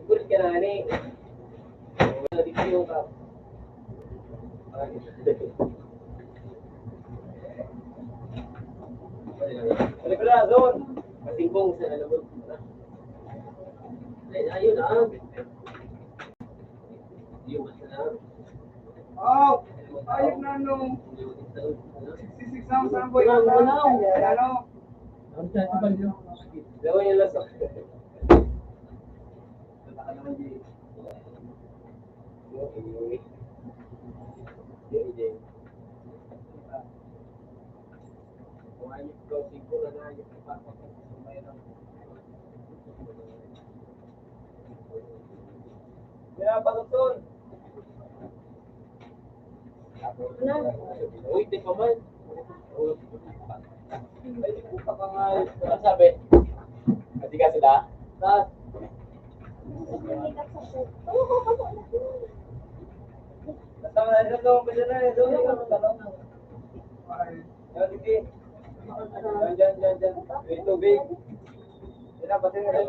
Gulit ka na ni. Wala dito yung ka. Balik ko na doon. Masingkong sa lalabot. Ayun na. Yung mas na. Oh, ayun na nung 66 ang samboy na lang. Ano? Ang chat pa niyo. Daw yung lasok. Kaya patutol. Uy, di pa man. Ay, puta ka nga. Ano sabi? Hindi ka sila? Tapos, kasama na rin doon. Pwede na rin doon. Yan, sige. Diyan. May tubig. Yan na, pati na rin.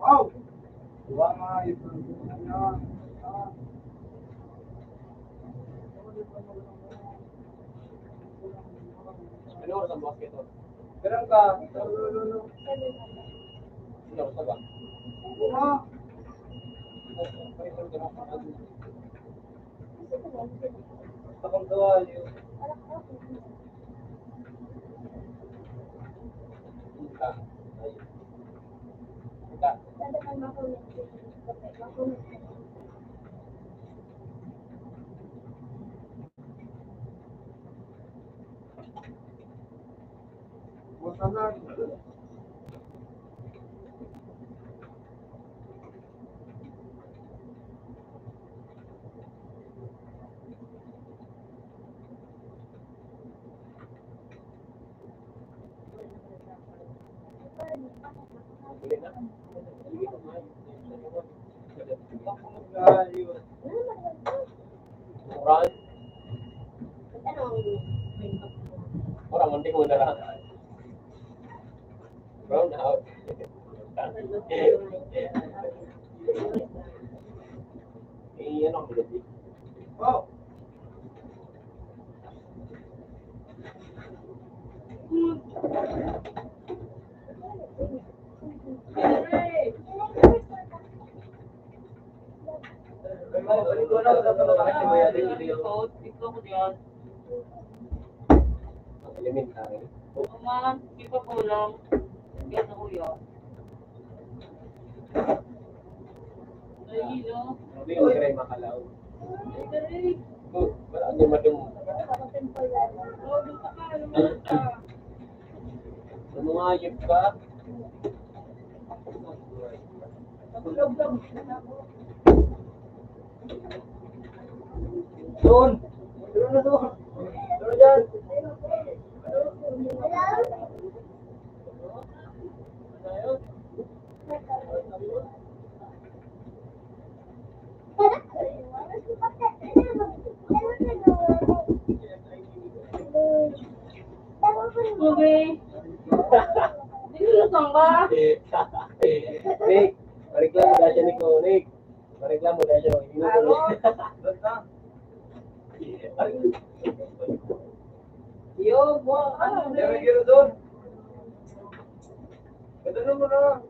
Wow! Diba mga ito? Ano oras ang basket to? Ganun ka. Ano oras ba? Ah, Takong dawa yun. masalag. Orang, orang nanti ko na lang. Brown out. Ano ang bilog? Oh! Elementary. Naman, di pa kulang. Yan ako yun. Ay, no? Hindi ko kaya makalaw. Wala din madung. Lumangayip ka. Doon! Doon na doon! Doon dyan! Okay. Dinulutang ba? Nick, mareklamo dahil siya Nick. Nick, mareklamo dahil siya. Ano? Basta. Yo, mo, ano Meron giro doon. Gano'n mo na.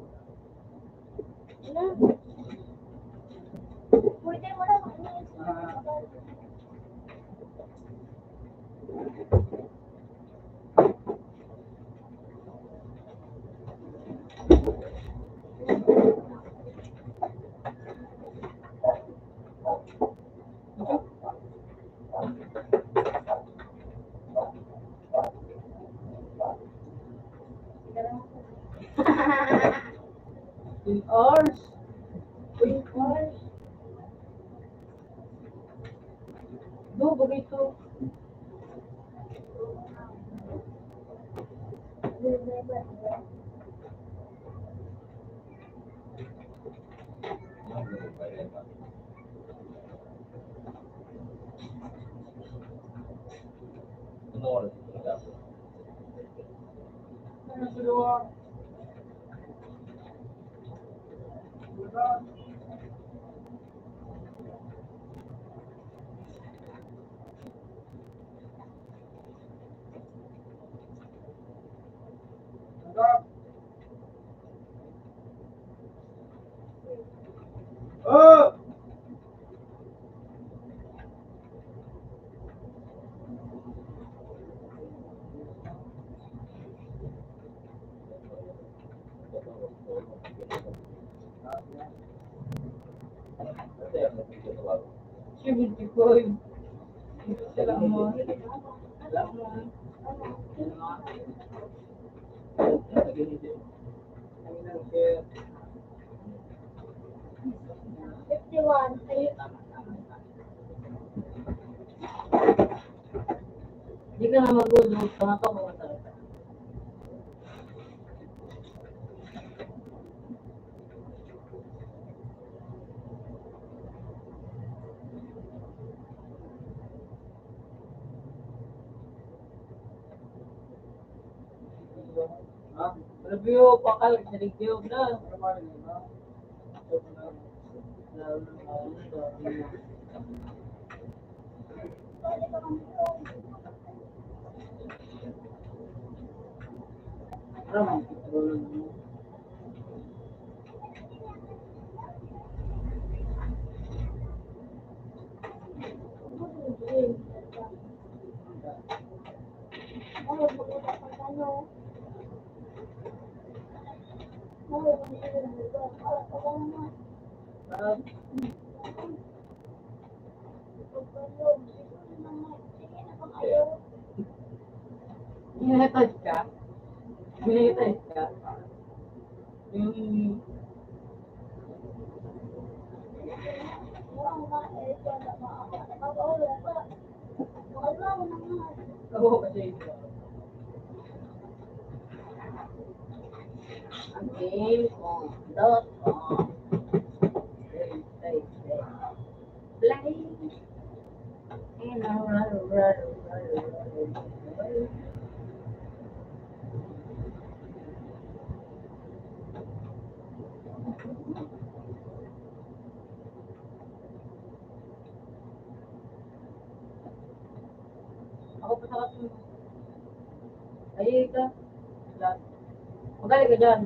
3 hours. 3 hours. Do, bagito. Ano sa luwa? Wala. Tanggap. Oh! Seventy five. Salamat. Salamat. Hindi ka na mag-ulo. Pangato ko talaga. Ha? Review, pakal, review na. Ano ba rin yun, ha? Minatouch ka? Minatouch ka? Yung... Oo, kasi ito. Ang game kong .com. Play. And ako pa sa kaso. Ay, ka. Magaling ka dyan.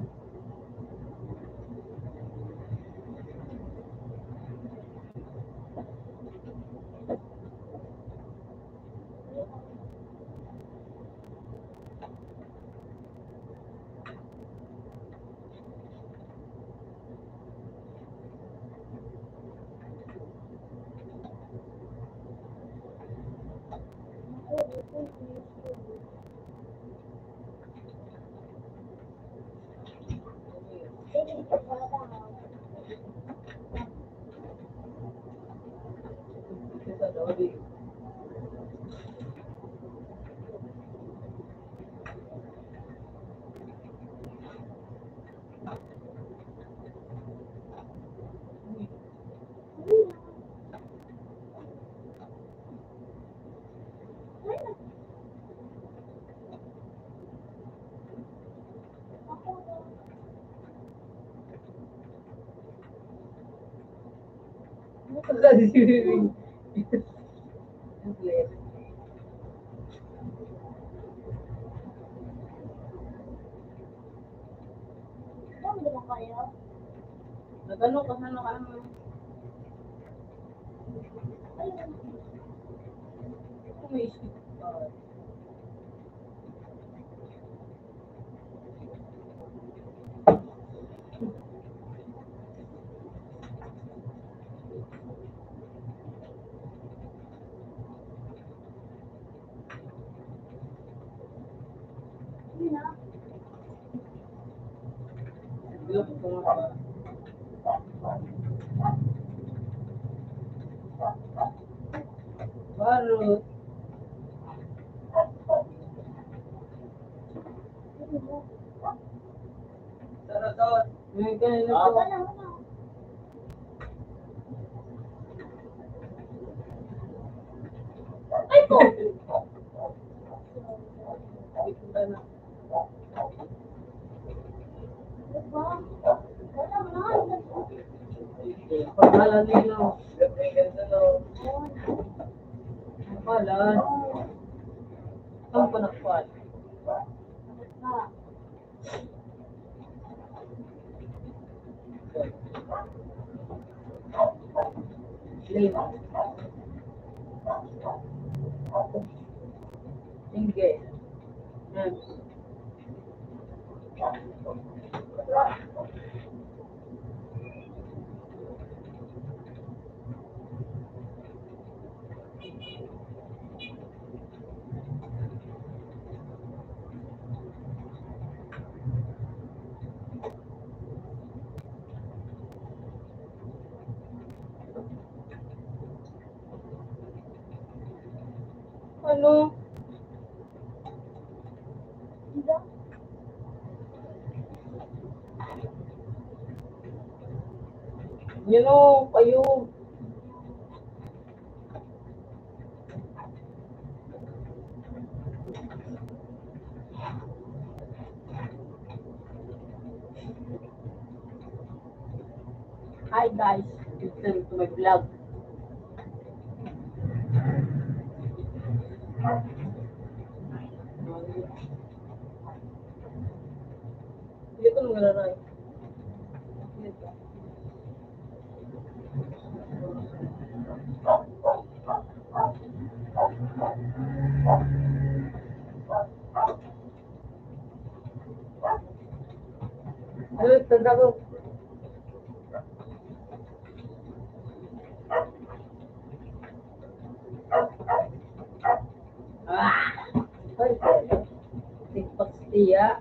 Sa Dodi. Nagano ka sa ano? Umisip ka. Bilo ko nga. Barot. Sarot. May kanina po. Ay po! Ito na. Paghala nila. Ganda no. Paghala. Saan pa nakuha? Lima. Tingge. Yan. Ano? Yun o, kayo. Hi guys, welcome to my vlog. Dito nung nalaray. Dito. Ano, tanda ko. Ay, tikpak siya.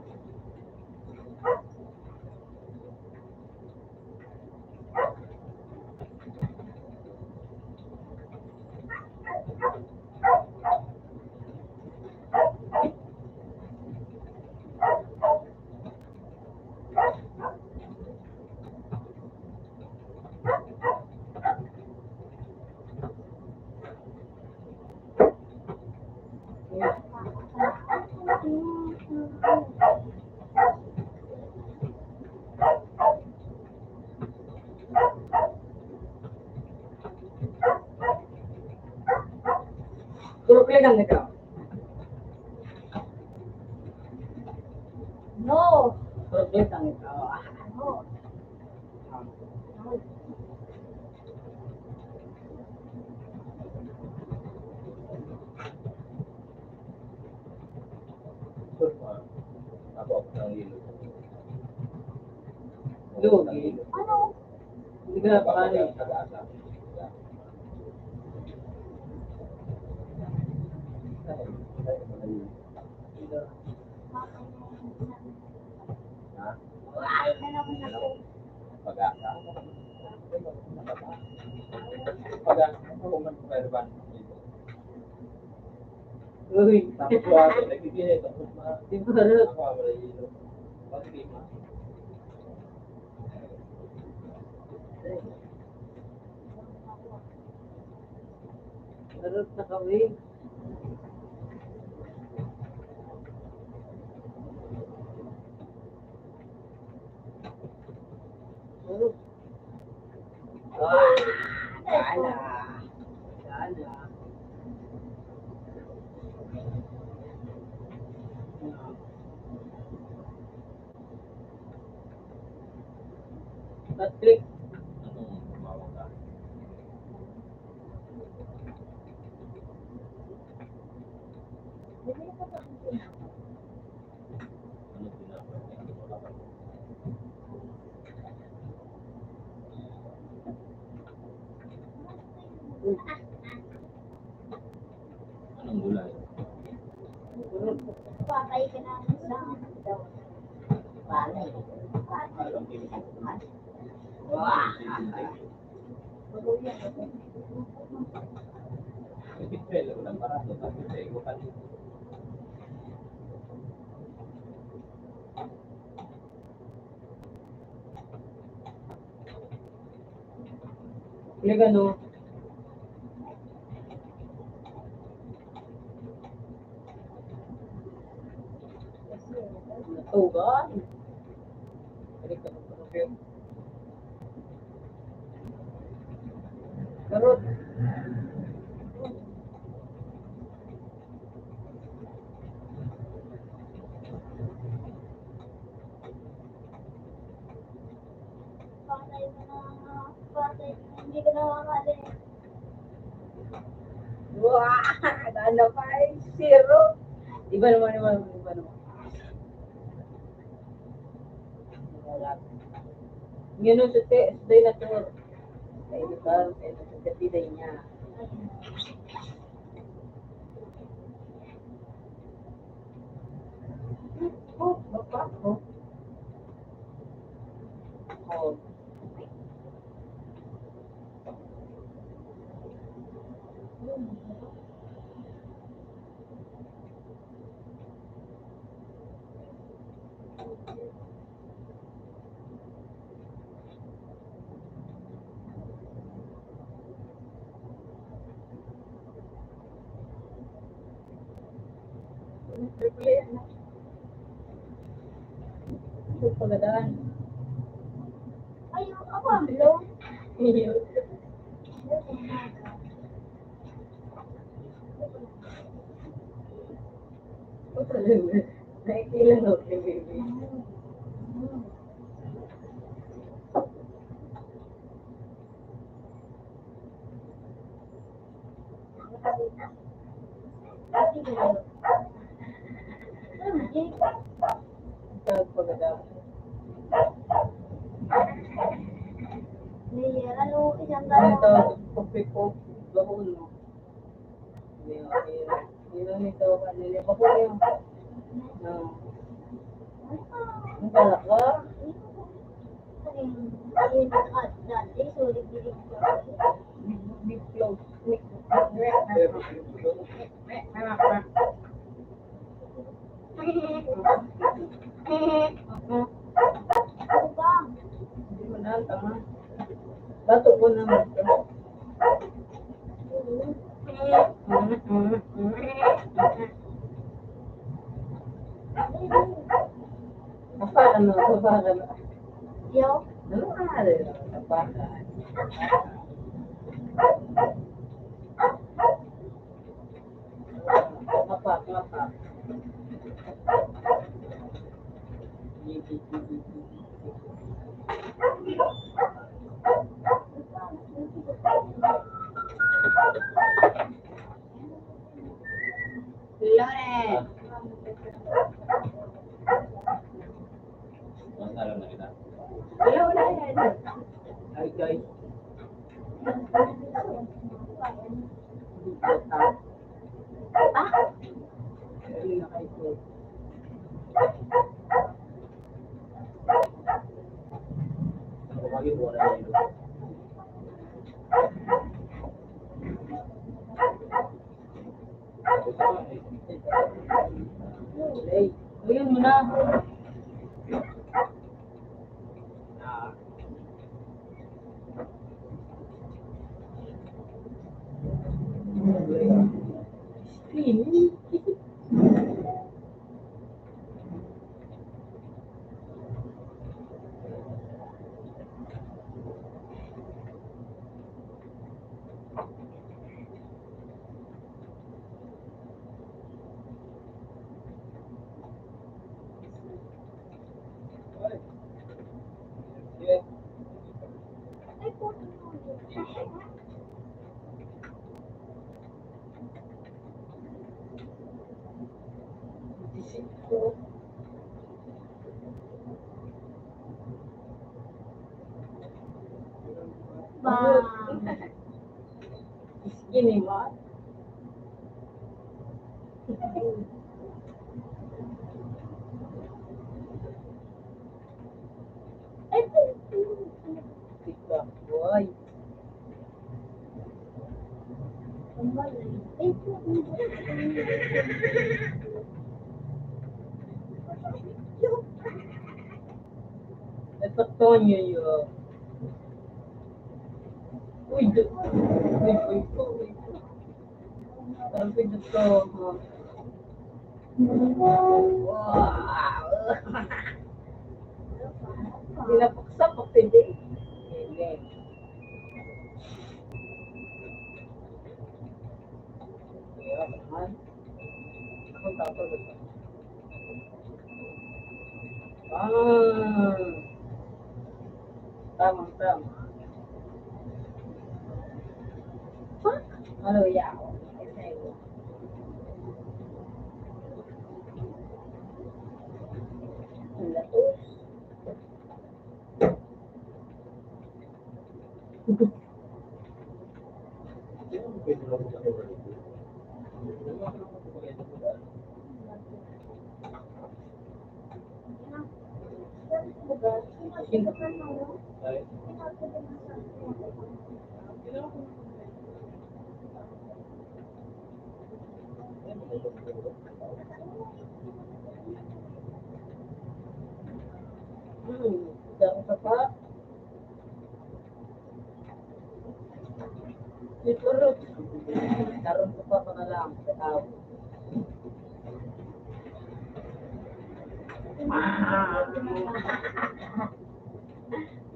Turok lang ito. No. Turok lang ito. No. Lugi. Ano? Hindi ka napakanin. Pag-asa. Pag-asa. Uy. Tapos ako, nagkikini. Tapos Di barot. ako, malahilo. Pag-lima. Barot na kawin. Barot. Gala. Gala. Patrick. Anong tumawag ka? Ano tinapos? Anong gulay? Barot. Patay ka na sa palay. Anong tinapos? Wah. Click ano? Natugan. Click ano? Karot. Patay mo na. Patay mo na. Hindi ka nakakali. Wah! Ano pa eh? Zero. Iba naman. Yun yung stay na tour. Kaya lugar, kaya nagkatiday niya. Oh, bapak. Oh. Oh. Ito pagadaan. Ay, ako ang blow. Iyo. Ito lang. Naikilang ako kay baby. Ito pagadaan. Ano, isang Ito, dalawa. pagpipog. Bahon mo. Yun ito kanila. Bahon yun. Ang galak ka? Dati, sulit bilig ko. Big close. Ano ba? Hindi mo na, tama. Bato ko naman ito. Kapakan mo, kapakan mo. Yo. Ano ka rin? Kapakan. Kapak. Lore! Wala yan. Ay, guys. Ayun na kayo. Ay, ayun mo na. Screen. Ay, puto. Bang. Skinny mo. Ay, TikTok boy. ang malay. Ito Tonyo yun. Uy, uy. Sabi dito. Wow! Dinapaksa pa pwede. Hindi. Hirap naman. Akong tapos ito. Ah! Tama. Ano yan? Jangan apa? Diturut. Karon ko pa na lang sa tao.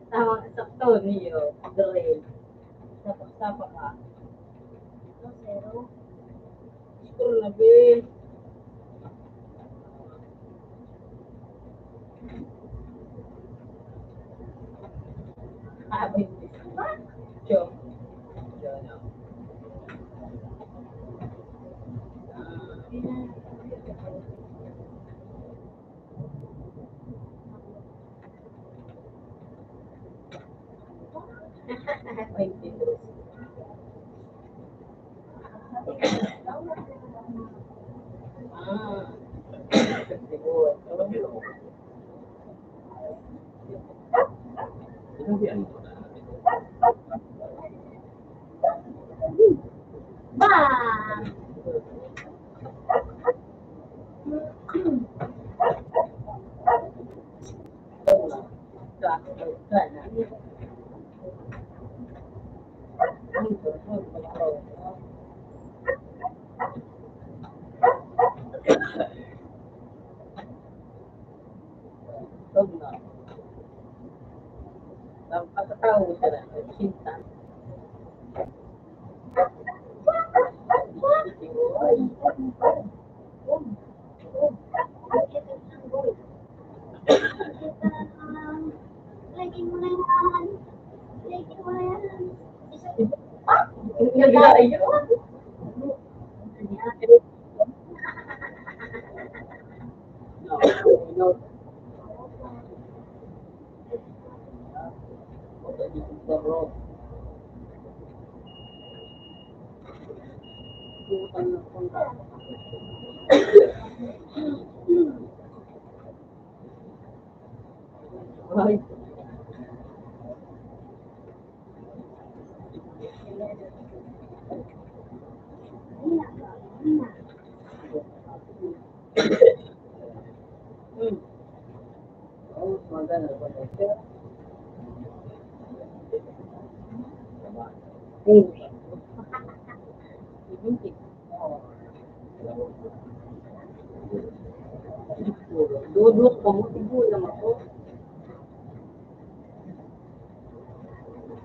Tawag sakto niyo. Drill. Sapak-sapak ka. Skur na be. Abis. Jom. Tahu cara cinta. Lagi mo na yan. Gila ayo. No. Ay. Oh, maganda ba ito? Duduk kamu tidur sama aku.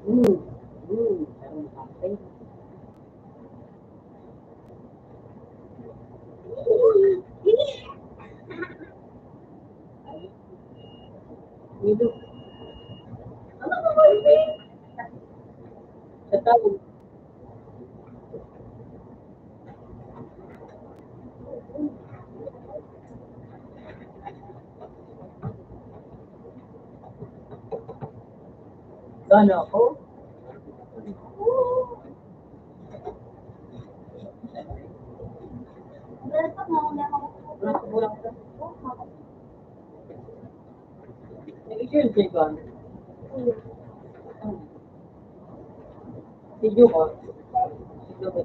Sekarang sampai. Hidup. Setahun. Gana ako? Nag-share siya ba? Video ko. Video ko.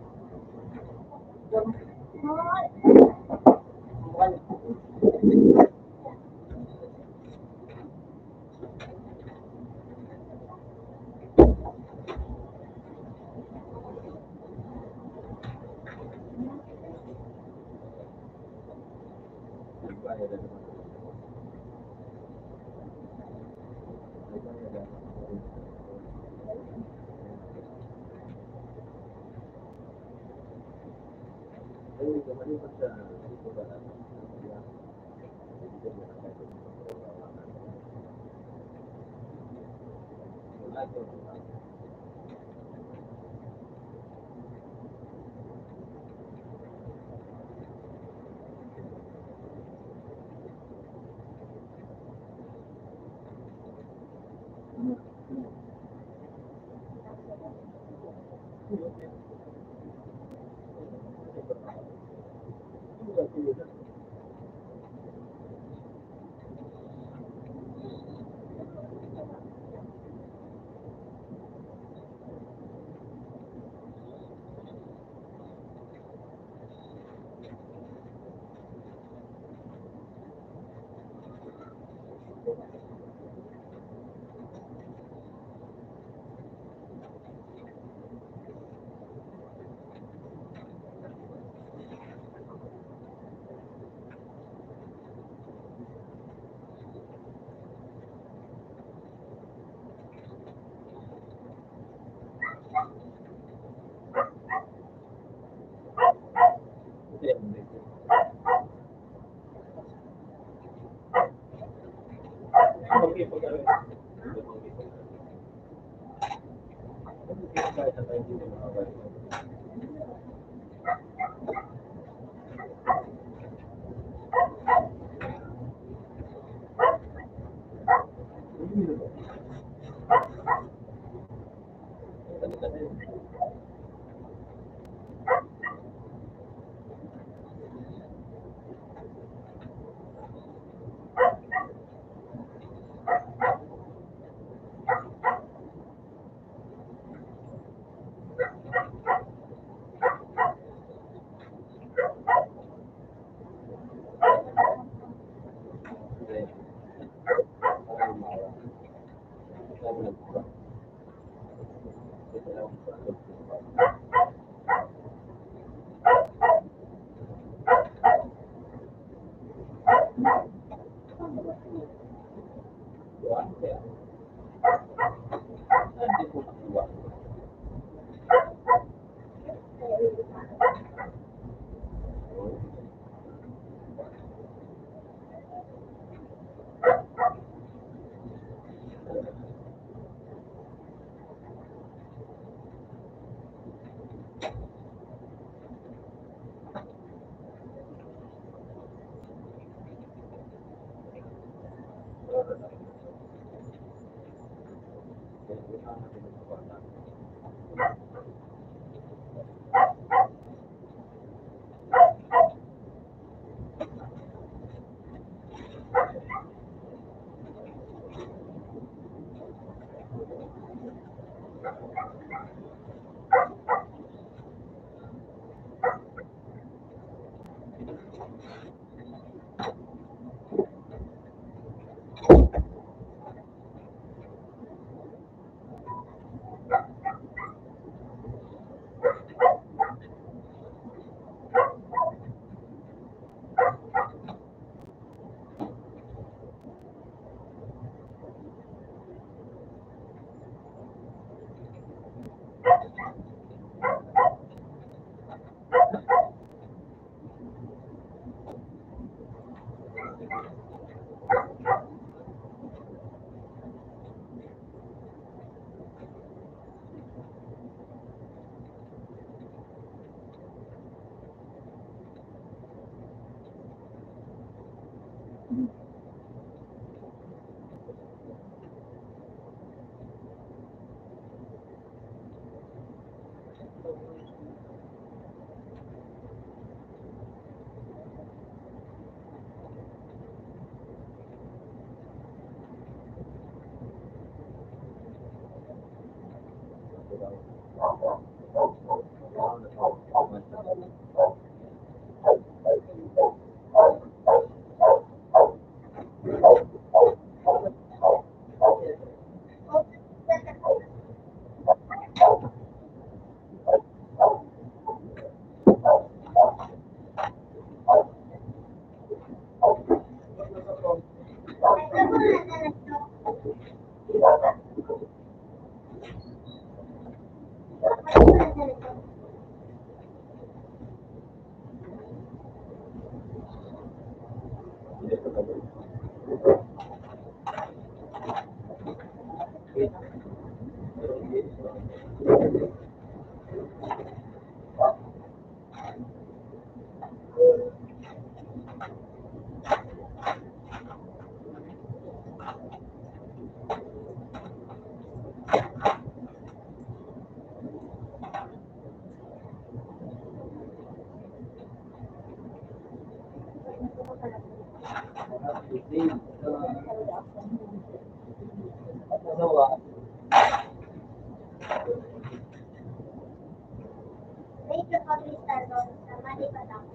May kapag-listar doon sa Manipatang.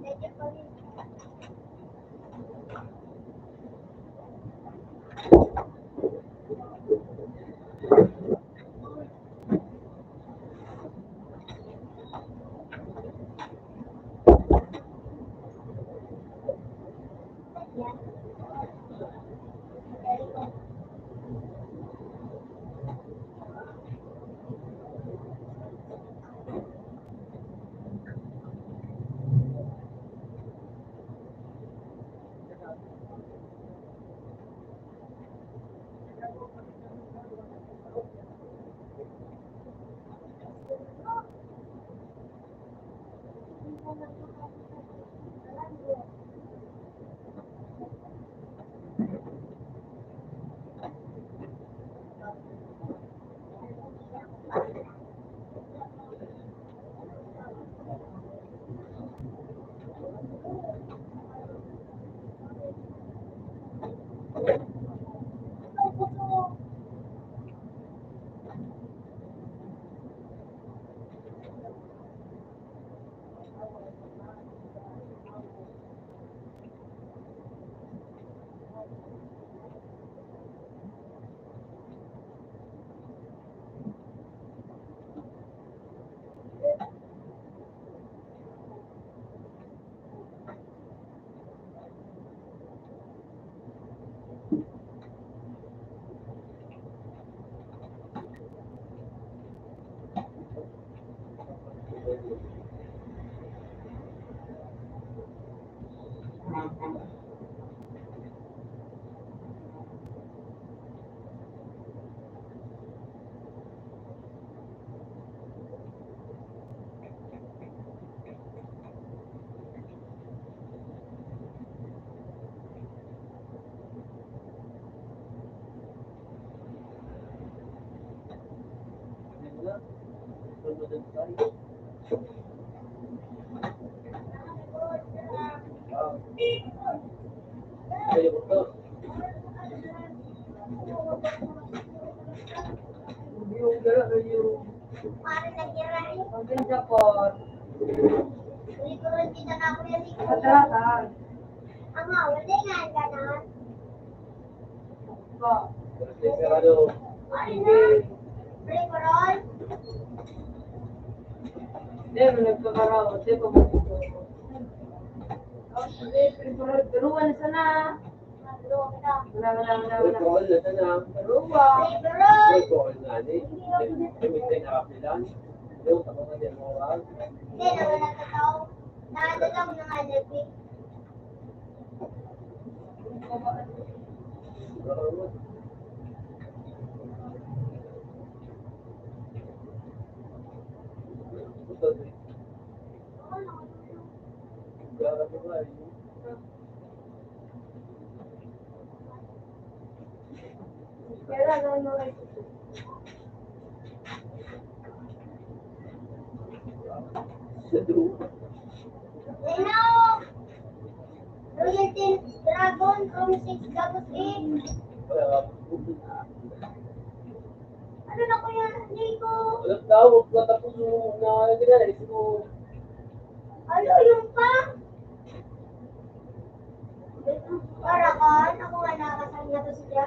May kapag-listar. Yan. Yung gano'n yung Parang nag-iray. ang ganda po. Likuran kita na ako yung likuran. Madrasan. Ang wala nga ang ganon. Po. Desesperado. Ano na? Likuran? Hindi, may nagkakaraw. Hindi pa mo dito. Pero wala sana. Nagluwag na. Wala. Alcohol na sana. Ruwa. Likuran! Alcohol na ni. Kumitay na kapilan. Yung sa mga din mo ba? Hindi naman nagkataw. Nakatatam ng electric. Kaya ano. Lino! Royalty Dragon from 6 Gabos 8. Ano na kuya? Nico? Alam daw, huwag matapos yung nangyayari mo. Ano yung pa? Para kan, ako nga nakakasanya to siya.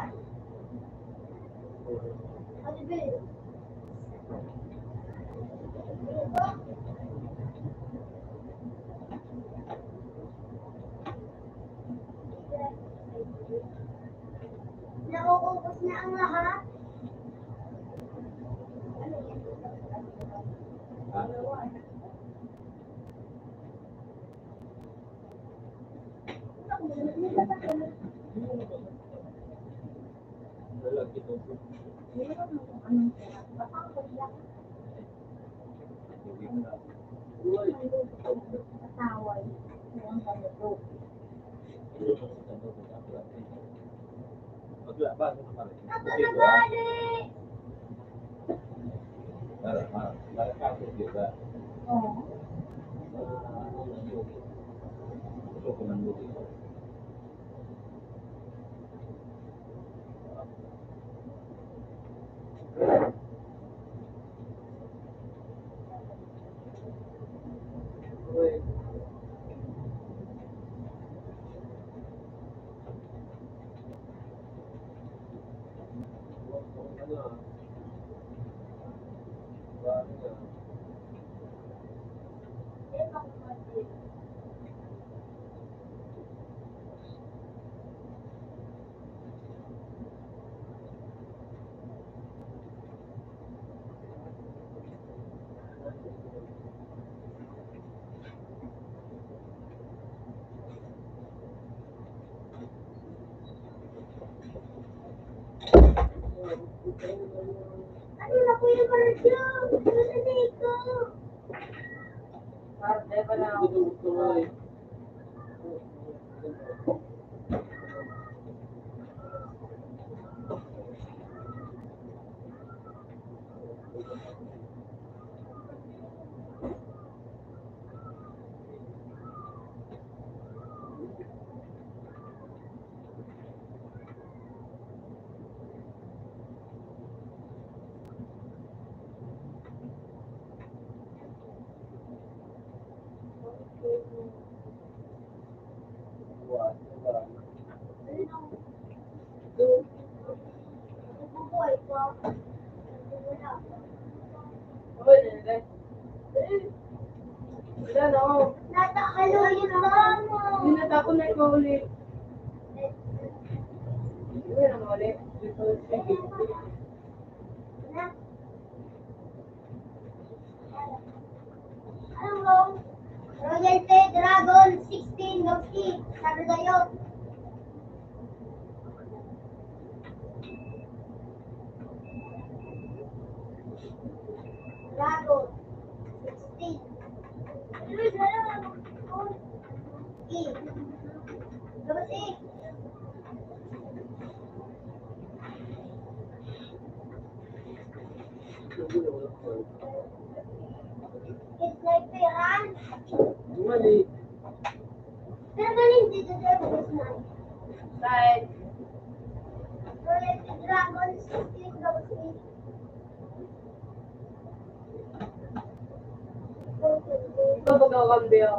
Ano ba yun? Tapos na ang lahat. Pataway. Ang ganito. Ito na gali! Oo. Ano na po yung radio? Narinig ko. Parte pa na ako. Bubuhay ko. Uy, nilagay. Wala na ako. Natakalo yung mama. Ninata ko na ikaw ulit. Uy, na ulit. Anong wrong? Royalty Dragon 16 Gauski. Sabi kayo. Dragon 16. Luis, wala na. E. Tapos E. Sniperan. Mali. Pero galing dito Dragon na. Kahit, Royalty Dragon 16 Gauski. ikaw magkakambyo.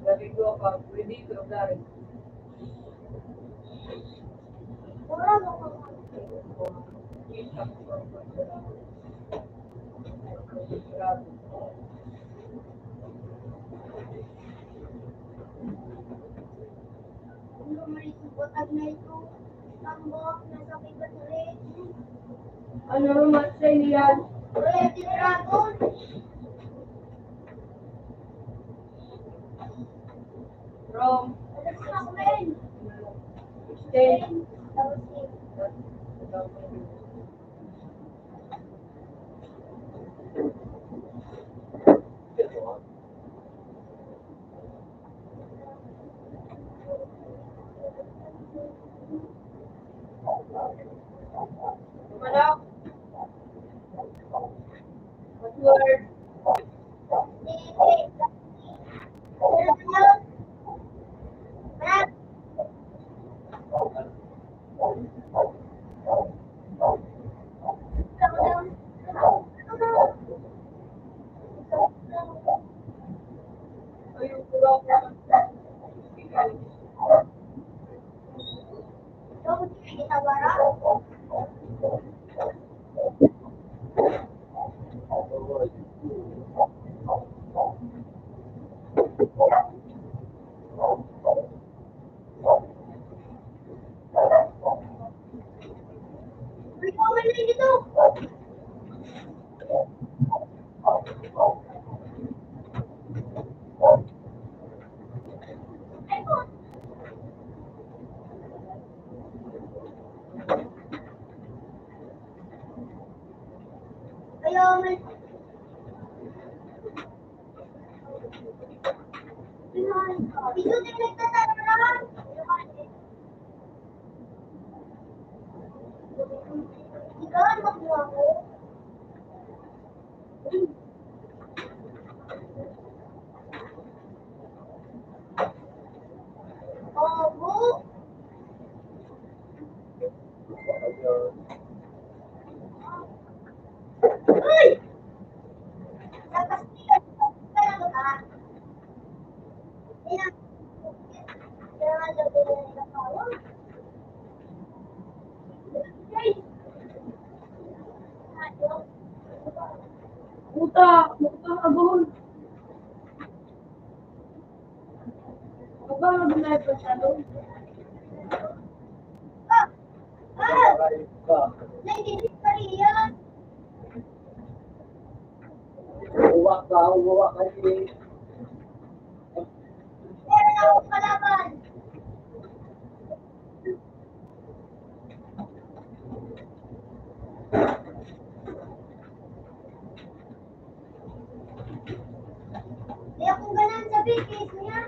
Sabi ko ka, pwede ito, dari. Wala mo ko. Kung lumarisipotag na ito, tambok na sa pibatuli. Ano rumat sa iniyan? Royalty Dragon. From Alas na ako ngayon. exchange. Tapos E. Malak. Password. Isutin nagtatanong. Ikaw ang makuha ko. Obo. Uy! Nagpastikan ka na ba? Hindi na. Kailangan daw ko na nagkakawa. Puta, mukhang agol. Aba, mag-live pa siya doon. Ah! Ah! Ayos ka. Naiinit pa rin yan. Uwa ka din. Meron akong kalaban. Kaya kung ganun sa bigis niya.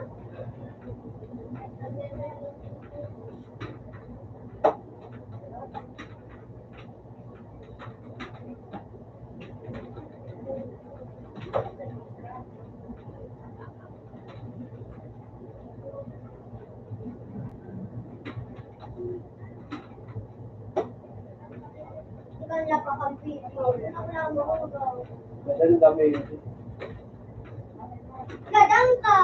Ikaw na kakampi. Ako na mahugaw. Madali kami. Gadang ka.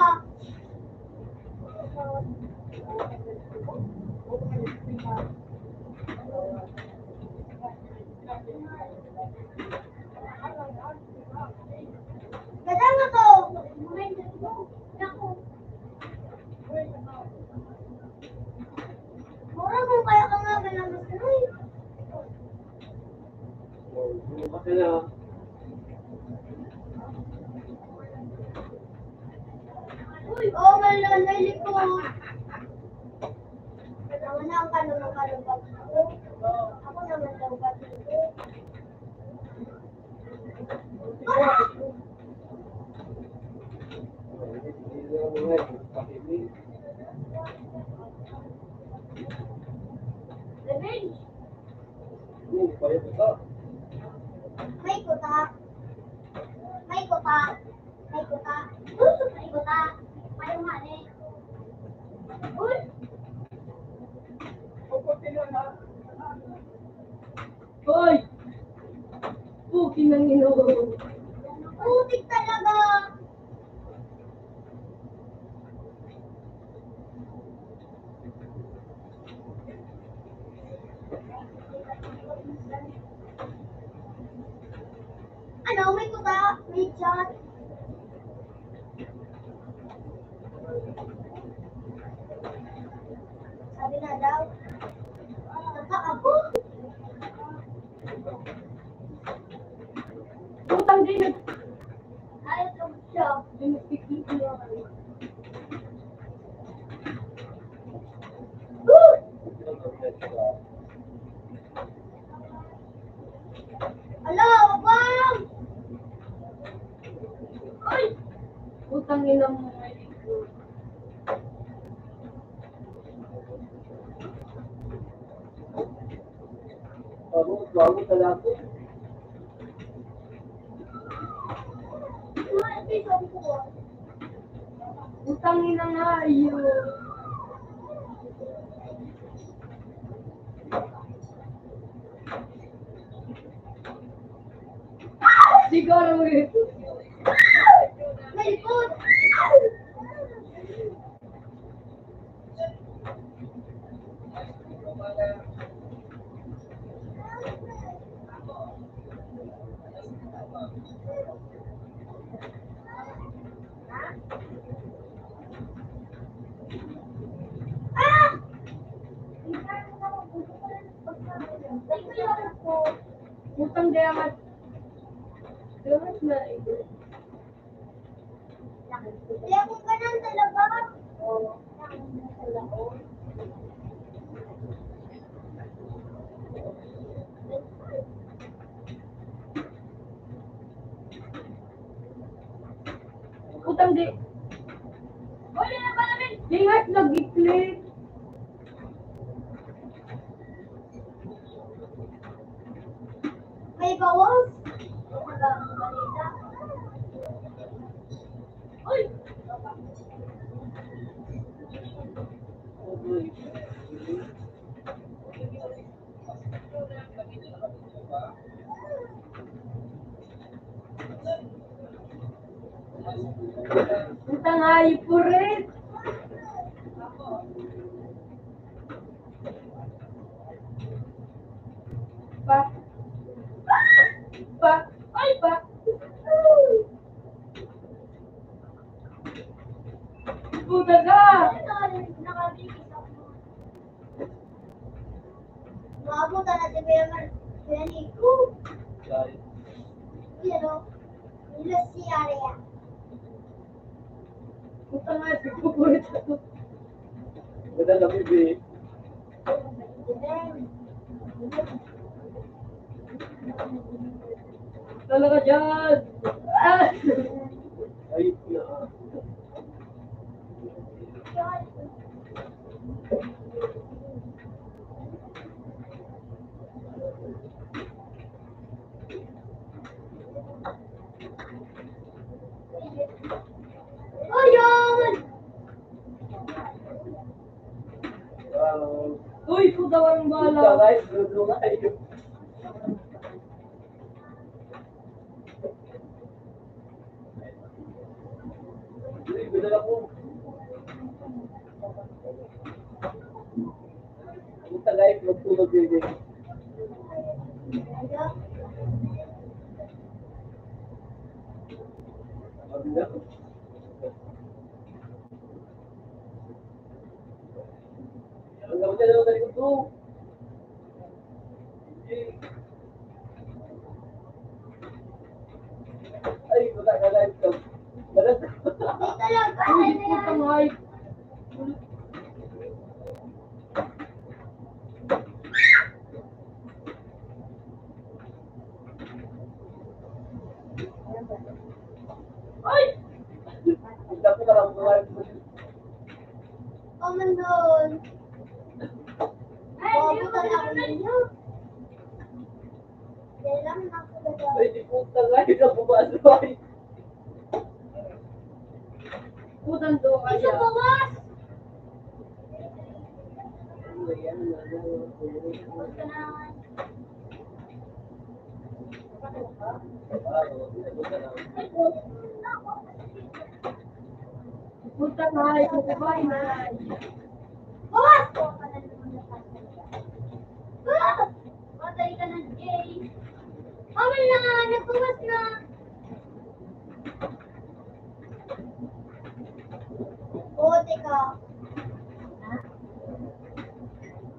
Gadang ako. Mura kung kaya ka nga ganamas na eh. Buka ka na. Oo, malalay likod. Naman na ang kalumang-kalumang ako. Ako naman daw ba dito? Revenge! May kuta. May kuta. May kuta. May kuta. May umani. Uy! Hoy! Pukin ng ino. Putik talaga. Ano? May kuta? May chat? Sabi na daw. Nakaabot. Putang din. Ayos ka siya. Pinipikit niya. Alo, wag! Ay! Putang ina mo. Bago talaga. Ano piso ko? Putang ina nga iyo. Siguro eh. May likod! Ah! Putang diamat. Diamat na iyo. Kaya kung ganun talaga. Putang di. Huli na pala Di nga nag-click. May bawas. Balita. Uy! Utang ay purit. Pa. Pa. Ay pa. Puta ka. Nakabigis ako. Maabutan na si Kuya Mar. Kuya Nico. Yan o. Nilos si Arya. Utang ay purit ako. Ganda lang bibi. Talaga dyan. Ah! Ay, na. Oh, yun! Uy, puta ang Bala. bala. Guys, lulungan kayo. Ganda lang po. Punta guys, magtulog bibi. Mabila. Ang gawin ka naman talikod ko. Ay, wala ka live ka. Balat. Dito lang, Uy, bahay na yan. putang ay. Ay! Punta po ka lang buhay. Paman doon. Maabutan ako ninyo. Yan lang nakulala. Ay, di punta live na pumasok. Putang to Isa kaya. bawas! Putang ay. Putang ay. Bawas! Patay ka na, Jay. Paman na, nagbawas na. Oo, teka.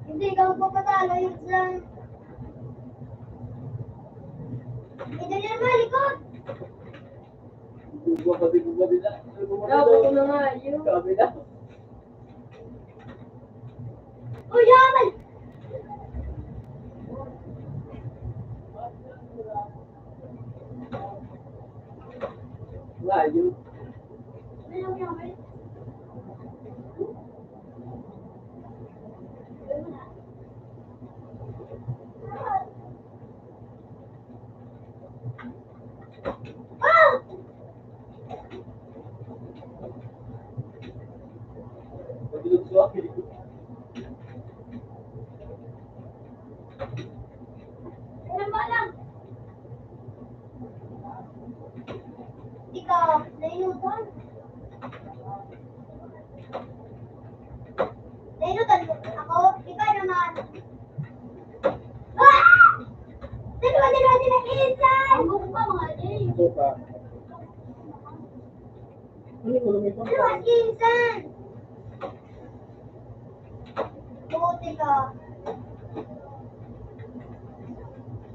Hindi, ikaw papatalo yun lang. Ito na naman, likod. Gumabi na. Dapat ko na nga yun. Sabi na. Oh, yaman! Layo. Ano yaman? Ah! Pagulog sa akin. Ano ba lang? Ikaw, nainutan. Nainutan mo. Ako, ikaw naman. Ah! Dalawa sila inside! Ang buko pa mga Jay. Ito pa. Ano ko lumipas? Dalawa inside! Buti ka.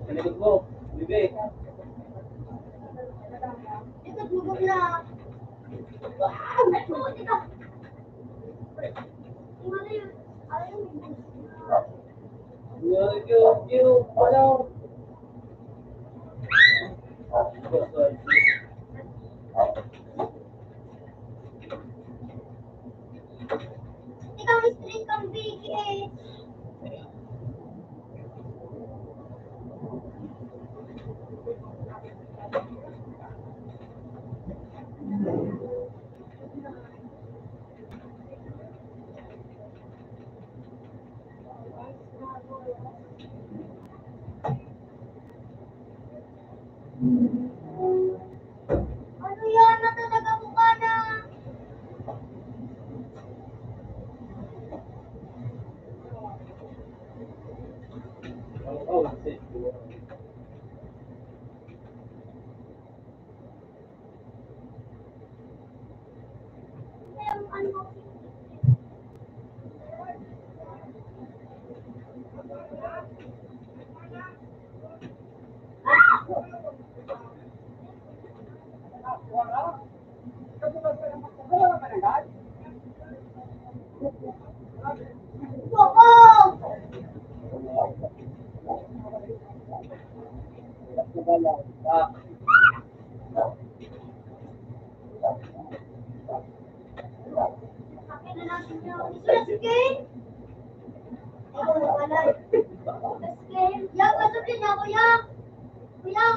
Talikod mo. Bibi. Ikaw, bubog na. Ay, buti ka. Tingnan na yun. Ayun. Yung ano? Sorry. ang BKS. Ano yan? Natalaga mo ka na. Oh, shit. Yung ano. Boko! Akin na natin yung isu game. Ikaw na pala. Last game. Yak, pasok din ako, yak. Kuya.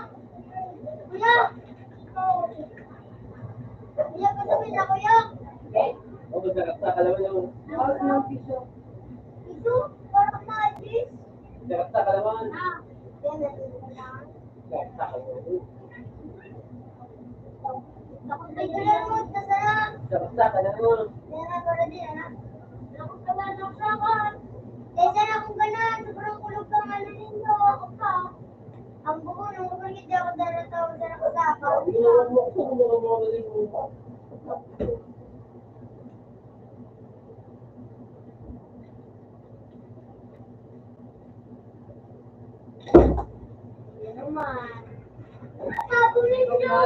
Kuya. Kuya, pasok din ako, yak. Oh, basta kalaman yung... Out ng piso. Isu, parang na-alis. Basta kalaman. Ah, yan na lang. Basta kalaman. Ay, kailangan mo, nasarap. Basta kalaman. Yan na, para din, anak. Ako sa ng sakat. Kaysa na akong ganan, sobrang kulog kang ano ninyo. Ako pa. Ang buko nung kapag hindi ako daratawag sa nakasakaw. Ginawa mo ako kung makamagaling mo. Yan naman. Sabulin nyo.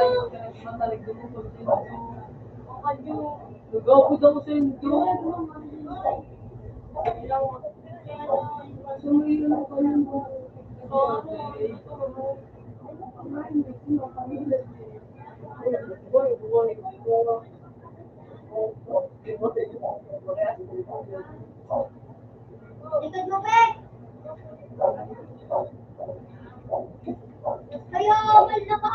Matalig mo pag sinabi. Ang kanyo. Nag-aapod ako sa inyo. Sumayon ako ng Likod mo, Bek. Kayo, mal na ka.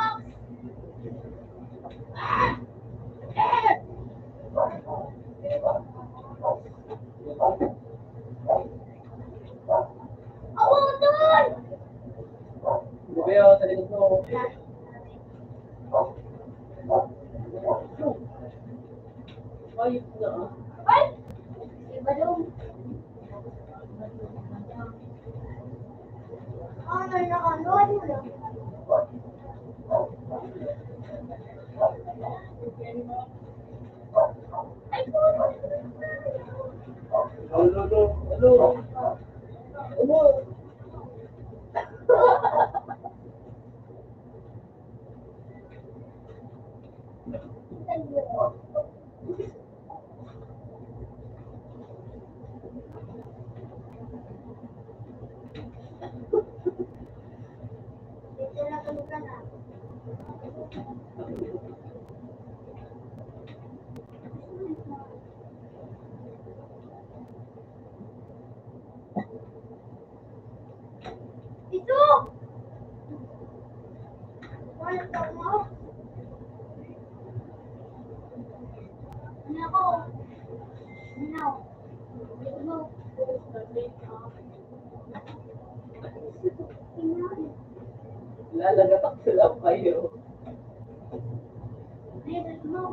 Ako, doon! Bukayo, sa likod mo. ayos na. Ay! Iba doon. Ano na ano? Ano na? Ay, Ano? dito na tulog ka na. Ito! Wala ka mo. Ano ako? Ano? Ano? Lalagatak sila kayo. Ano mo?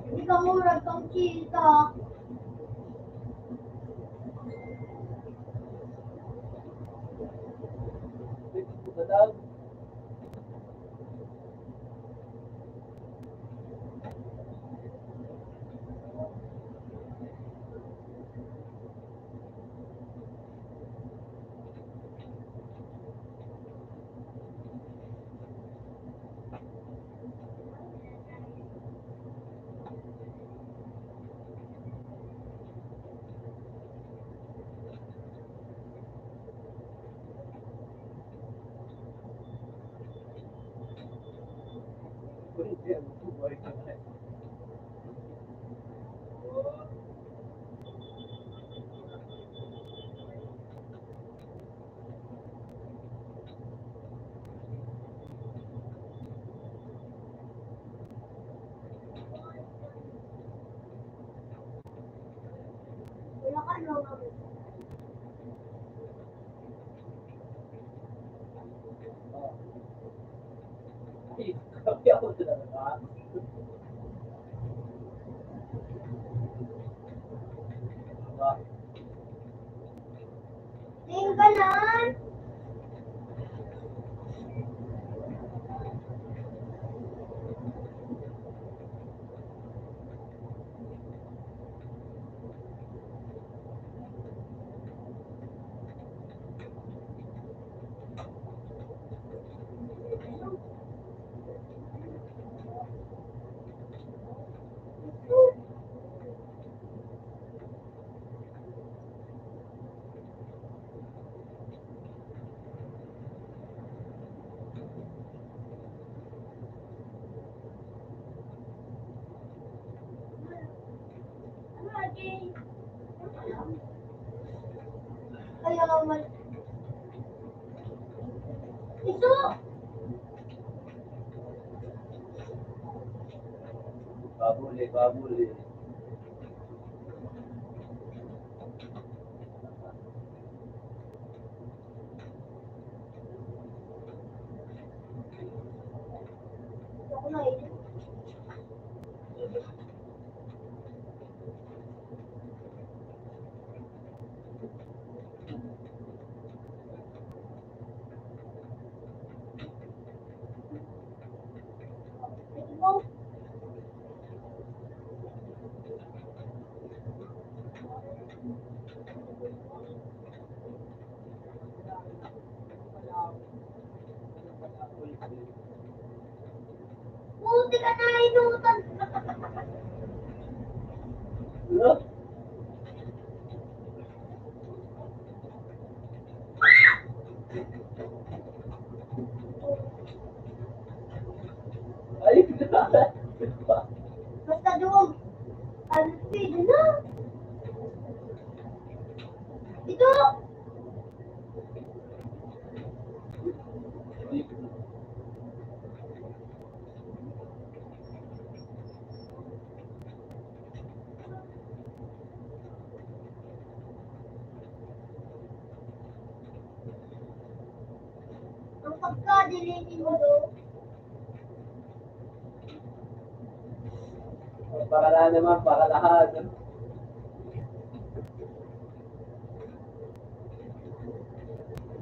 Hindi ka murag kang chika. Madam, Wala ka naman. Kapi ako sila na. Tingin ka lang. Ano, Ate? Kaya naman. Ito! Babuli, babuli. Ako na eh. Ito. Buti ka na inutan. Ano? Ay, Basta doon. Ano, pwede na. Ito! Ang pagka-deleting mo doon. para lahat naman, para lahat.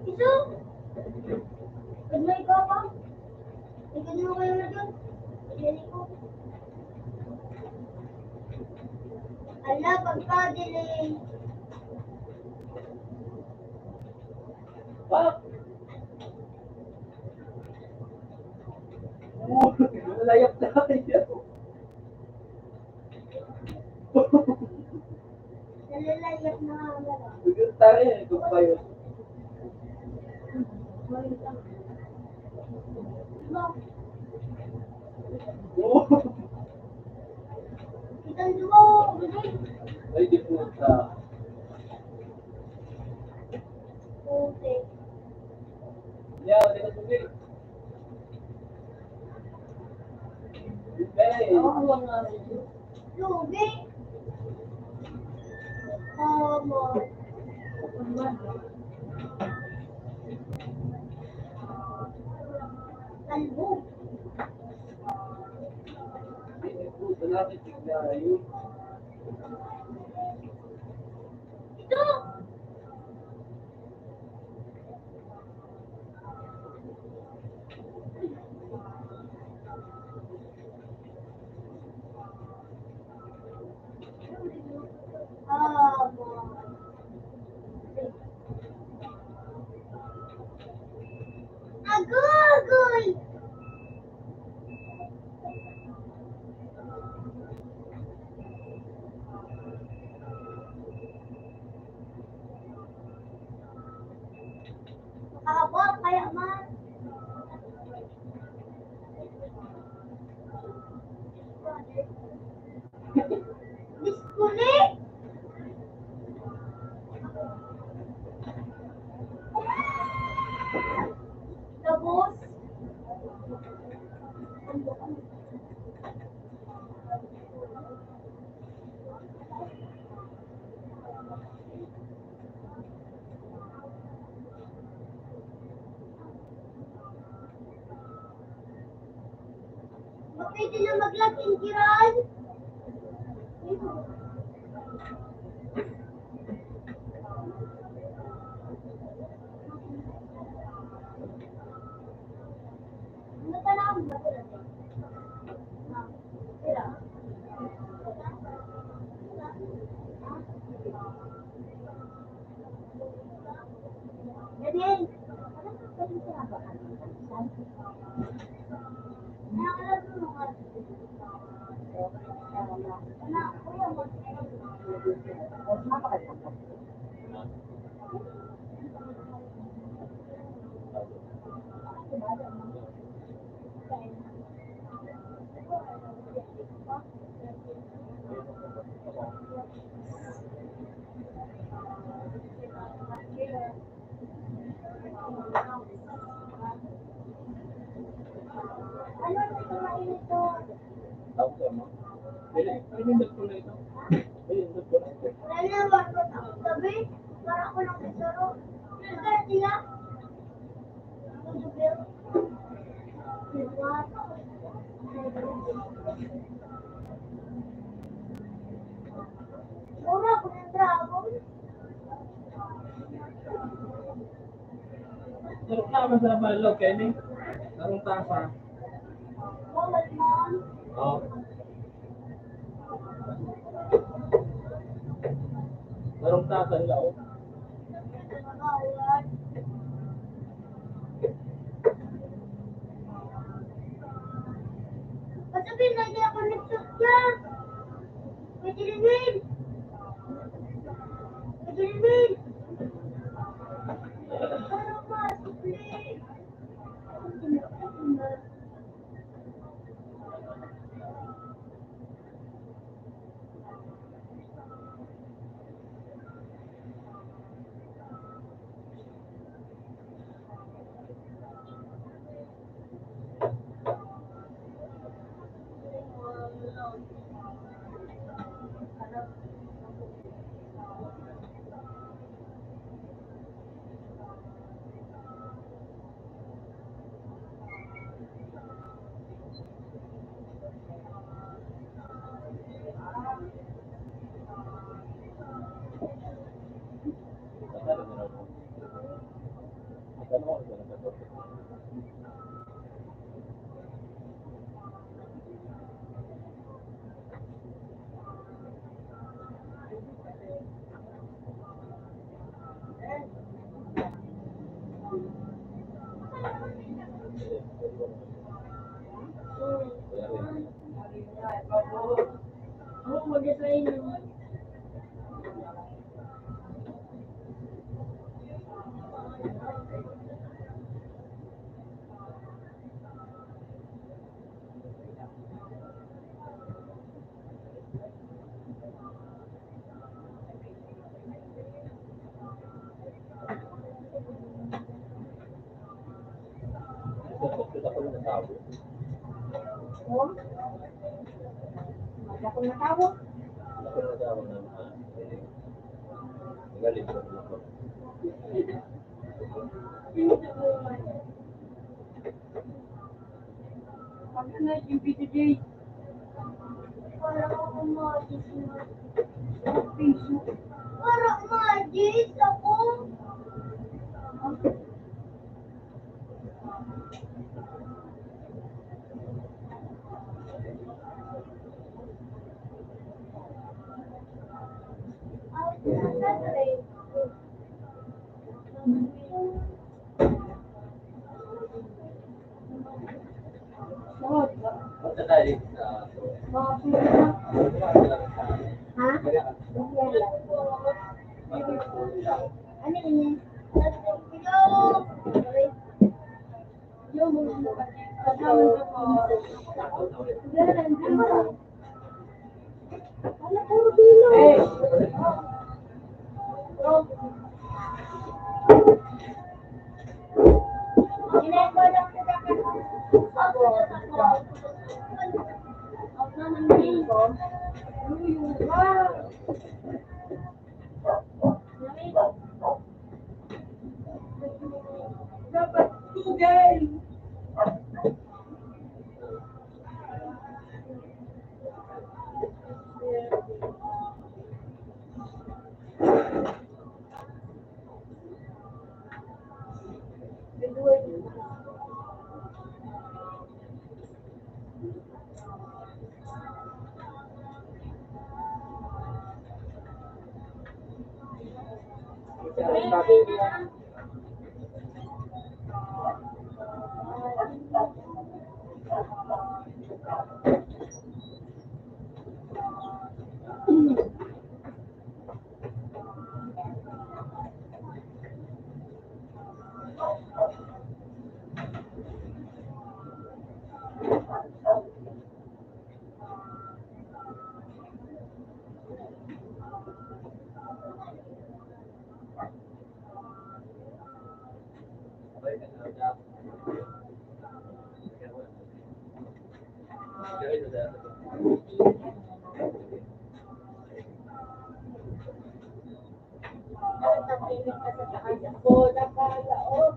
Ito! Pag may ikaw pa. Tignan mo kayo na doon. Deleting ko. Ala, pagka-delete. Pak! Layap na kayo. Nalalayap na nga wala. Bigyan tayo eh, kung pa yun. Diba? Oo. Kitang duwa. Bilis. Ay, di puta. Puti. Yeah, di na tubig. Okay. Ako nga rin. Lugi. Tama. Kalbo. Di puta natin tignan yun. Ito! Tama. Agogoy! Disconnect? Tapos? Pwede na mag-log in, Kiran? Ano ka na ba? Ganyan. Ano ito kumain ito? Wala na, bakit ako gabi? Para ako lang kasaro. Nagkara sila? Mura ako ng dragon. Sarap na ako sa balog, Kenny. Narong tasa. Bawal man. Oo. Narong tasa nila, oh. Bawal. Kasabihin na hindi ako nag-shot niya. Pwede rin. Pwede rin. Ano ba? Supli. Ako mag-design naman. Oh? Mata ko natawo. Pagka na yung PTJ. Para ako magis na. Para magis ako. Ano ini? Yo, Wala, puro bilo. Eh, Inego lang po na kayo. ako, Ako naman din. wow. Dapat tugay. Ako, nakalaot.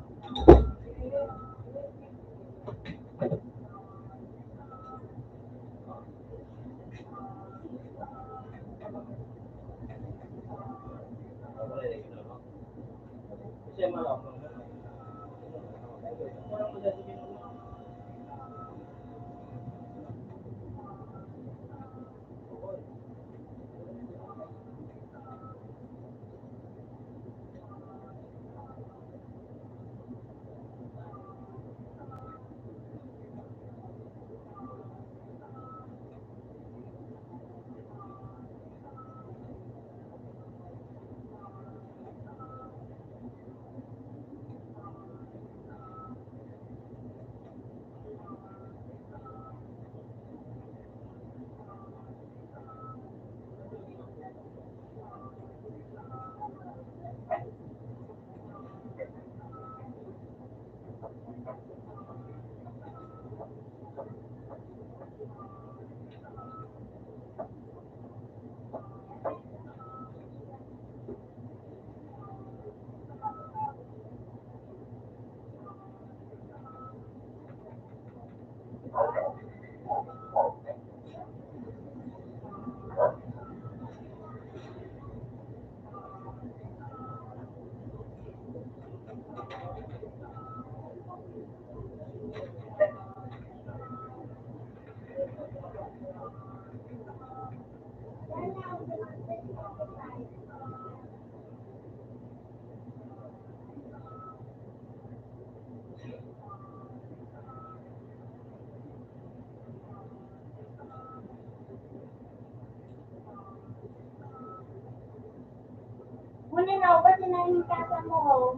Kunin ako kasi nahinkasa mo, oh.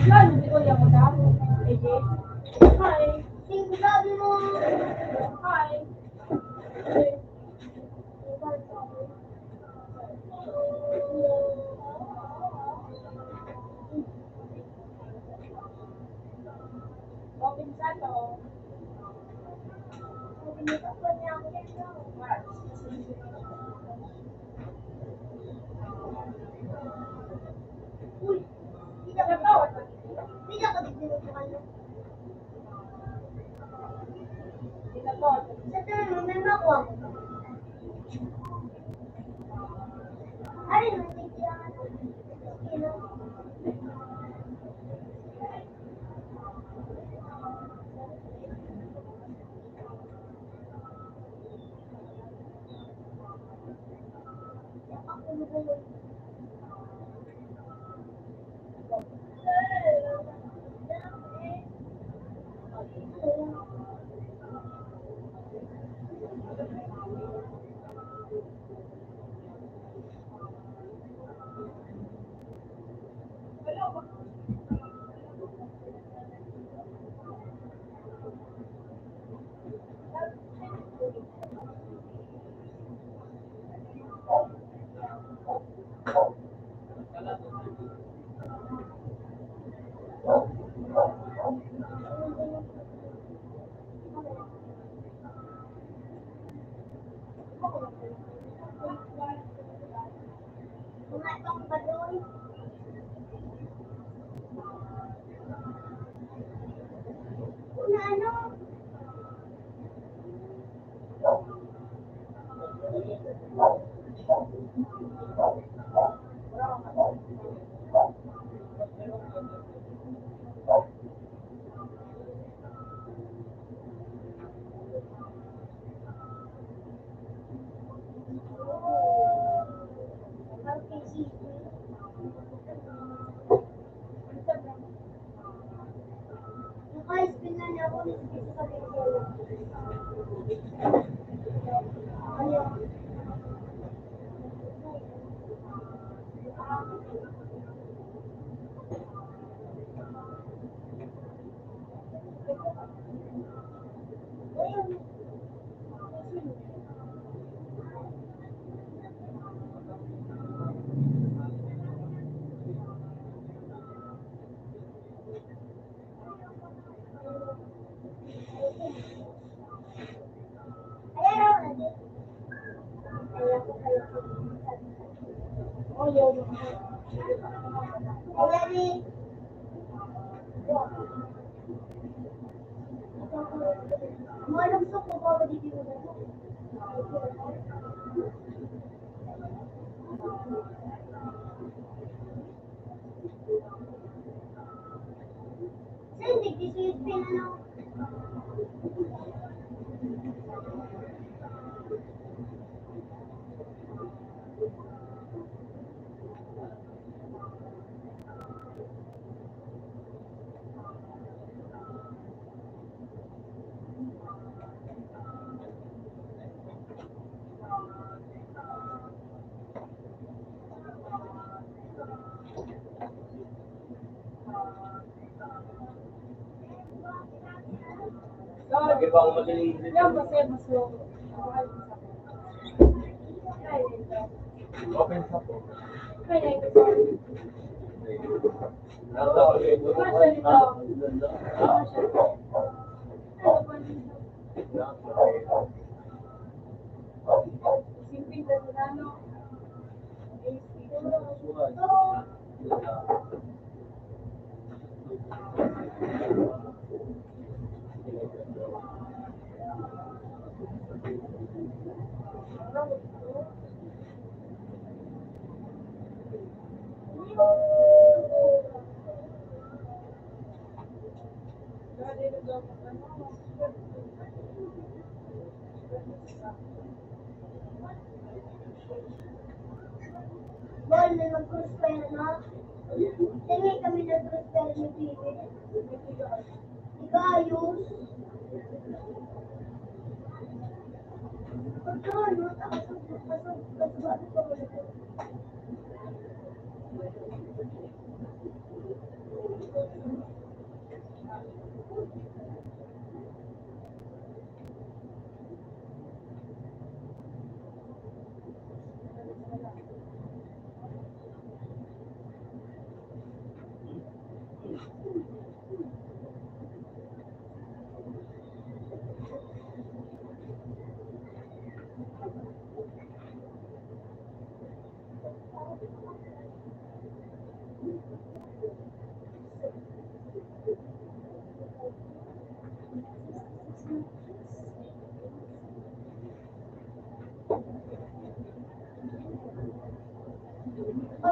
Yan, hindi ko yan mo na. AJ. Hi. Sige, sabi mo. Hi. Open sa to. Pinito ko niya ako dito. Uy, hindi ka ba? Hindi ka bigyan mo kayo. Sa tayo, may makuha ko. Ay, nagtigilan ka na. Sino? na ano. Okay, sige. Naka-spin na niya ako ng sa picture. Ayun. Malungsok ko ba dito? Hindi dito yung pinano. Lagi ba ako magaling dito? Yan kasi mas low. Open sa po. Kaya ito. Nasa ako yung Simple na sila, no? Ball na mag-crossfire na. Tingin kami nag-crossfire ni Piwi. Ikayos. Pagkano,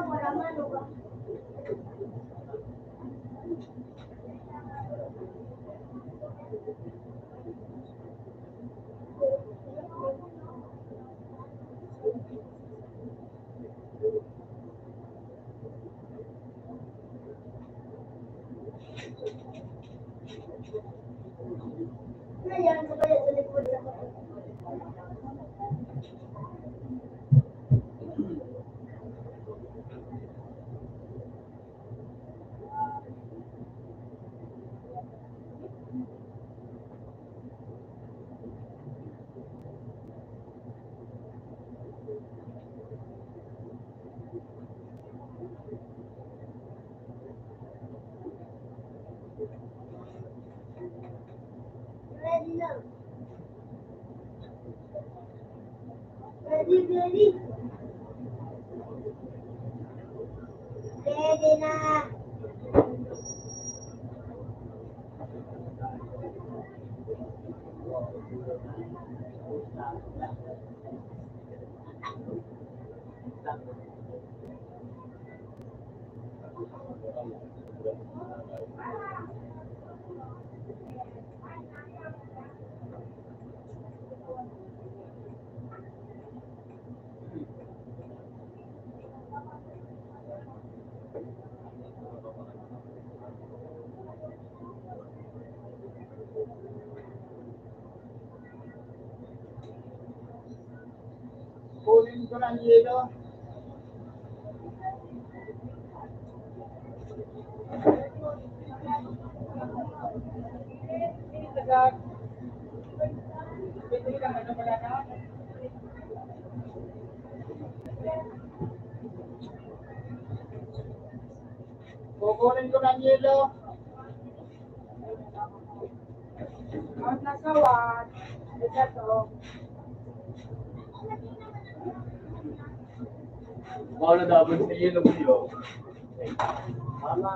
wala man, ba? Ngayon, sabay sa likod sa ready na. Ready, ready. Ready na. Kunin ko ng yelo. Kukunin ko ng yelo. Ang nasawan. Ito to. Baka na dapat sa yelo mo yun. Tama.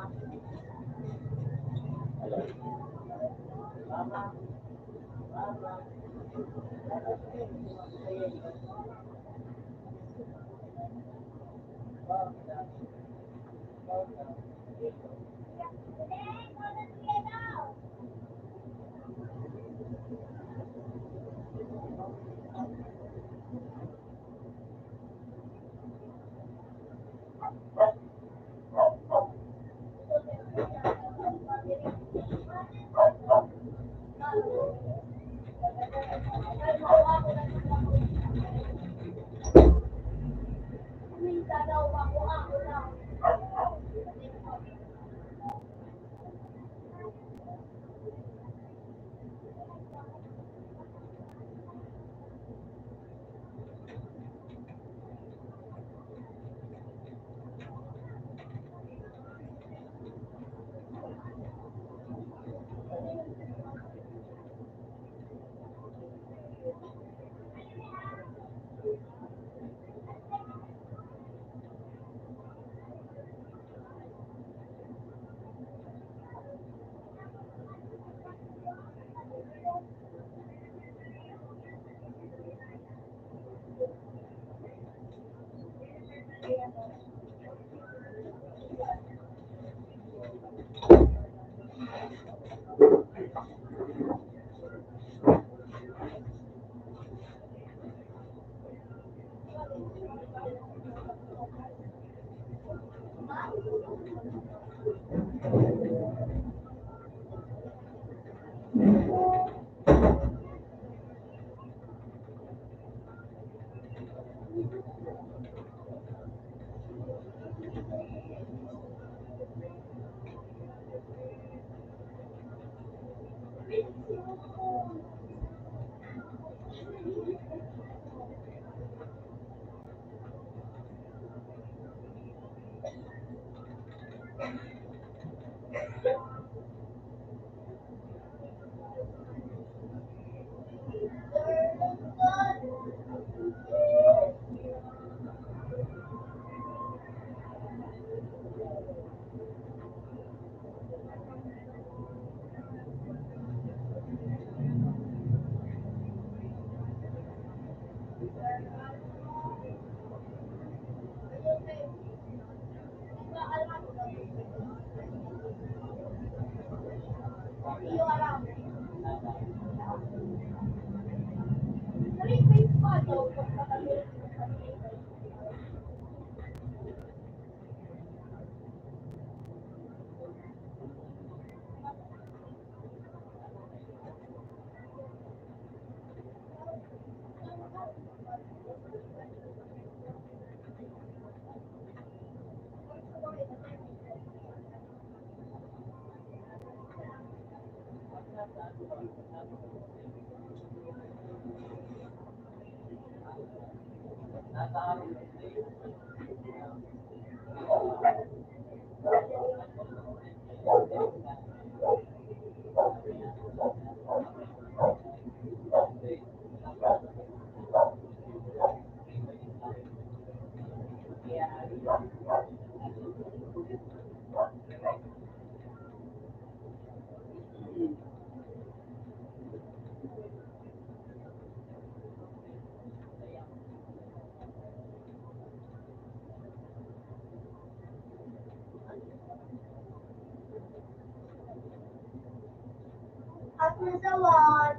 Nasa what?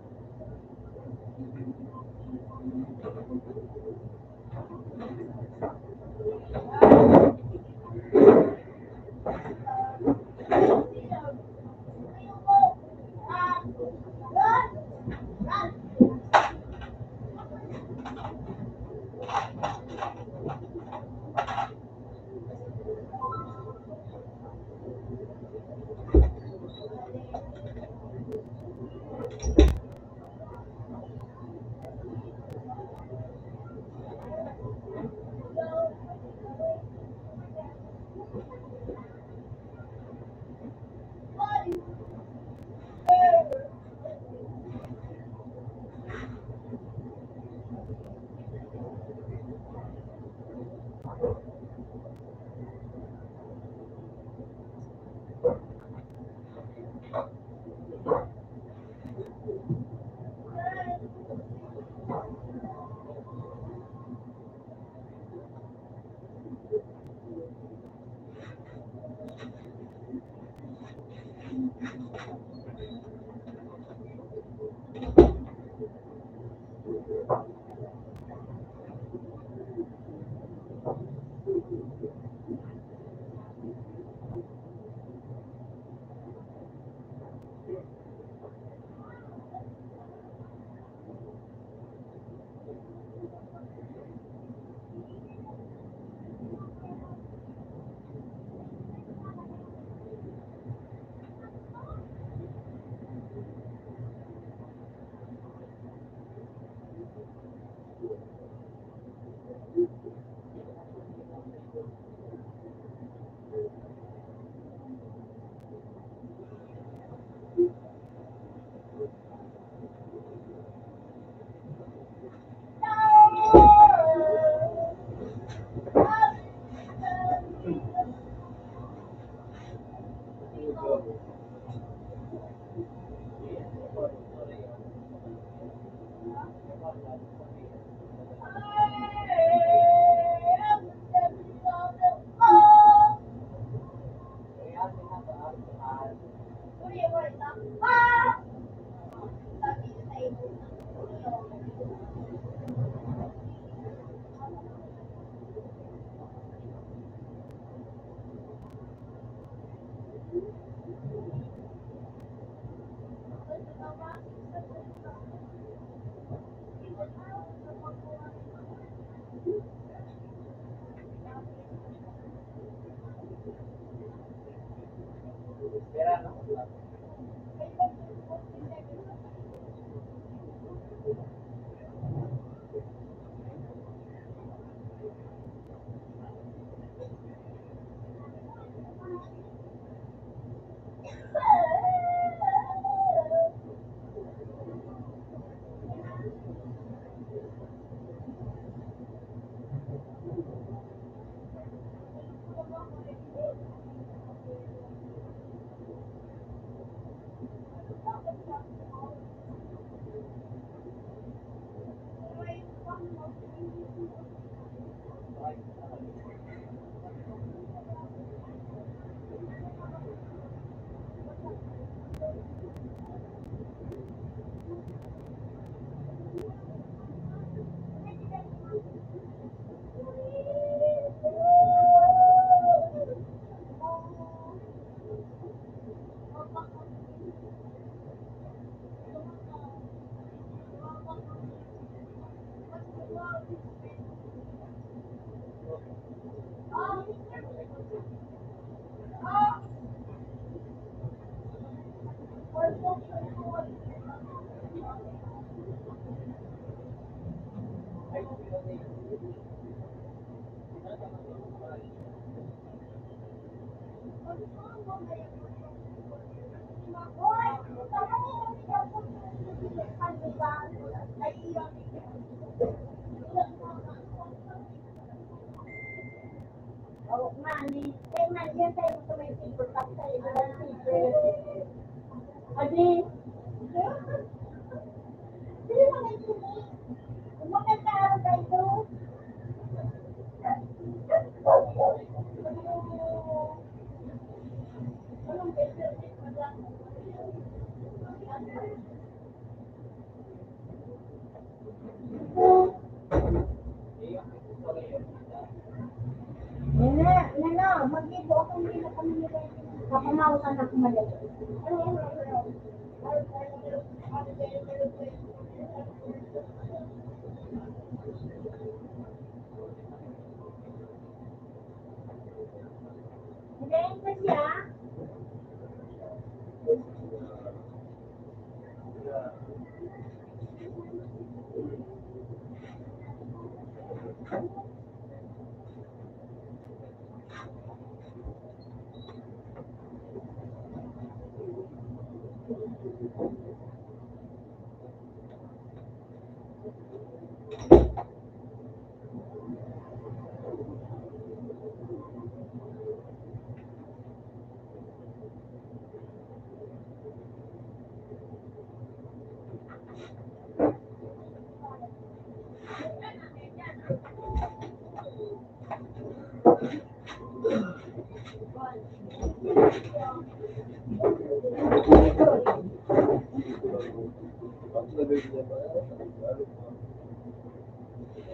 Adi, anak mali. Ngayon pa siya.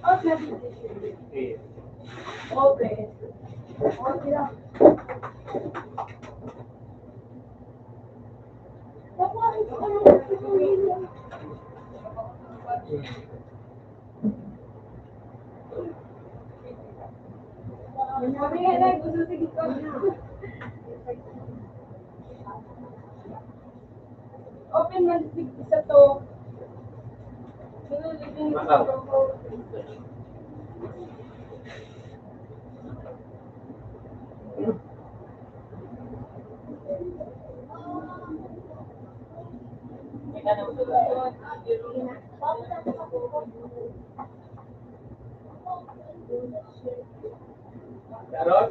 Okay. Okay. Okay lang. Sabi nga na, gusto sige ko na. Open man sa to. Sinulibin ko sa to. Carol?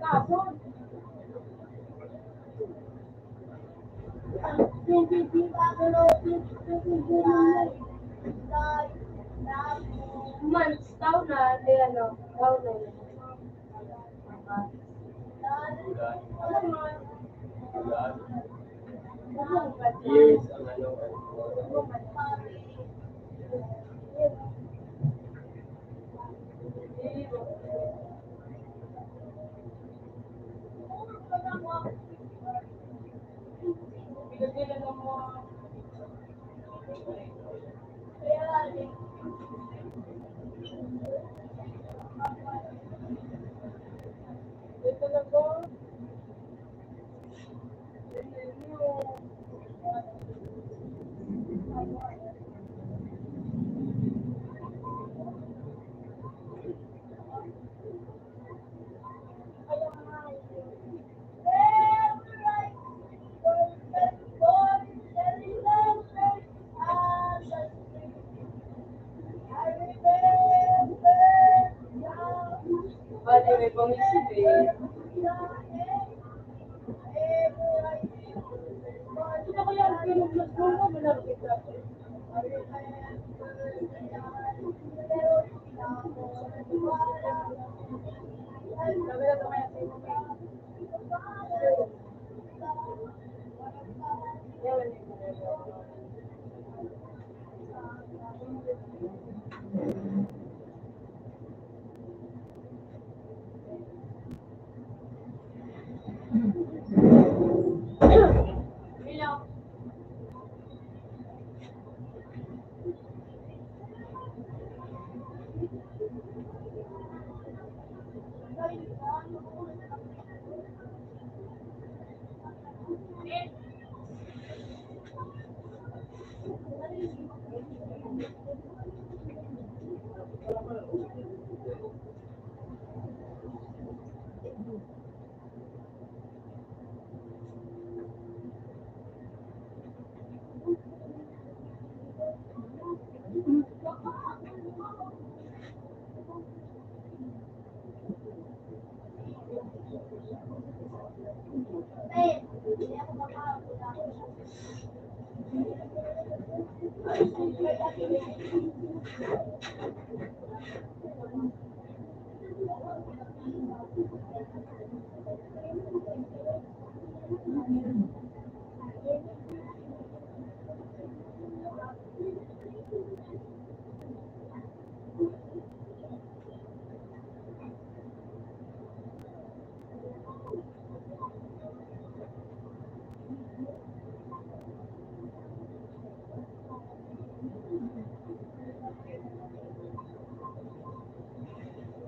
Kaso, Months, taon na, ano, taon na yun. Years ang ano, Bali, may pangisip eh. Ito ko yan, pinuglas mo mo, malapit ka.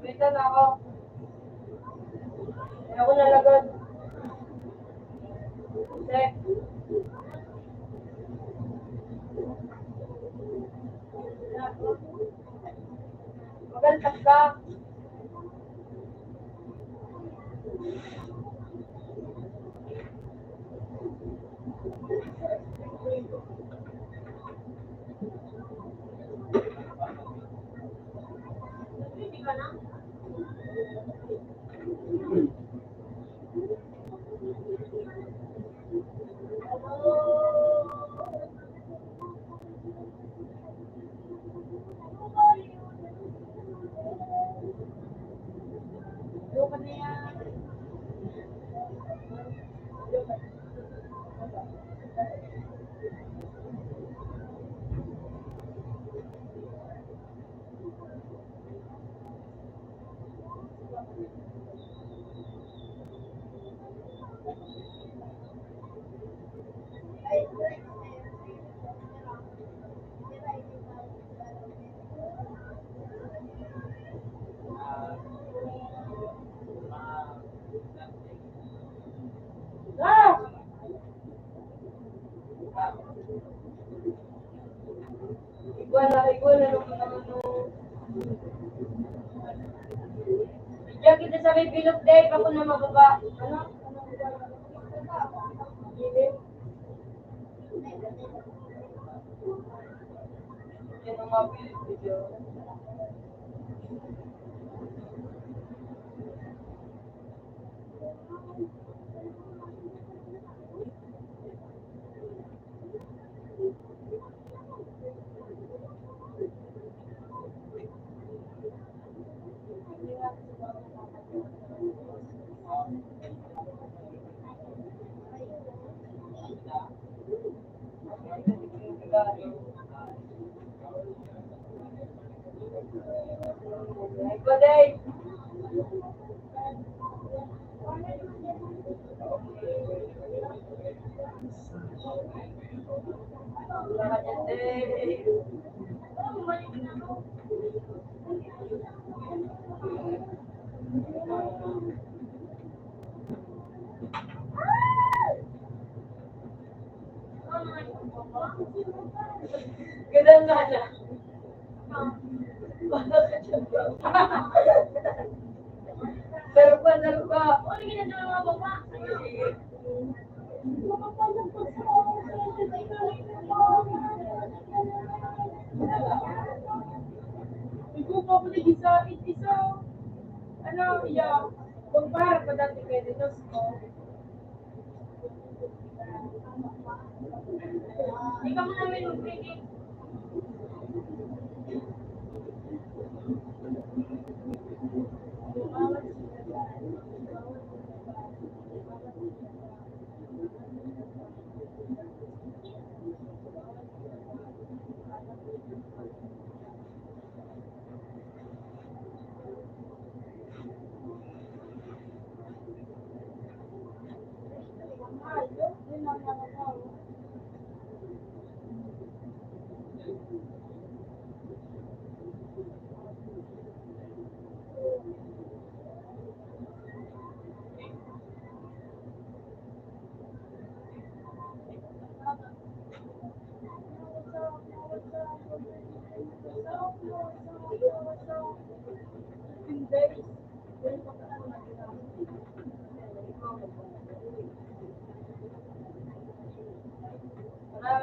Wait na ako. Hindi ako nalagad. Check. Magaltas ka. Hindi ka na? Lupa na yan. Ah! Igual na naman ano. Diyan kita sa may bilog day, ako na mababa. Ano? Hindi. Yan ang mga bilog video. Good day. Wala ka dyan, day. Ganun na na. Wala ka dyan, bro. Laro ka. Ano ginagawa mo ba? Ikaw pa pala isa. Ano, iya. Pagpara pa dati kayo dito ko. Hindi ka mo namin mag-breaking.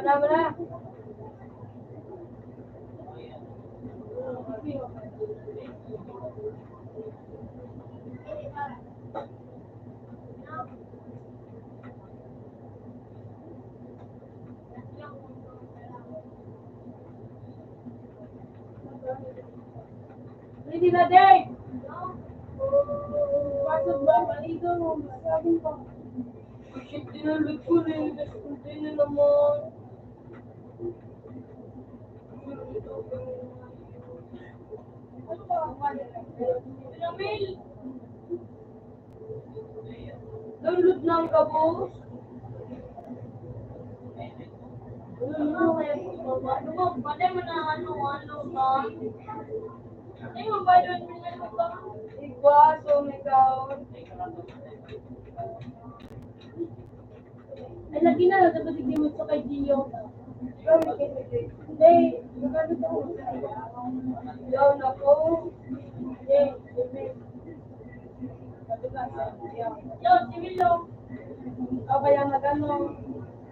Wala. Hindi na, day. Pasok ba? Maligo mo. Sabi ko. Shit, dinulog ko na yung nasunti na naman. Ramil! Download lang ka, boss. Ano ba? Pwede mo na ano ba? Hindi mo ba doon mo ba? Igwa, so ikaw. Ay, lagi na. Dapat hindi mo sa kay Gio. Hindi. Magkano ko? Down ako. Hindi. Yo, si Milo. O kaya magano.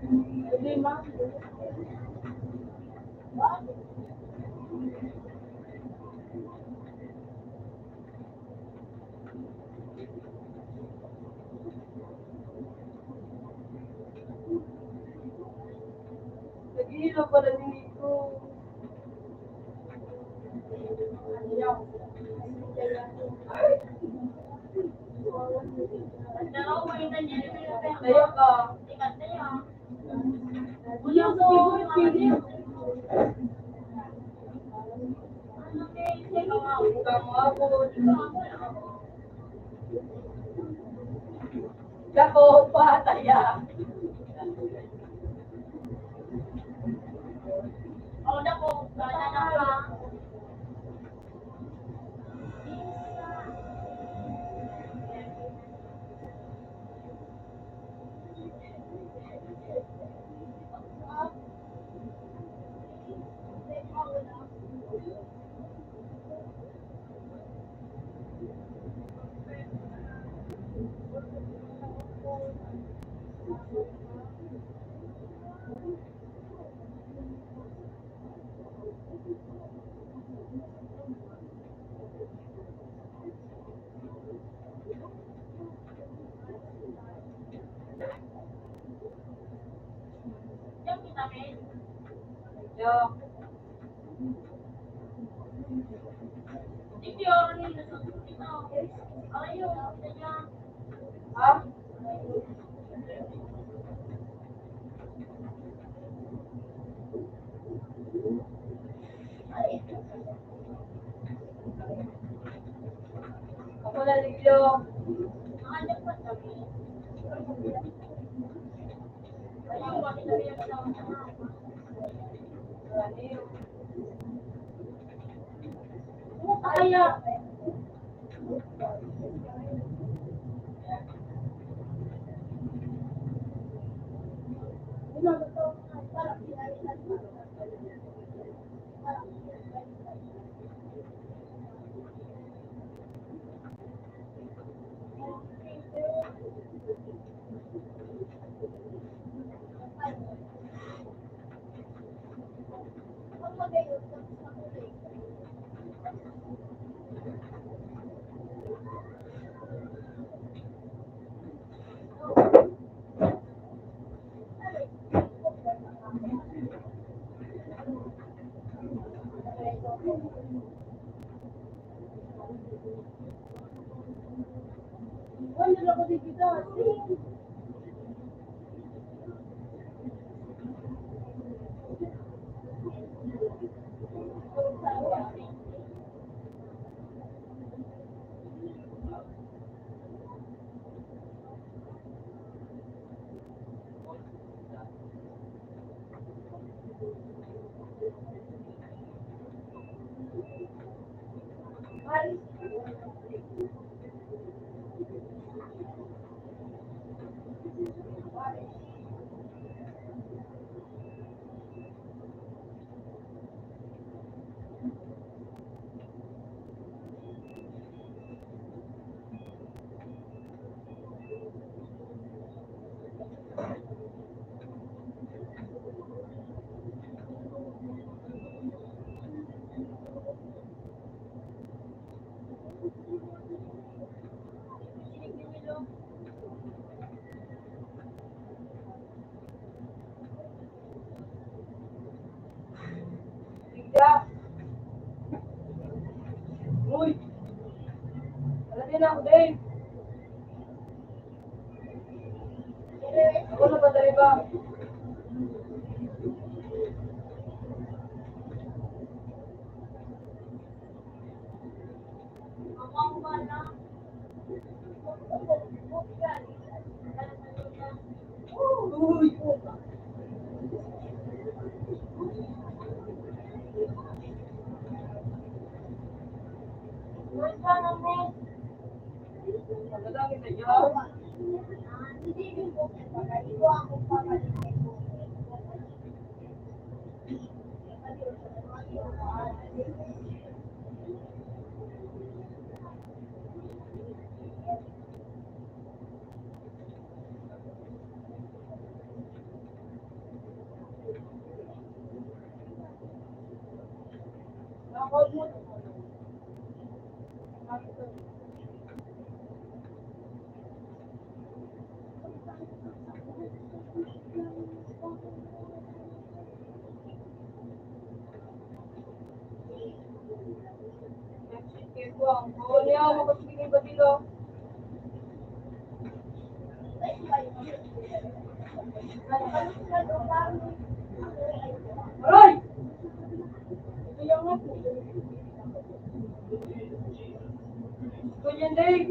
Hindi ma. Nag-iilo pa rin dito. Dalawa ko yung ganyan. Tayo ka. Ikat na yun. Kuya, sabi ko yung pili. Ano kay? Ikaw nga. Kamabot. Dako pa, taya. Ako na po. Kaya na ka. Yung kinamin. Yo. Hindi ako rin nasusunod ito. Ayun. Ganyan. Ha? kilo. Ano pa sabi? Ayun, bakit sabi yung kasama sa mga. Ano yun? Ano kaya? Wala na ako dito dati. Bigla. Uy! Wala din ako, Dave. Ako na madali ba? Uy! Madami na yan. Ano yan? Makasibigay ba dito? Aray! Ito yung nga po. Ito yan, Dave.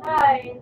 Hi.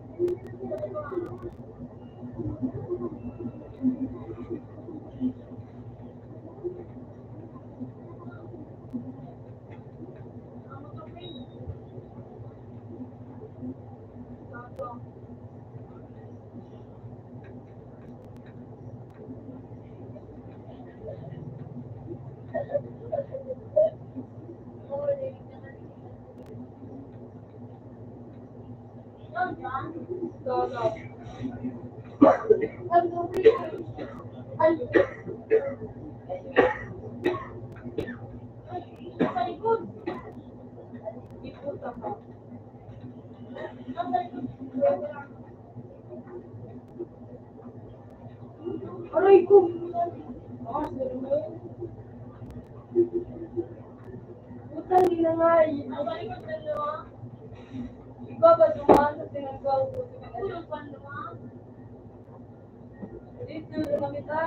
Solo. Sa likod. Iputa ka. Aray ko! Utang nila nga eh. Ikaw ba dumaan sa tinanggal ko? Dito na kita.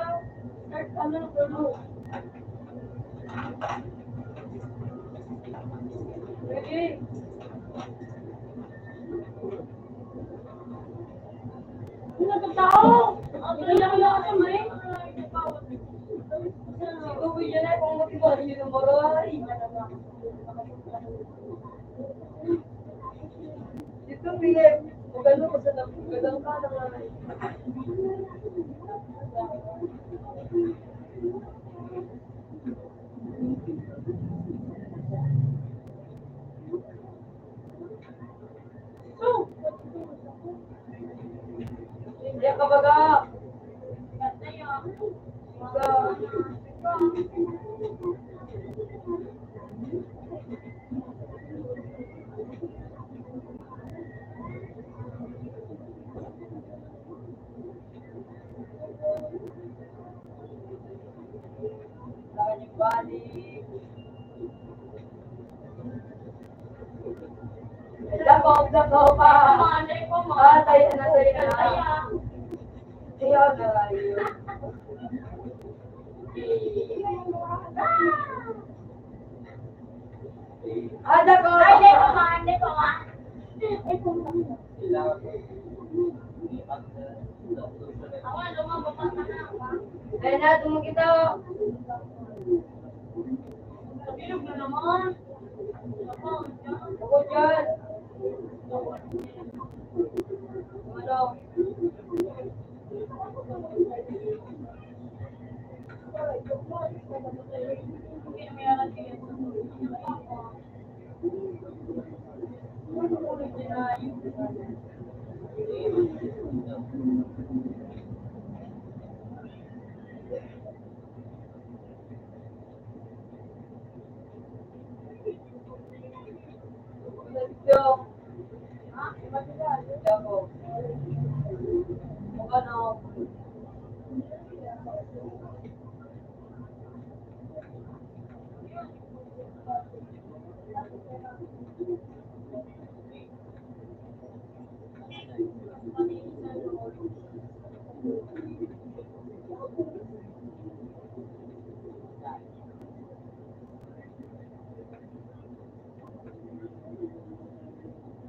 Start ano ng puno. Ready? Ano ba tao? Kailangan ka may. Ikaw yan ay kung mag-iba rin yung maray. Dito, Philip. Magano ko sa nagkagang ka na maray. So, hindi ka baga. Dako pa. Tayo na. Ayaw na layo. Dako. Kaya na, tumong kita. Bilog na naman. Ako dyan. Ano?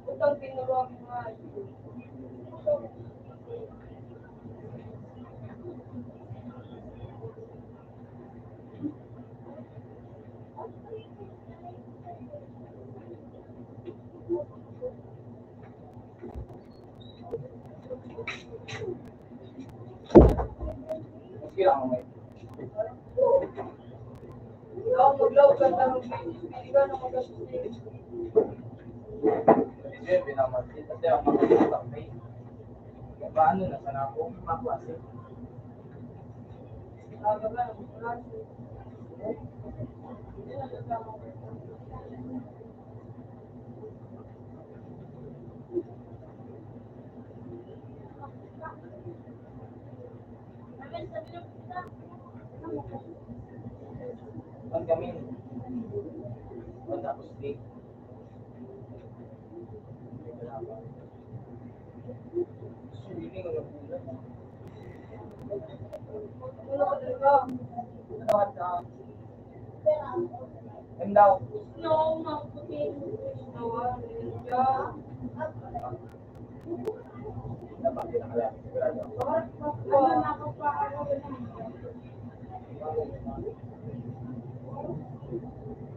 Utang tinuruan mo nga. Kira mo may. Ikaw mag-love ka na mag-bili ka na mag-asustay. Hindi, binamasin. Kasi ang mga kapay. Paano na sana ako maklase? Aga ka na mag-klase. Hindi na kasama ko. Ang gamin. O tapos steak. Suling ang nabulan. Ano ka talaga? Ano ka? Daw. No, maputi. No, ya. Dapat nakalaan. Sigurado. Ano na ako pa?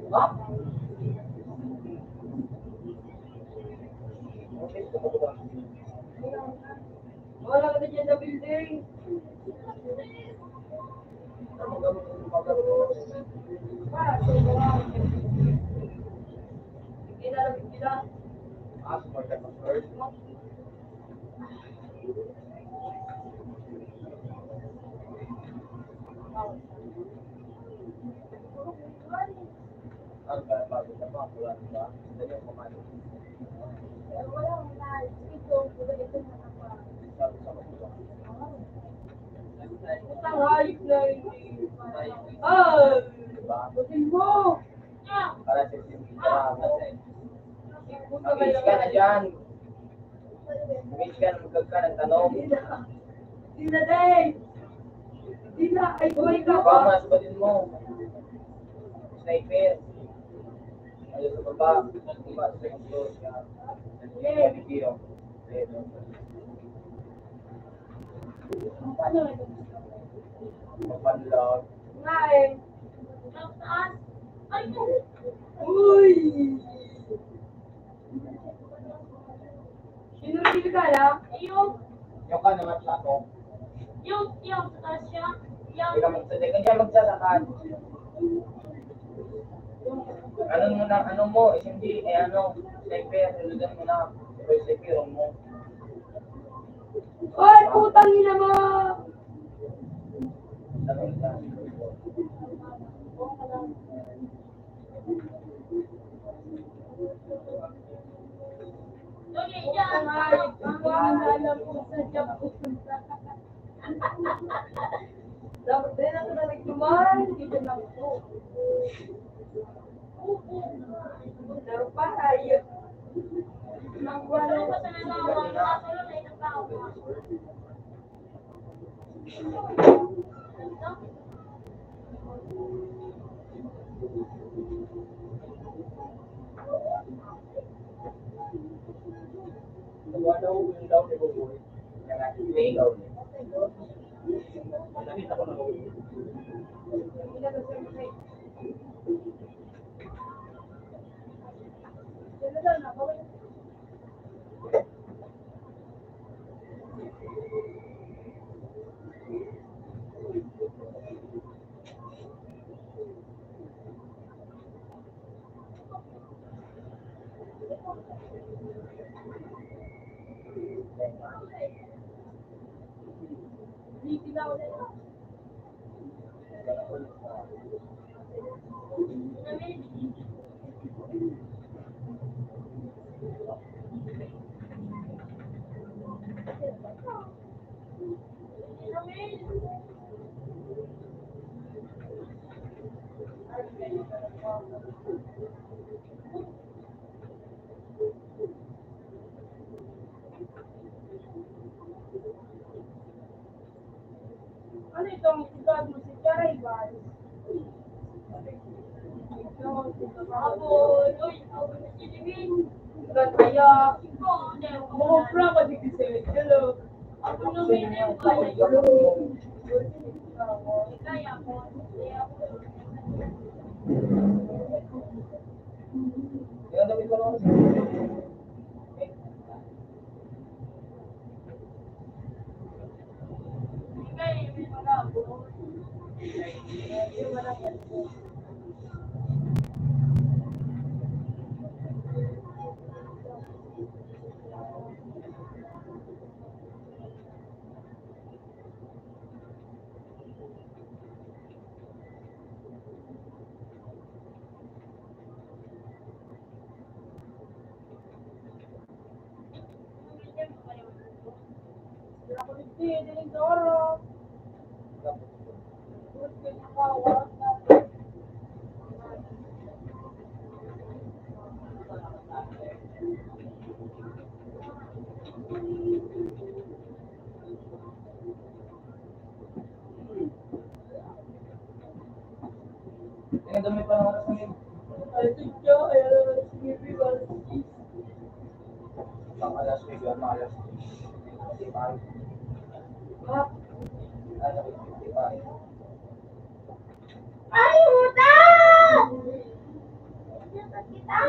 Ha? Okay, ito ba? Wala ka na dyan sa building. Hindi na lang sila. Ask for the first. Ang bago na ba? Wala na ba? Dali ang pamalo. Wala mo na. Ito na ako. Sabi sa mga. Isang hayop na hindi. Ah! Diba? Butin mo! Para sa simple. Puta Mag-age ka na dyan. Mag-age ka na magkagka ng tanong. Hindi na, Dave! Di na, ay, buhay ka Baka ba? masbatin mo. Sniper. Ayun sa baba. Diba, sa second floor. Yan. Video. Ano? Mapanlog. Nga eh. Ang taas. Ay, Uy! Sino rin ka lang? yung, Yung ka naman sa ako. yung, sa taas siya. Yung, Hindi ka magsasak. Hindi ka magsasakan. Ano mo na, ano mo, SMG, ano, sniper, hulugan mo na. Pero sniper mo. Ay, putang ina mo! Ano ka? tuloy dyan. Ay, ang maalala ko sa job ko. Dapat din ako nagtuman, dito lang po. Pero pa tayo. Nang wala Ano ba sa nagawa? Nakatulong na itong tao. Nagawa daw yung daw ni Buboy. Kaya nga, ikaw niya. Nakita ko na ko. Ano itong sigad mo si Charay ba? Ako, uy, ako na si Livin. Sigad kaya. Ikaw, hindi ako. Mukha pa di kasi. Hello. Ako naman yung kaya. Hello. Kaya ako. Kaya ako. Yung damit ko lang kasi. Kaya may mga ako. Ako hindi, diling doro. Yung damit ko lang kasi. Ay, tigyo, ay, sige, biwas. Pang-alas ko yun, pang-alas ko. 55. Ha? Ano ko, 55. Ay, utang! Kita.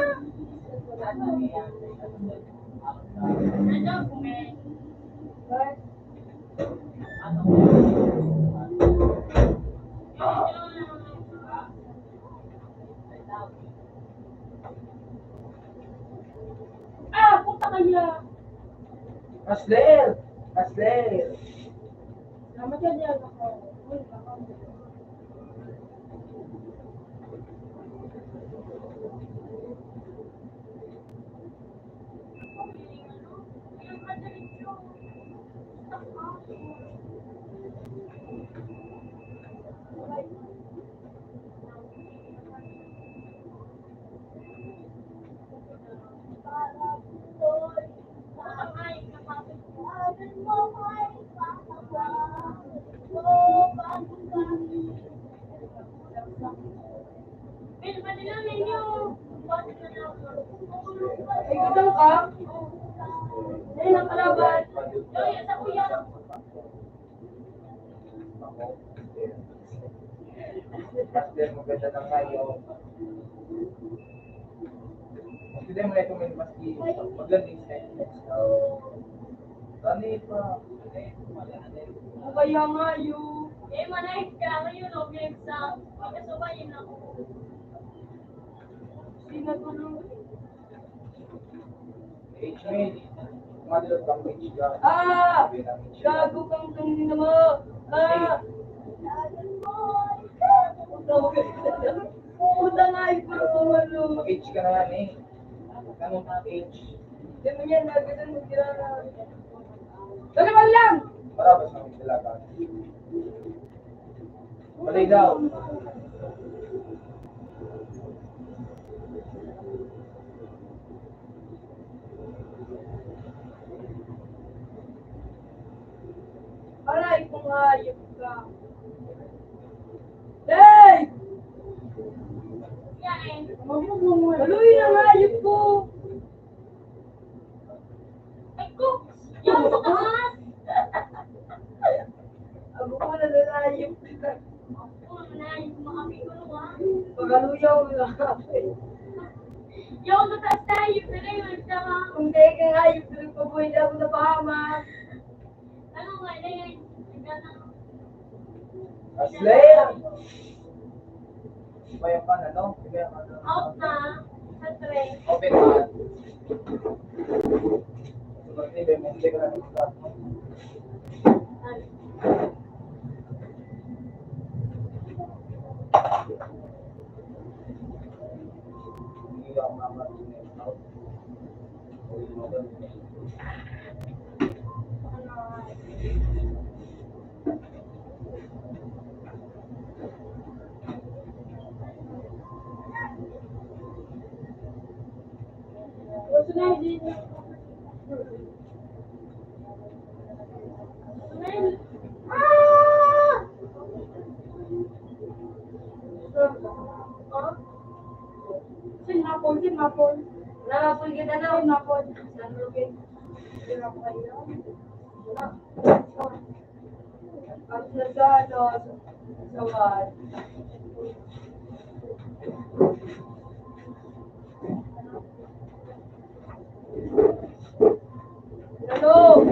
Ano, kumen? Ah, puta kaya. Asler! Asler! Salamat yan yan ako. Uy, ako. Ay, gudang ka? Ayun ang kalaban. Yoy, sa kuya. Master, maganda na ngayon. Hindi mo na ito may maski magandang sentence. Sanay pa. Ano kaya nga yun? Eh, manahit ka. Ngayon, no, may exam. Pagkasubayin ako. Sinatulong. Age-mate. Kumadalot kang age ka. Ah! Gago kang kanina mo. Ah! Puta nga yung puro ano. Mag-age ka na yan eh. Anong age? Hindi mo yan, nagadan mo sila na. Dalaman lang! Marabas na may dalaga. Balay daw. Aray, kung hayop ka. Hey! Haluin ang hayop ko! Ay ko! Yan sa taas! Ako ko na nanayop ka. Ako ang nanay, makapigulo ha. Pagaluyaw mo lang. Yaw sa taas tayo, pero yung nagsama. Kung di kang hayop, tuloy pa buhay na ako napahamak. Ano nga, na yun? Aslayer! Bayan ka na, no? Bayan ka na. Out na. Sa tray. Open ka. Sobrang hindi, hindi ka na nag-start, no? Hindi ako makapasin out. Uwi mo doon. Gusto na hindi. Ah! Sinapon. Nanapon kita na. Sinapon. Nanapon. Sinapon kayo. At nasano sa wan. Ano?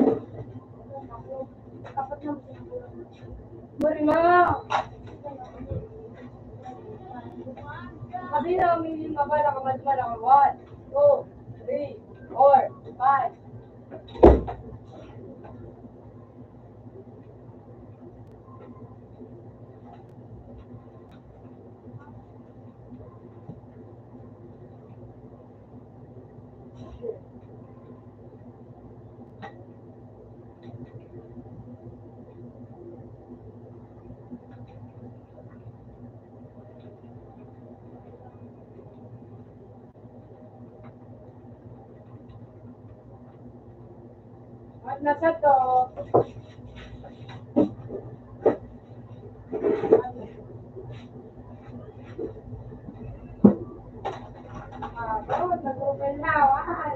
Marima! Sabi na ang miling mabay na kamadma na 1, 2, 3, 4, 5. At nasa to. Bawat nagrupenlawan.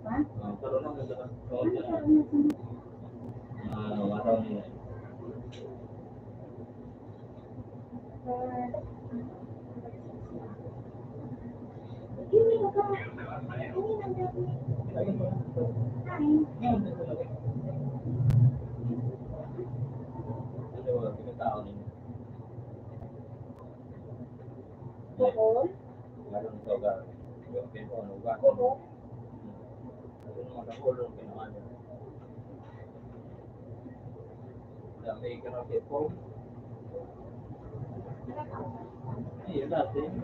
Kalau nang nagdala wala niya. Ano ba pinatao ninyo? Meron to ga. Yung pinto ano ba? Ano mo na kulong pinaano. Dami ka po. Iya dati yung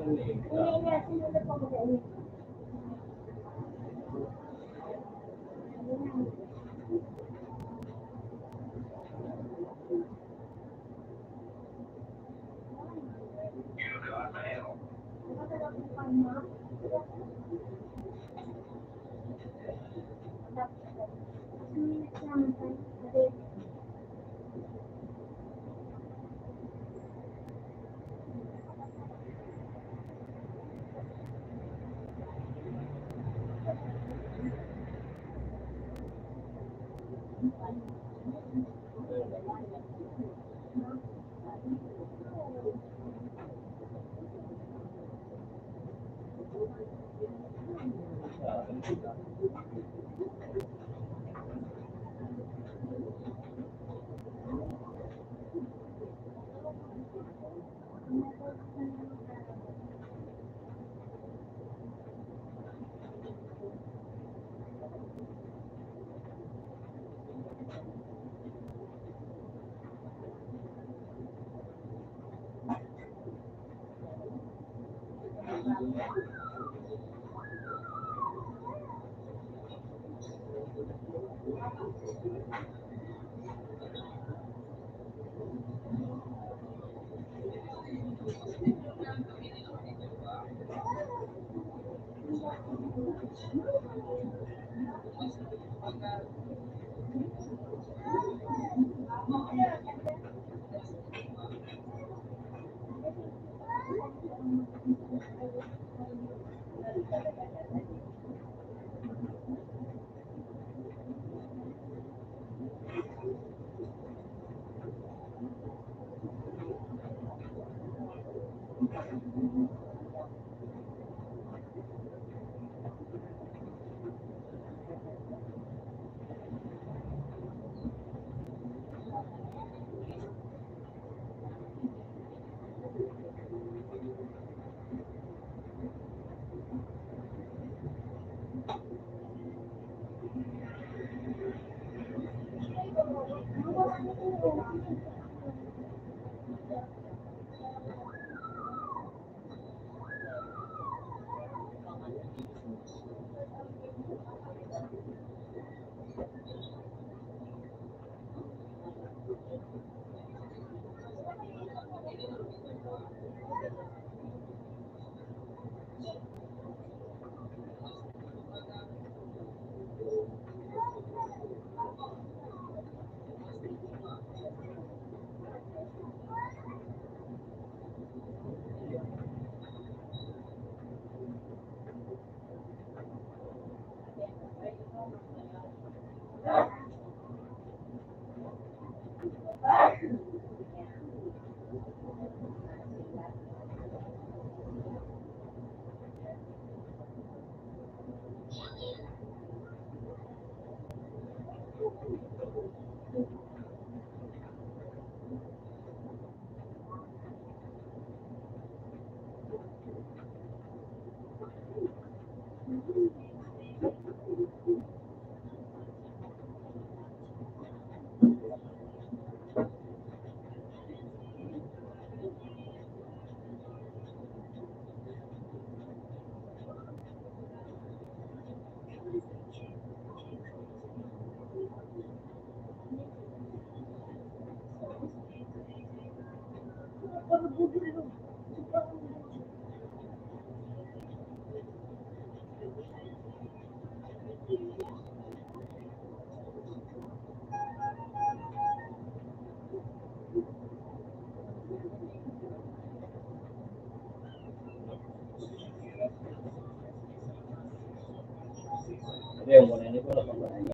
Yung muna ini ko na pagkain.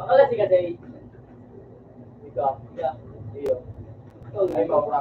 Akala si Kaday. Ikaw, iya, iyo. Ay, maura.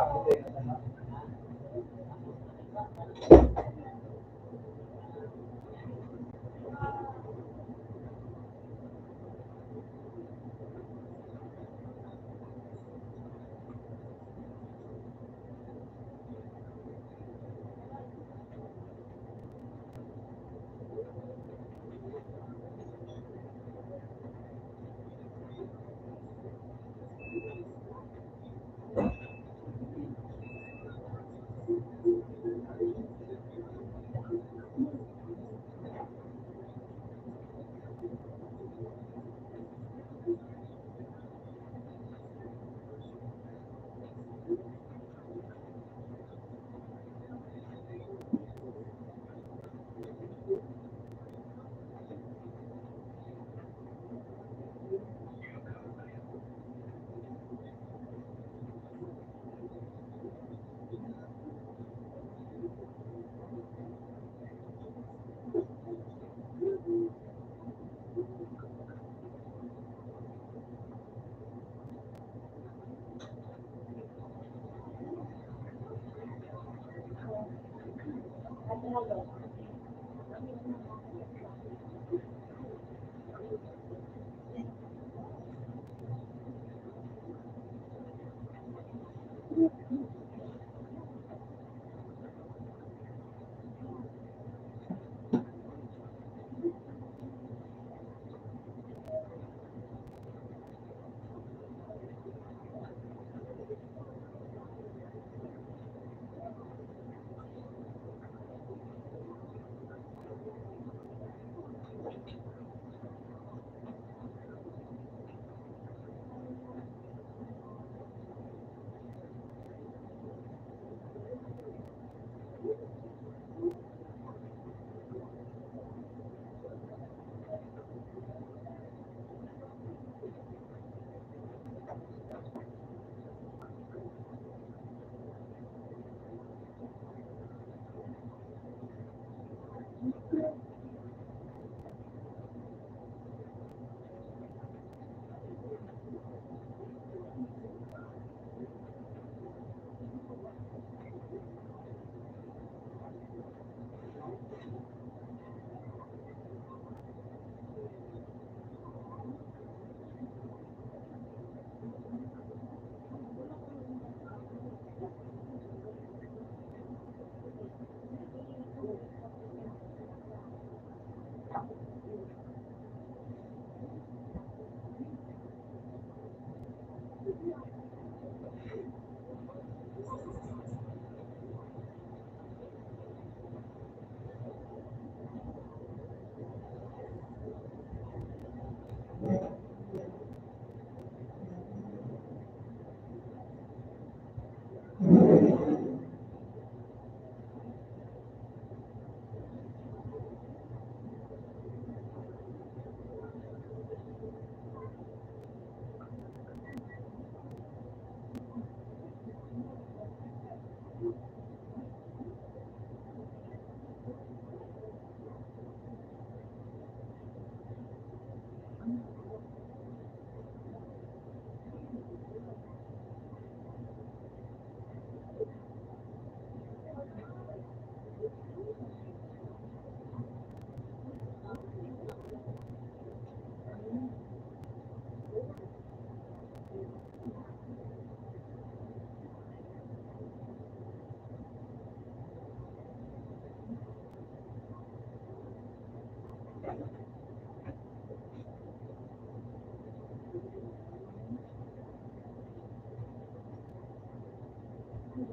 Seven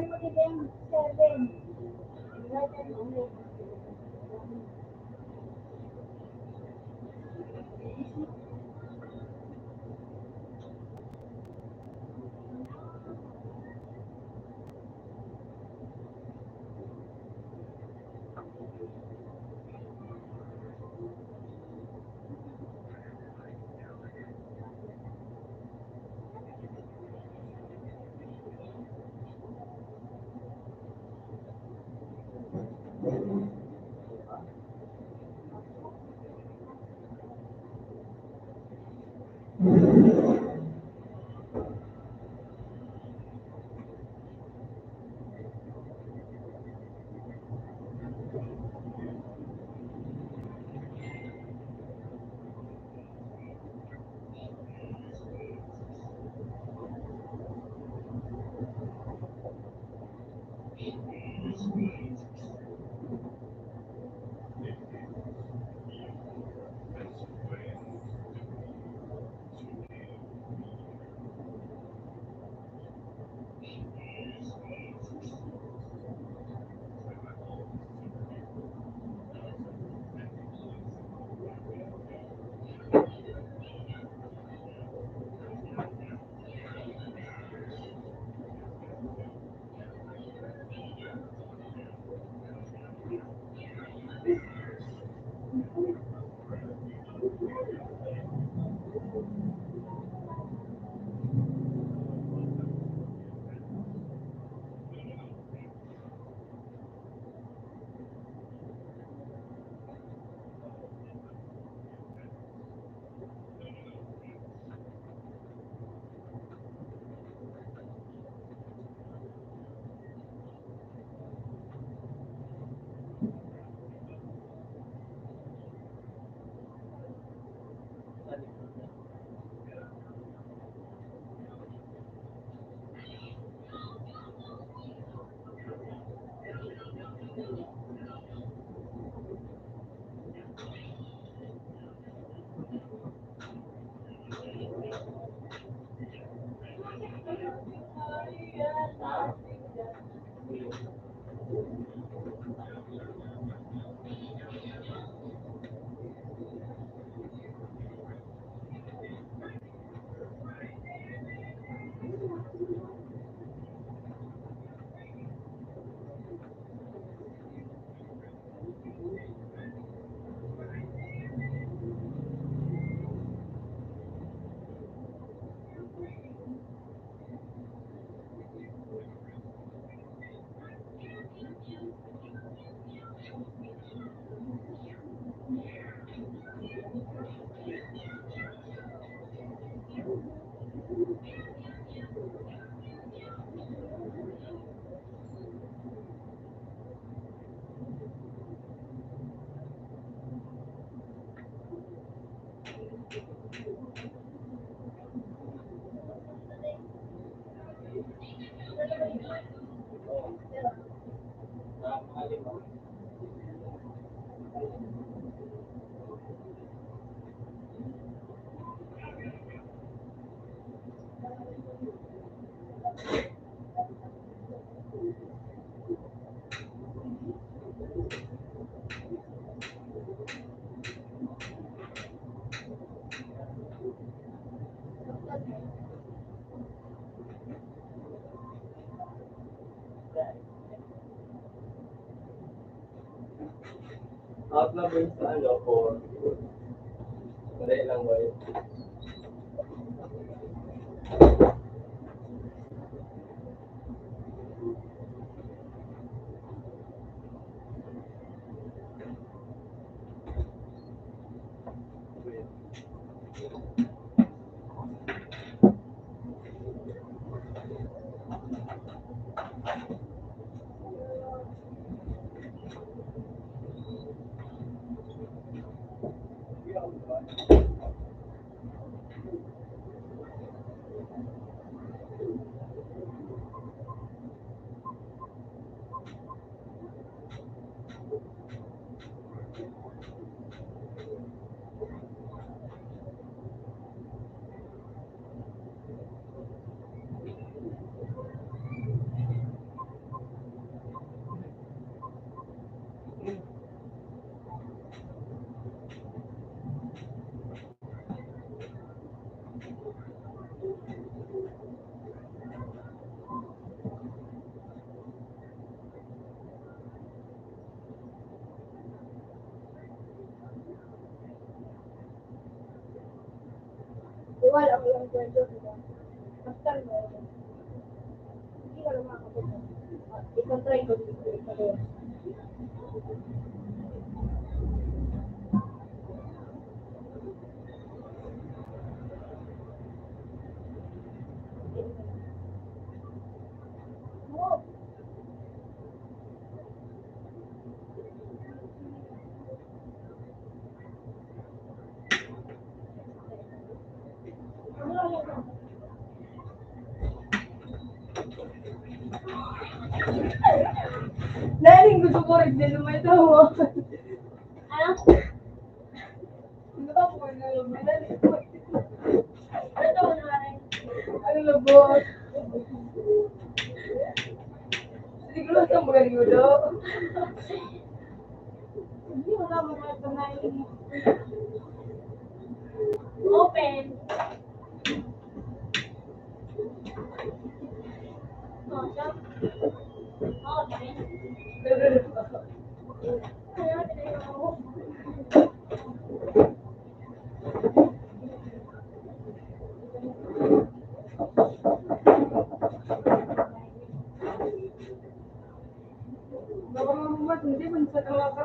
mo din, seven. Seven ulit. Out na ba yun sa ano, for... Hindi lang ba yun? Wala ko lang kwento, diba? Basta mo, hindi ka naman makakapagod. Ika-try ko dito, ika-try. Laling gusto ko rin din lumitaw. Ano? Ano ka po na lumitaw? Ito ko na rin. Ang labot. Siguro sa mga yulo. Hindi wala mga tunay. Open. Oh, siya. Open. Kaya, tinayo ako. Baka mamumat, hindi man sa talaga.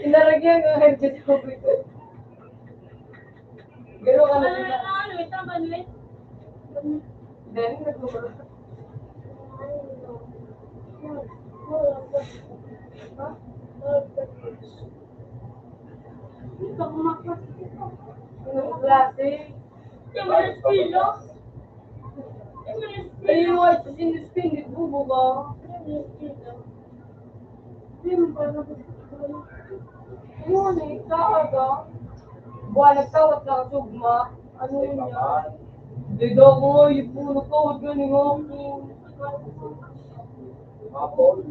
Inaragyan ng headset ko ito. Pero ka na sila. Ano, ito ba nila? Then, nagmumura. Ito kumakas. Anong klase? Yung mga estilo. Yung mga Ayun estilo. nga, ito sinuspin, di bubo ba? Yung mga estilo. Hindi mo pa nagustuhan. Yun eh, kaaga. Buwan nagtawat na kasugma. Ano yun yan? Di daw ko nga, ipuno kawat galing ako. Mapol.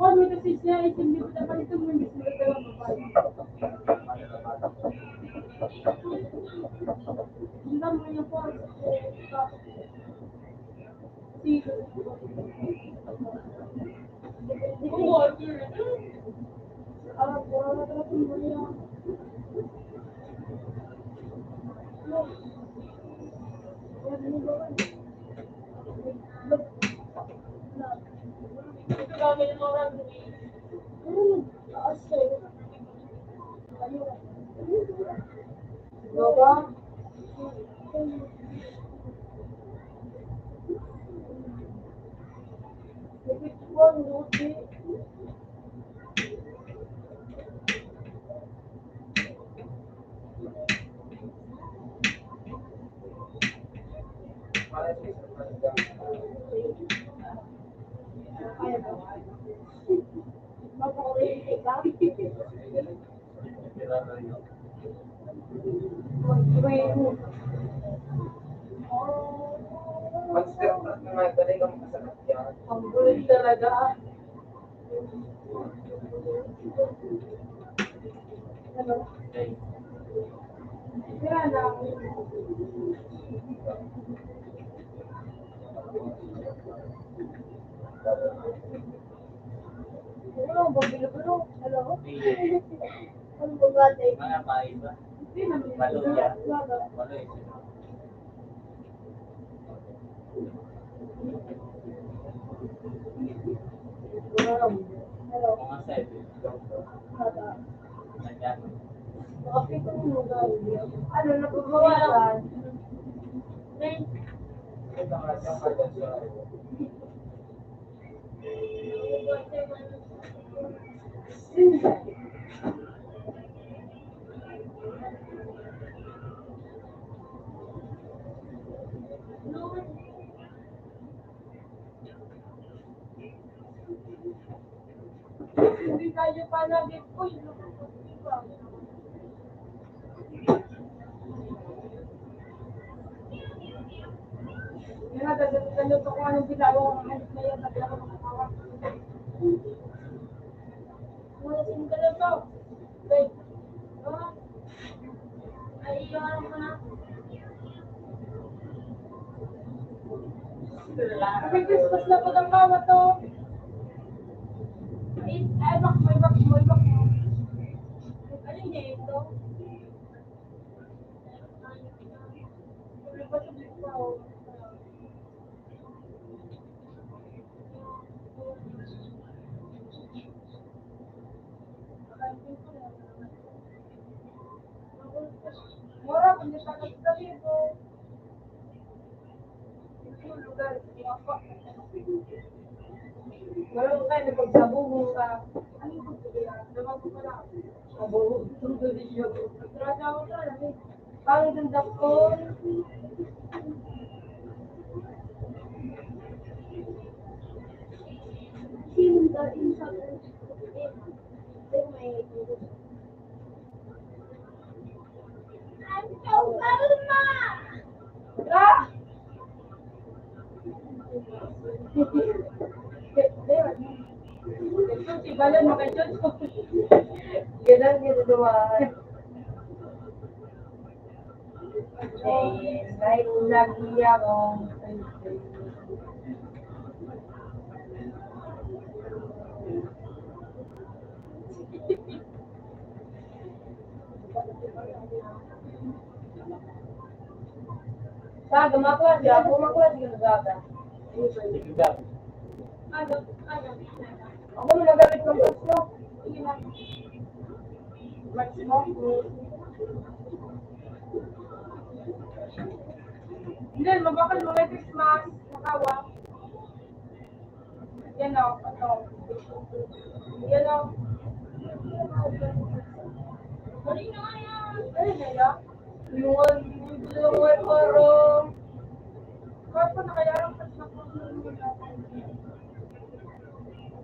Huwag mo kasi siya, isindi ko dapat ito mo, hindi sila talang babae. Hindi mo niya po. Sige. Oo, sir. Alam ko, wala talaga mo niya. Ito gagawin mo lang. Baba? Mag-step na nga, talagang masakit yan. Ang bulit talaga. Ano? Sira na ako. Bilo-bilo. Hello? Ang bugate. Mga paiba. Hindi naman. Malo yan. Wala. Malo eh. Hello? Mga sebe. Wala. Nandiyan. Makapito mo lugar. Ano, napabawalan? Ito ang rasyong pagkas. Hindi tayo pa nabit ko. Yan na, daluto ko anong binawa ko. Ang na yan, sabi ako makakawa. Mulisin ka lang to. Wait. Ay, iwan mo na. Kasi Christmas na po ang kawa to. Ay, bak mo, ibak mo, ibak mo. Ano yung ito? Sabi pa sa blikwa, oh. Mura, hindi pa nagsabi ko. Ito yung lugar, ako. Wala mo kayo, napagsabong ka. Ano yung pagsabihan? Naman ko pala. Abo, tundo din siya. Nagtrasa ako sa alam. Pang ganda ko. Sino ka sa I'm so Velma! Ah! Ito, si Balan, makachot ko. Ganun, ginagawa. May lagi akong Saga, makuha siya. Kung makuha siya, saga. Tigab. Ano? Ako mo nagamit ng box mo. Sige na. Box mo? Hindi, mabakal mo may Christmas. Nakawa. Yan o. Ito. Yan o. Ano na yan? Ano na yan? Yung dalawang parang... Bakit ko nakayaran pa sa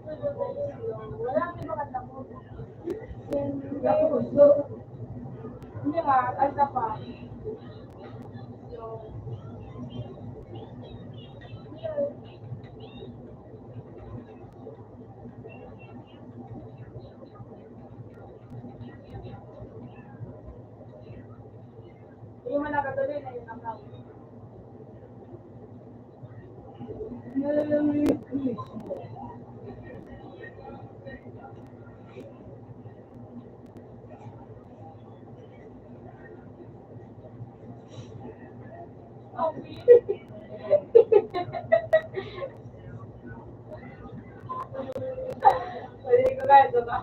wala kang makanta mo. Hindi nga, alta pa. Yung manakatuloy na yun ang tawag. Hindi ko kaya ito ba?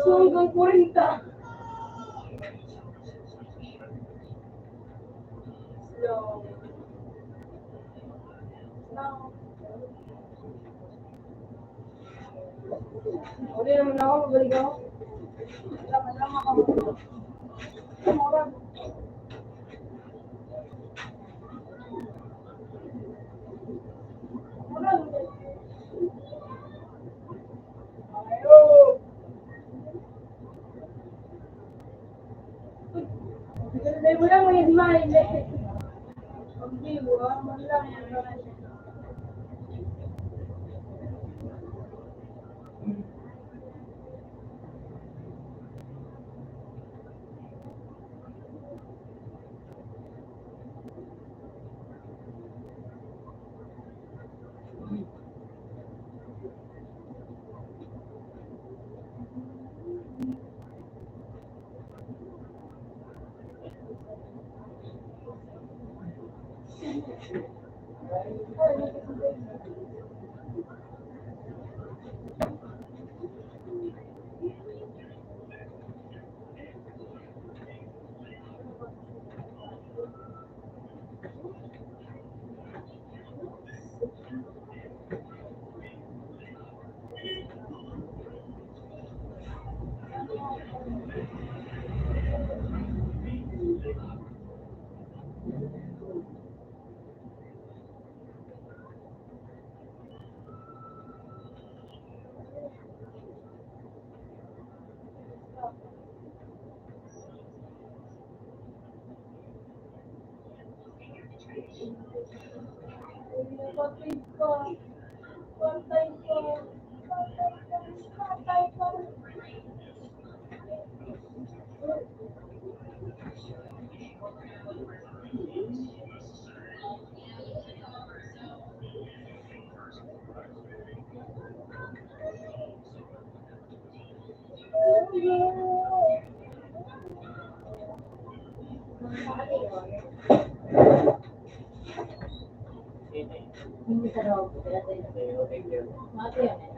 Hanggang 40. Slow. Slow. Uli naman ako, mabalik ako. Laman lang ako. Mura. Mura. Ayaw. May mo lang may smile. Hindi, wala man lang yan. Patay ka. Patay ka. Patay ka. Patay ka. Hindi sa loob. Mati yan eh.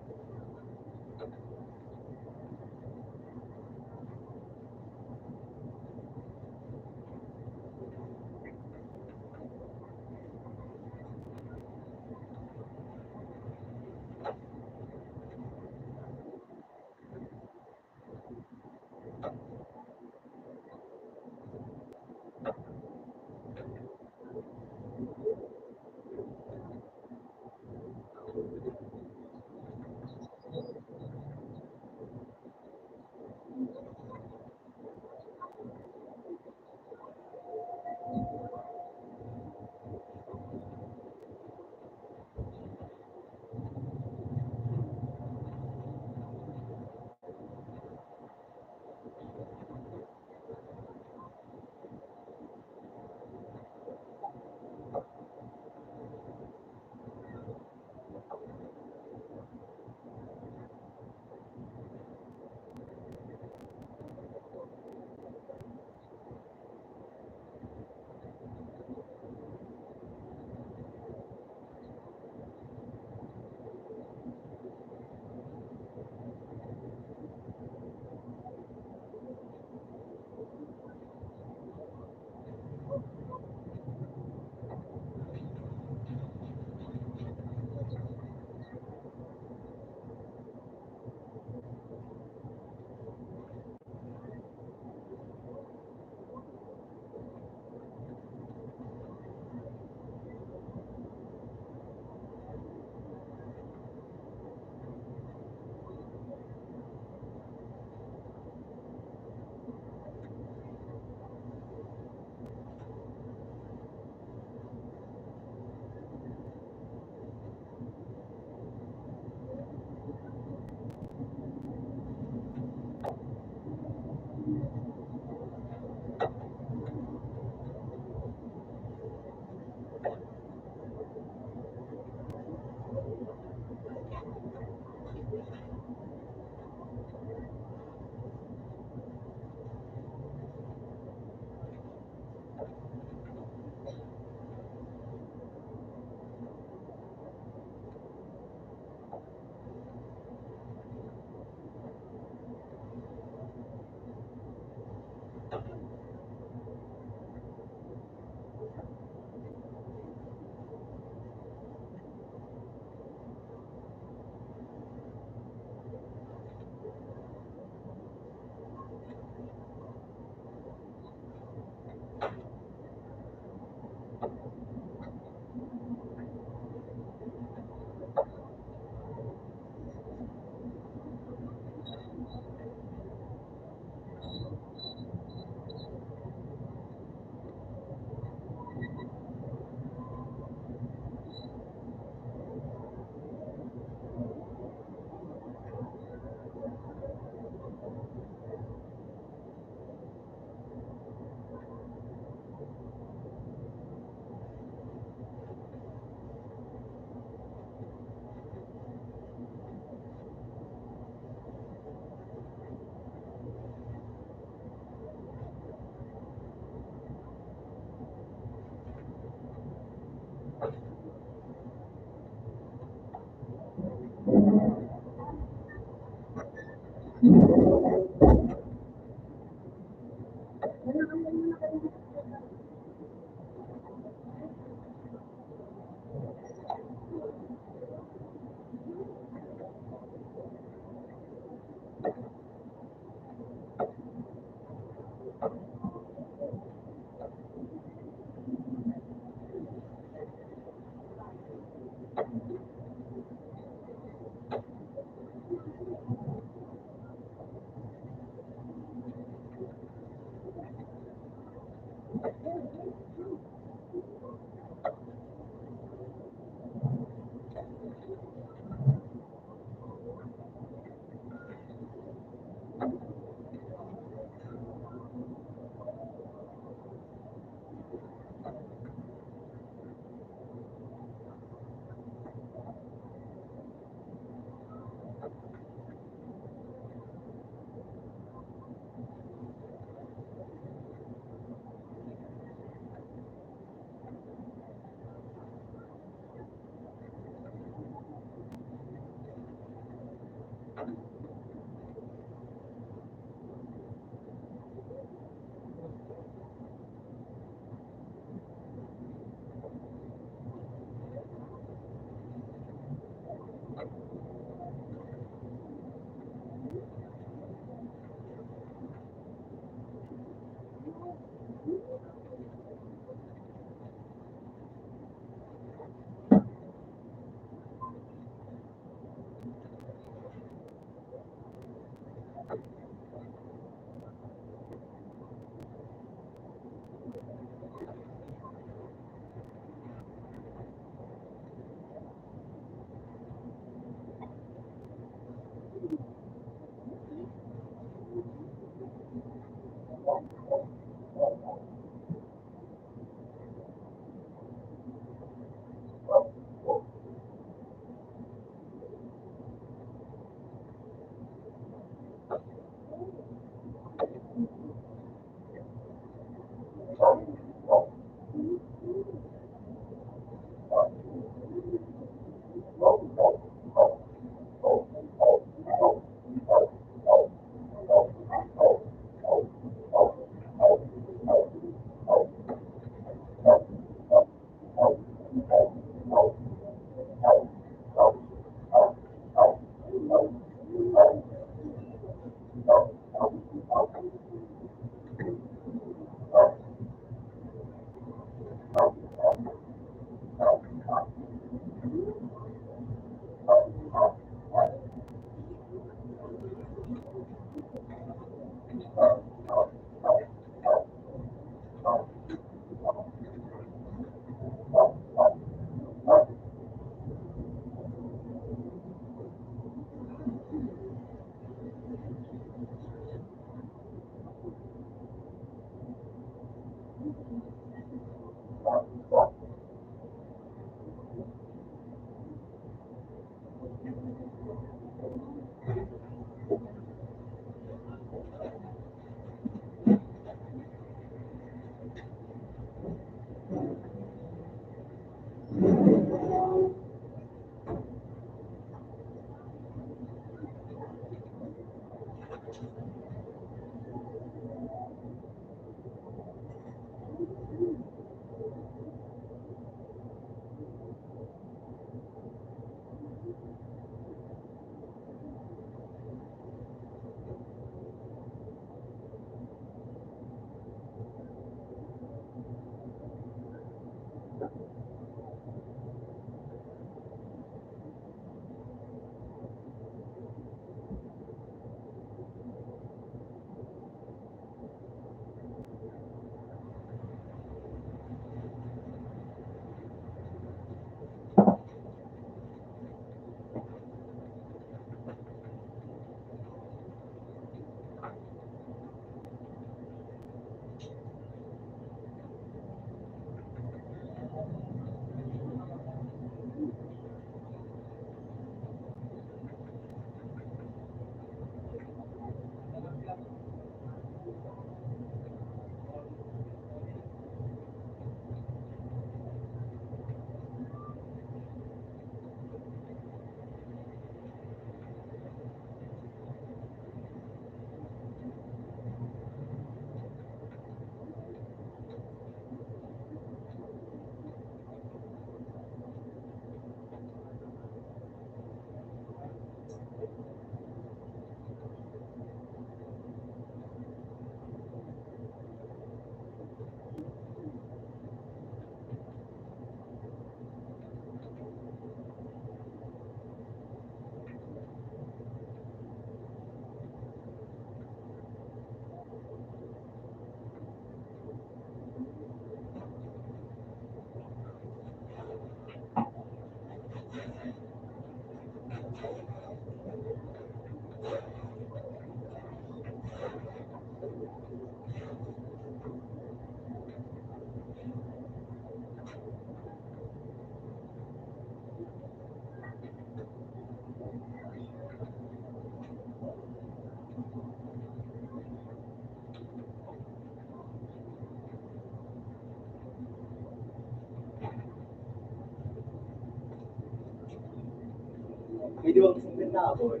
Video ang sabihin na ako.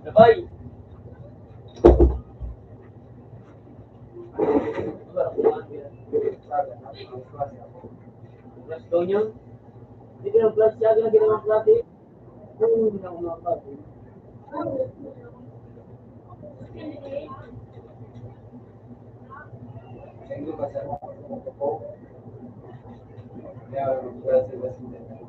Sabay! Plus daw niya. Hindi ka ng plus siya, ginawa ng plus eh. Oo, hindi na ako mga plus eh. Tengo que hacer un poco. Ya, gracias, gracias.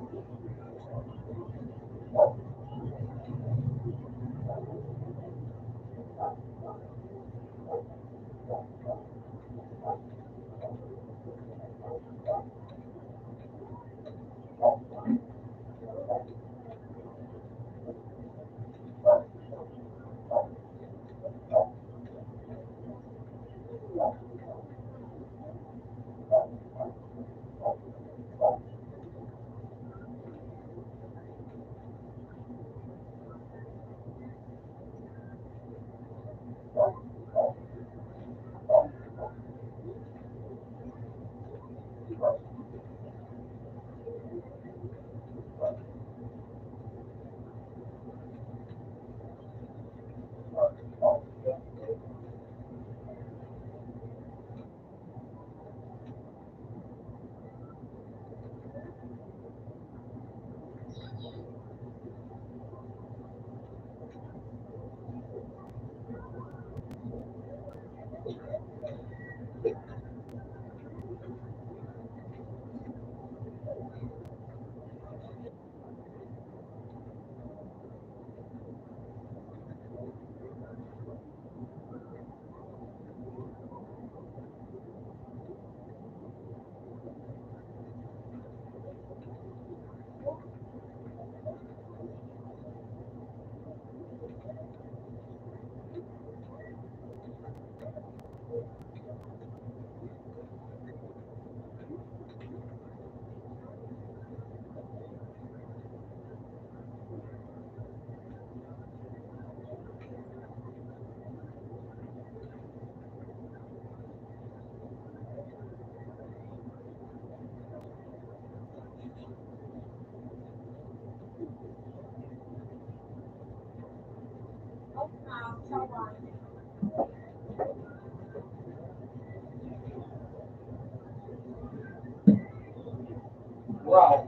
Wow,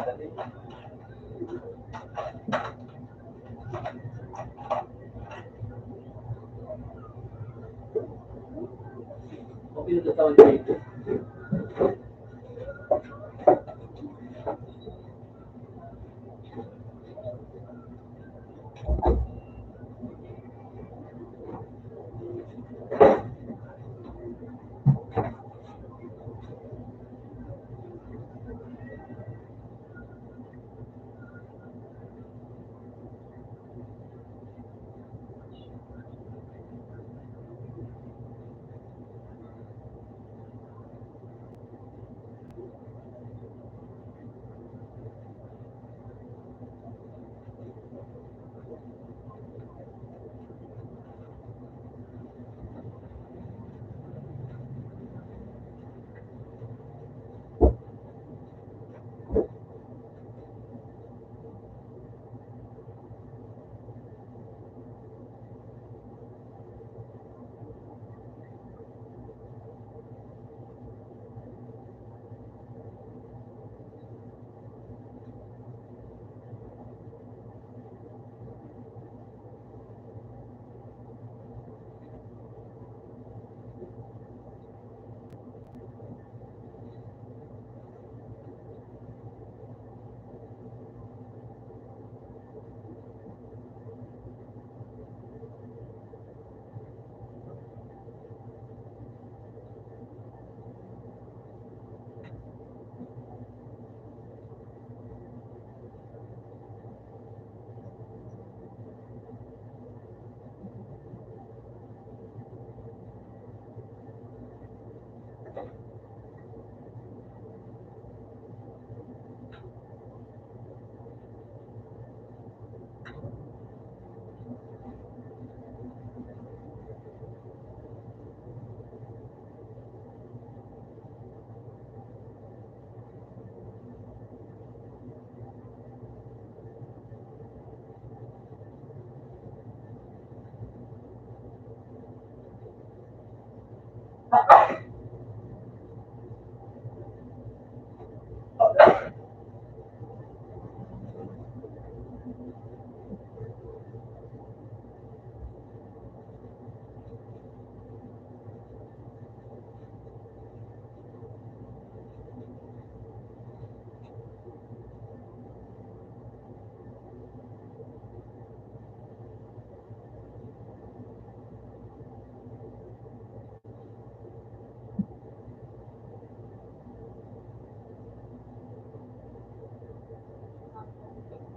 tadi. Kopi itu tahun itu.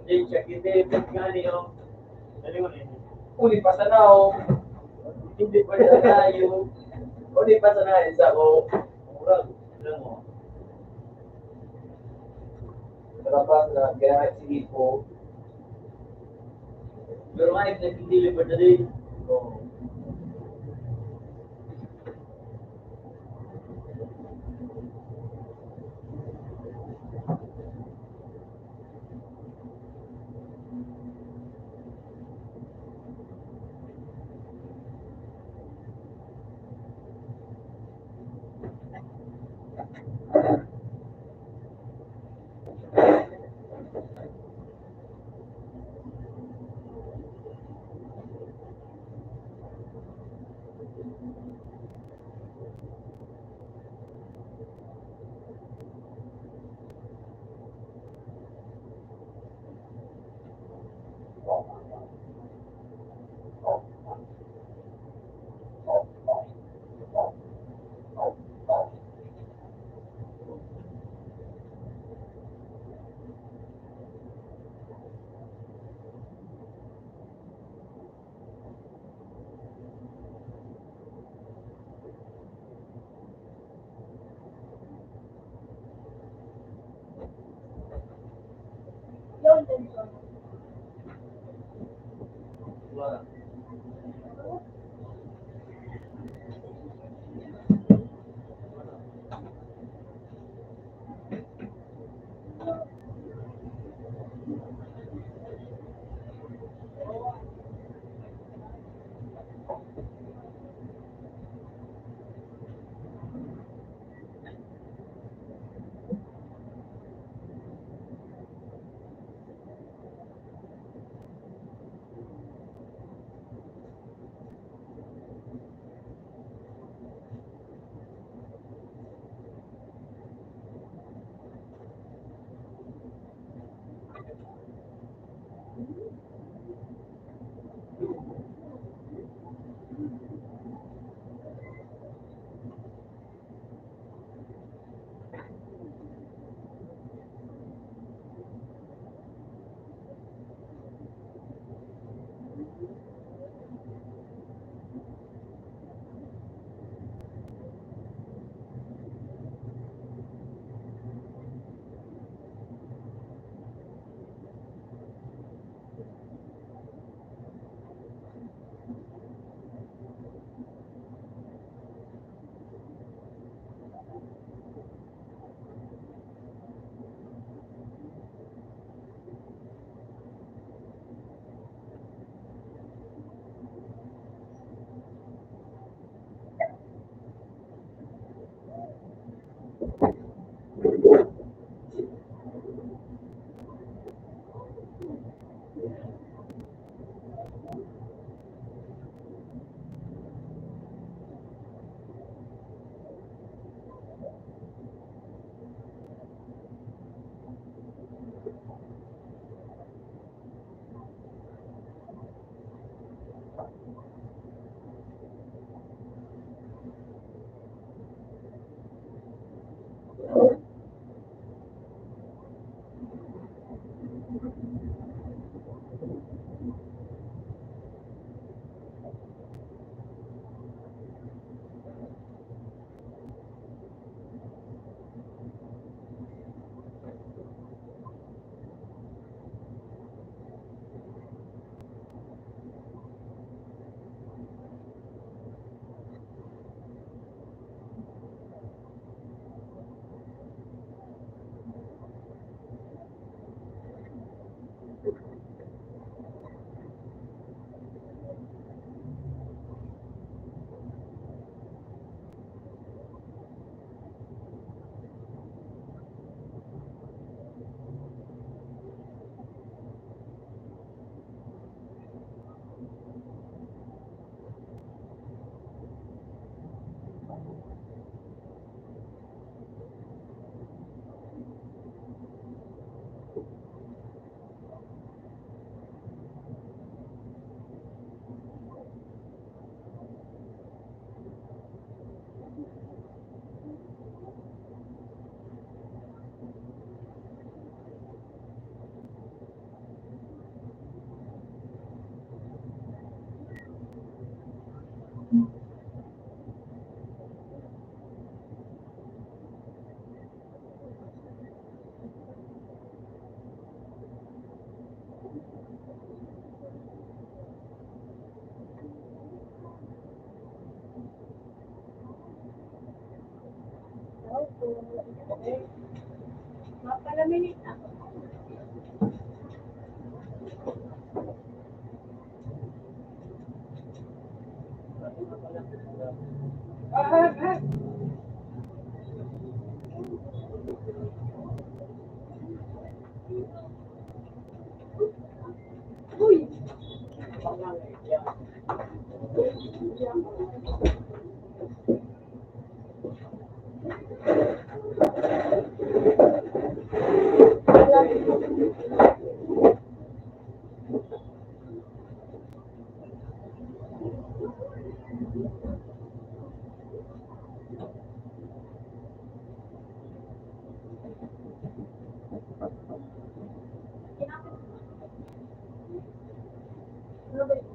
Jadi cek itu gani yo. Jadi uni pasanaw. Hindi pa na tayo. Uni pasanaw isa ko. Murag, alam mo. Terlepas na gaya sige po. Pero ngayon nagdili pa tadi. So, Yun, tension. wala. Mapalaminit ako. Uy! Ano ba yun?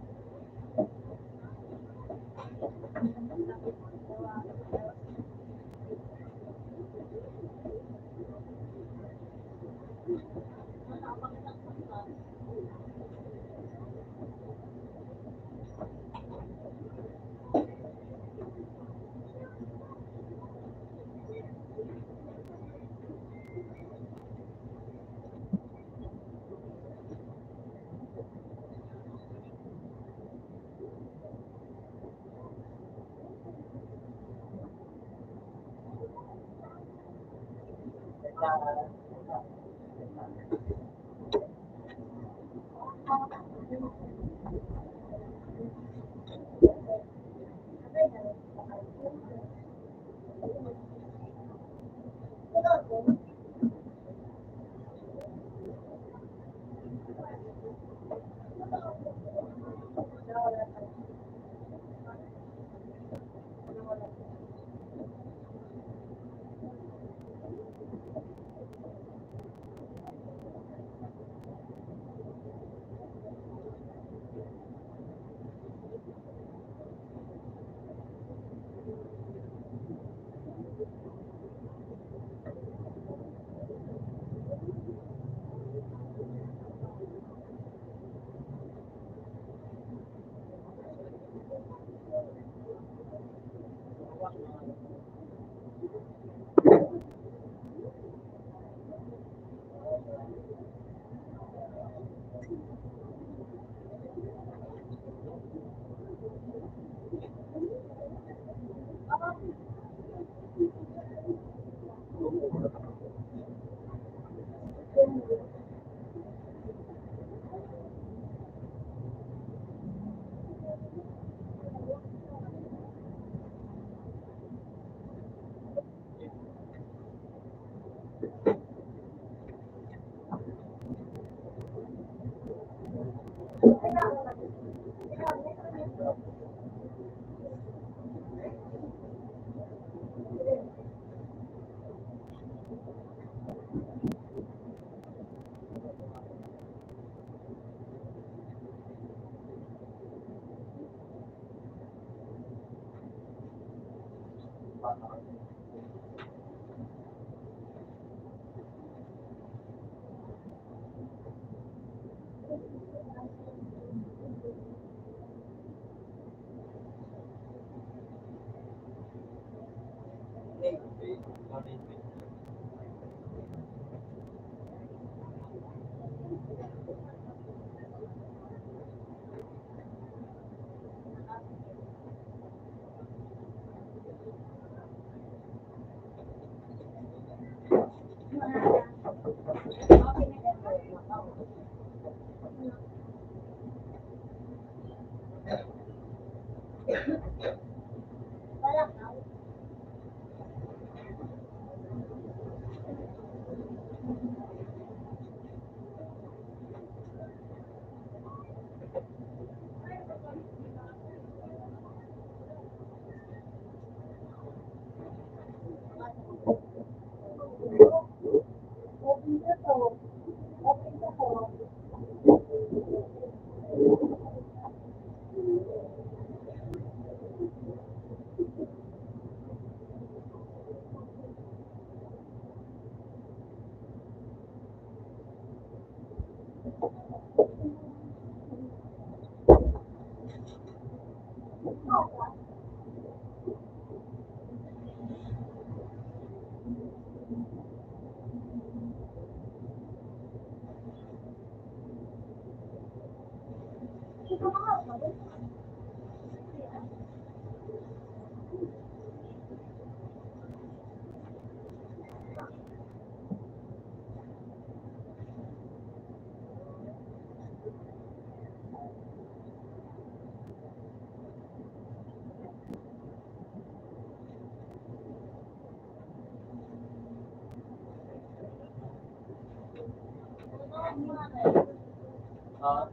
Ah,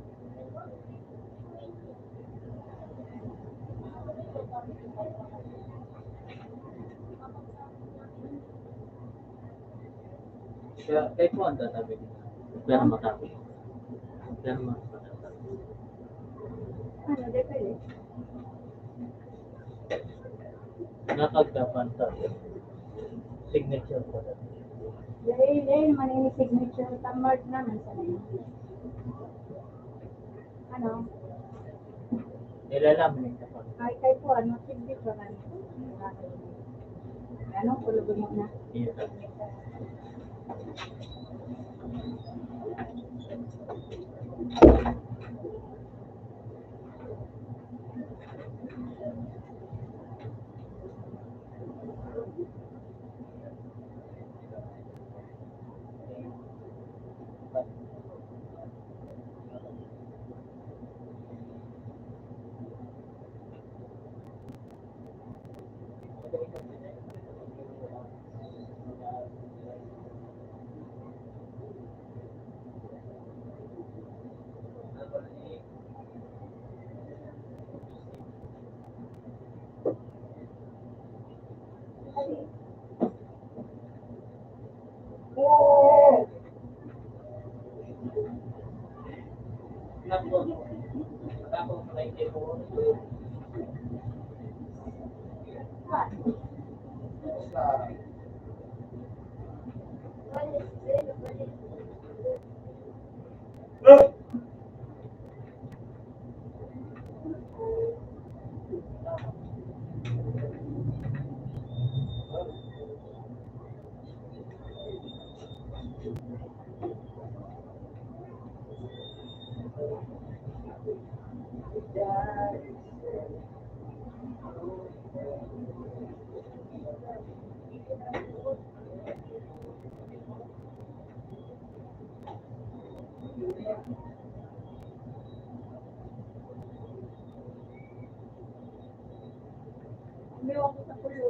kaya kahit mo ang tatabi dito. Pero matabi. Pero matabi. Ano, depende. Nakagdapan sa signature ko. Dahil man ini signature tamad naman sa nila. Ano? Nilalaman yung kapag. Kay po, ano, signature na nito. Ano, kulubin mo na. Iya. May ako sa kulo.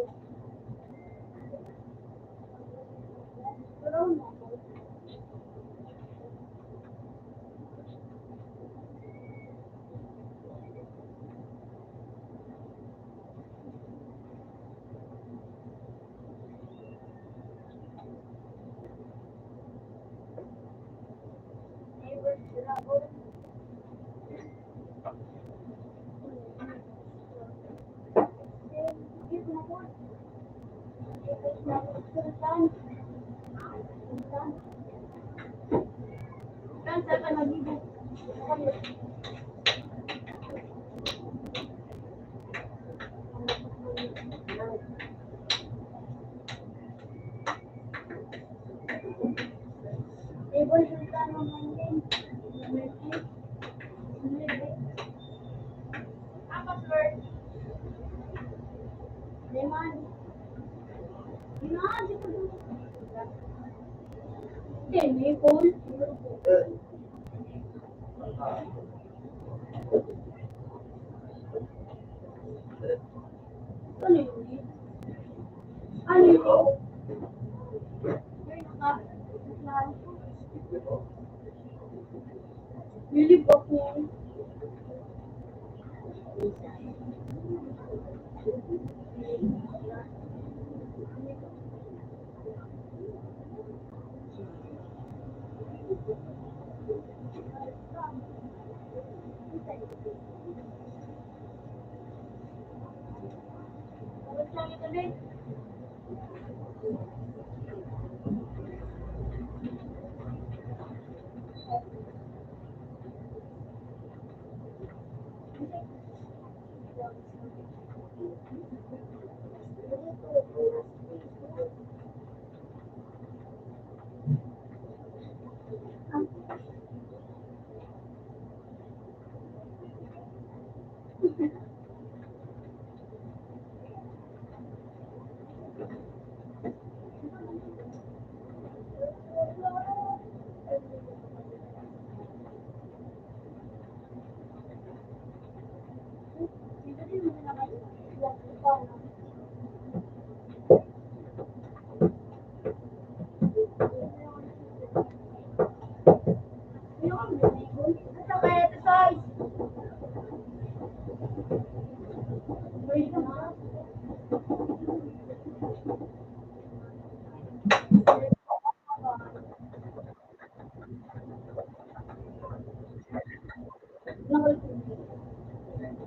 Pero mo. Kan sa ka nagibo. Table sultan naman din. Apa sir? Lemon. Lemon dito. Demi cool. Ano yun? Ano yun? May naka- Really ako. Tapos lang ito din.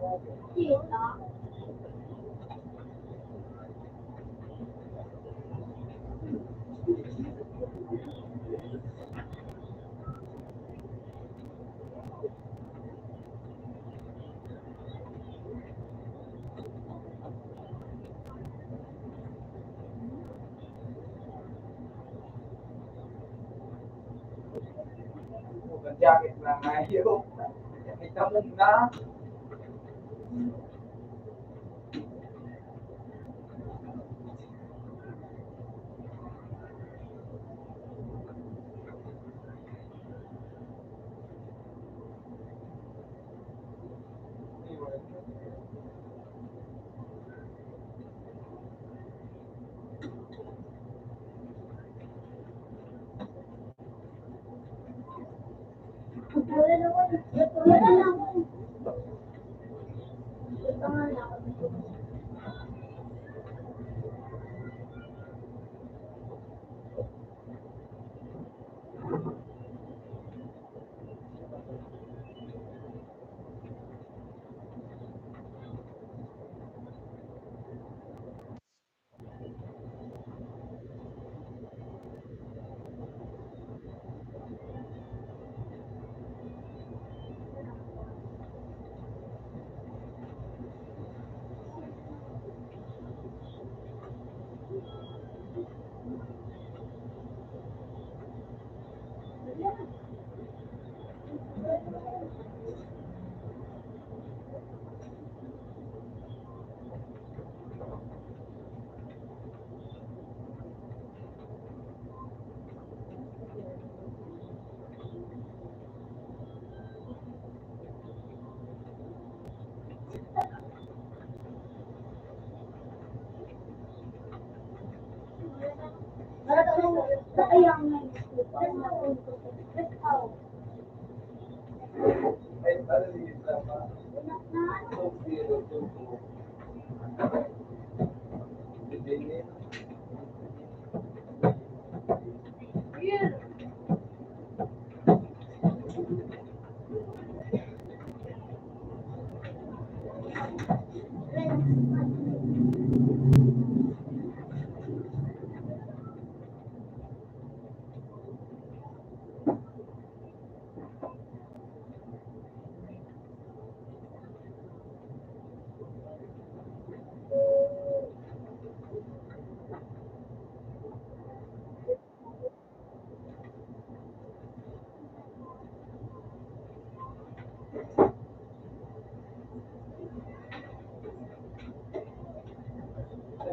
Kita. Jacket lang ngayon. Kita mo na. Wala na ako. Wala na ako. Ito nga na ako. Ay, ano yung tama? So, zero, two, two. Bibingin.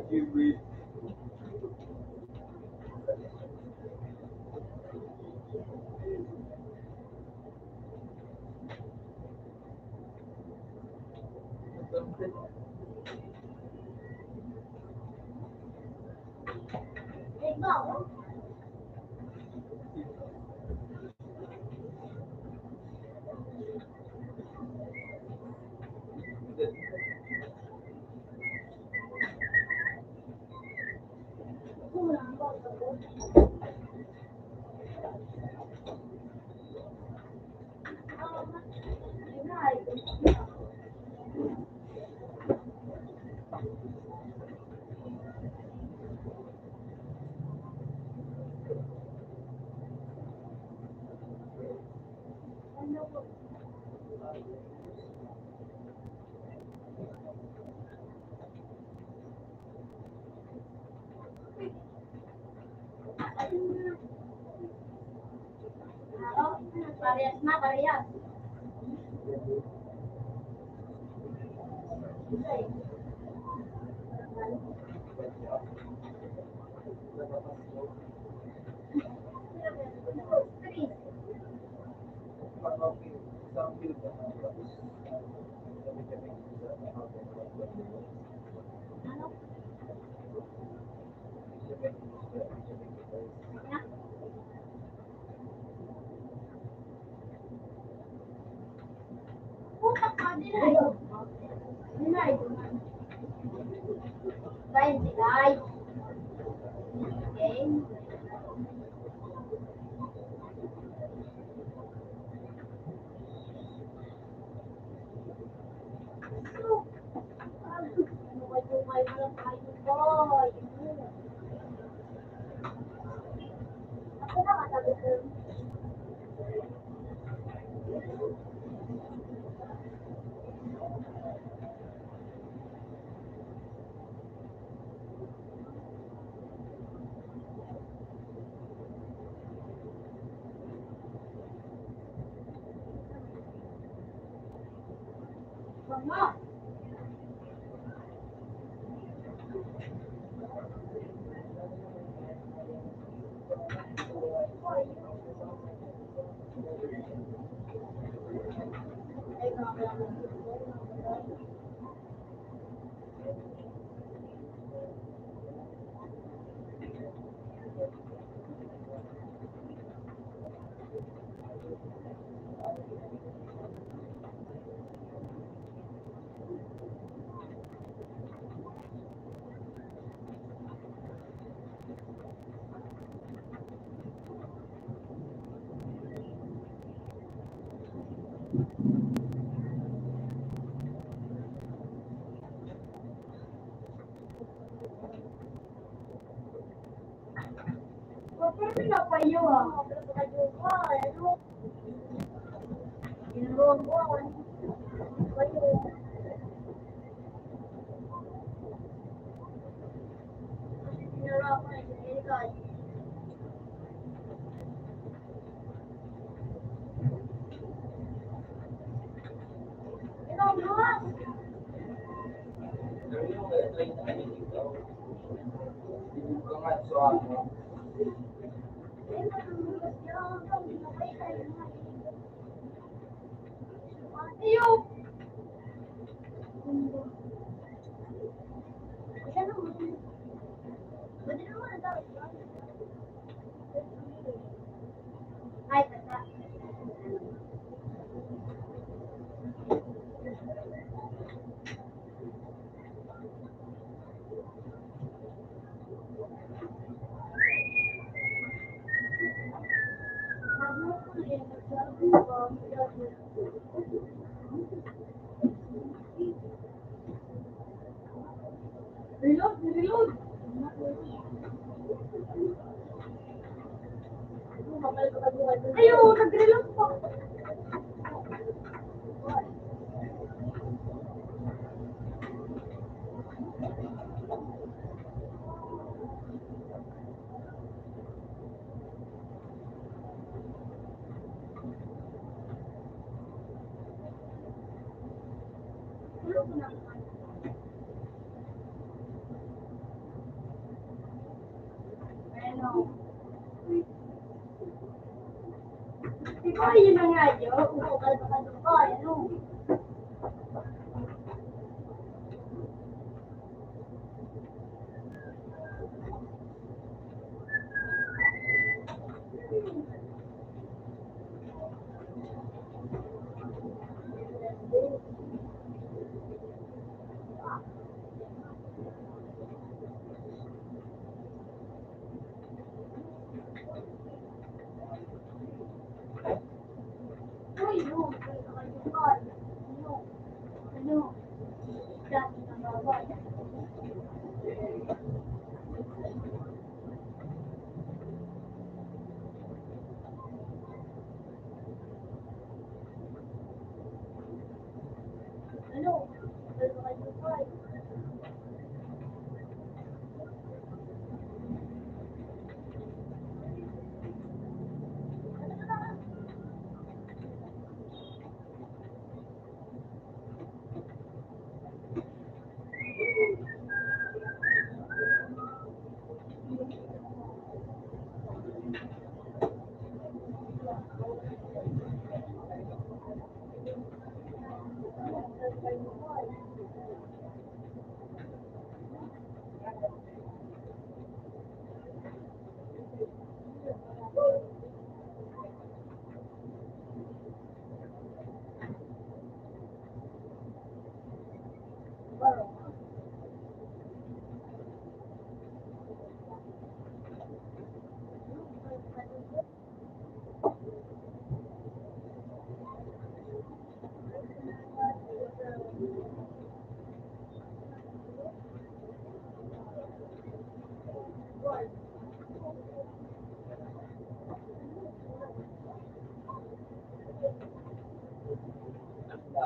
Nag-breathe. Ikaw? Parehas na, parehas. Puta ka, nilay. Nilay. Guys, nilay. Okay. Mama. Pero pinapayo ah. Pinapayo ka. Ano? Ginawang ko. Payo. Pinarapan na yung guys. Ikaw ba? Pero yung try na kayo dito. Dito nga sa ano. Ayaw! Ay, kata. Reload, reload. Ayaw, nag-reload pa. Ano? Ikaw yun na nga yun. Kung kalbakado ka, ano? Uy, no. Kalbakado ka. Ano? Ano? Dati na bawal. Ano? Kalbakado ka.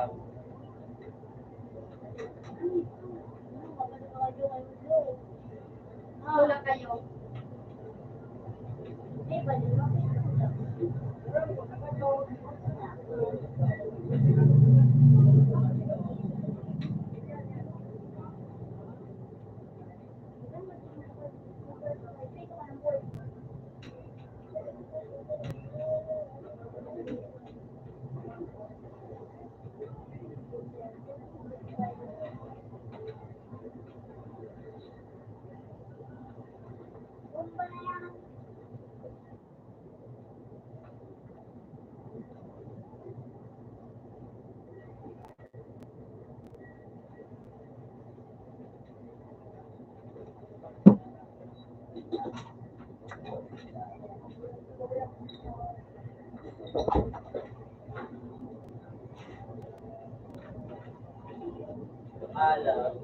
Wala kayo. Eh, balik mo. Alam.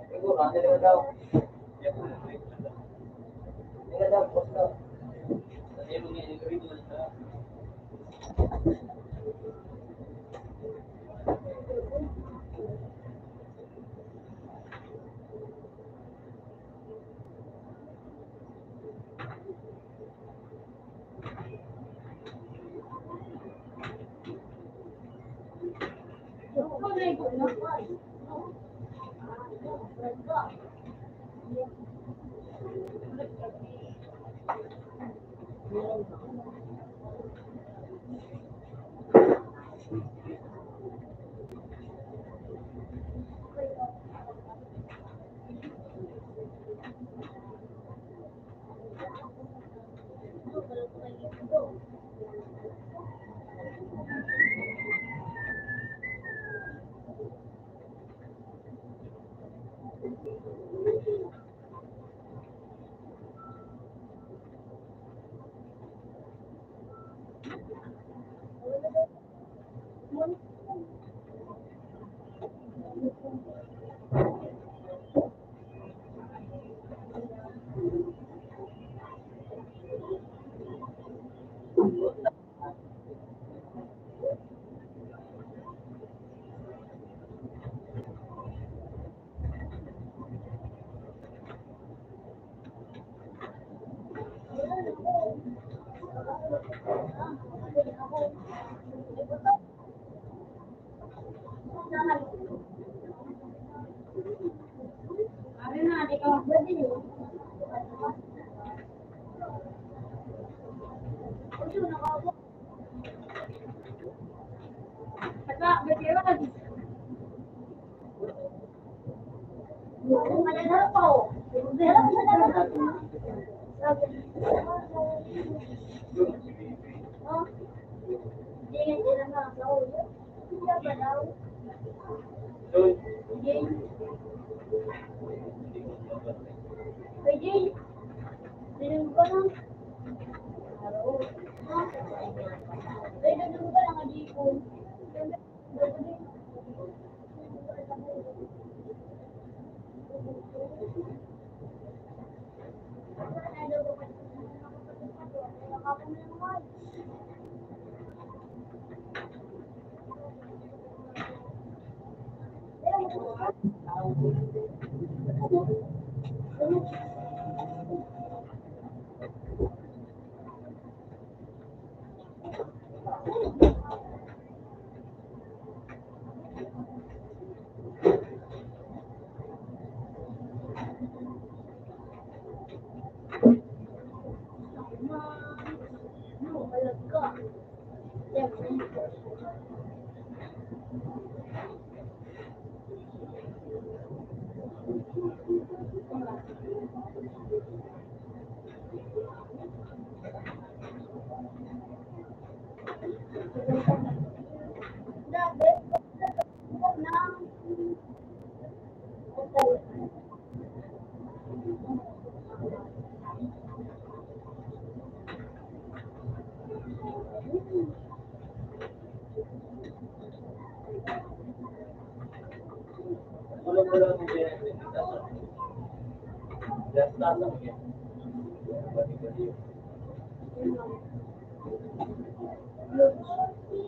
Siguro, ano na daw? Ano daw, post daw. Sabi mo niya, yung gawin mo na. Ano na, di ka magpwede yun. Saka, bitiwan. Malala pa o. Malala pa sa dagat. Oh, hindi nga sila makakaulo. Hindi ba daw? Hindi. Pwede. Dinong ko lang. Pwede dinong ko lang, adi ko.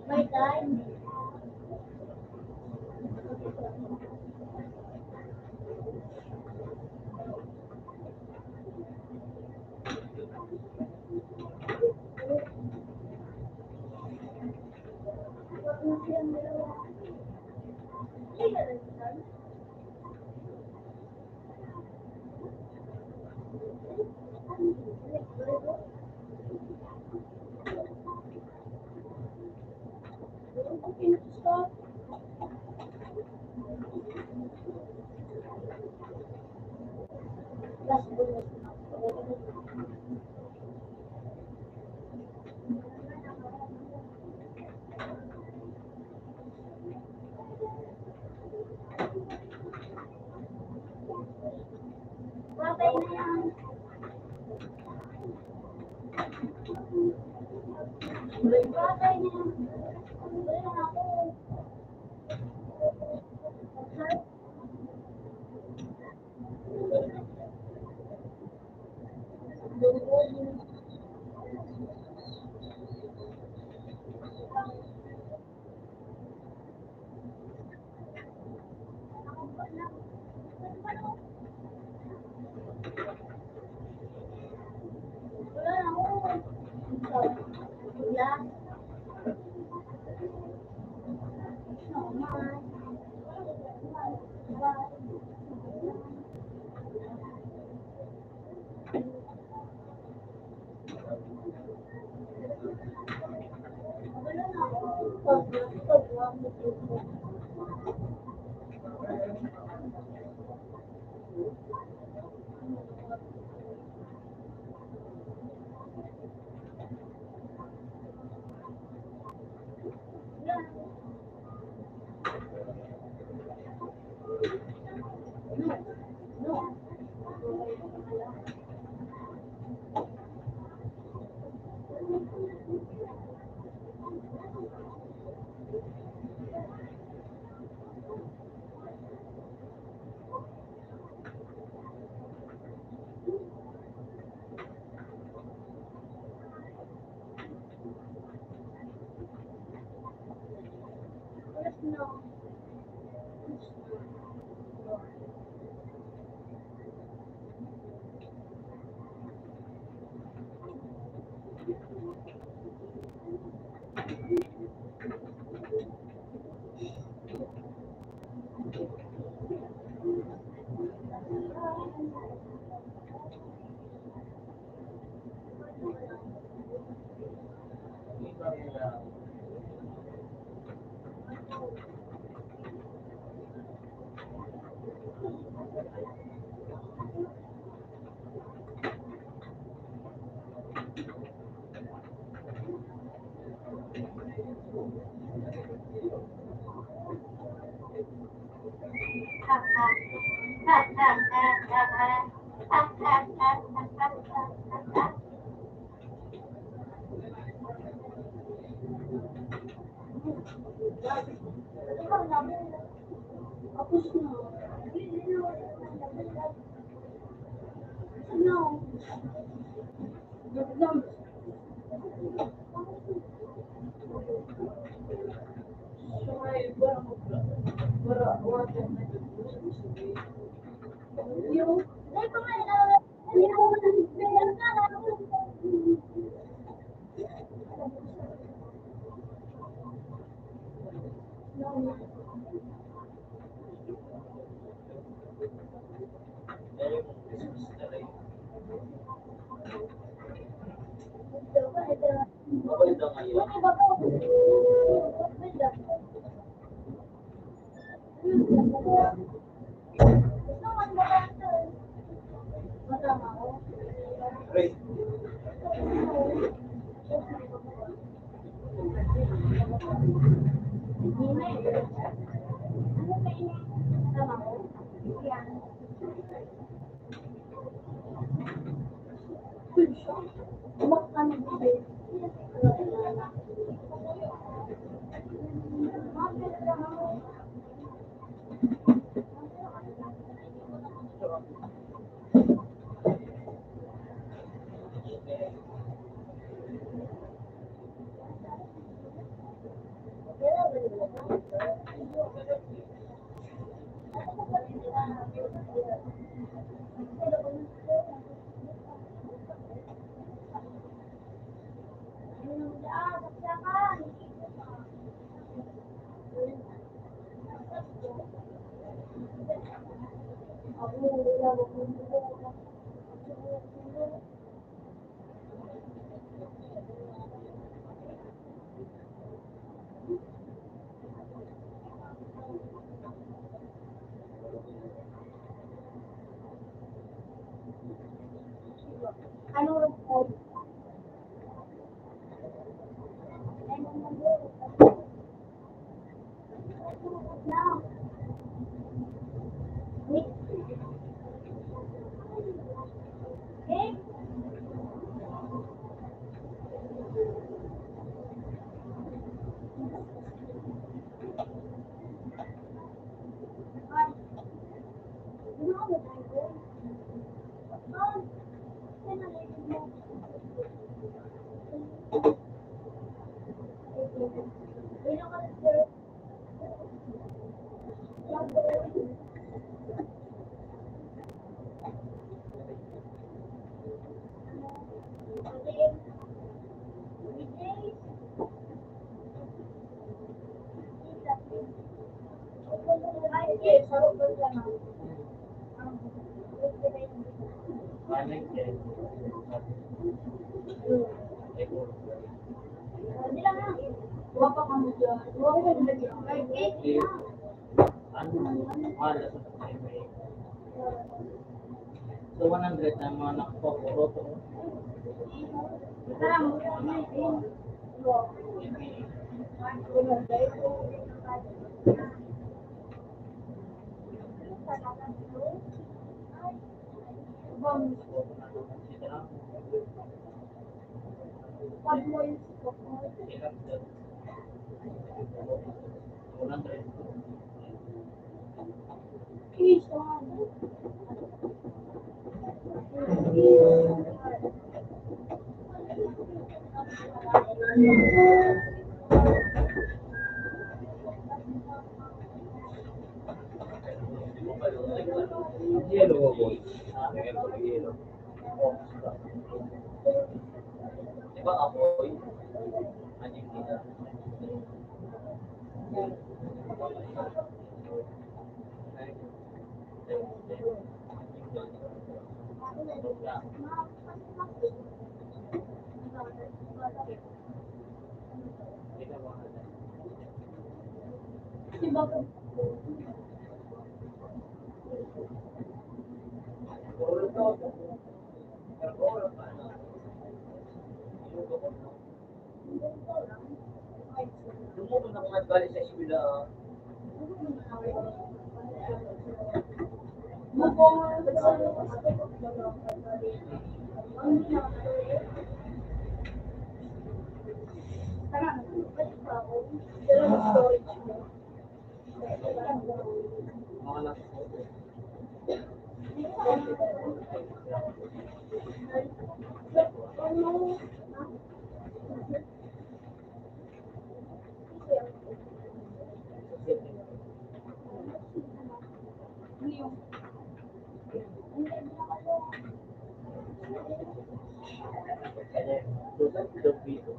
May time. Patay na yan. Patay na yan. Patay na ako. Wala na ako. Wala. No. Tapos na. Ano? Yung, Maganda ngayon. Great. So 100 na mga nakapaporoto. Yellow boy. Yellow. Diba apoy? Magic nila. Lumunod ako nga galing sa eskwela. Mga anak ko. Kaya, susan ko dito.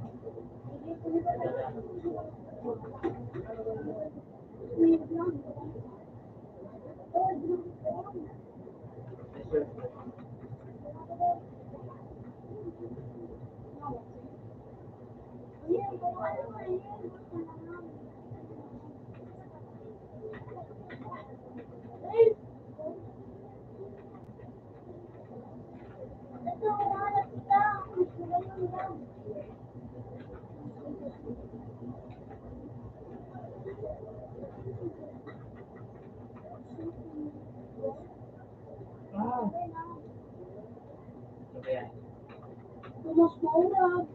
Kaya, Mas maura.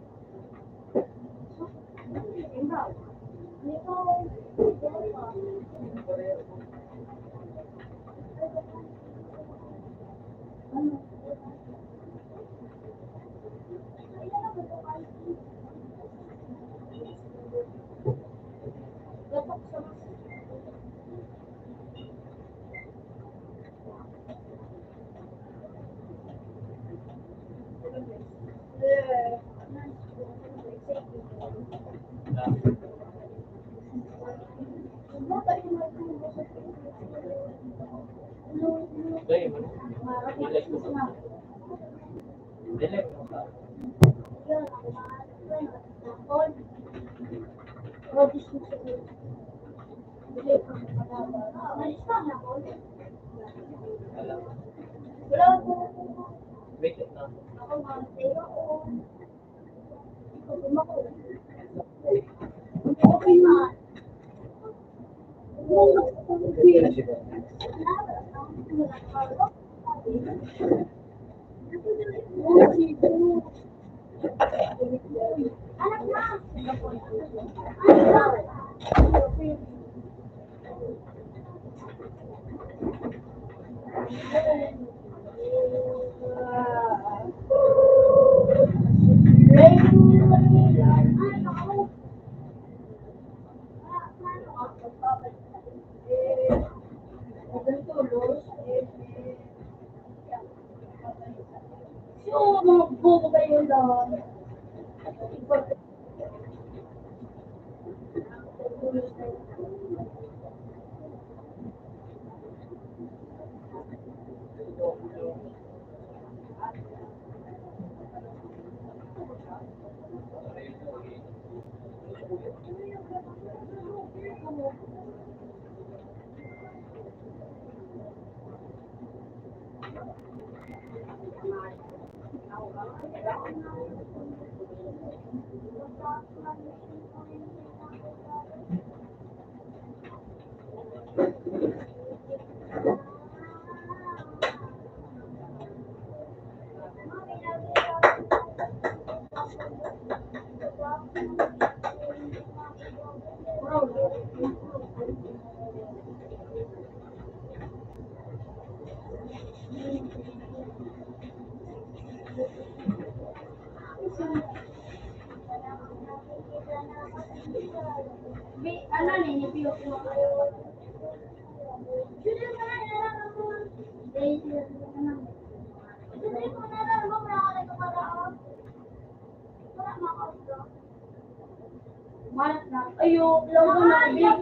gaya mo. Ilike mo sa Ilike mo sa alam. Wait it na. Ayun, lang na namin.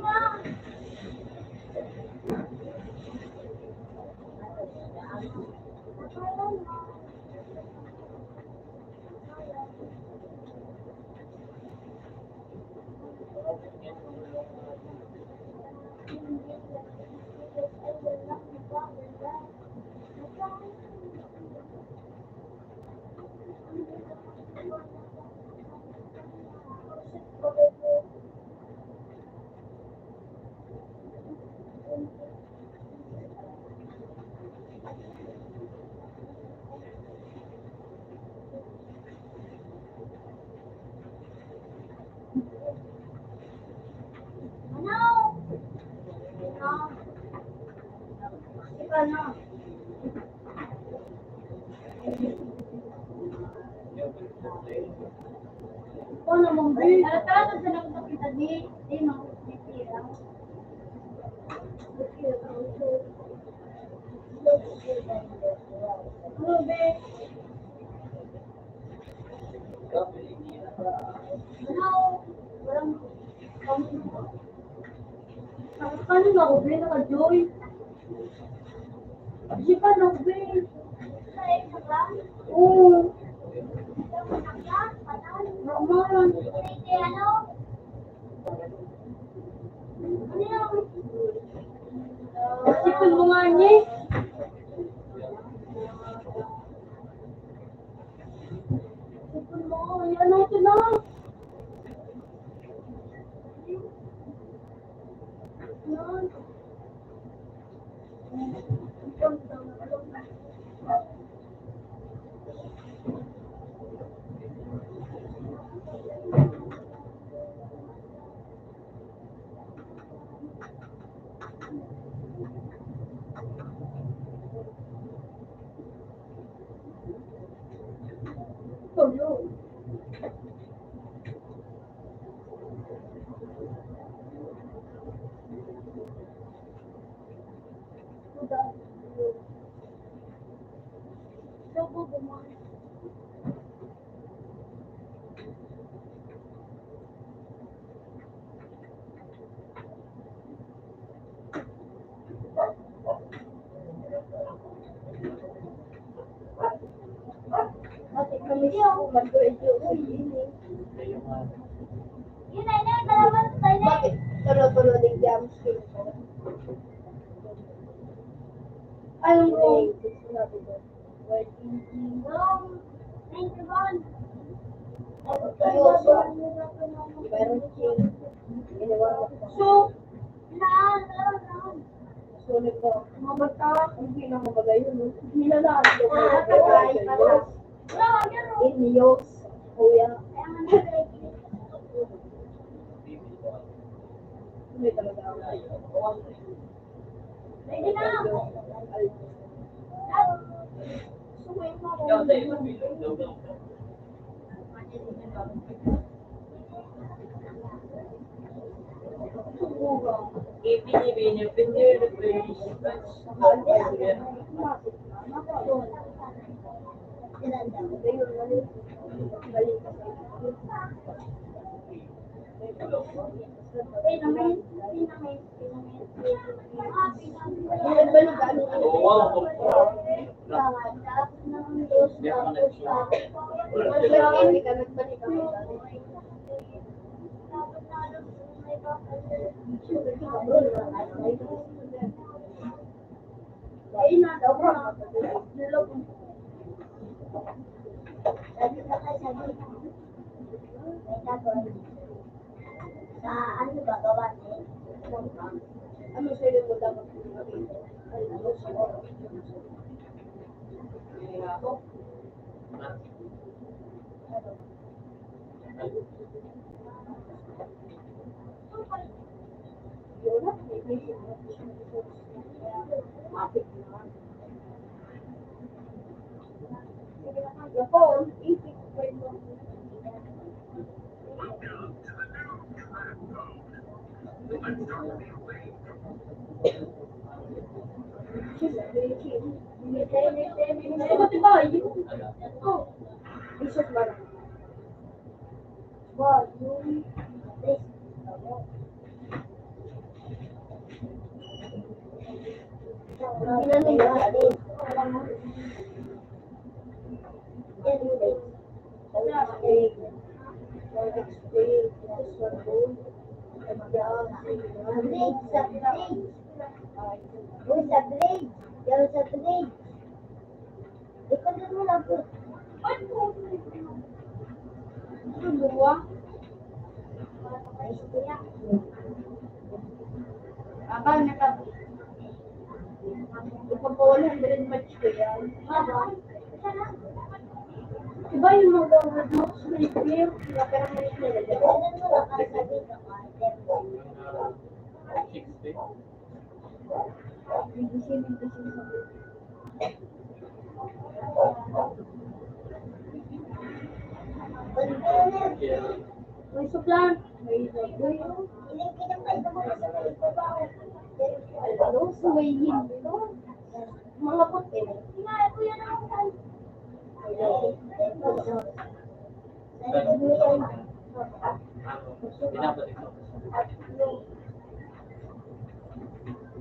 Ikaw naman, babe. Alat-alat sa nakita kita, di makikitira. Ano, babe? Ano? Walang... Paano na ako, babe? Naka-joy. Di pa na, babe. Ay, saka? Oo. Naman. Ano? Ano yung... Sipon mo nga niya. Sipon mo. Yan ang ito na. Yan. Tulo. Ate kami siya, mag-radio ko yun eh. Yun ay dalawa tayo na. Bakit? Tulo-tulo din jam skill ko. Anong wrong? Wrong. Thank you, God. Meron chill. So, sulit ko. Mga bata, hindi na mabagay yun. Hindi na lahat. Inyos. Kuya. Hindi talaga ako. Ready na. Suway mo ako. Ano ba gawa niya? Ano sa'yo mo dapat? Iba yung mga notes na i-clear, kaya pero may nilagay. May suplan. May lagoy. May hinto. Mga puti. Binabalik ko.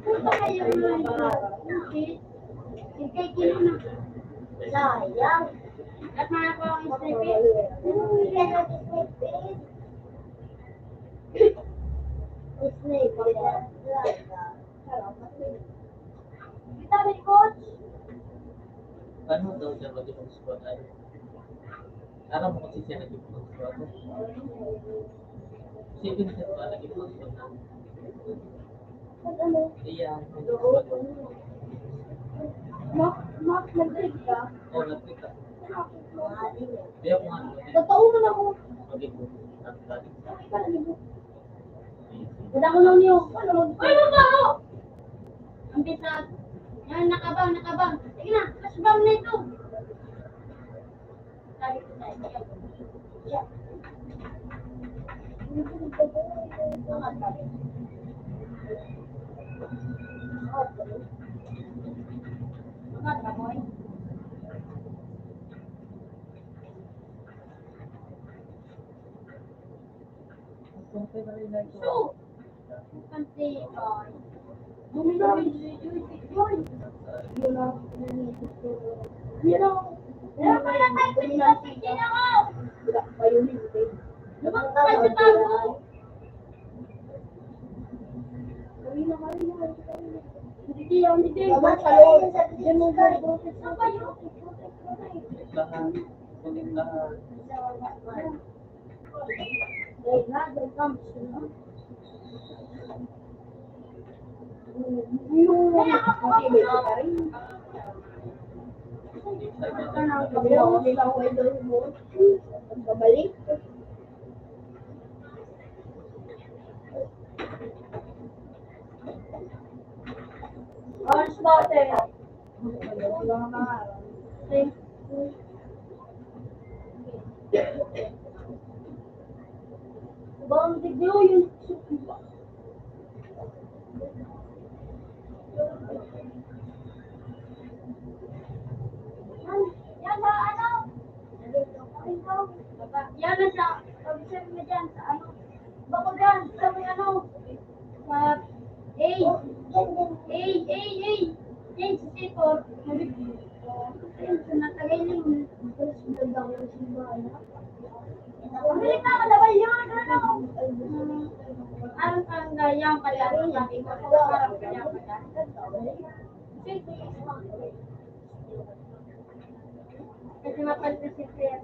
Punta kayo mga kilo na. Sayang. At mga ko ang snipit. Kita ni coach. Ano daw siya mag-ibang squad ay? Alam mo kasi siya nag-ibang squad. Si Vincent ba nag-ibang squad na? Iya, nag-ibang squad. Mak, nag-trip ka? Oo, nagkita. Kaya kung ano, Totoo man ako. mag-ibang squad. Wala ko lang niyo. Ano ba? Ang bisag. Yan, nakabang. Sige na, flashbang na ito. Sabi ko sa inyo. Yeah. Mga boy. So, kanti boy. Pero pala tayo pinag-picture ako. Lumang tayo sa tabo. Hindi. Tama sa loob. Yan mo ba? Saan ba yun? Lahat. Kulit lahat. Kaya ako Babalik. Orange bottle. Bang diglo yung sukiba. Yan ba, ano? Yan na sa, pag-isip mo dyan, sa ano? Bako dyan, sa may ano? Sa, sa sipot. Sa natagay na yun. Pumili ka, madawal yun, ano? Ang gayang pala, sabi ko, parang gayang pala. Kasi mapalito si Claire.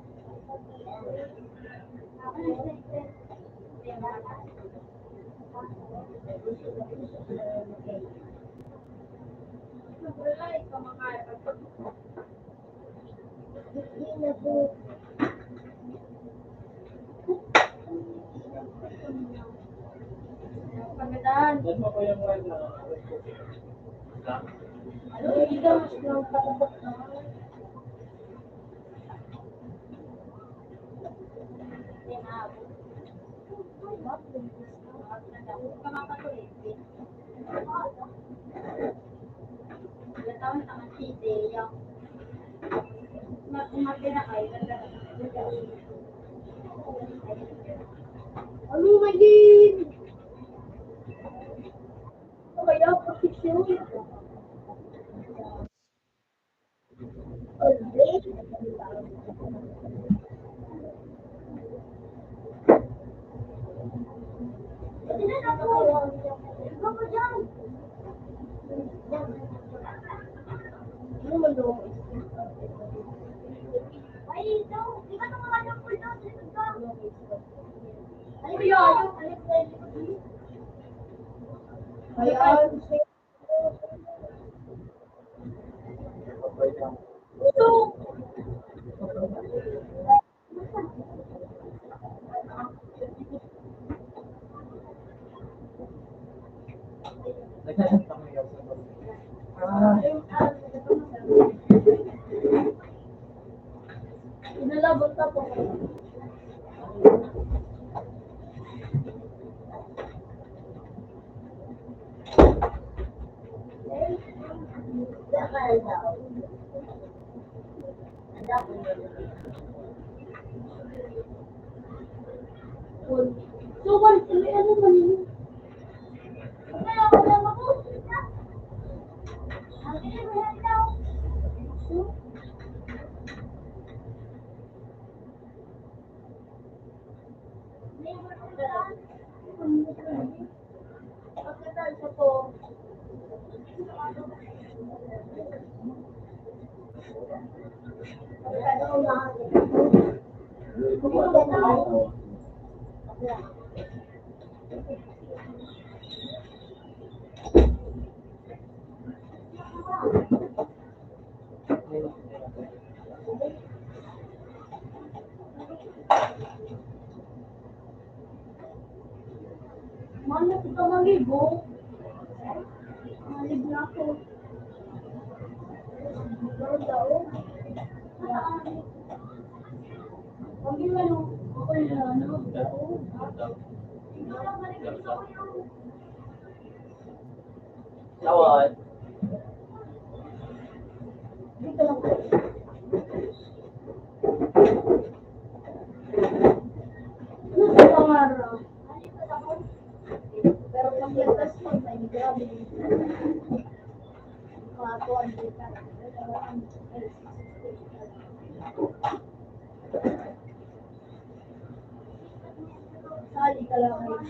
Pagkadaan. Yan mo ko yung word na. Ano? Ikaw mas lang patabot na. Ano maging? Kaya posisyon. Ano man daw mo? Ay, ito. Di ba ito mga lampol daw? Ano yan? Ayan. Ito. Nagkakanta mo yung sa baba. Inalabot na po. So, ano man yun? Kaya ako lang ako. Ang kinibuhan daw. Pagkatapos ko, mahal na ito maligo. Malig na ako. Pero daw, pag yun ano, ako yung ano, Tawad. dito lang po. Ano sa pangarap? Pero pag lagtas mo, may grabe. Mga 200 ka. Sali ka lang ngayon.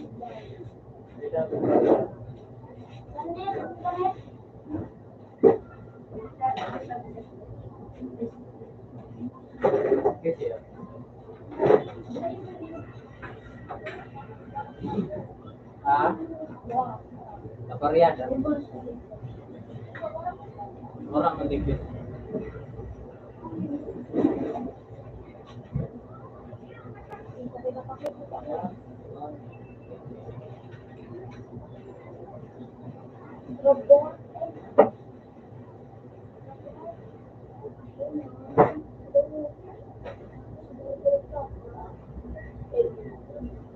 Kasi ha? Kaparian. Orang mendigit.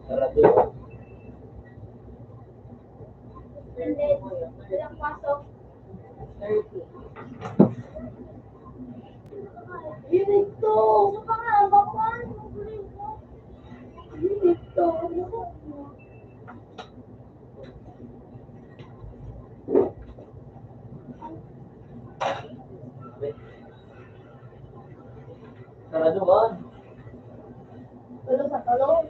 Sarado. Ilang pasok? 30. Unit to! Ano ka nga? Bakwan? Unit to! Sarado man. Tulo sa tulo?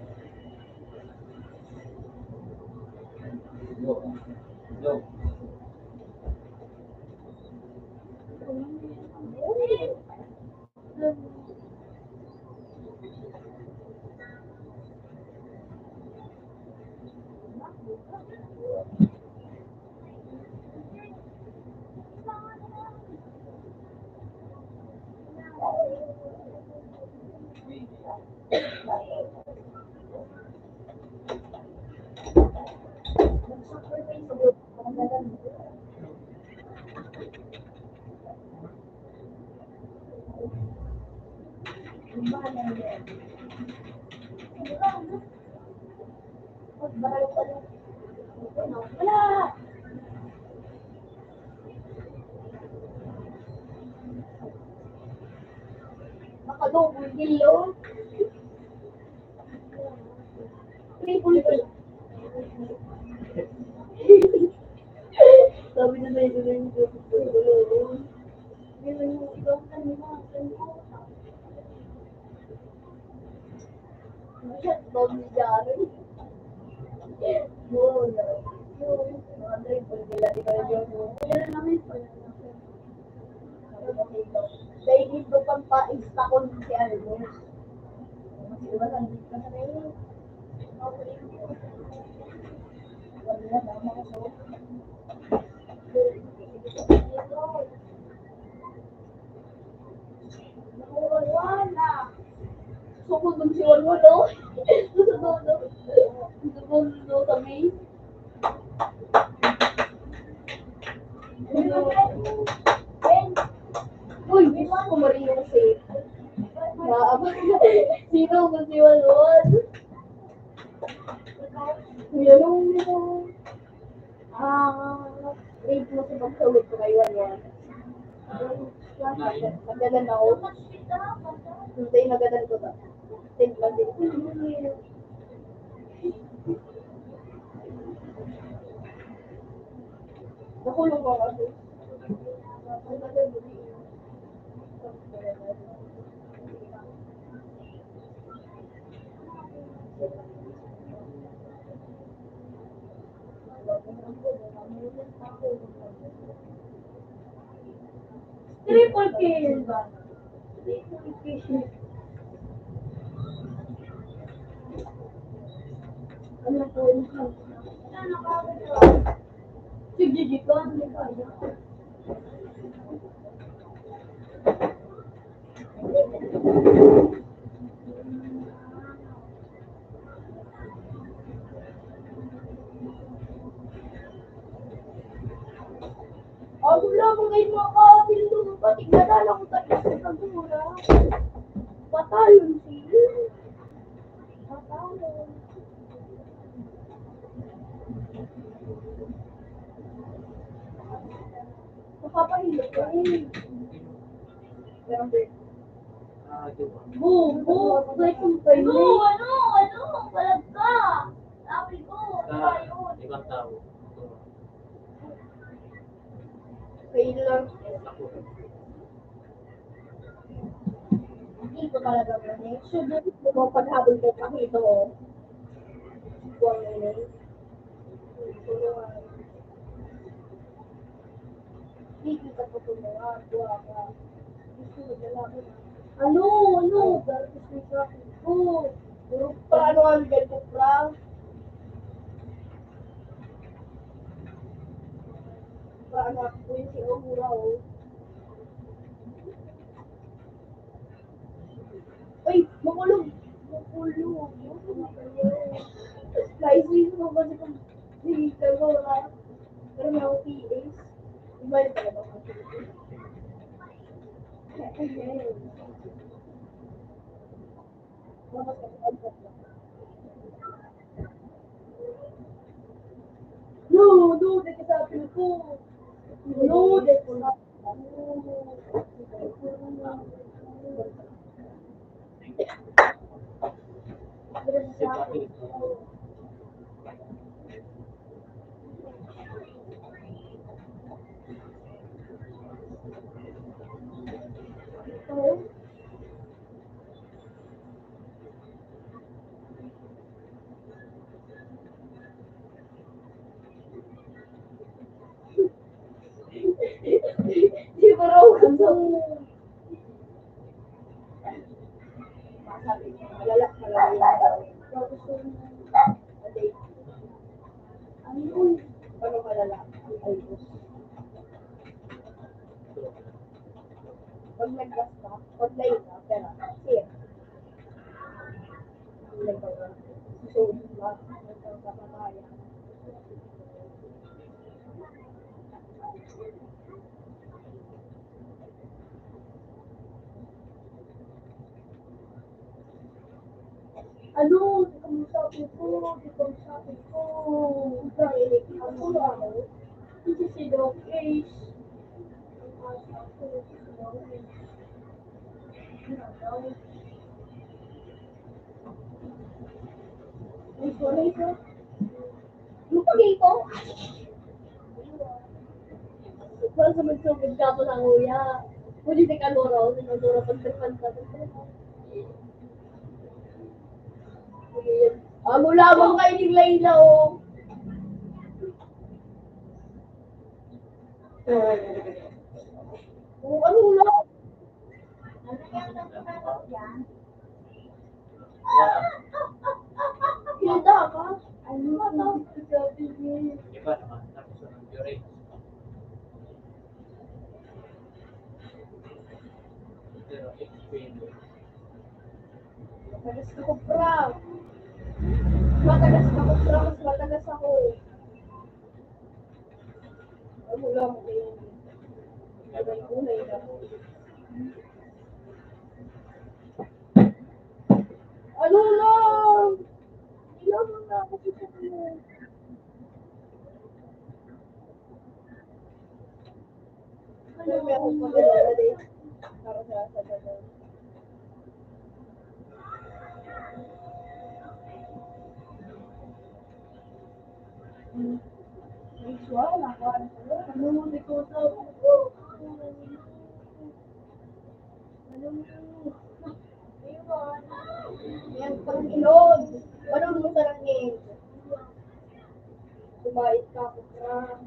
Yo. Yo. Wala! Makadobol kilo. Triple kilo. Sabi na tayo na yung triple kilo. Yun yung ibang kanina. Hindi siya totoo dyan. Oo, yung mga triple kilo. Di ba yung kailan namin po yun? Dahil dito pang pa-insta ko si Alvin. Diba, nandito na rin. Okay. Wala na, dama ko so. Wala. So, kung dun si Walwalo, susundo kami. Uy, kumarin yung safe. Sino kung si Walwal? Yan nito. Rate mo sa pagsagot ko kay Walwal. Nagalan ako. Hindi, nagalan ko ba? Think lang din. Nakulong ko kasi. Triple kill ba? Triple kill. Ano po yun? Sige, dito. Ano kaya? Wala mo ngayon mga kapil doon. Patig na lang ko tayo sa kagura. Patalon sila. Patalon. Nakapahilot ka eh. Pero like kung kayo. Ano? Palag ka. Sabi ko, ayun. Ibang tao. Failure. Hindi ko talaga manage. So, doon mo paghabol ko pa ito. Buwang nilay. Hindi kita po tumawa. Buwa ka. Gusto mo nalaman. Ano? Dahil gusto ko sa akin ko. Paano ang ganito, Frank? Paano ako yung si Ogura, oh. Ay, makulog. Slicing mo ba sa hindi ko wala. Pero may ako PAs. Iba yung talaga ako. No, dahil sabi ko. No, dahil ko na. Siguro ano. Malala ano? Paano malala? Ayos. Pag nag-gas ka, online ka, pero here. Online ka ba? So, lahat ng kapataya. Ano? Di ko sabi ko. Dahil, ano? Hindi si Doc Ace. Lupagay ko? Para sa magsugod ka po ng uya. Pwede di ka loro, sinadura pagtripan ka. Mula kayo ni Layla, oh. Ano lang? Hilda ka? Ano ba tawag ko sabi niya? Iba naman. Tapos ng Fury. Pero explain mo. Matagas ako, Pra. Mas matagas ako. Ano lang kayo? Kulay lang. Ano lang? Ilang na ako dito mo. Ano may ako pagdala din? Ano mo dito sa... Ano mo? Yan, Panginoon. Walang mo sarangin. Sumait ka po ka.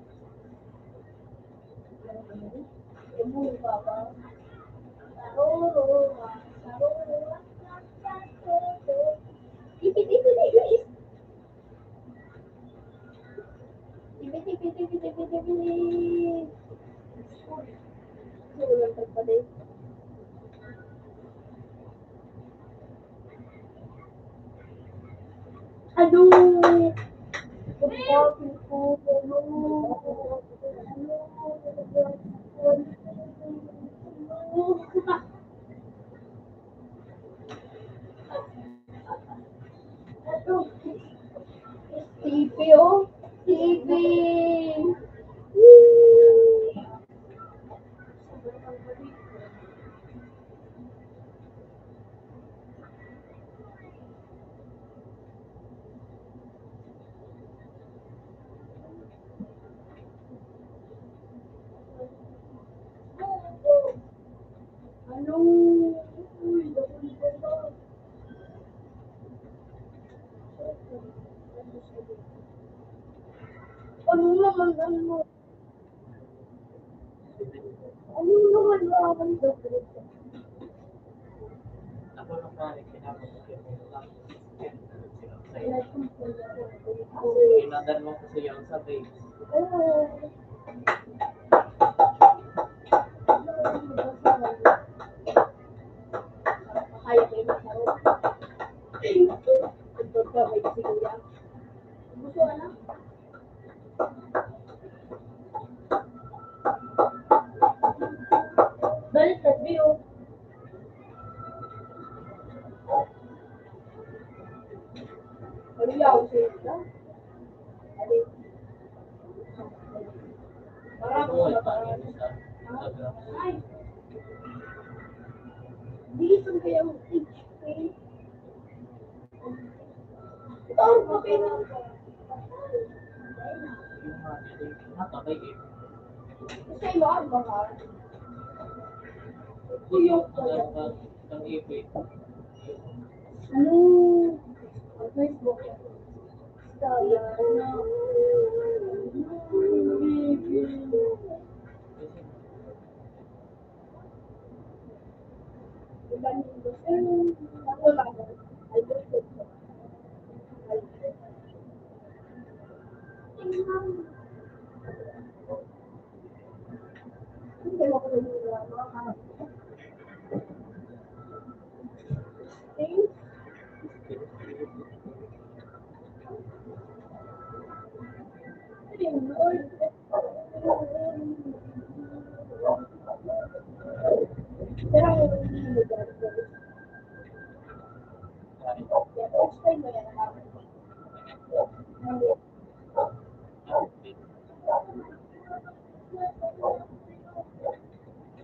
Emo ka ba? Ipit, ipit, ipit. Ipit, ipit, ipit, ipit, ipit. Sulang tagpaday. Aduh. Pagkakil ko. TV, oh. TV. Ano? Uy, dapat ba? Ano naman ano? Ano naman naman ito? Ako nung nanik, pinapasakit mo lang. Inadan mo kasi yung sa face. Kaya kayo masarap. Ito ka, may sigura. Gusto ka na? Balik sa view. Ano yaw siya? Ano? Parang Oo, ako parang parang. Ay. Dito kaya ang HP. Ito ang papel. yung mga nakakay eh. Kasi mahal mahal. Tuyok ko yan. Ang ipit. Ano? Ang Facebook. Stella. Ako lang. I just said so. Hindi mo ko nilalaman. Thanks.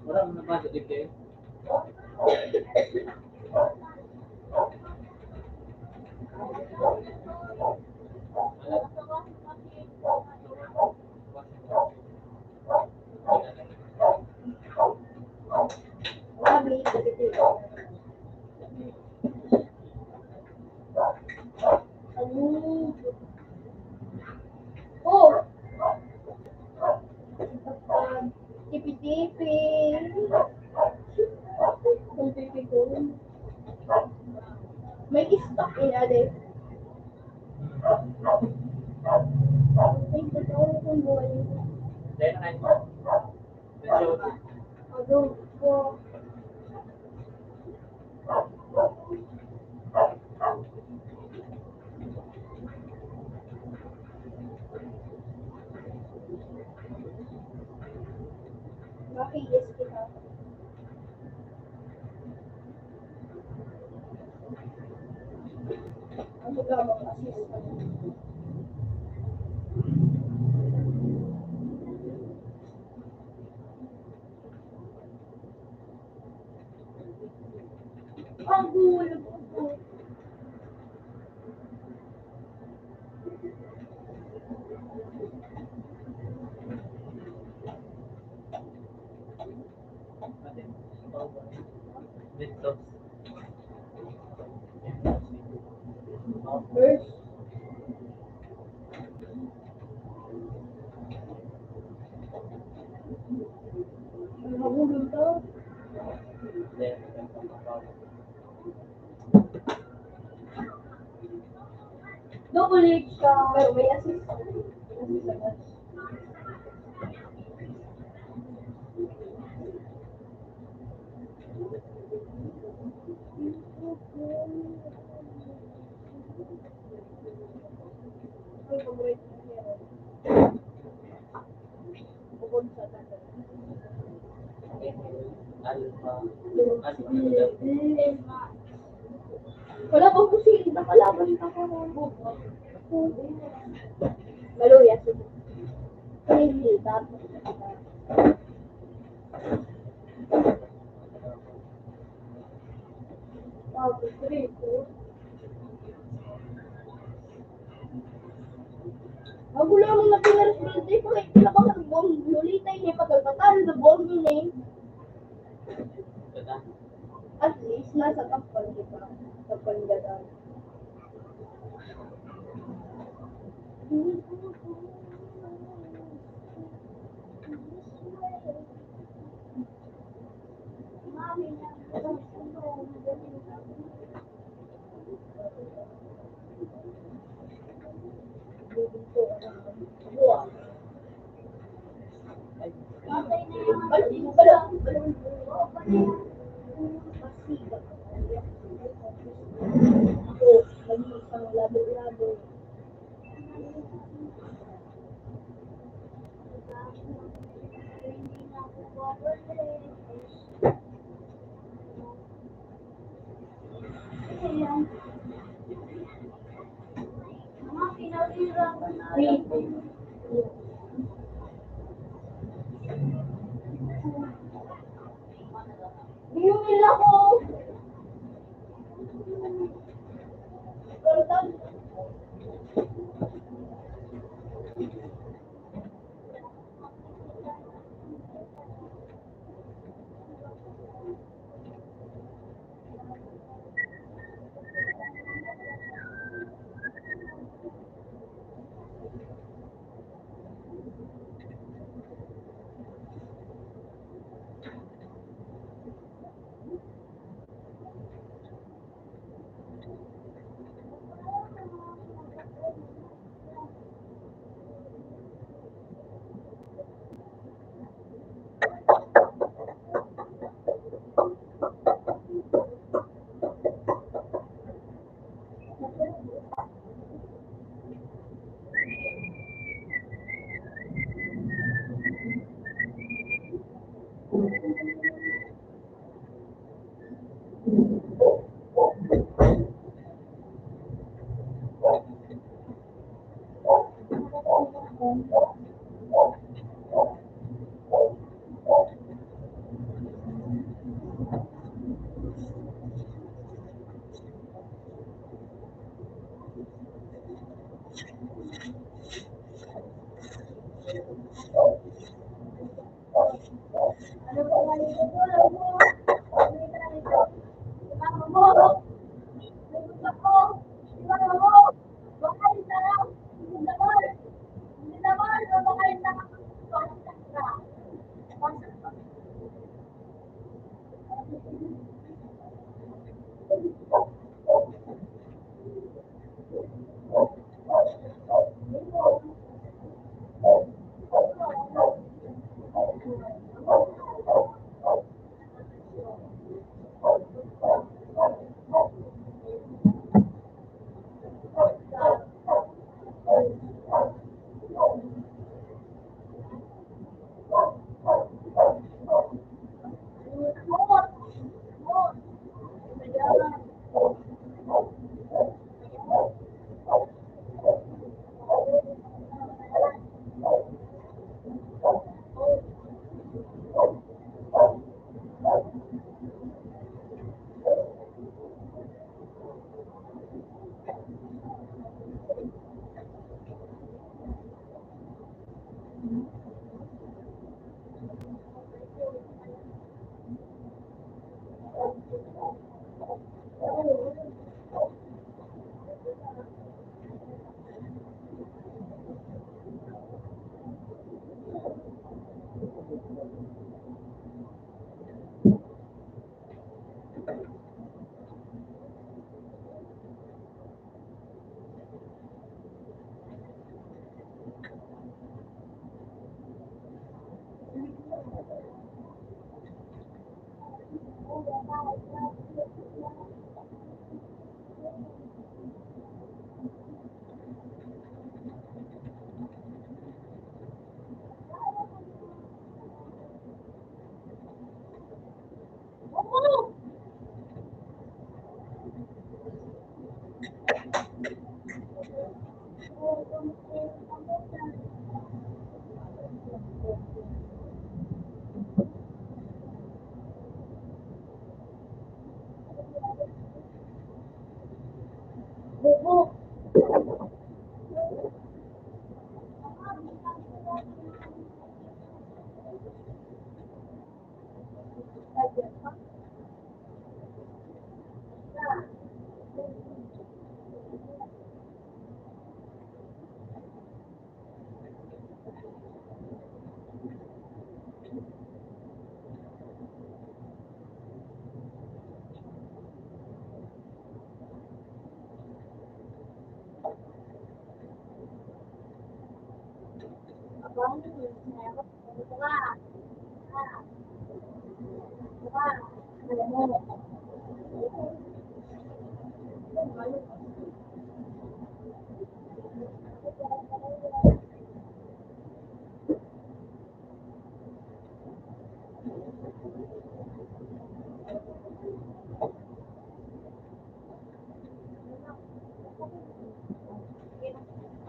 Wala mo na ba dito eh? Oh! Tipi-tipi. Kung tipi ko. May stock in ade. Ay, totoo kung buhay. Then I medyo Ado po. Makiyes kita. Ang magagawa kasi ang gulo po. First. Nahulog ka. Double H siya. Pero may assist. Assist agad. Ay, paborito ko yan. Bukod sa tatay. Wala bang pusilid na kalaban ka ko? Maluya. Hindi, tapos. Tapos, 3, 4. Ako lang ang napinarasbilde ko eh. Kailan ka nag-bomb? Nulitay niya pagkakatan. Nag-bomb niya eh. At least, nasa kapal, di ba? Kapal gano'n. Biyumil ako! Kartan.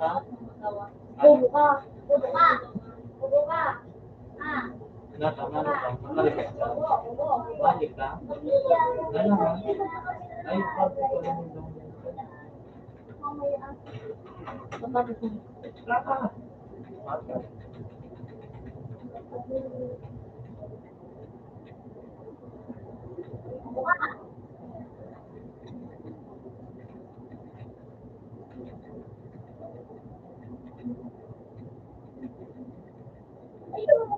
Ha? Bobo ka. Bobo ka. Bobo ka. Ah. Tama na ba? Malik ka. Malik ka? Ano ha? Ay, parte ko lang yung Laka. Laka.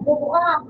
Bobo ka.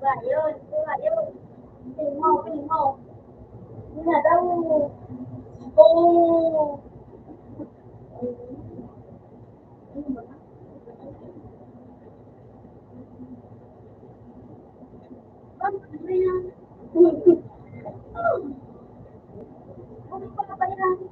Diba yun? Diba yun? Tingin mo. Yun na daw. Oh. Ano ba yan? Ano ba yan?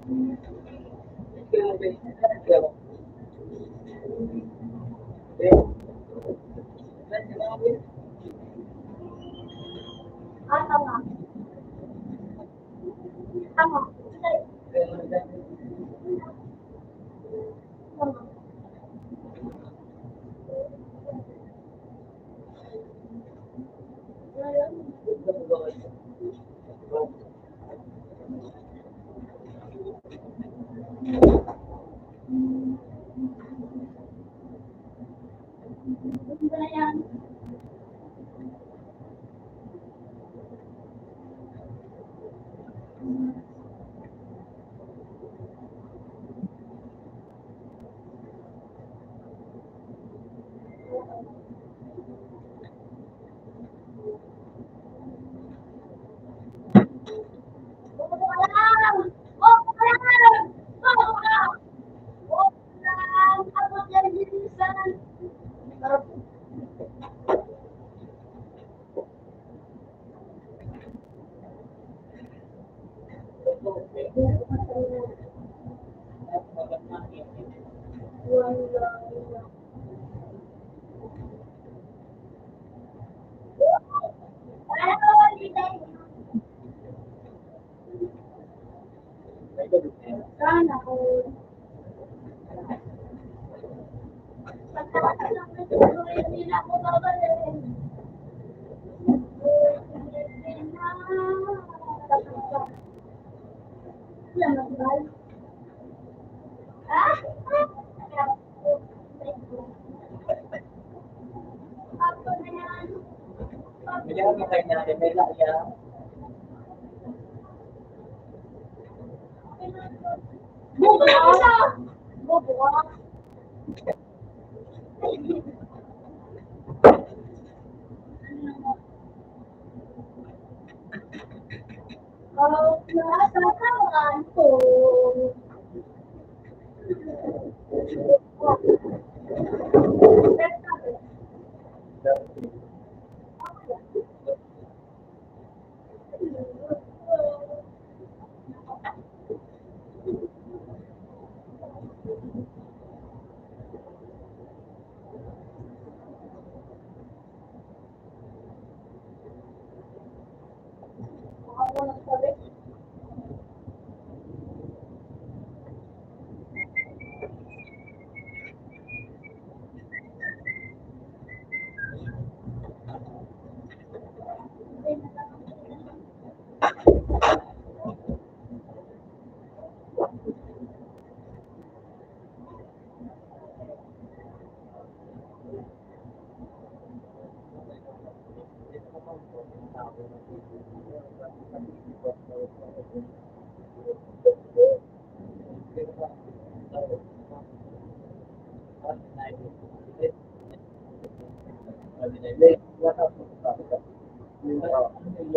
Ah, tama. Tama. Tama. Ano ba yan? Buko ka lang! Buko ka lang! Buko ka! Buko lang! Ako dyan bilisan! Sarap. Wala. Ano, hindi. Sana all. Pagkakataon lang na tuloy, hindi na ako babalik. Wala magbal. Ah? Ako na yan. Kaya makay na may laya. Bubo ka! Bubo ka! Nasa kawan ko. Ako nagsabi.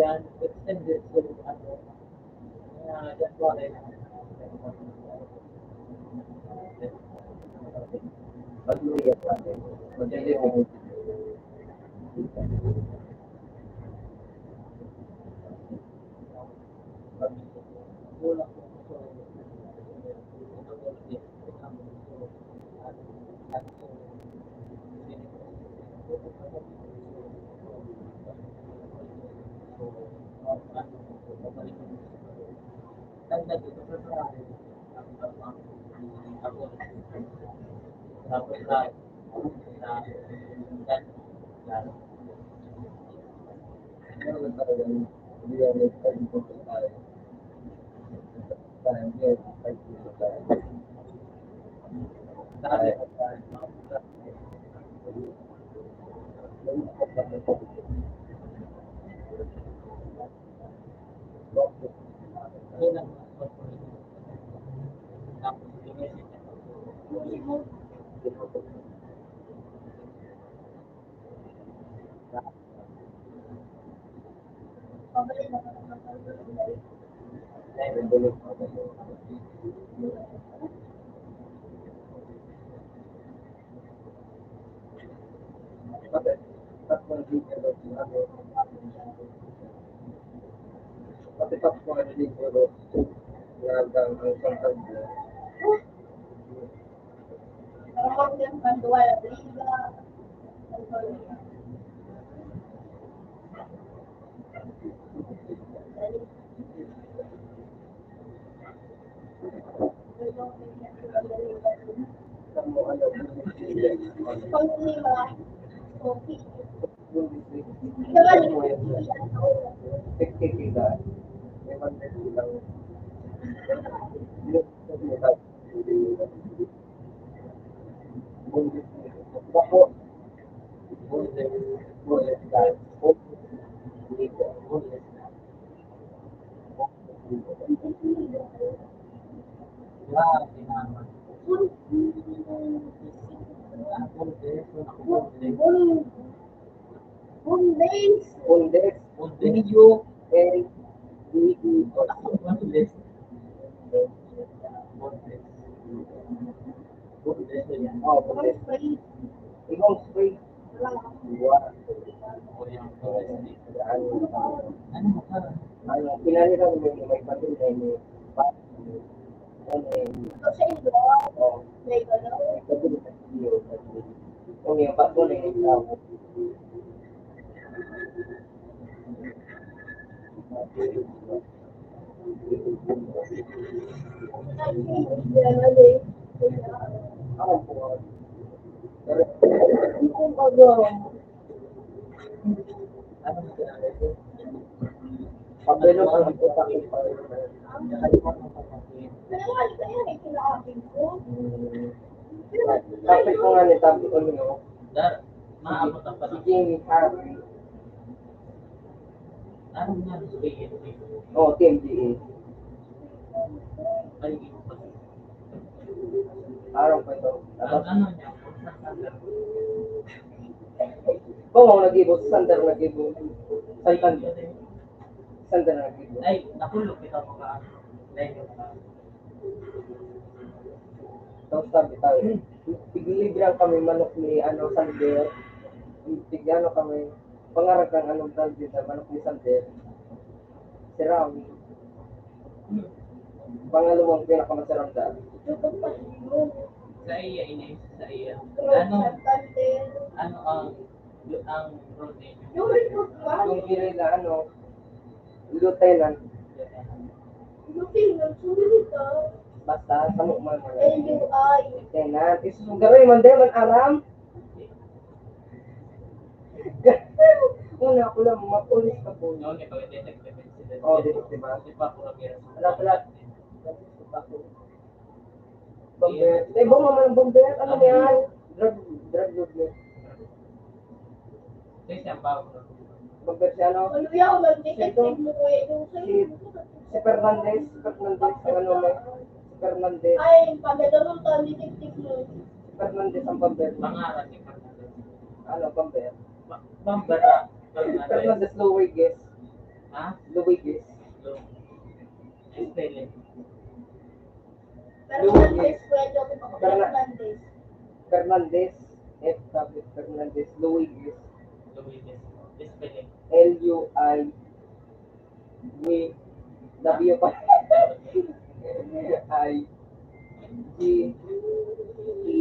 Yan, extended so ano. That's why tapos Pabalik na ako ng pagkakas. Nagang ang santag mo. Ramon din Pandual, Liga. Kamu ano, Panglima, okay. kita. Memang bilang Bako, Bundes. Bundes, Video, and Bundes. Oh, Bundes. Ibang spray. Dua. Ano, pinali lang may patin na ini. Sa inyo, Oh, may gano'n. kung yung pato na yung tao. Ako po. Pero, Kung pag-gawin. pabelo ang utak ko pa. Kailangan kayo ay kinaapin ko. Tapos ko nga nitabi ko nyo. Maabot ang Si panahon. Jamie Harvey. Ano nga sa PNP? Oh, TMGA. Ay, Araw pa ito. ang ano niya? Kung ako nag-ibo, Sander nag-ibo. Santander. Sander nag-ibo. Ay, nakulog kita mga ano. Lego ka. Tapos sabi tayo, tiglibran kami manok ni ano, Sander. Tigano kami, pangarag ng anong tawag dito, manok ni Sander. Si Rami. Pangalawang pinakamasarap daan. Sa iya, inis sa iya. Ano? Ano ang role name? Yung recruit ba? Yung kiri na ano, lieutenant, Yung tingnan, sulit ka. basta sa mukman mo. LUI. Lieutenant, isusugaroy man din, man aram. Una ako lang, mapulis ka po. Noon, ikaw yung detective incident. Oh, detective ba? Di pa ako nag-iras. Alam pala. Bomber. Eh, bomba man ang bomber. Ano yan? Drug lord yan. Kasi ang bago na. Bomber si ano? Ano yan? Mag-detective mo ko yung sa'yo. Si Fernandez. Ang ano may. Si Fernandez. Ay, pagdadalong ka, detective mo. Si Fernandez ang bomber. Pangalan ni Fernandez. Ano, bomber? Bambara. Fernandez. Fernandez Luiges. Ha? Luiges. Lo. Spelling. Fernandez, kwento ko pa. Fernandez. Fernandez. F.W. Fernandez Luiges. Luides. Spelling. L-U-I. W pa. I. G. E.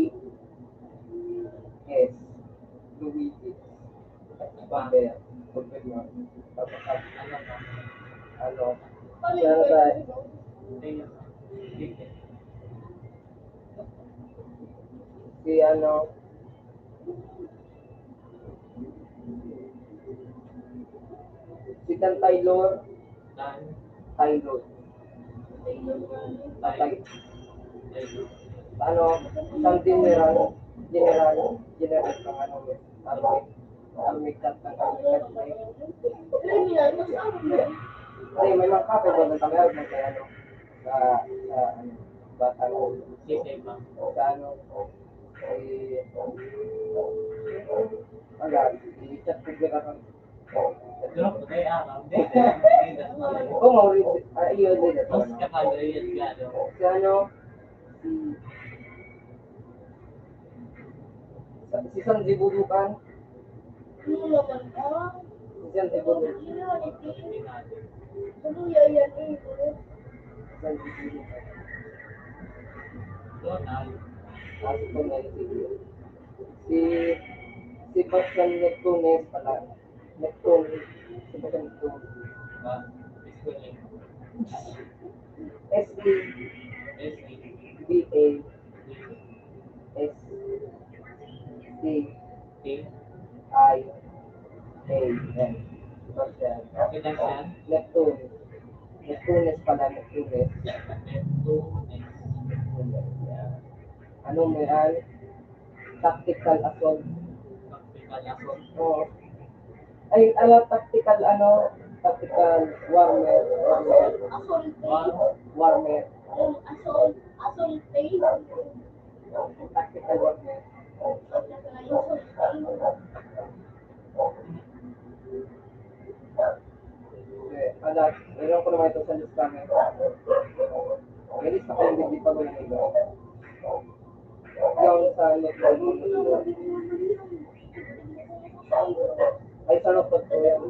S. Luiges. Bomber. Bomber yun. Tapos Ano ba? ano. Ano Ano ba? Ayun. Dito. Si ano. Si Dan Taylor. Dan. Taylor. Tatay. Ano, isang general ng ano, army cut ng army cut na yun. Criminal, mas ano mo? Kasi may mga kape doon ng tamerag na kaya ano, sa ano, bata ko, Sisay ba? sa ano, wala, i-chat ko dyan ako. Drop ko tayo araw. Oh, maulit, iyon din ito, Mas ano. kapag-ayat gado. Si ano, si Sanji Budukan, Ano naman ka? si Sanji Budukan. Ano yan eh? Donald. Tapos ito na si si Bastian Neptunes pala. Neptune. Si Bastian Neptune. Ba? Spelling. S-E S-E. B-A S-C-I-A-N. Bastian. Sebastian. Neptune. Neptunes pala. Neptunes. Neptunes. Yan. Ano mo yan? Tactical assault. Tactical assault. Oo. Ay, tactical tactical warfare. Assault Wow. Warfare. Assault pay. Tactical warfare. Okay, meron ko naman ito sa list namin. May list ako yung hindi pa ko nang iba. Yung sa network. Ay, sa loob ko yan.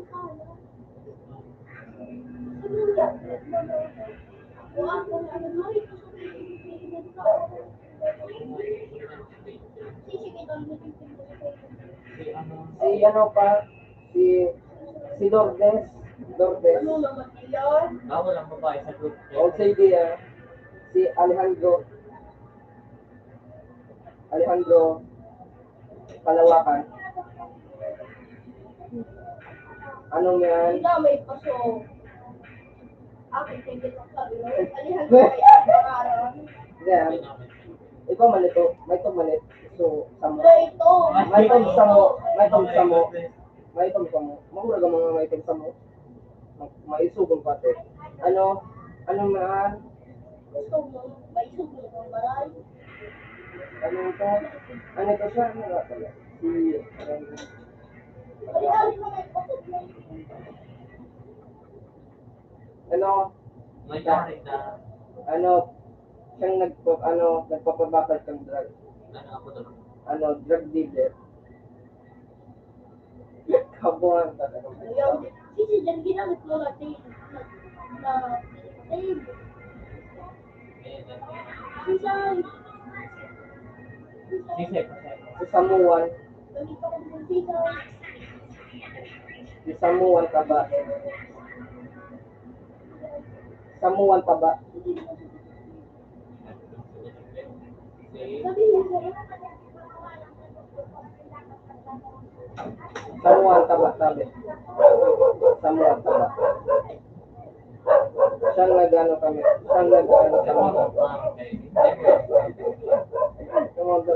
Si ano? Si ano pa, si Lourdes. Lourdes. Ano naman yan? Ah, walang babae sa group. Also idea, si Alejandro Kalawakan. Anong yan? Sila may paso. Akin hindi ko sabi. Alihan ko kaya pangalan. Yan. Ikaw malito. May itong malit. So, samo. Ito. May itong samo. May itong samo. May itong samo. Mahula ka mga may itong samo. Maisugong pati. Ano man? Gusto mo, may sugo ng maray. Ano ito? Ano ito siya? Ano nga pala? Alihan ko may paso. Ano? May kahit na Siyang nagpapabakal kang drug. ano ako doon. Drug dealer. Kabuhan talaga. Ayaw. Kasi dyan ginamit mo natin na save. Sisay. Sisip. Si Samuan. Ganito ko ng sisay. Si Samuan Taba. Samuan Taba. Si Sabihin mo. Samuan Taba. Sabi. Samuan Taba. Siyang nag-ano kami. Siyang nag-ano kami.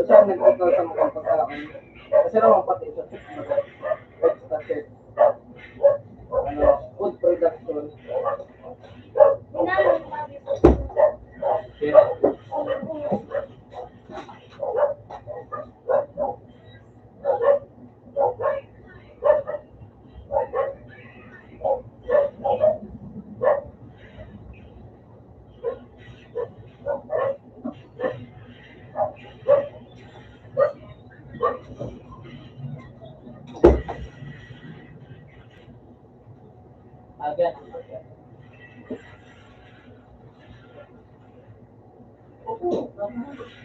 Siyang nag-ikaw sa mga pagkakaroon. Kasi naman pati siya. Extra chef. Food production. Minalo sabi ko. Pero agad.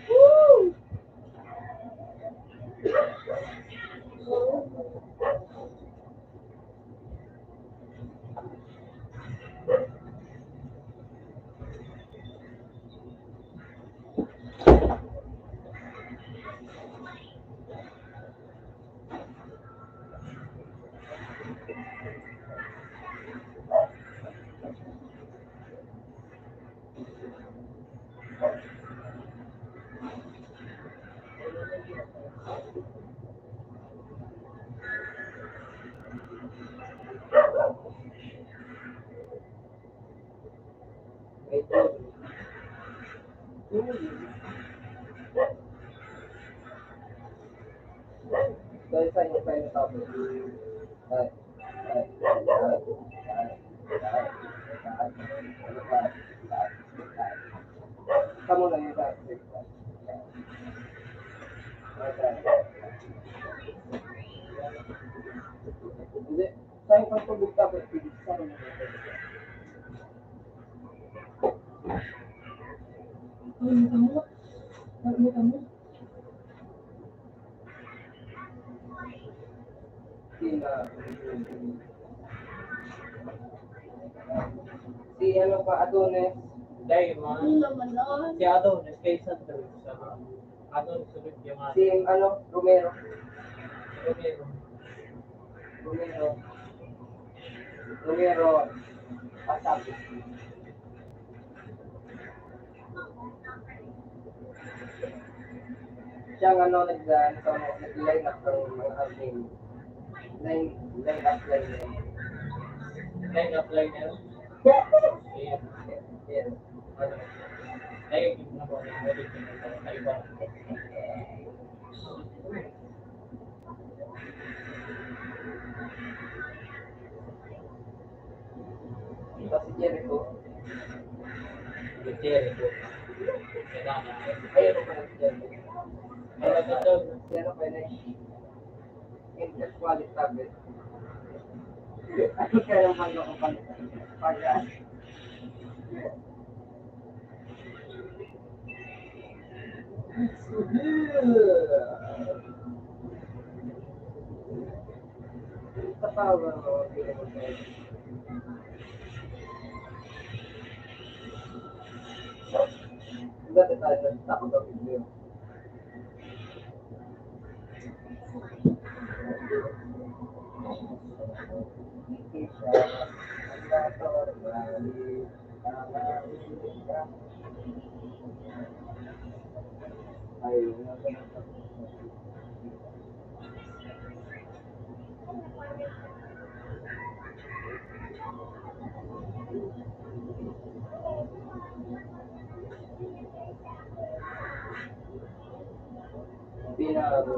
Woo! Dahil sa inyo tayo sabi. Kamu na yun tayo. Hindi. Saan pang tubig tapos pibig? Saan? Kalimutan mo. Kalimutan mo. Sina. Si ano pa, Adonis. Diamond. Ano naman lang. Si Adonis kay Sandro. Adonis sunod yung Si ano, Romero. Romero. Romero. Romero. Pasabi. Siya ang ano, nag-line up ng mga admin. Line up. Line up liner. Ayan. Yes. Ano? Ayun, yung na po. Original na kaiba. Tapos si Jericho. Gutierrez po. Kailangan. Ayun pa si Jericho. Pero ito, Si ano pwede? Interest quality tablet. Ano kaya naman ako pagka? Tatawa mo, hindi mo pwede. Dati tayo nagtakot ang video. Pinaro.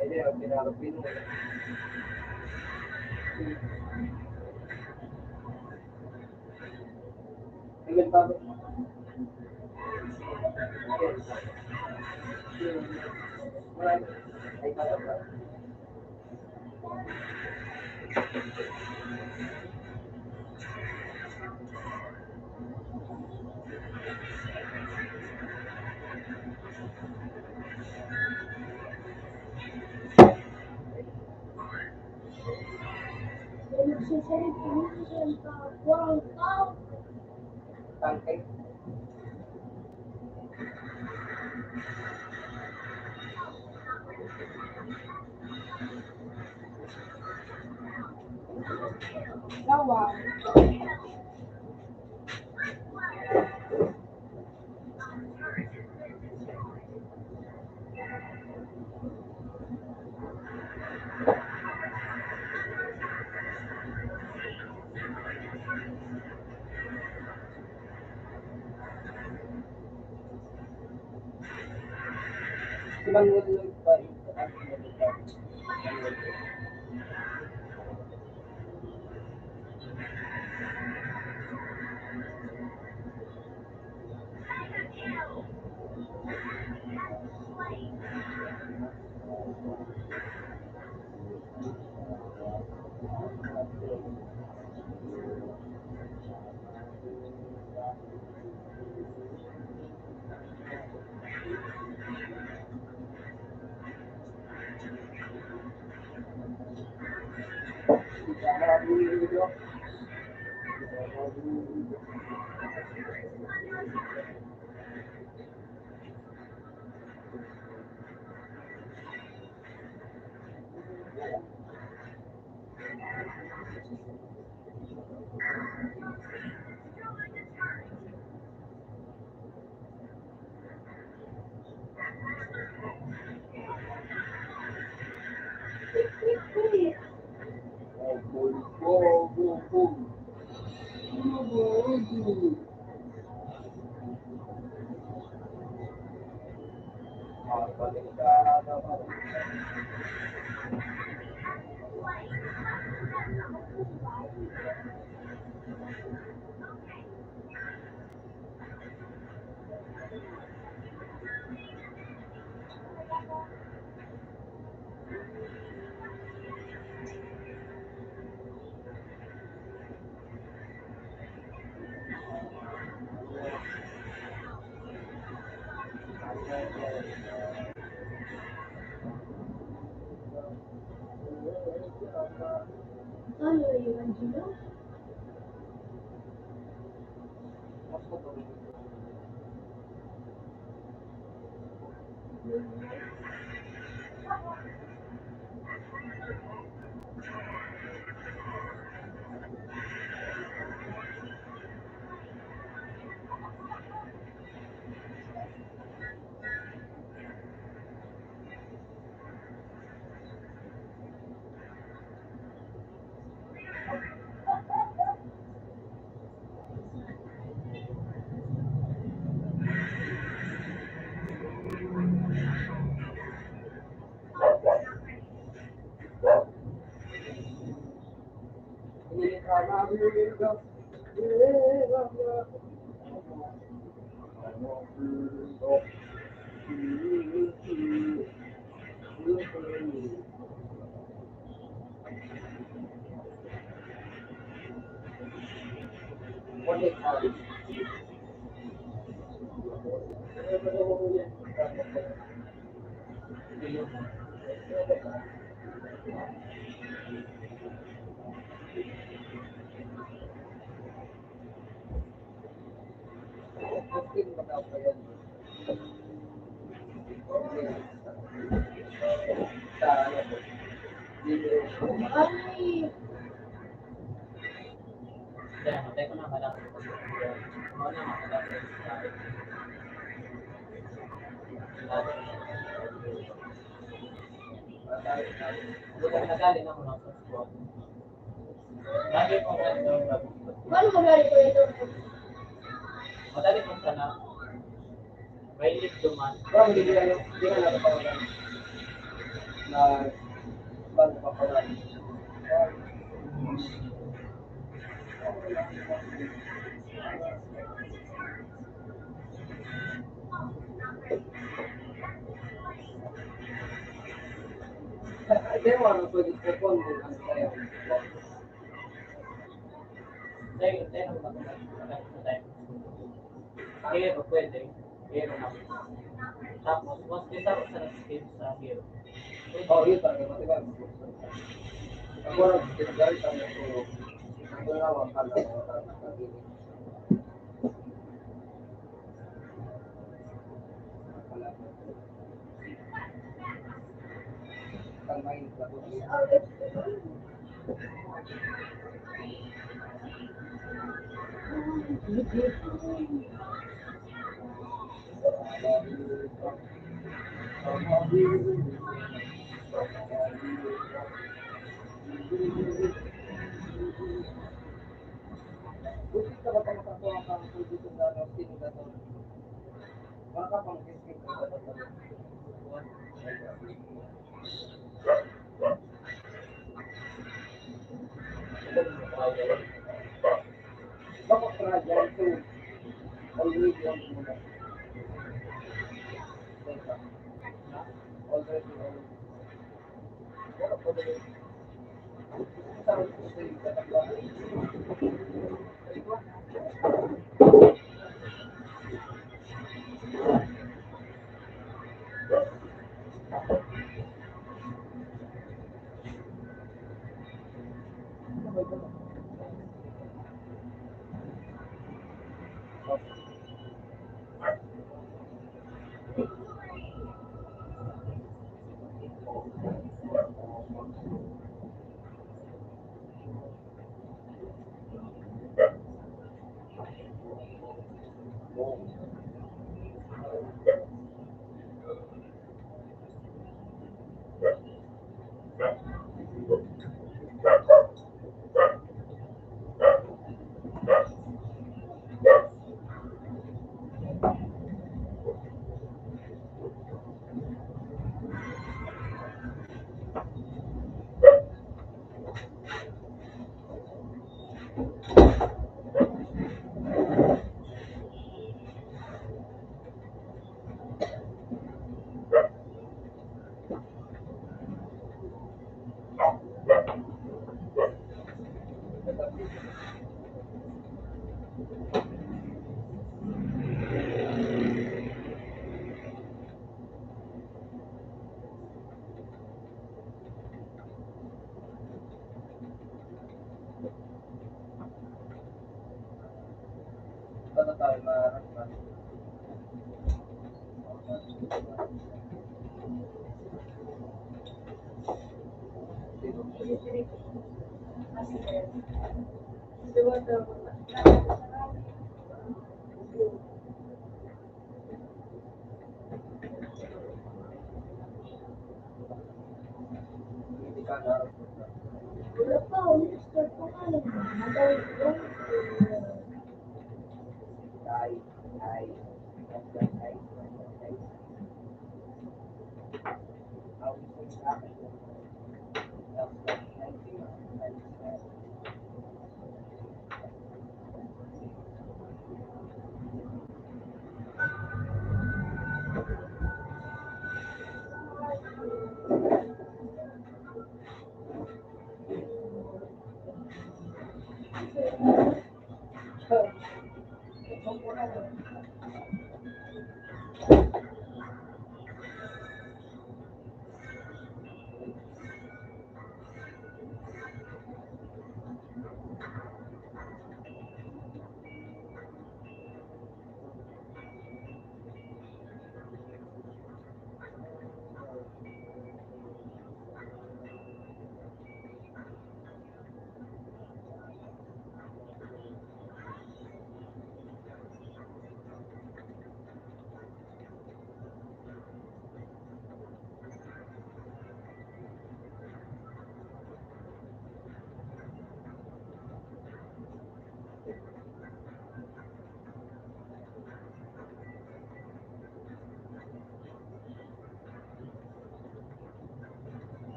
Hindi, ang pinaro pino. Tingin pa ba? Marami. Ay, kaya ba? Tangkay. Lawa. Manuel pa rin. Ano yung Angelo? Mas ko to. Ay, Kaya matay ko na malaki ko sa iyo. Ano na malaki sa akin. Bukan nagaling ako ng squad. Lagi ko nga ito. Paano magaling ko ito? Madali kong sana. May lead duman. Bang, hindi ka nakatawagan na bago pa pala. Hindi mo ano pwede sa phone din ang tayo. Tayo na mag-matay sa tayo. Hero pwede. Hero na. Tapos, once kita ko sa skip sa hero. Oh, yun talaga matigas. Ako na ginagamit ang ito. Ako na ang kala ko talaga. Kalmain sa buhay. Buti ka ba makakuha kang dito sa sinigato? Baka pang kiskin ka ba talaga? Baka fragile to already on muna. Already on. Pero pwede. Sarap ko sa iyo katakla. tayo na hindi ka na Wala pa, start pa nga lang. Magawin ko. ay ay ay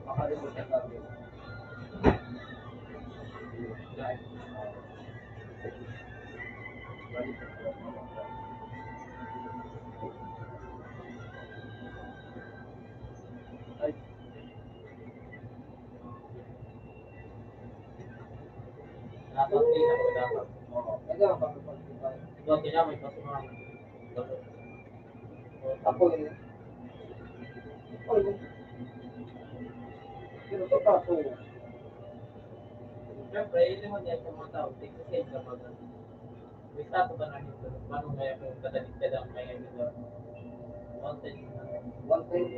makalimutan natin. Ay, Dapat din ako dapat. oo. Ito ang pagpapagpapag. Ikaw kaya may pasukan. Ako yun. Ako yun. Pero ito ako. Siyempre, hindi mo niya sa mga tao. Tingnan siya sa mga. May stato ba na dito? Paano kaya kung katalikod ang kaya nito? Wanted One thing.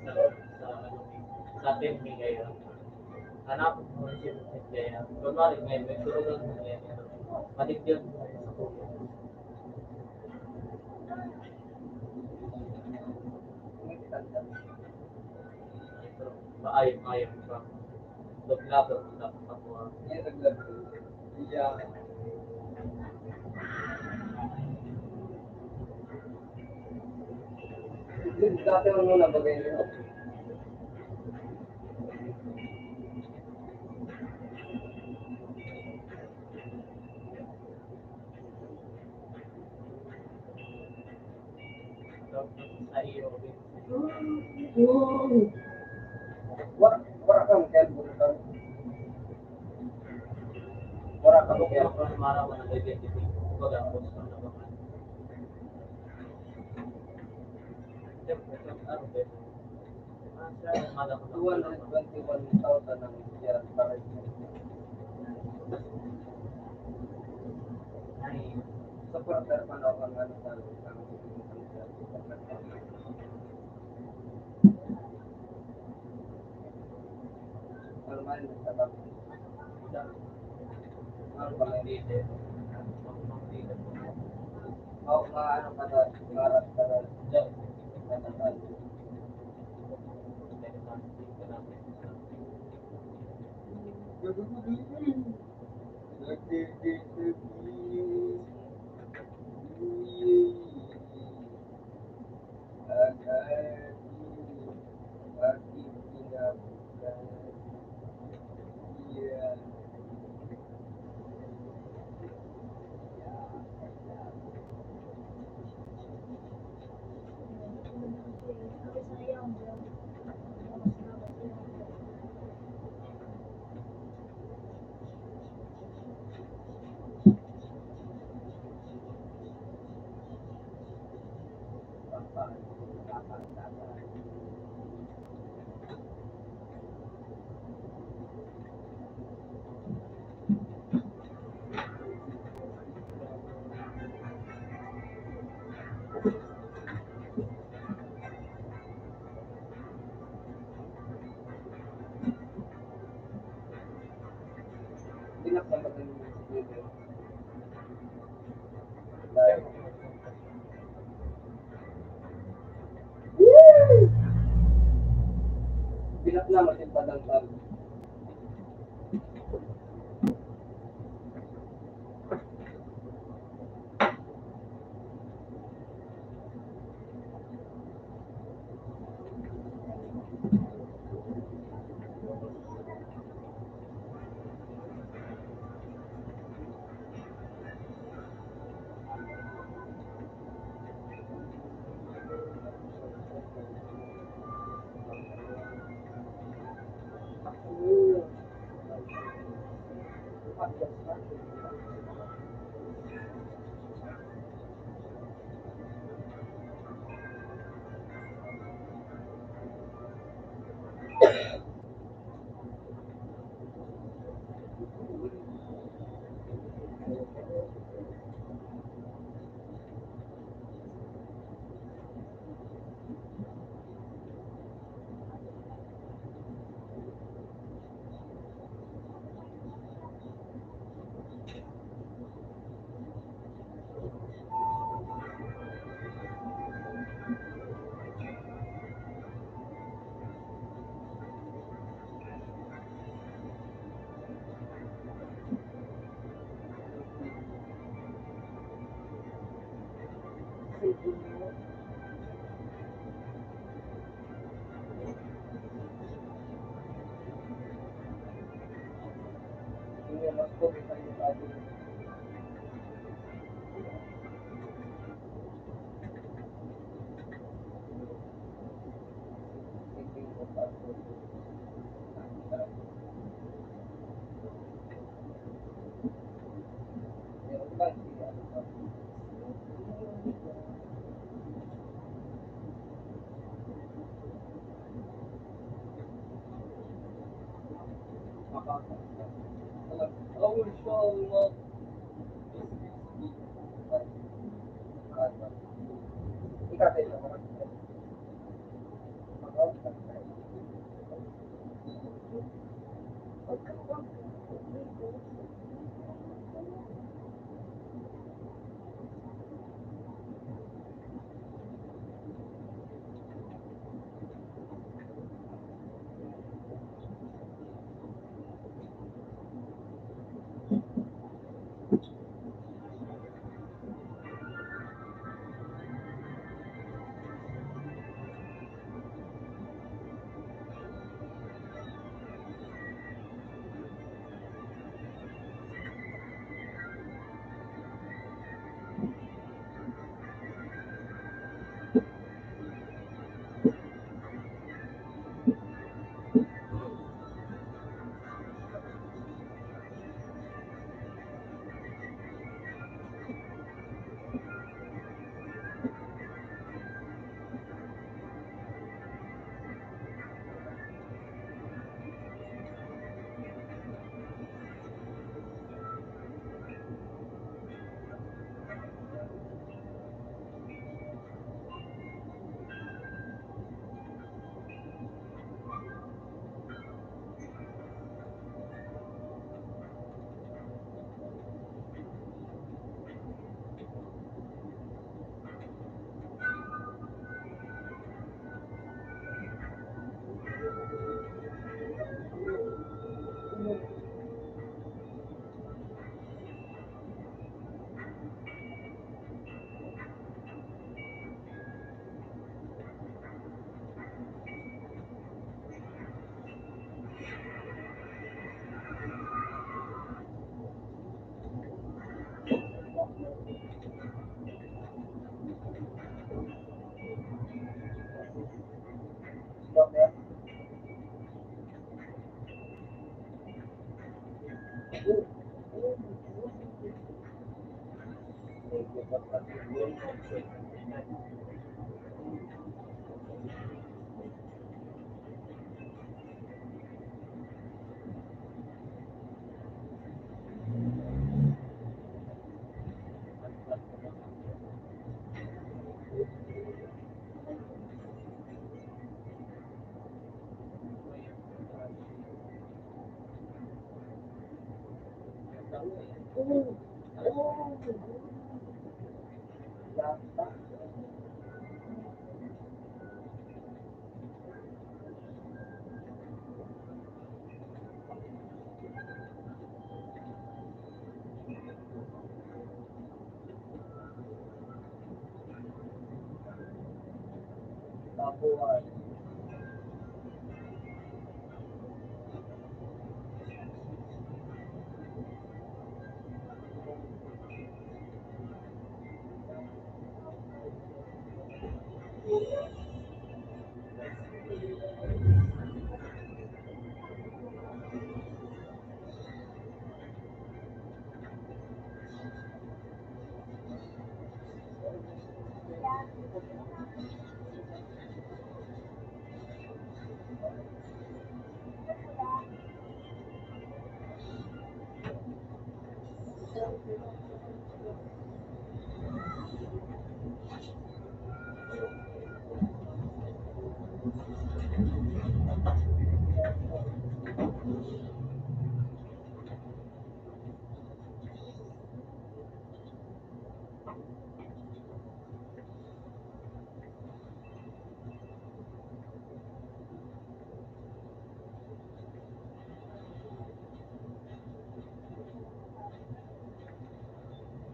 sa sa atin may kaya. Hanapin mo rin siya sa kaya. Kunwari ngayon, may turugan mo kaya. Patigyan mo sa kuya. Maayos pa. Doblado sa kapwa. Yan naglag. Iya. Dati mo muna bagay nyo. Sa iyo. Wala kang kaya buta. Wala kang Kaya kaya. kung maraman ang identity, baga ang gusto na ba? Siyempre, ano ba? Siya, malam na 221,000 ang siya para ay, sa quarter pa na ang ano sa man, nagtatapos. Ano ba may leader? Oo, maano ka na, marat ka na. Matatag. Binak na magaling yung leader. Binak na matimpad ang tag. Hindi mas po, may tayo tayo. Tapuan.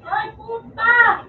Ay, puta!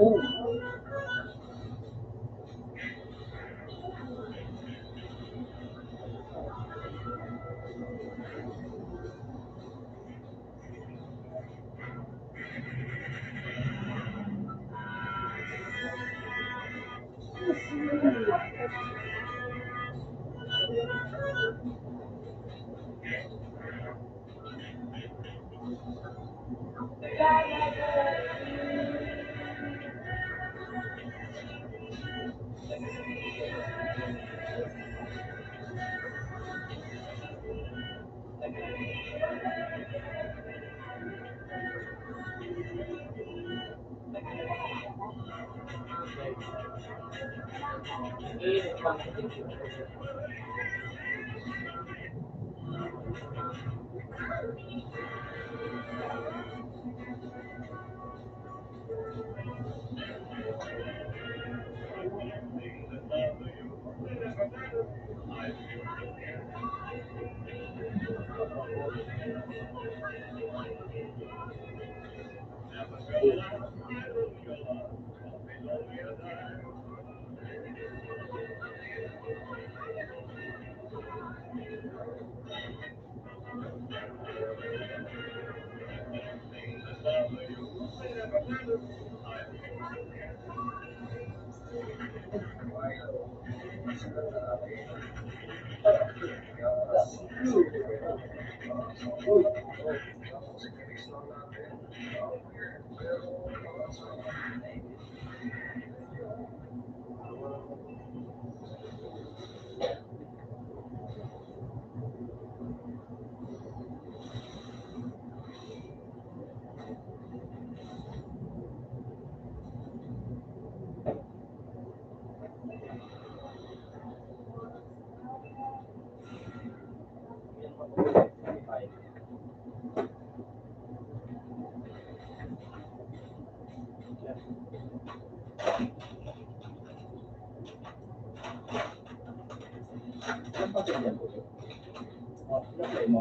Mo.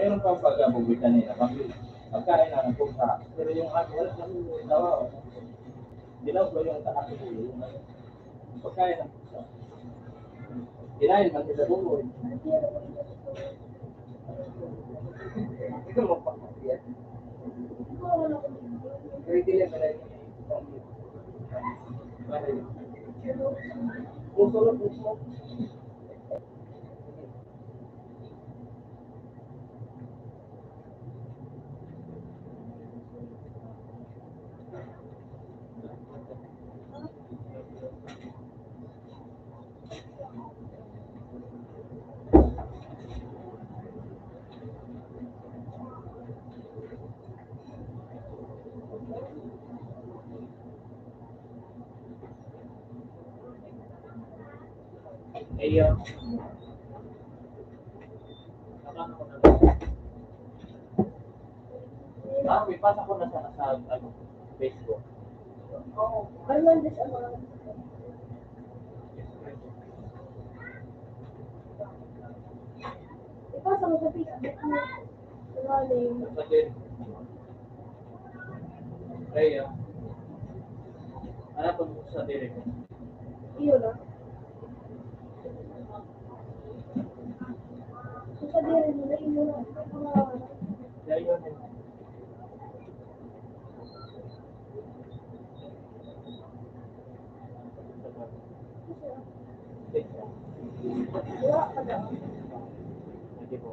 mayroon pang pag-abugit kanina. Pagkain na ng pusa. Pero yung ako, wala naman dawa. Dilaw ko yung taas ko. Yung pagkain ng pusa. Kinain man sila bumoy. Ikaw magpapakiyat. Ready na ba lang? Musulot mo. Ayun. May pasa ko na sana sa Facebook. Oo. Armandes ang mga... Ipasa mo sa Facebook mo. Malalim. Sa din. Rhea. Ano po sa direct? Iyo na. Kung sa diri mo na iyo na. Ayun. Wala ka na. Hindi po.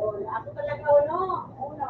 Ako talaga uno. Uno.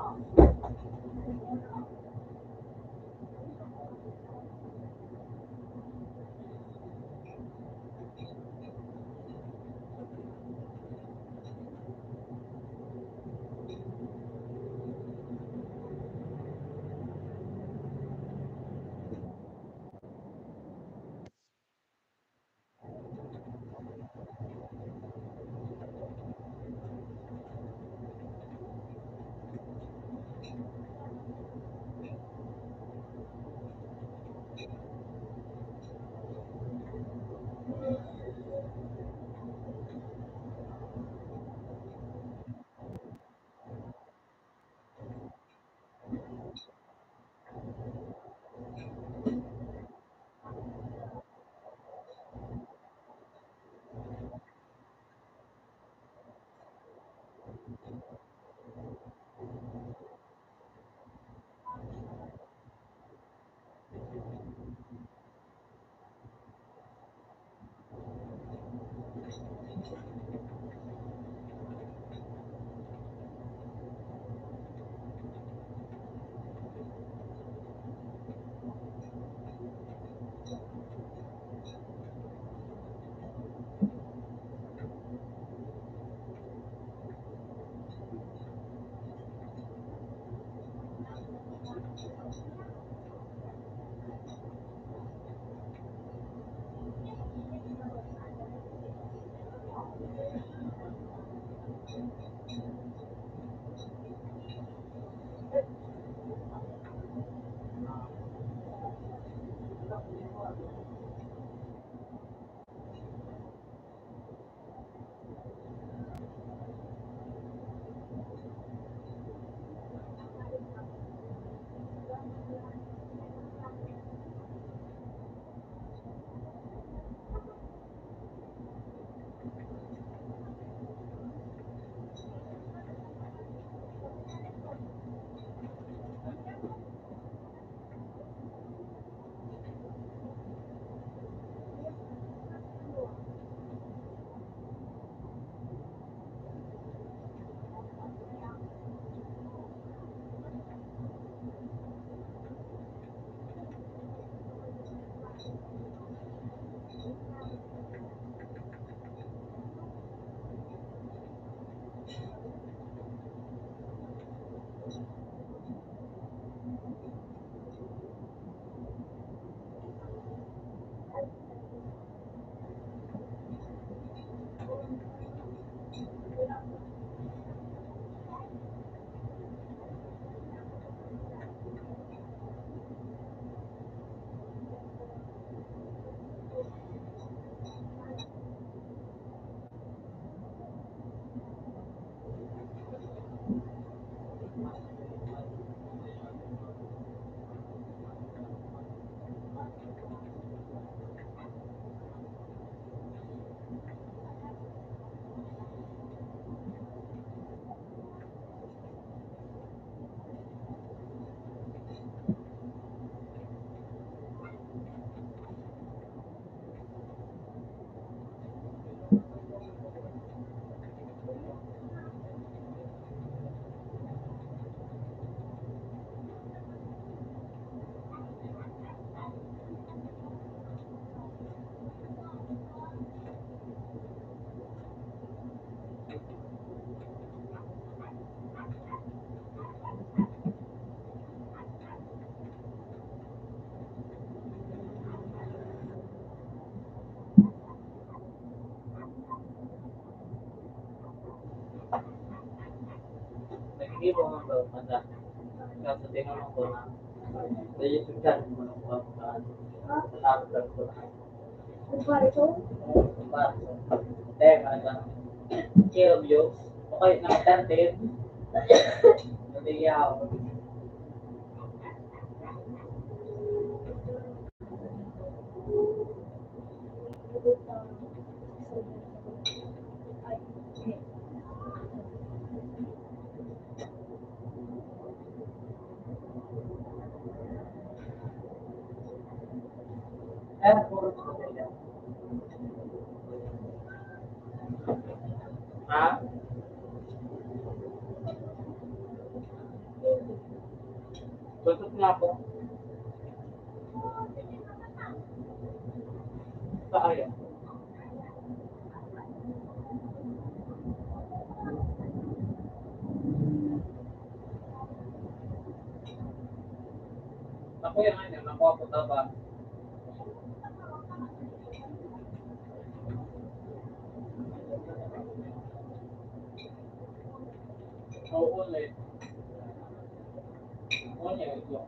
Hindi po mga bro, manda. Kaso tinanong ko na, register mo ng pag-aaral ko na. Comparison? Comparison. Dahil mga scale views, okay na 13. Hindi yaw. Kaya puro ko nila. Ha? Tutot nga po. Sayang. Ako yung ano, nakuha ko taba. Oo, ulit. Ulit, ito.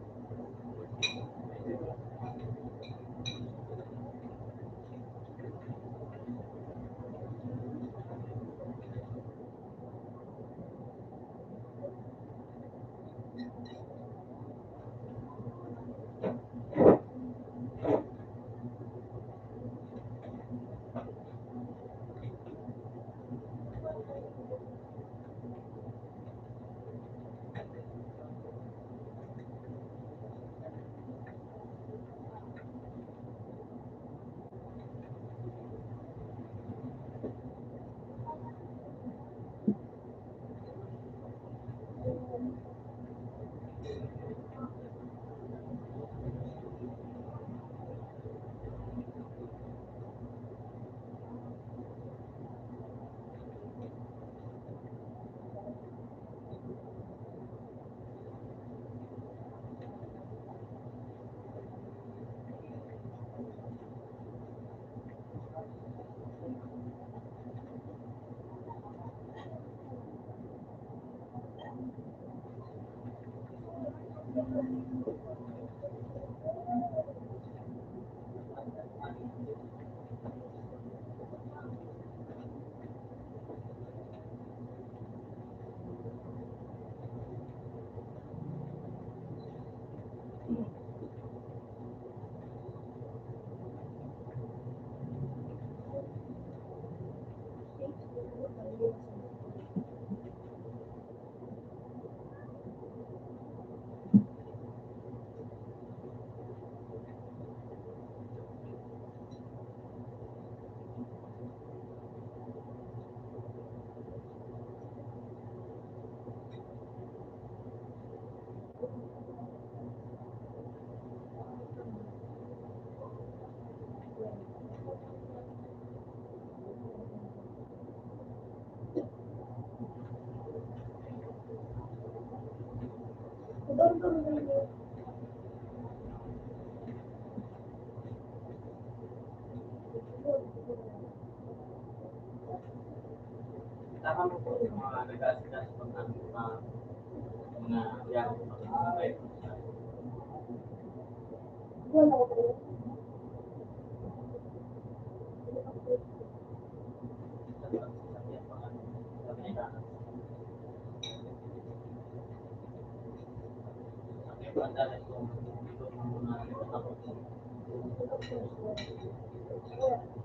Tama mo po yung mga nag-aasikas pag mga biyahe sa mga kayo.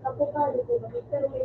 Kapokado po ba? Pero may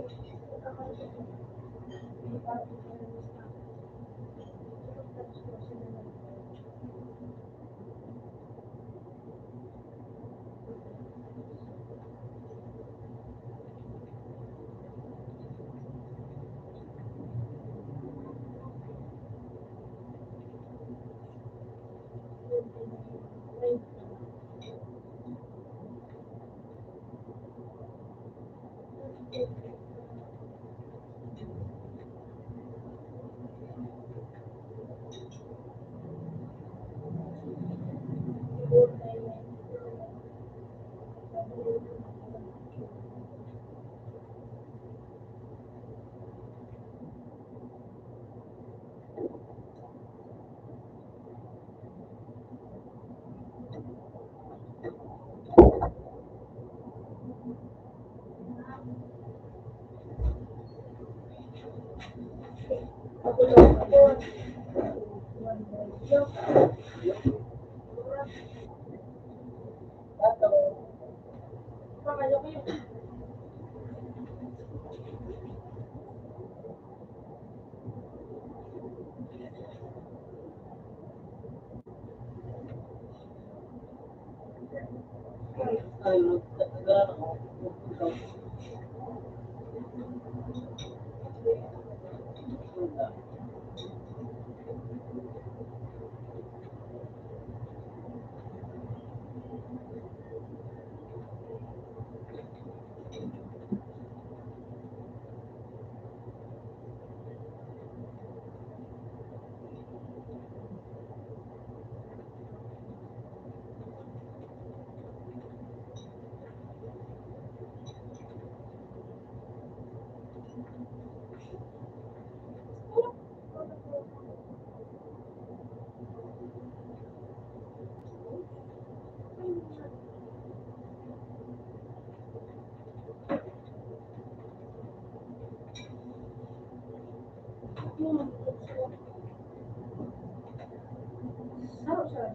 Sarap siya.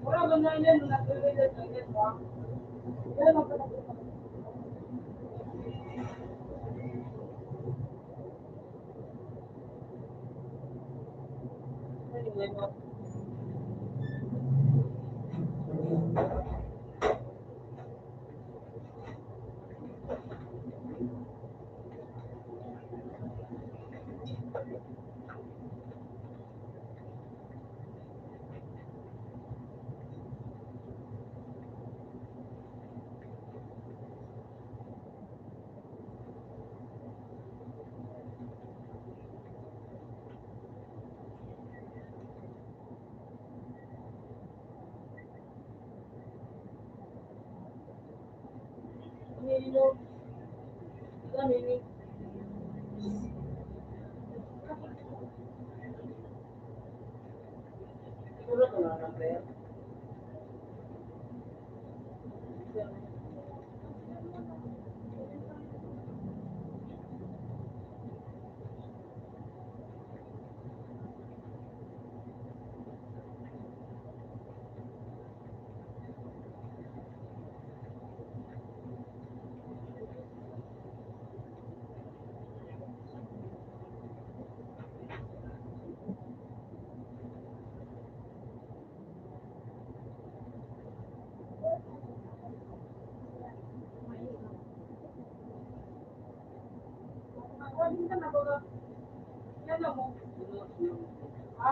Wala ba na yan? Nag-related na yan ba? Yan ang pinag-related. Nilo. Ito, Nini. Siguro ito lang ang prayer. Sabi ka na ba? Yan mo. Ha?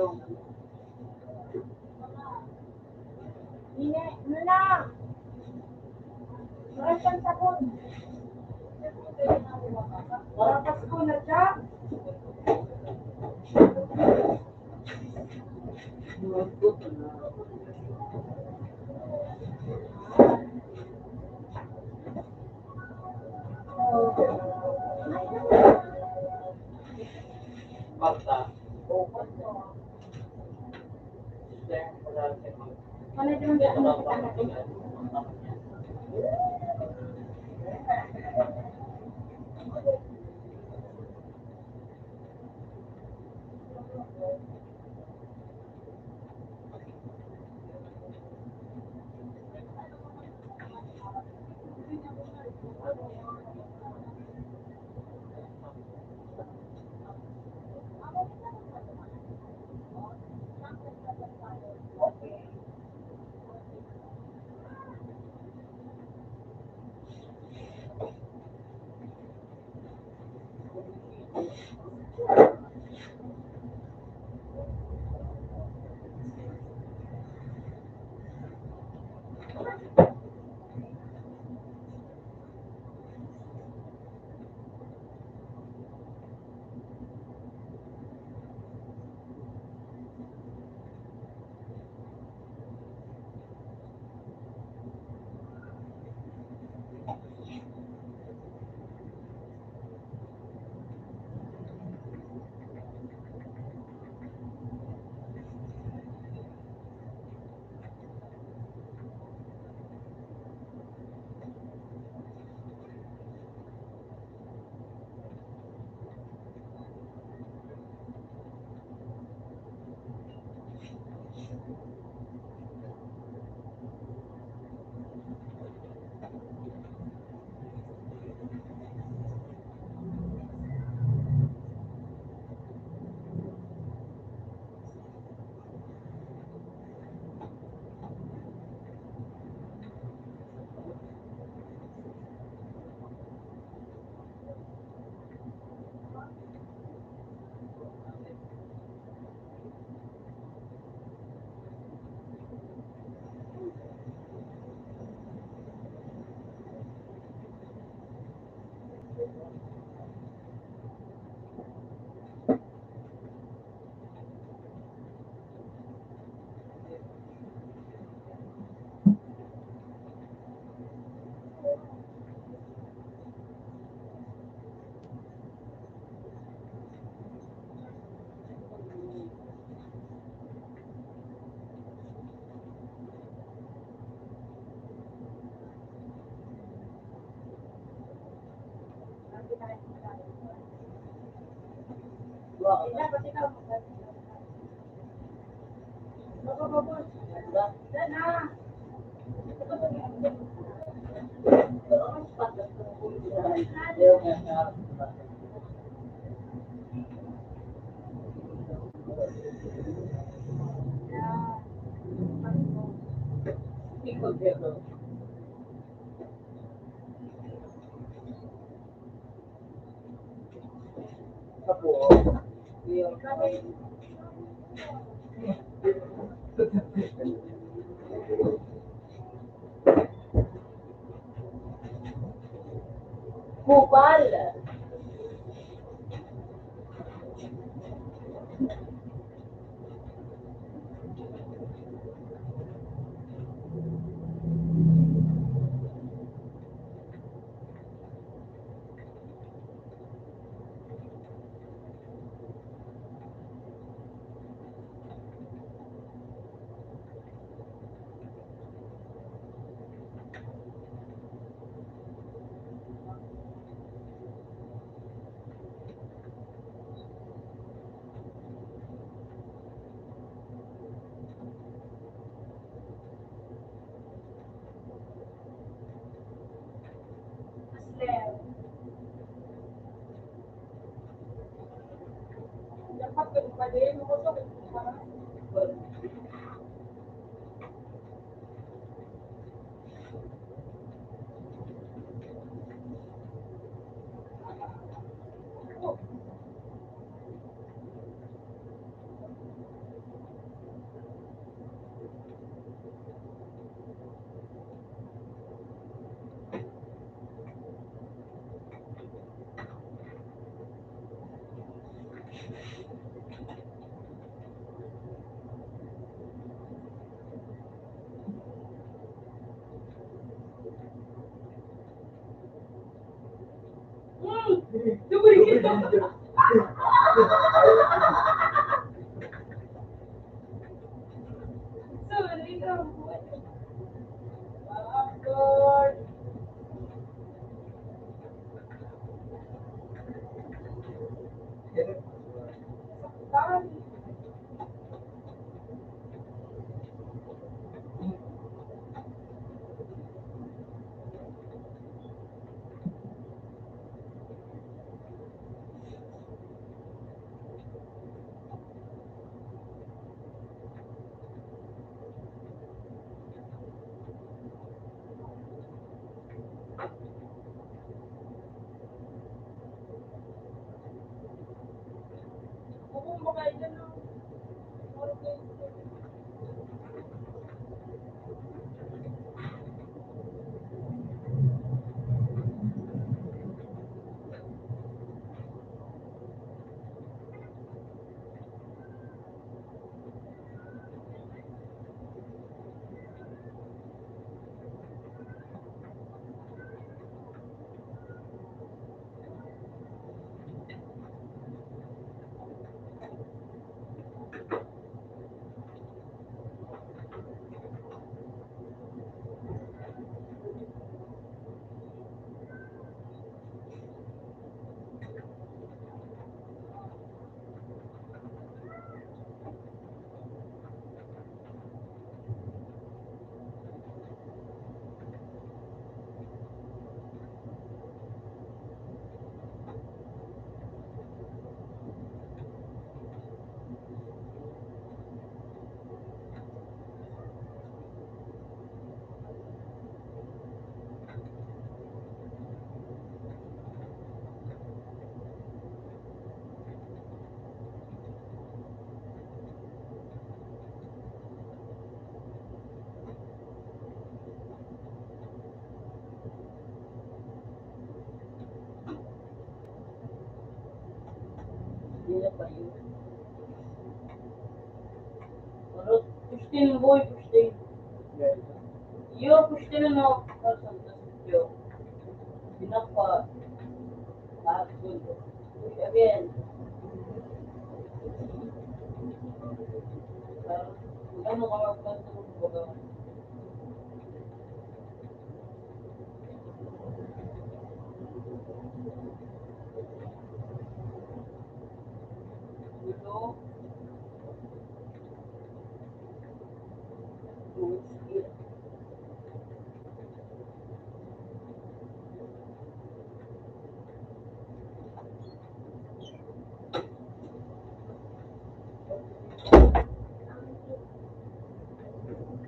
Ine, ano na? Maraming sabon. Para Pasko na siya. Basta. Ano yung dapat ikaw kupal. Sorry na po. Lord. Saktan. Kung makain na lang. Hindi pa yun. Pero, Pustin boy, Pustin. Yo, Pustin no. Person, yo. Pinapa. Action. Push again. Ano ka magpapagod ko? Ito.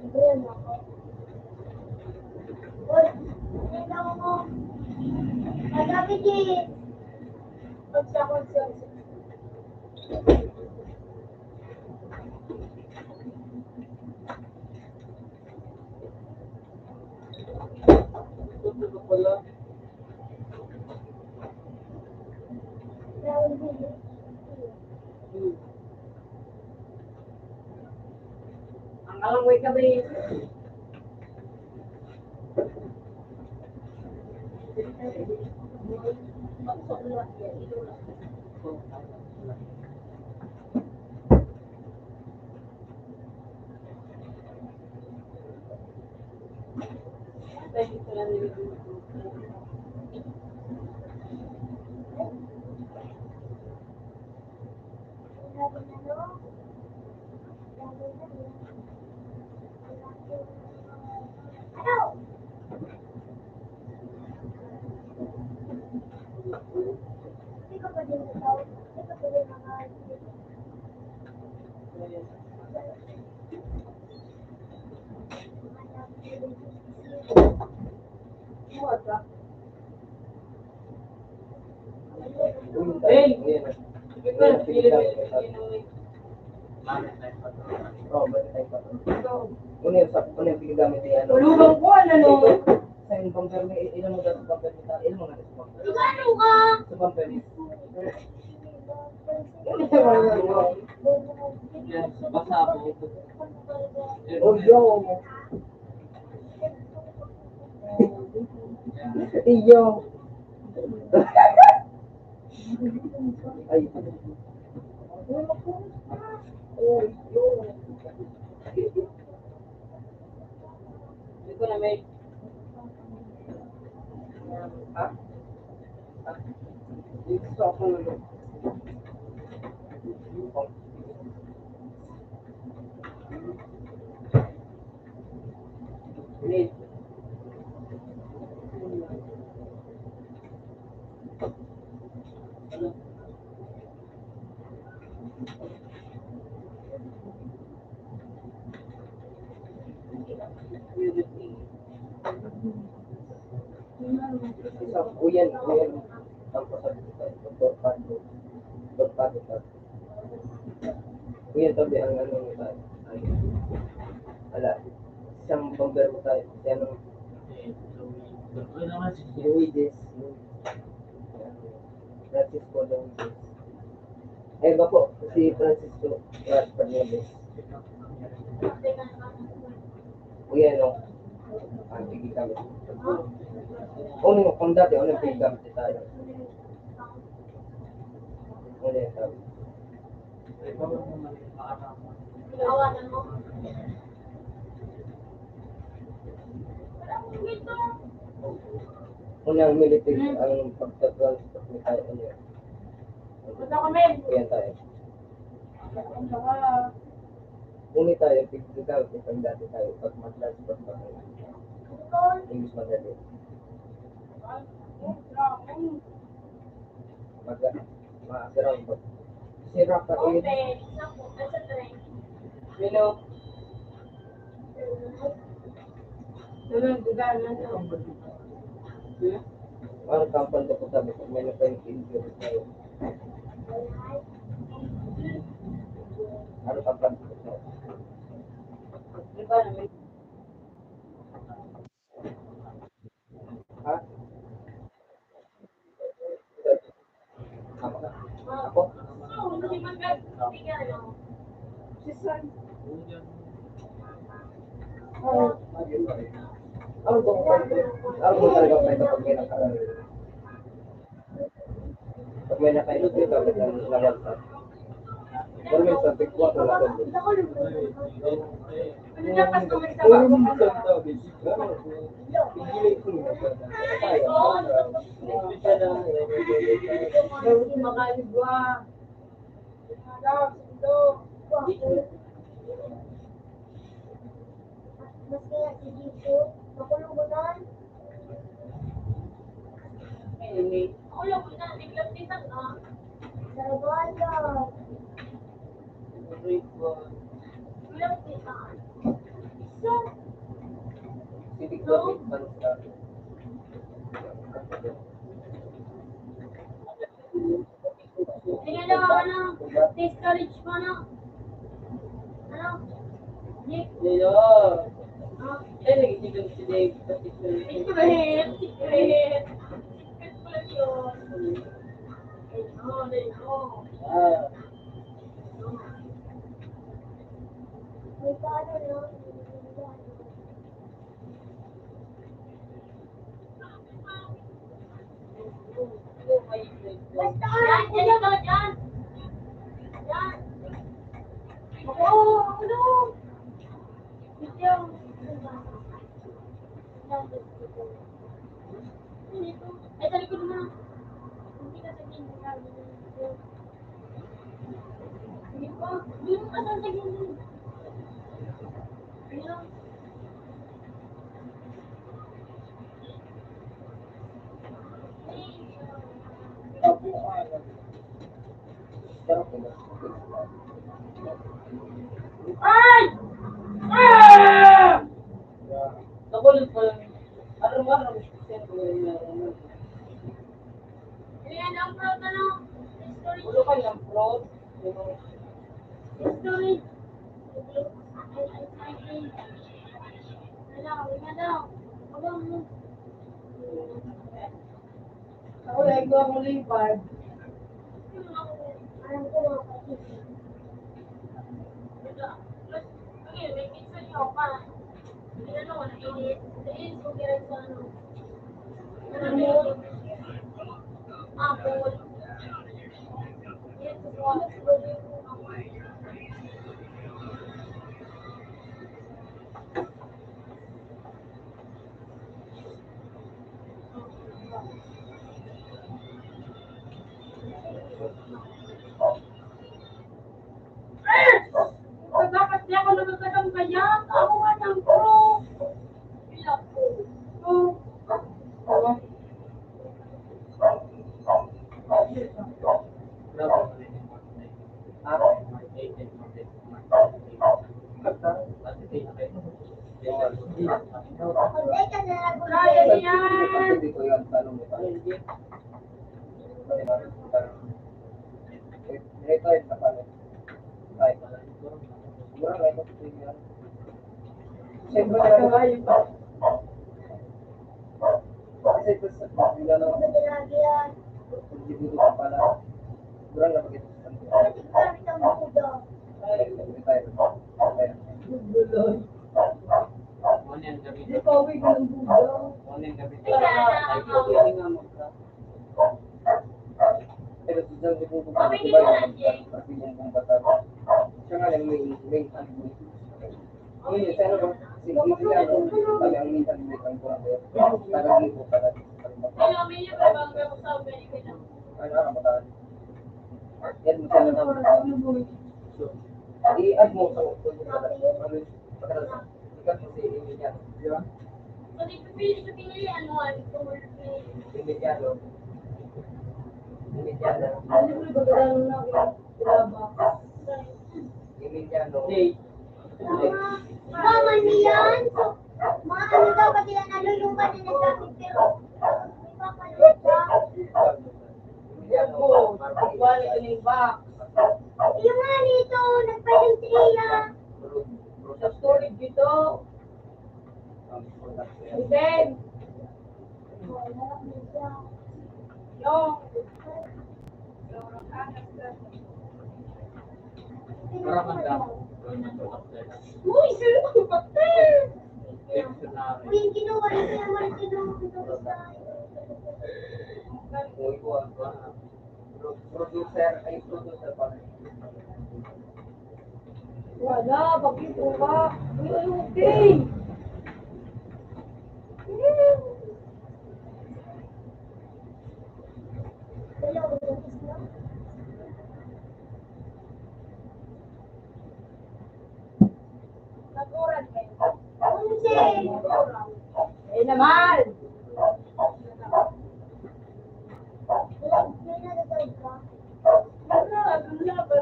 Ayan ako. Uy, ayan ako. Magabi, Jit. Konsya. Ito pala. Ang alangoy ka ba yun? Pwede ko lang nilagay. Ano? Hindi ka pa din ikaw. Hindi ka pa din mga Huwag ka. Hey! Sige ka, pinili. Bakit tayo pa ito? Oh, bakit tayo pa to? Ano yung pinagamit ni ano? Tulungan ko, ano? Sa yung bumper ni, ilan mo dati bumper ni Tari? Ilan mo nga sa bumper? Sigano ka? Sa bumper ni? Yan, pasabog. Oh, yo! Iyo! Ay, Hindi ko na may... ha? Dito ako na. Need. Isa, uyan. Tapos sabi ko tayo, Dr. Pato tayo. Uyan, tabi ang ano mo tayo. Ay, wala. Isang bomber mo tayo. Yan ang Ano naman si Luides. Francisco Luides. Eh, ba po, si Francisco Fernandez. Uyan, no? Ang pigi kami. Kung dati, pigi kami tayo. Yan sabi. ikaw ang makakama mo. Awanan mo. Parang ito. Unang military, ang pagta-transport ni tayo. Ano yun? Punta kami. Uyan tayo. Punta ka. Uni tayo, pigi kami, isang dati tayo. Pag mag-transport pa tayo. English madali. Mag-ground ba? Si Rafael. Hello. Gagana na. Ang kampal ko po sabi ko, may naka-injury tayo. Ano kampal ko sabi? Di ba naman? Ha? Ako? Si San. Ano ba ko ano ba talaga pwede pag may pag may naka-injury ka, may nalagsa. Pero minsan, tigwa ko lang doon. Ano na pas kami sa bago? Makalibwa. Mas kaya si Dito. Nakulong mo na. Anyway. Nakulong mo na. Biglang titan na. Sarabaya. Biglang titan. So, Sidik ko, big fans ka. tingnan daw ano. Discourage mo ano. Ano? Nick. Hello. Ah. Eh, nagiging si Dave. Secret. Secret. Secret ko lang yun. There you go. Ah. May paano lang. Basta ka lang. Dyan ito. Dyan. Dyan. Ako. Ano? Video. Ay, sa likod mo. Hindi ka sabihin mo lang. Hindi ko. Hindi mo ka sasabihin. Ayun. Ay! Ah! Nakulit ko lang. Araw-araw. Siyempre, Ayan ang proud ano. History. ulo ka ng fraud. History. Wala daw. Wala mo. Ako lang ko ang lipad. Alam ko mga kapatid. Okay, may pizza niyo pa. Hindi na naman, init. Dahil kung kira sa ano. Apple. Dapat niya ako nagkakadang kaya. Ako nga ng pro. Ilang po. Hindi ka na lang Kaya niyan. Hindi ko yan tanong mo. Ito ay kapalit. Ay, siguro may kapatid yan. Siyempre, kasi ito sa bila na lagi yan. hindi dito ka pala. Siguro na pag ito sa kanto. Pati gamit ang budo. Ano yung gabi? Hindi pa uwi ko ng budo. Ano yung gabi? Pero sa dyan, hindi ko ba yung kasi yung bata. Siya nga lang may ano. Ngayon, sa ano ba? Kasi hindi nga ako, sabi ang minsan may kanto na kayo. Parang hindi ko pala. Kaya may yung ibang gawin sa ugali ko lang. Ano ka matahan? Yan mo siya na i-add mo sa ikat mo si Emiliano. Di ba? So, di pipili sa pinili, ano, Emiliano. Emiliano. ano ko ba gano'n na ilaba? Emiliano. Mama niyan. So, mga ano daw, pati lang nalulungan na nagkakit, pero may papalit siya. Emiliano. Oo, wala ito yung box. Yung nga nito, nagpaling si Iya. Sa storage dito. Ben, yung uy, sino ko patay? Uy, yung kinuha rin siya naman kinuha sa Producer, ay producer pa rin. Wala, bakit ko ba? Uy, ay, okay. Nakuran kayo. Unse. Eh naman. May nagagawin ka? Wala, wala ba?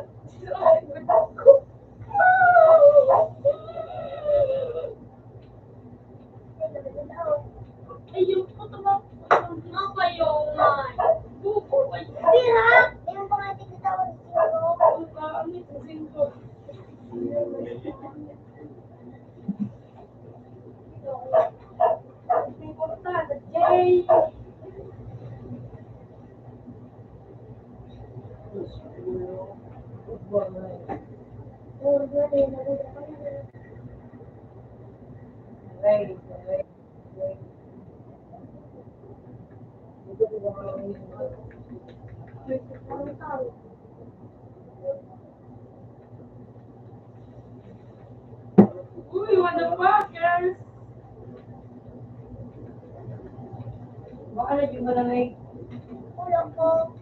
Ay, yung puto mo. Ano ba yung buko? Ay, Sira! Yung pangating katawag sino? ang kaamit sa singko. May portada, Jay. Uy, what the fuckers? Baka na yung malamig. Ulang ko.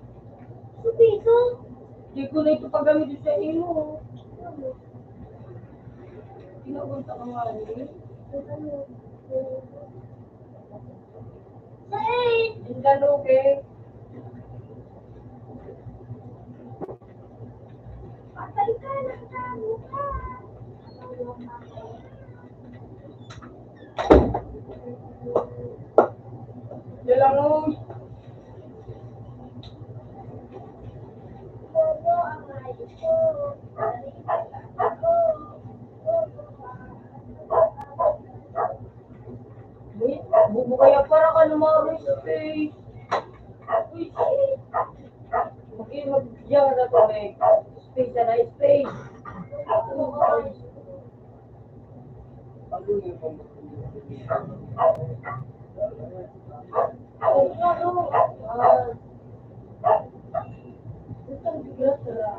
Supiso. Hindi ko na ito pagamitin sa ino. Pinagunta ka nga rin. Sa 8. Ang galo, okay? Patay ka na sa mukha. Yan lang, oh. Bobo ang ayos ko. Uy, bubo kaya para ka lumaroy sa face. Uy, shit. Okay, mag-diyan na to, eh. Space na na, space. Ano yung Ang bigat na.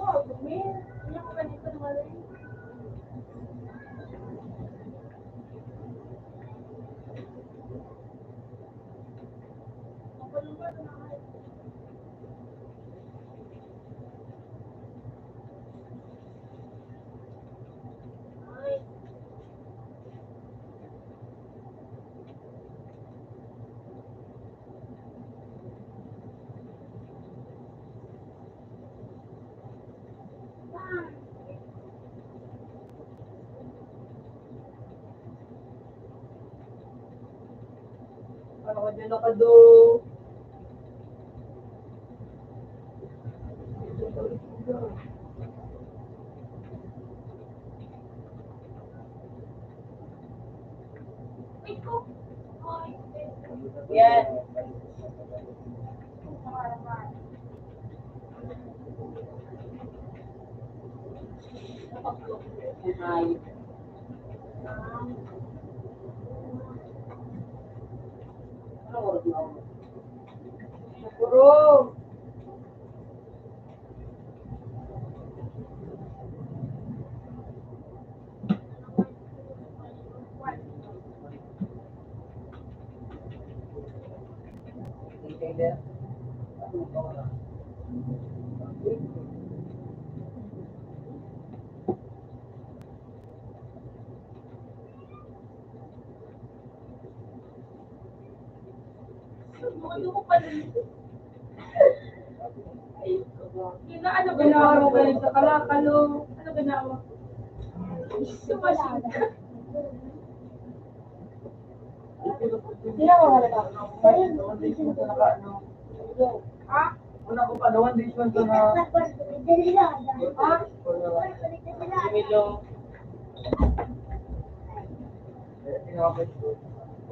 Wow, dumi. Hindi ako ganito naman. Ako naman na. Ay. Ano ka dyan nakado? Yan. Ay. Ano oras na ako? Puro. Retailer. Ano ko pala nito? Ano ginawa mo galing sa kalakalo? Ano ginawa? Sumasin ka. Sila ko wala ka. Sino ko naka ano? Ha? Una ko pa doon this one to na. Ha? Emilio,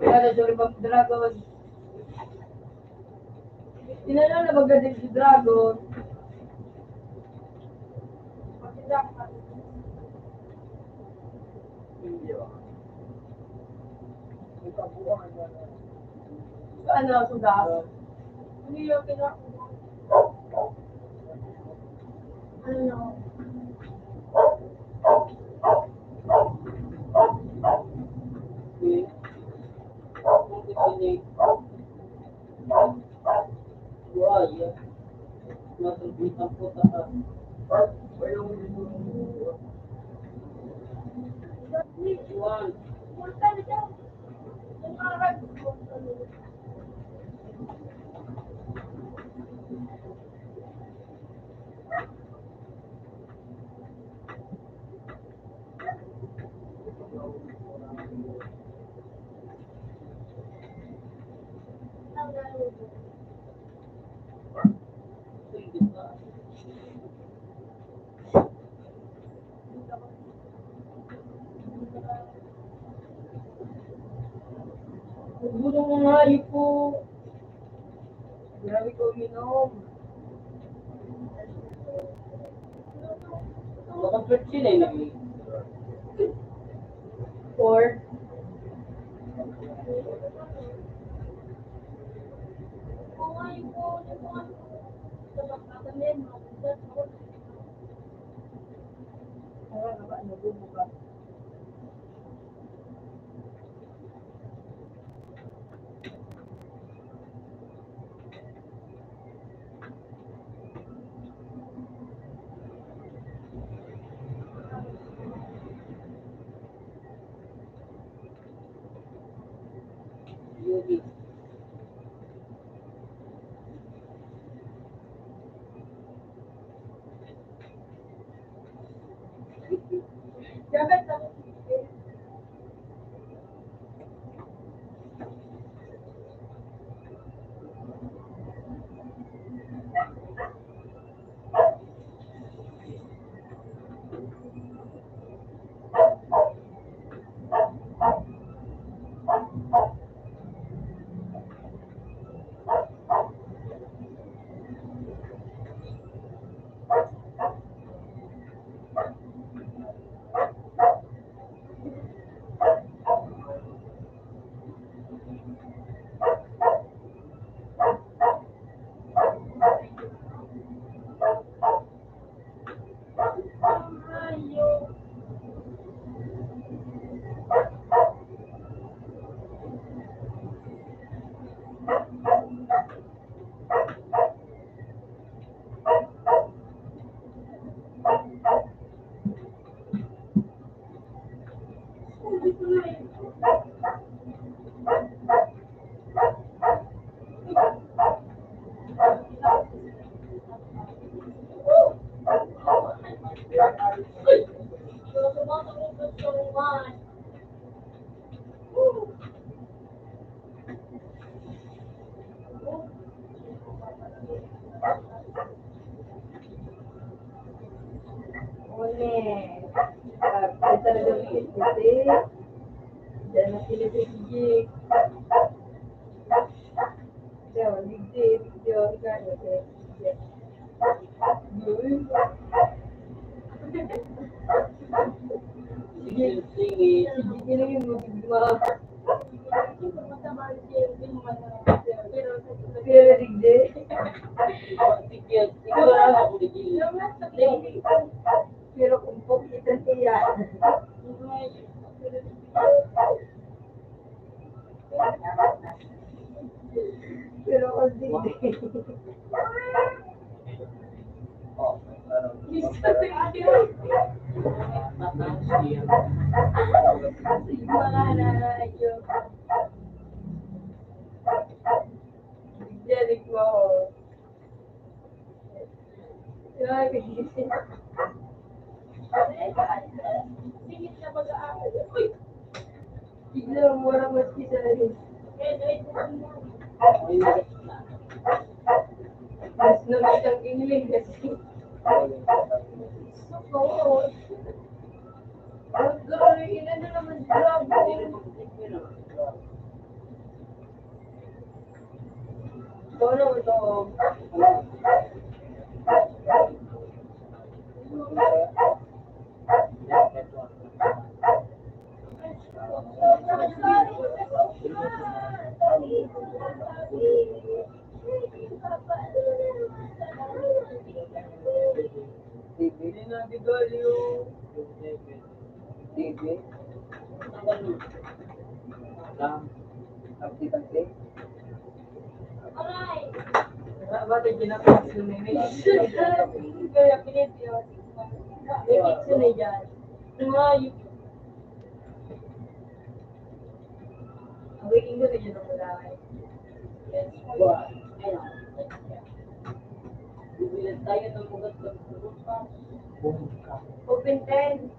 Wala na siya rin dragon. Tinala na magaling si dragon. Pati dapat. Ano ang sudah? Hindi yung kinakuha. Ano? Gulong mo nga, ko. Grabe ko minom. nakapit sila eh. Four. Ano ba? Ano ba? Yubi. Dapat ako. Kasi, dyan na sila bigig. Diyan, bigig, bigig, gano'n, bigig. Sige, sige, sige lang yung magigma. Pero digde. Pero kung po kita siya. Pero kung digde. Oh, parang Iba nga na yun. Digde mo. Ay, bigla mo orang mas kita rin. Mas naman siyang English kasi. Oo. Ang gawin, inano naman grabe. Ikaw naman to. Hindi na bigol yung TV, aplikasi. Ba't ay ginapit yun eh? Kaya pinit yun. May mix yun eh dyan. Yung waking ko na yun ang malaki. Bibilan tayo ng ugat ng Open 10.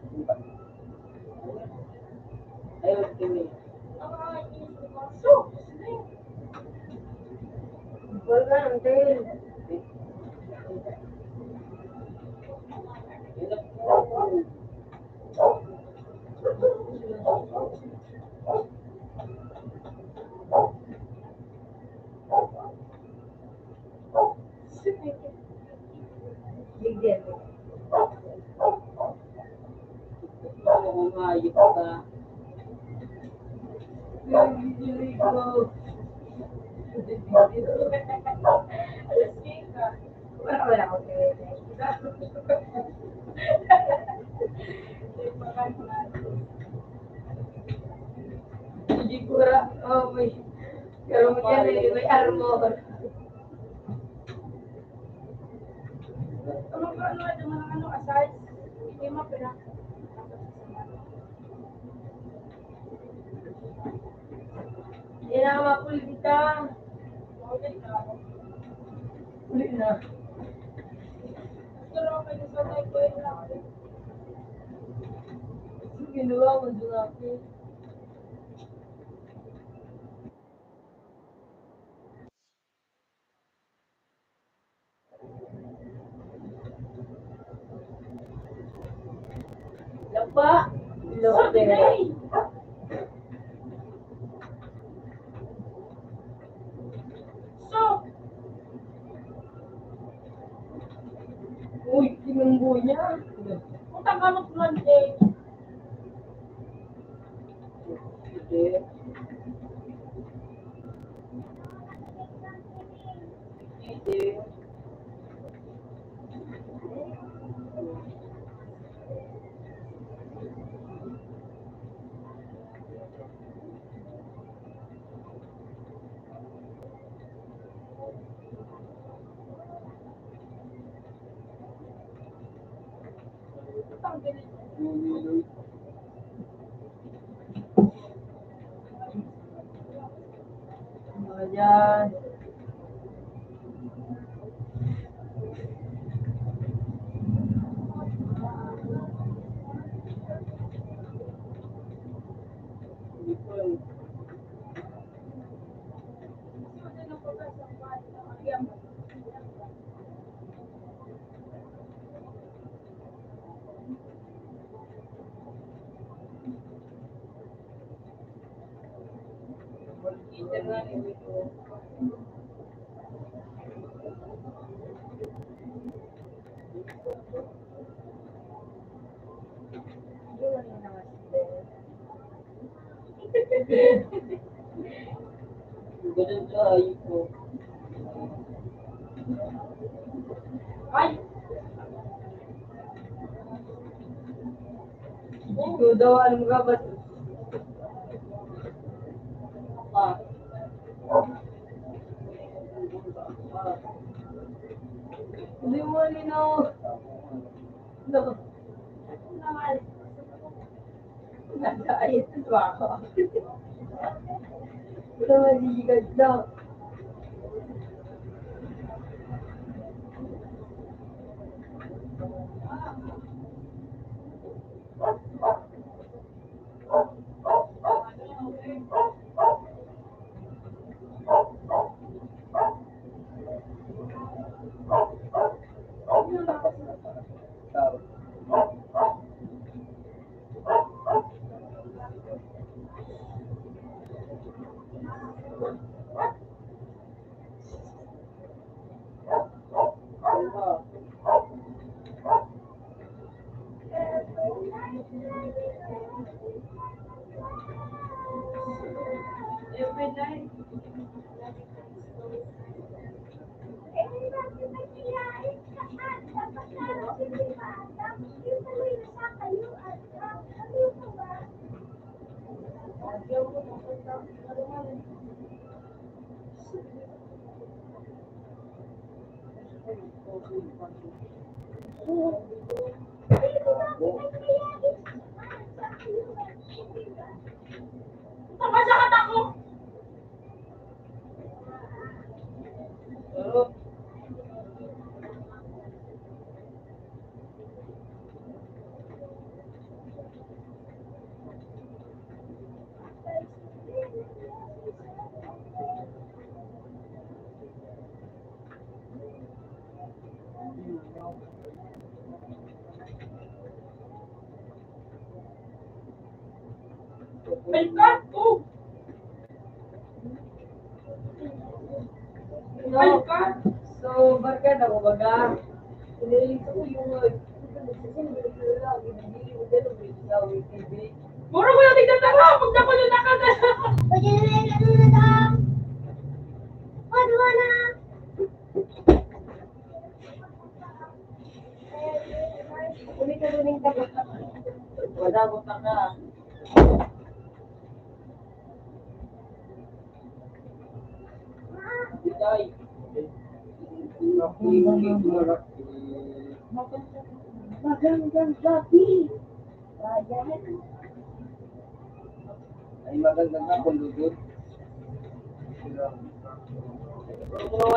Ayun, kami. Wala ka ng 10. Bigyan mo. Kung hayop ka, Bigyan ko. Wala ko hindi ko ra. Oh, pero may armor. Aside? Hindi mo pera. Hindi na mapuli kita. Uli na. Ginawa mo doon ako. Lapa. Lote. Uy, tinunggo niya. Punta ka mag-plante. Sige. hindi. Ayan. Hindi ko yung Kita nga nito. Ganun ka, ayun ko. Ay! Ikaw daw, alam ka ba? Ah. Hindi mo nino. No. Nag-ayos ba ako? Ito maliligad daw. Tao. Every night. Pero, May kanto! May kanto! So, barkada ko baga. Pinilit ko yung Mura ko yung tigtatara! Pag na ko yung nakagana! Pwede na rin ano na daw. Ano na? Uli ka rin ka ba? wala ko taka. Ay, Magandang gabi. Bayan. Ay magandang hapon, Lugod.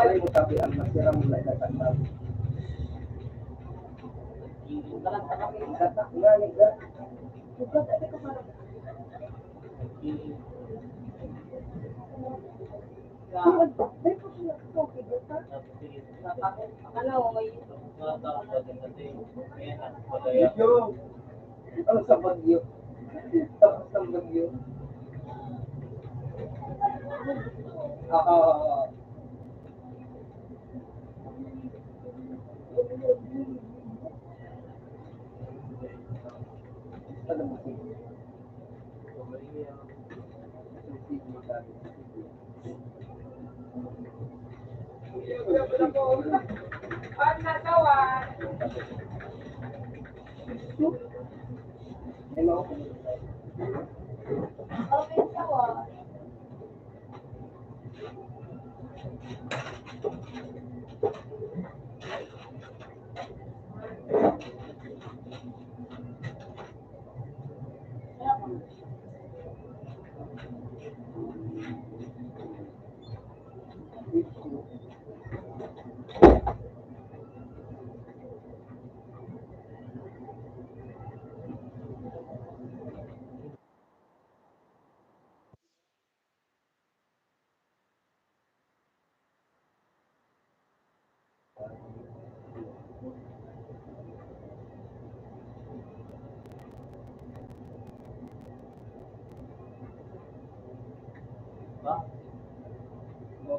Ay mo sabi ang masirang mula sa tanda. talanta kami. Katak nga ni Gar. Akala ko may Bagyo. Ano sa bagyo? Tapos ng bagyo. Ano mo sige? Sige mo sabi. Ang nagawa. Ay mga ko. Okay, tawa.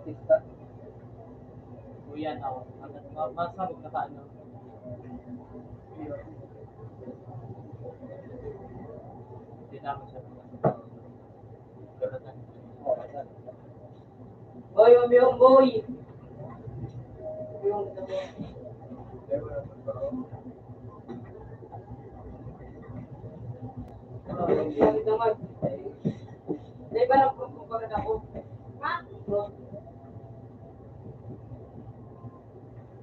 artista. Kuya na ako. Masabog na paano. Hindi naman siya. Karatan. Oh, asan? Boy, umiyong boy. Umiyong boy. Sabi naman. Di ba lang pagpapagod ako? Ha?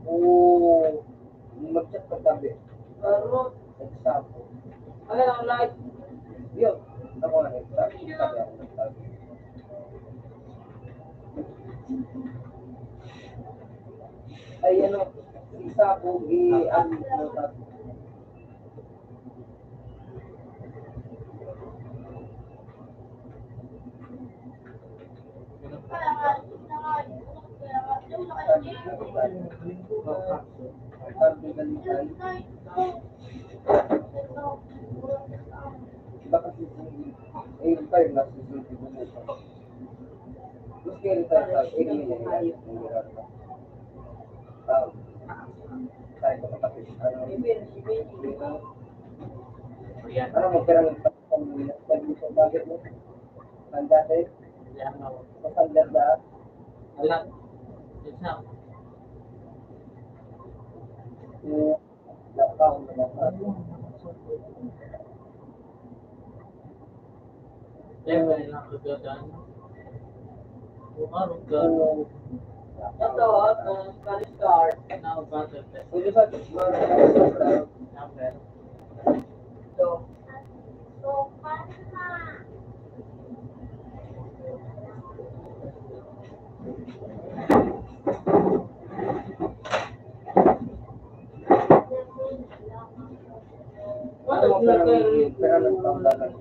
Oo. Mag-chat ka tabi. Pero, Example. ano lang live? Yun. Ako na nagsabi. Sabi ako nagsabi. Ay ano, isa ko ano mo sabi. Sabi galitan. Baka si retire na si Sulti Bumuka. Mas kaya retire sa ini niya yung mirar na. Tayo ko kapatid. Kuya. Ano mo kaya ng pag-isip bakit mo? Nanda tayo? Yan ako. Masandar na? Alam. Yes na. Yung lockdown na naman. Yan ba yung nakagagan? Bumarong ka. Ito, Spanish card. Now, battle test. Pwede ba? Number. Ito. So, paano na? Ano mo pero ng tambalan?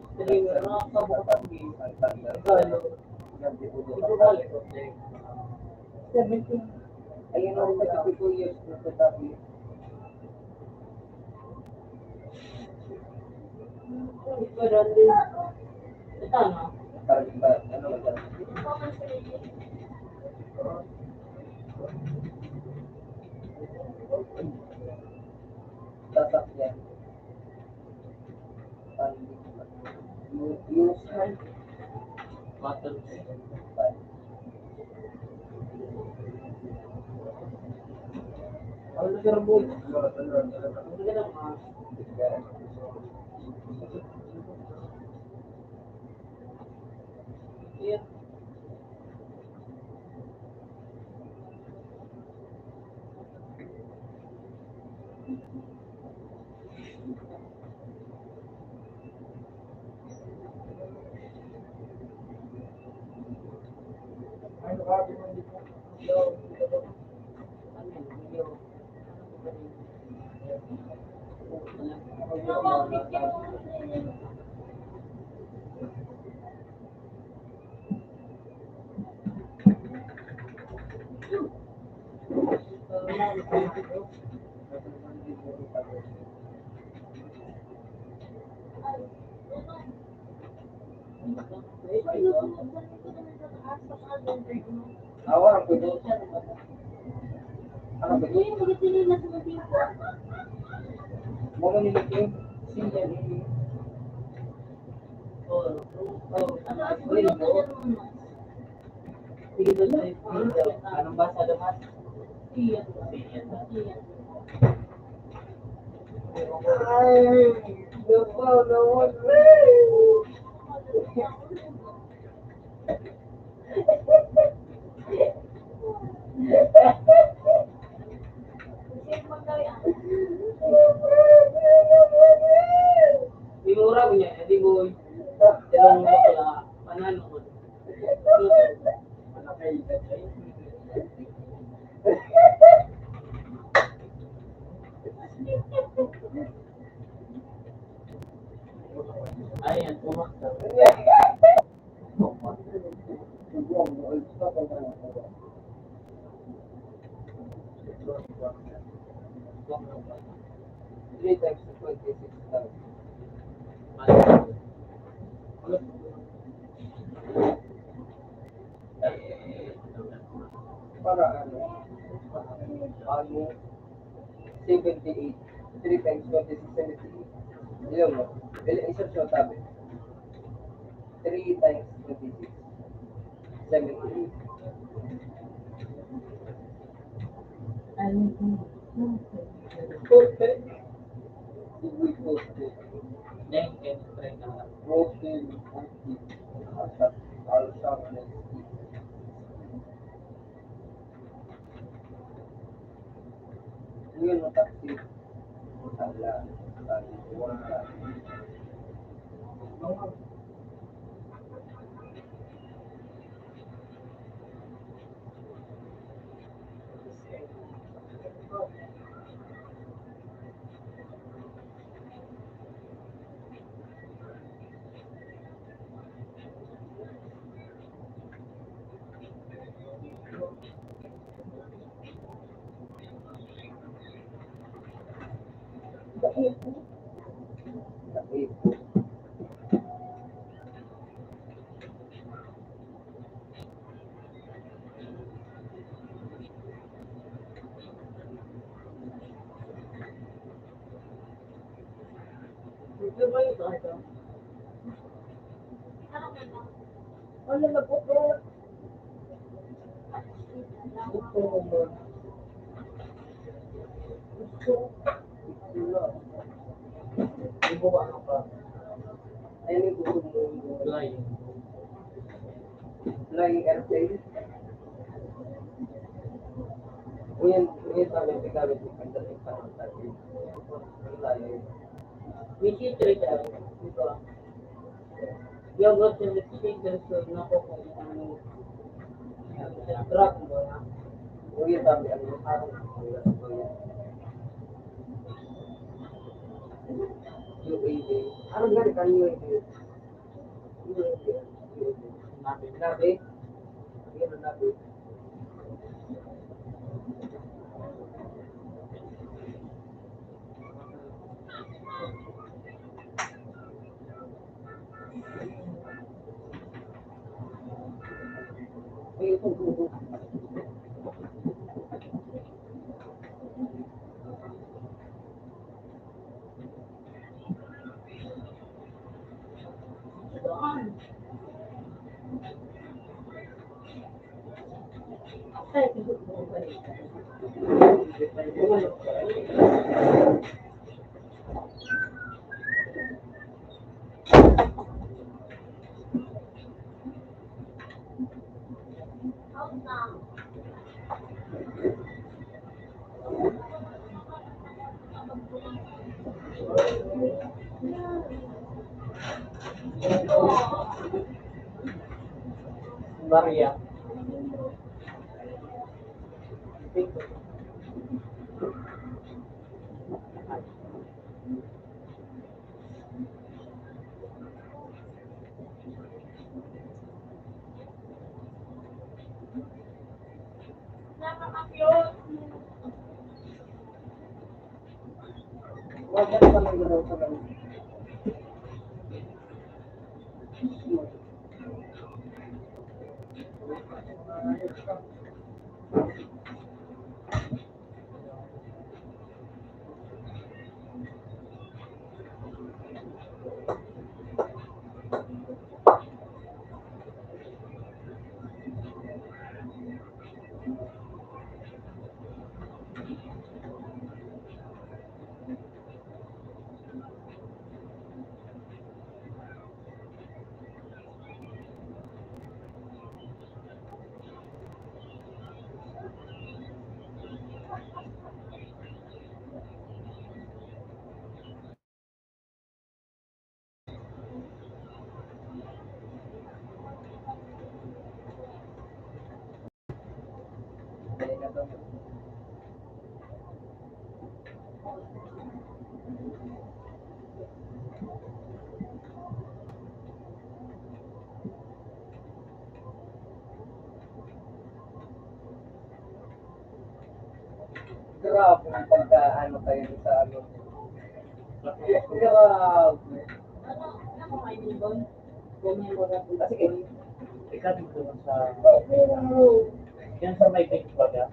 Ayun ang 32 years na sa tabi. Ito, no? Parang ba, ano ba yan? Sasakyan. Use Battle test. Ano na karboy? Ano ka na? Yan. Awak aku itu. Ano ba Uy, ito? magiging nila sa mga dito. Mo manilikin? Siya ni. Ano, at ulo ka dyan mo. Sige doon sa video. Anong basa dapat? Iyan. Opinion. Iyan. Ay, dapat naman. Kasi mo daw yan. Minura ko niya, hindi mo ilang bakla, panalo ko. Ayan, pumakta. Three times 26,000. Battle. para ano, 78, 3 times 26, 78. Yun mo. Isa siya sabi. 3 times 26, 78. Perfect. Neng, try ka na. Yun ang taxi. Sala. Wala. Taxi. Ito ba yung ito? Ano ba ba? Ano na po ito? Ito mo. Hindi mo ano pa. Ayun yung gusto mo. Flying. Flying airplane. Yan sabi, gamit yung pagdating pa ng tabi. Flying. May titry ka. Ito. Yogurt and chicken soup na ko kung ano. Drug mo na. Yan sabi, ano, parang UAV. Ano nga rin kang UAV? UAV. Nabi. Nabi? Yan ang nabi. Ay, itong tubo. Ay, ito po ba ito? Out na. Maria. Huwag ka naman ang gano'n sa ganun. Kaya na daw. Grabe ang pagka-ano tayo sa ano. Grabe. Ano may ibon? Ganyan mo na po. Sige. Ikaw dito sa... Yan sa may pink ba ka?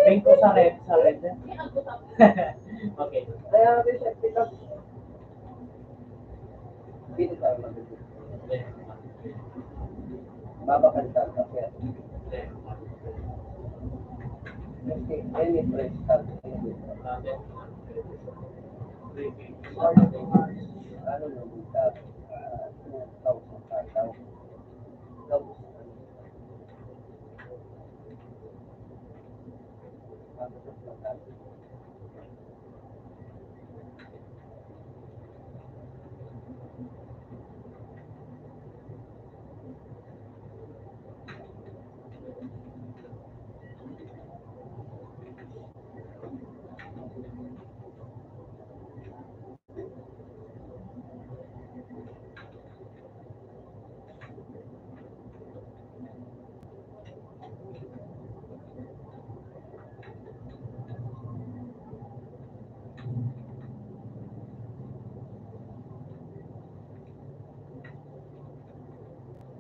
Pink ko sa red, Okay. Kaya natin siya, pick up. Dito tayo mag-ibig. Babakalitan ka kaya. Okay, any price tag. Ano yung tag? 2,000.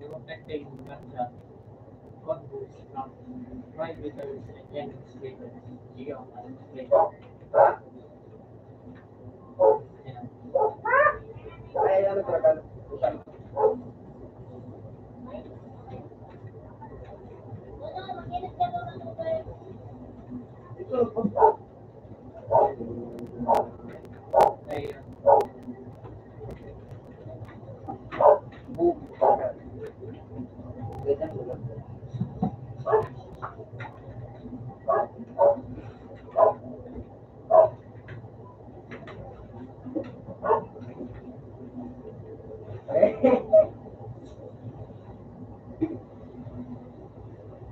Protecting the concourse from rioters and demonstrators beyond administration. Kaya ano talaga?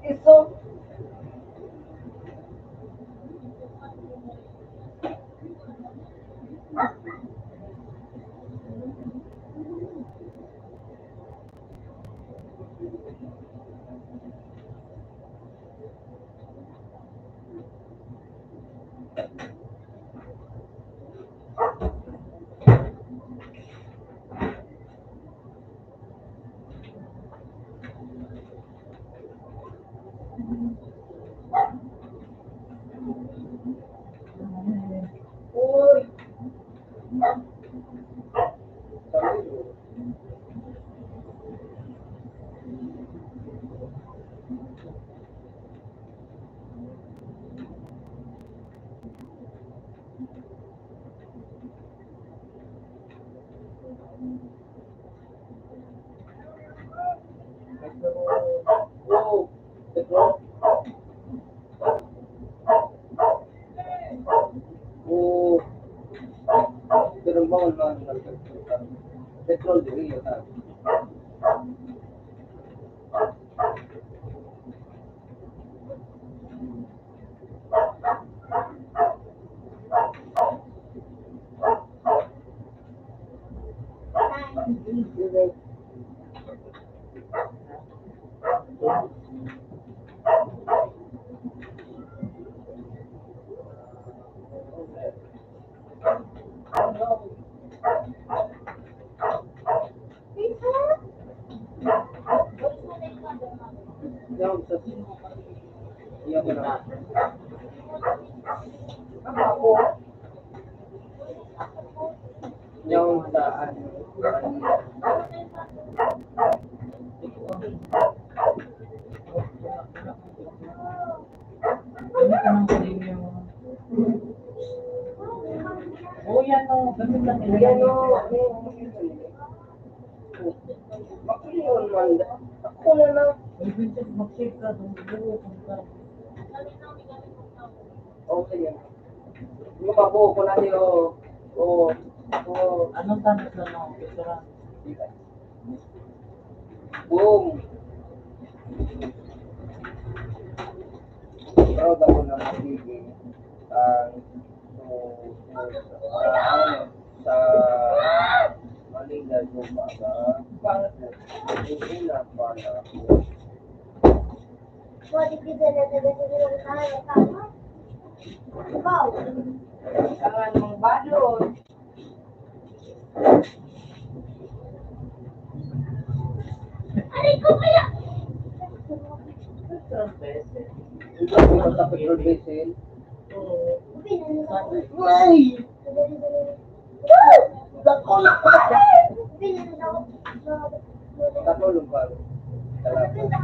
Eso. Uy. Wow. Oh. Pero bawal ba ang petrol din yun ha? Yung sa yung na ako yung sa ano Oh, yan o. Ganun lang yan o makuliyon man ako na lang Mag-save ka doon. okay yan yung mabuo ko na niyo o Anong tanong na no? Picturean. boom proud ako na magiging sa Manila Gumaga para hindi na pala Pwede kita na nagsasabi tayo tama? Wow! Ang anong balon. Aray ko kaya! Petrol vessel. Ito sa petrol vessel. Ay! Dako na ko! Katulong pa. Talaga.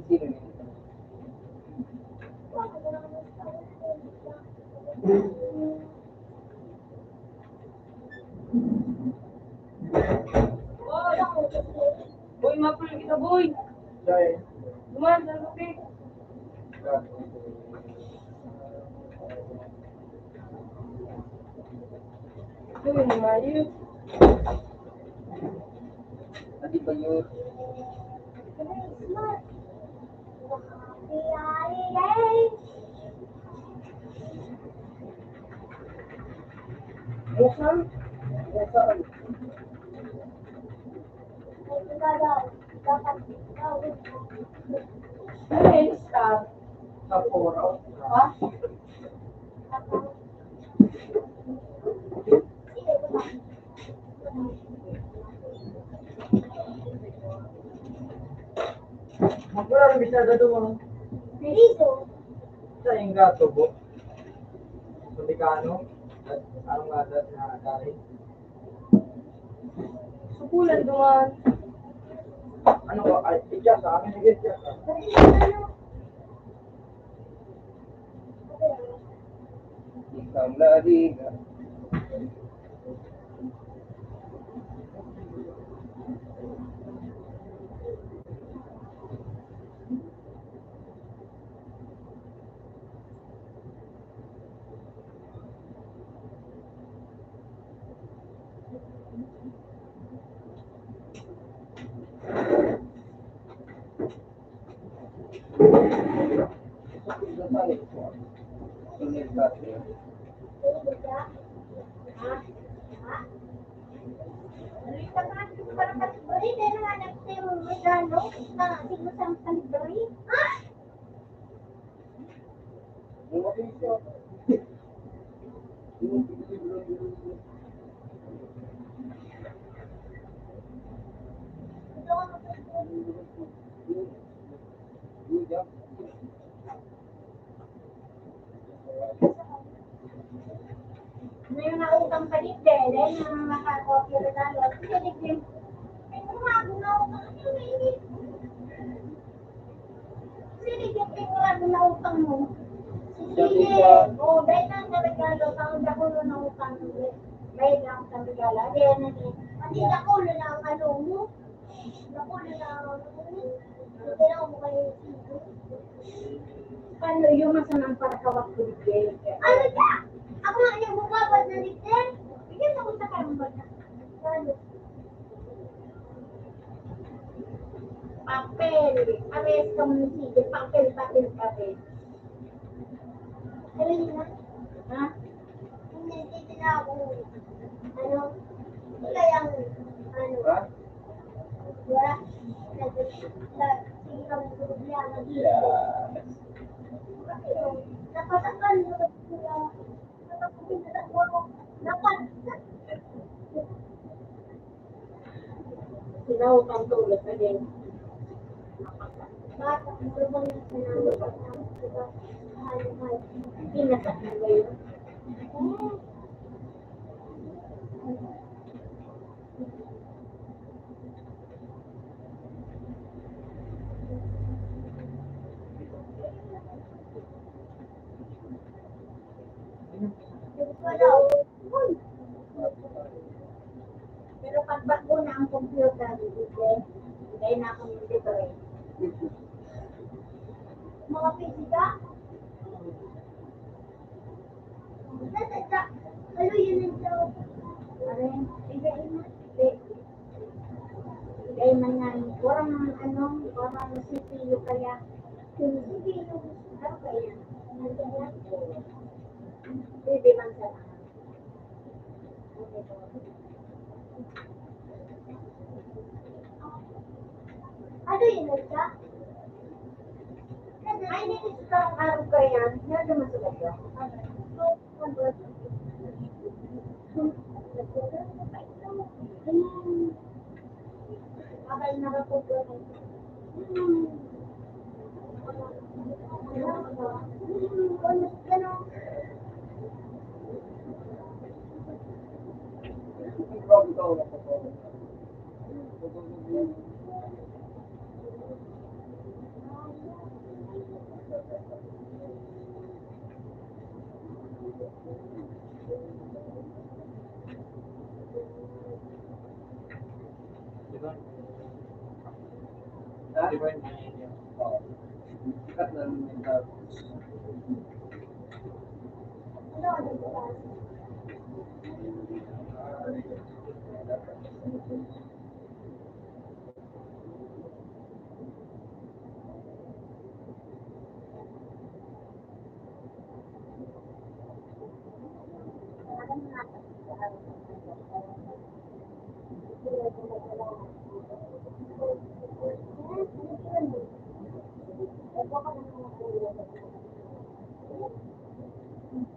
Sino niya? Boy, mapul kita, boy. Dahil, Duman, sa lupit. Uy, lumayo. Adi ba yun? Buksan? Buksan. Ano yung star? Sa puro. Ha? Magmula rin bisada doon. Sa yung gato po. Sulikano. At anong ngadat na dahil. Sukulan duman. Ano ko? Ay, itya sa amin. Sige, itya sa. Isang lagi. May nautang pa din dahil na makakopya rin lalo. Kasi din, ay gumagawa ka kasi mainit. Kasi din, ay nautang mo. Sige, o, dahil na ang regalo, taong dakulo na utang mo. Dahil na ang regalo. Dahil na din, hindi dakulo na ang ano mo. Dakulo na ang ano mo. Hindi na ako kayo sino. Paano yung masanang para kawak ko di Ano ka? Ako nga yung bumabad na ligtin. Bigyan ako sa karambag. Ano? papel, pares komuniside, papel. Ano yun na? Ha? Hindi na ako. Ano? Wala yung ano? Ha? Wala. Sige kami problema. Napatakan mo sila. Dapat. Sinautang tulad na din. Bata, marunong na sinalo pa na. Diba? Mahal. Pinasak na ngayon. Wala. Uy. Pero pag bago na ang computer, hindi na ako nag-decorate. Mga pisika. Nasa. Ano yun ang daw? Ano yun? Bigay man yan. Warang warang CPU kaya. Sige, yung Ano kaya? nandiyan yan. Pwede man sa Ano yun ang daw? Ay, nilito ka ang araw ko yan. Nandun mo sa gabi. tayo nakapupunta. Di ba? Ha? Di ba yung Manila? Oo. Sikat na yung tao.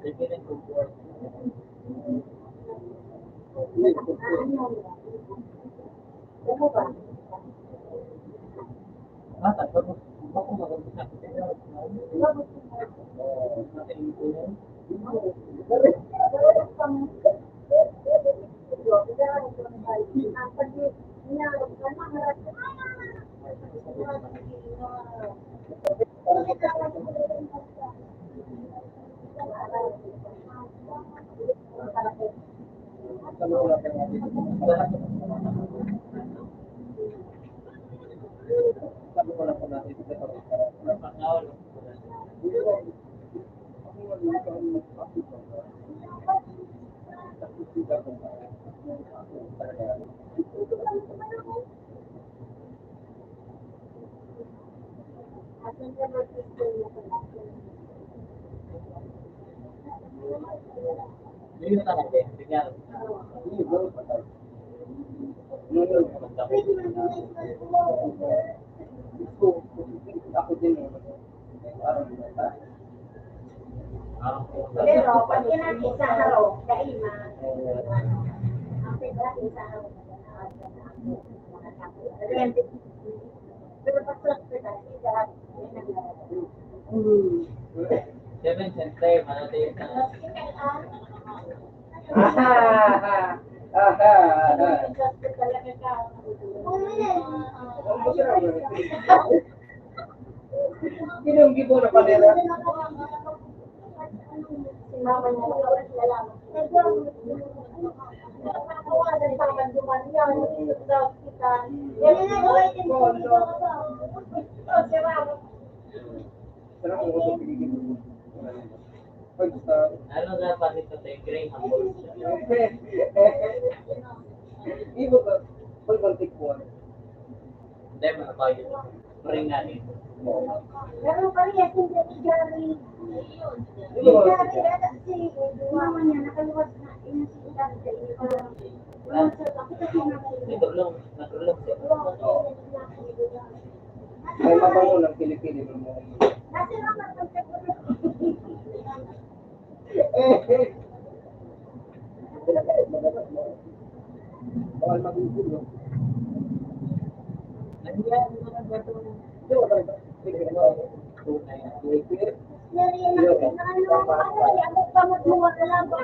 Sige rin comfort. Bata, bago maganda sa akin. Natin yung tulong. Sabi ko lang po natin ito sa Pangawal. Hindi na talaga eh. Bigyan. Ako din eh. Pero pag kinati sa haraw, kaima. Ang pagkati sa haraw. Pero pag sa pagkati, lahat Seven cents tayo, manatay yung Sino yung gibo na panera? Mama niya nakawat na lang. Nakawalan sa kanduman niya. Daw kita. Yan na gawin din ko. Si Mama. Sarap mo ito pinigil. Pag-start. ano dapat ito tayo, Graham Balls. Ibo ka. Pag-bantik po. Hindi, manatay yun. Ring natin. Pero pariya hindi Gary. Si Gary ada si mama niya nakaluwas na inasitan sa iyo. Natulong siya. May mabango ng Pilipino mo. Nasi mama ng Bawal magugulo. Nandiyan na ba ito? Di ba talaga? Sige, ano? Tunay na. Yari na ano pa magluwa na lang ba?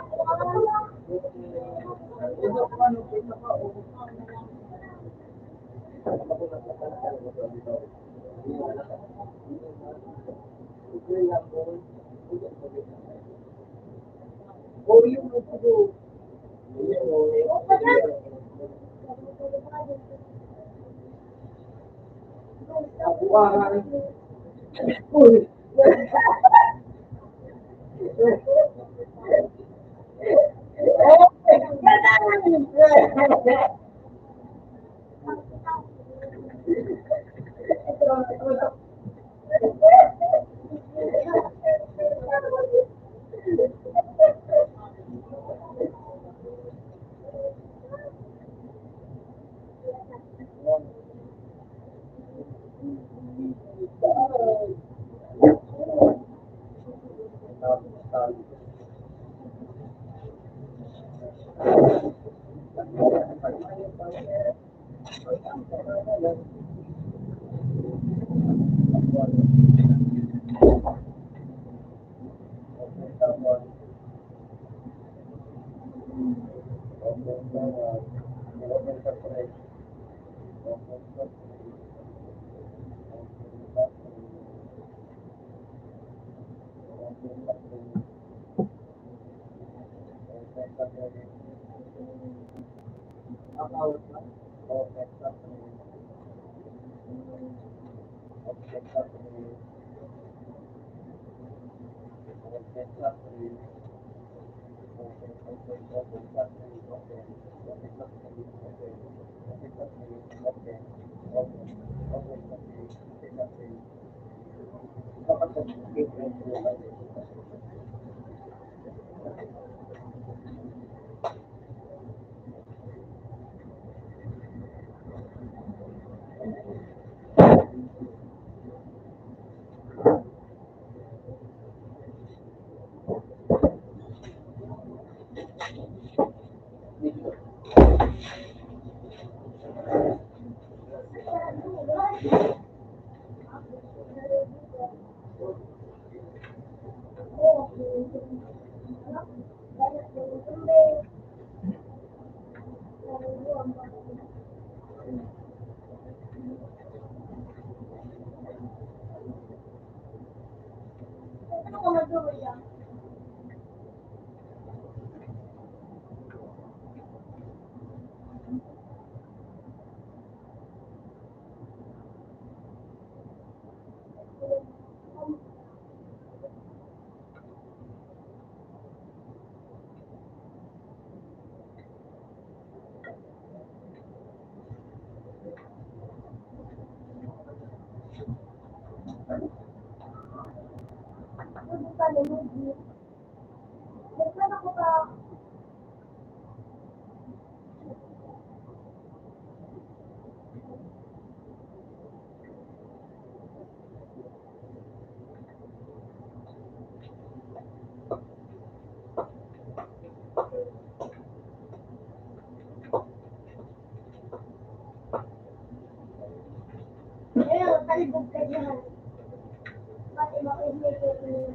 Oh, yung puso. Uy. Ano ka mag-uwi? Hindi pa lumugit. Nagkano ko pa? Ayun, talibog ka dyan. Pati makinig ka dyan.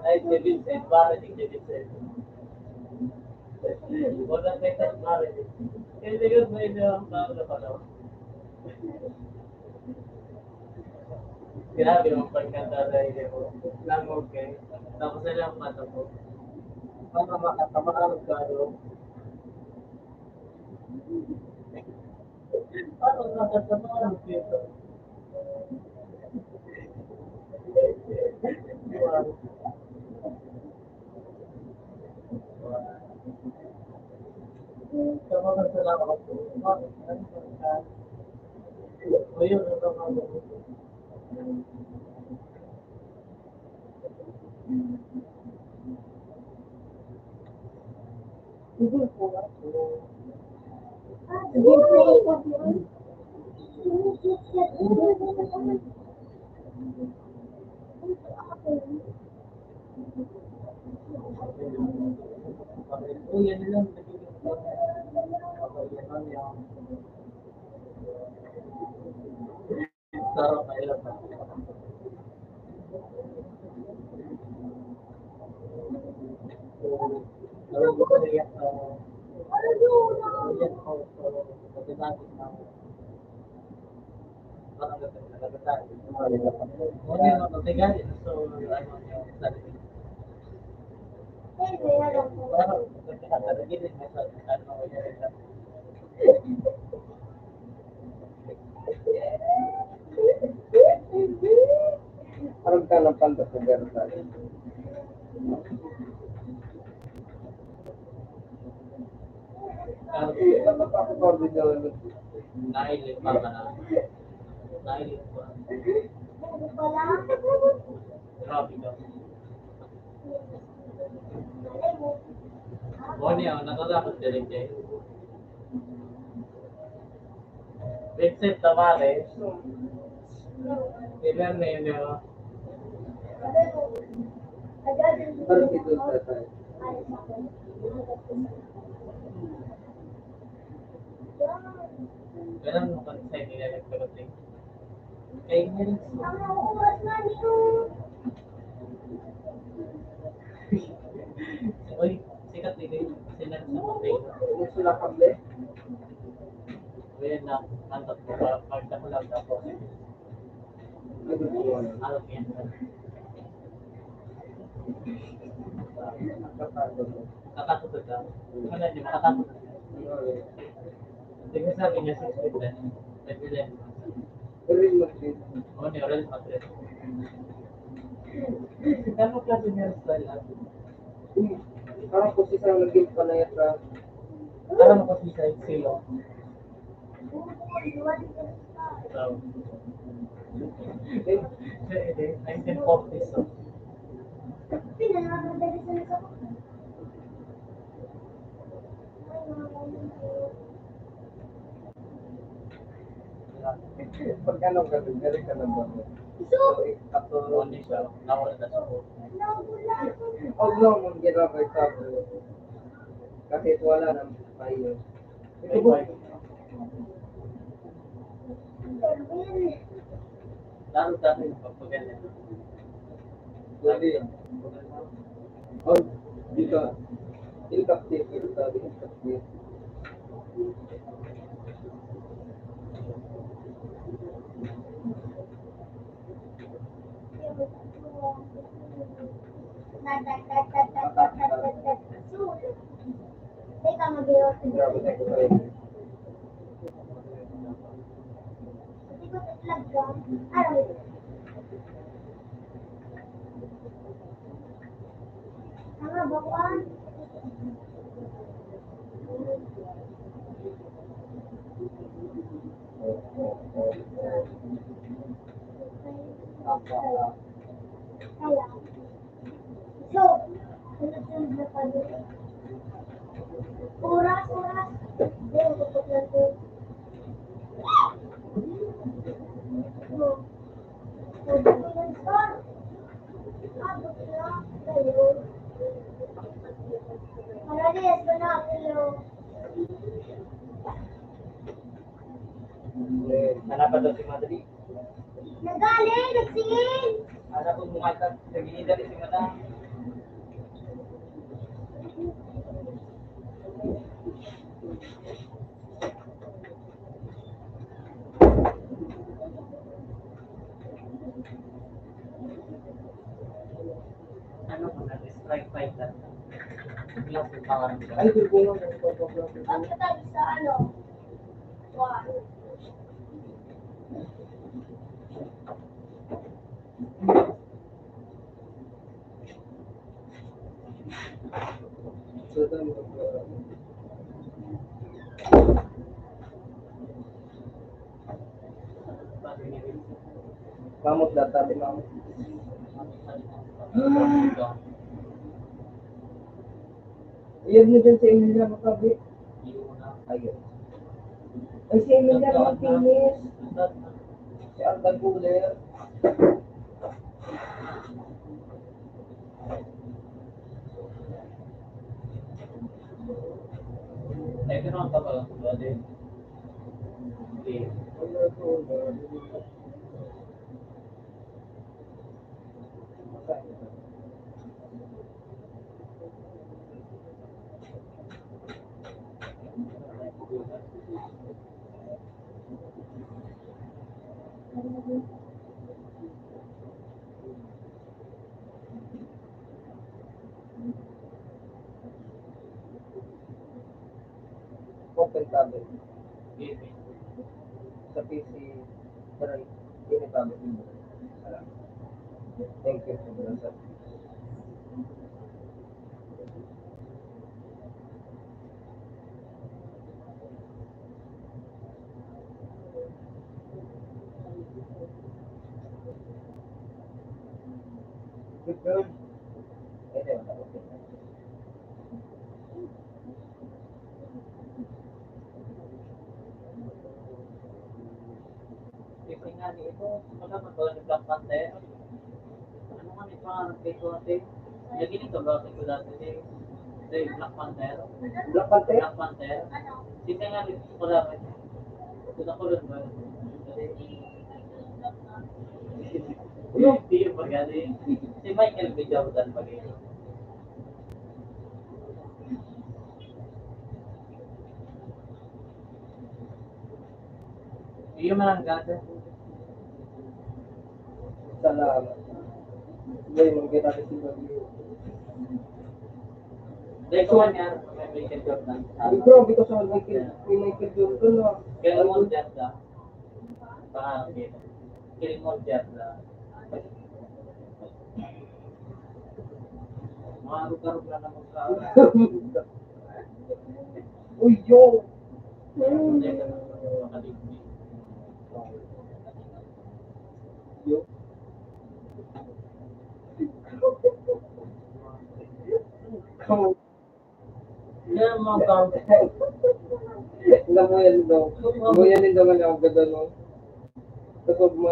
Ay, si Vincent, bakit si Vincent? Wala na ito, bakit? Hindi ko ba ito ang tao na pala? Grabe yung pagkanta na hindi mo. Lang okay. Tapos na lang mata mo. Para makakamakakag ka, no? Paano nakakamakakag dito? Wow. Kapag salamat ko, o yun, ang tama ko. Sige po. Sige po. O yan lang. Okay, yan lang. Sarap kayo. Alam ko na yan. Yan ko. Pagkatapos na parang nagkatayo. Ano yung matigalit? So, ano yung sabi? Parang nagkakatagilit mo sa ano yung Parang ka ng pantas sa Versailles. Napaka-coordinate naman. nailit pa ka na. Nailit pa. Grabe ka. Moni ako, natatakot din kayo. Vincent Tavares. Ilan na yun yun? Parang ito sa tayo. Ganun mo kasi sa'yo nila nagpagating. Kaya nila Uy, sikat din sila sa mga Yung sila kable. Kaya na, nantot ko para pagkakulang na po. Ano po yun? Ano yan? Nakakatod. Nakatutod ka. Ano niyo, makatapos. Sige sabi niya 6 feet na. Nagbilan. Real Madrid. O, ni Real Madrid. Ano klase niya style natin? Parang kung siya naging panayat sa Alam mo kasi sa Silo. So, 1940s. So. pagkano ka din, galing ka ng bago. So, hindi siya. Nawala na siya. Huwag lang mong ginabay sa kahit wala nang payo. May boy. Lalo-lalo yung pagpaganyan. Hindi. Oh, dito. Ilkaptif, ilkaptif. Grabe na ko tayo. Tama ba ko? Kaya. So, sunod-sunod na tayo. Oras. Hindi, upot lang ko. Maralis, wala ako. Hanapan daw si Madrid. Nagaling, nagsingin. Anak ko mumatag sa ginida rin si Madam. Ay, tulungan mo. Pagkatapos sa ano? One. Mamot data, di mamot. Iyan mo dyan sa Emilia makabi. Ayun. Ay, si Emilia makinis. Si Arda Guler. Ay, gano'n ka ba? Okay. Open tablet. Sa PC, Daray, ini tablet mo. Salamat. Thank you for the Good girl. Ito, okay. Kasi nga ito, wala man ba ni Black Panther? Ano man yung pangarap kay ko natin? Naginig ka ba ko dati ni Black Panther? Black Panther? Black Panther? Kasi nga dito ko lang. Ito na ko lang ba? Hindi yung pagkali. Si Michael B. Jordan pag ito. Iyo man ang gada. Salamat. Ngayon, mag-get natin si Bagyo. Dahil ko man yan, may Michael Jordan. Grabe ko sa Michael Jordan na. Gilmore Jordan. Pangarap dito. Gilmore Jordan. Mga rugarog na naman ka. Uy, yo! Hindi ka naman makaligbi. Yo. Yan mga bang. Lamuyan daw. Lamuyan din daw nga ako ganda no. Kasog mo.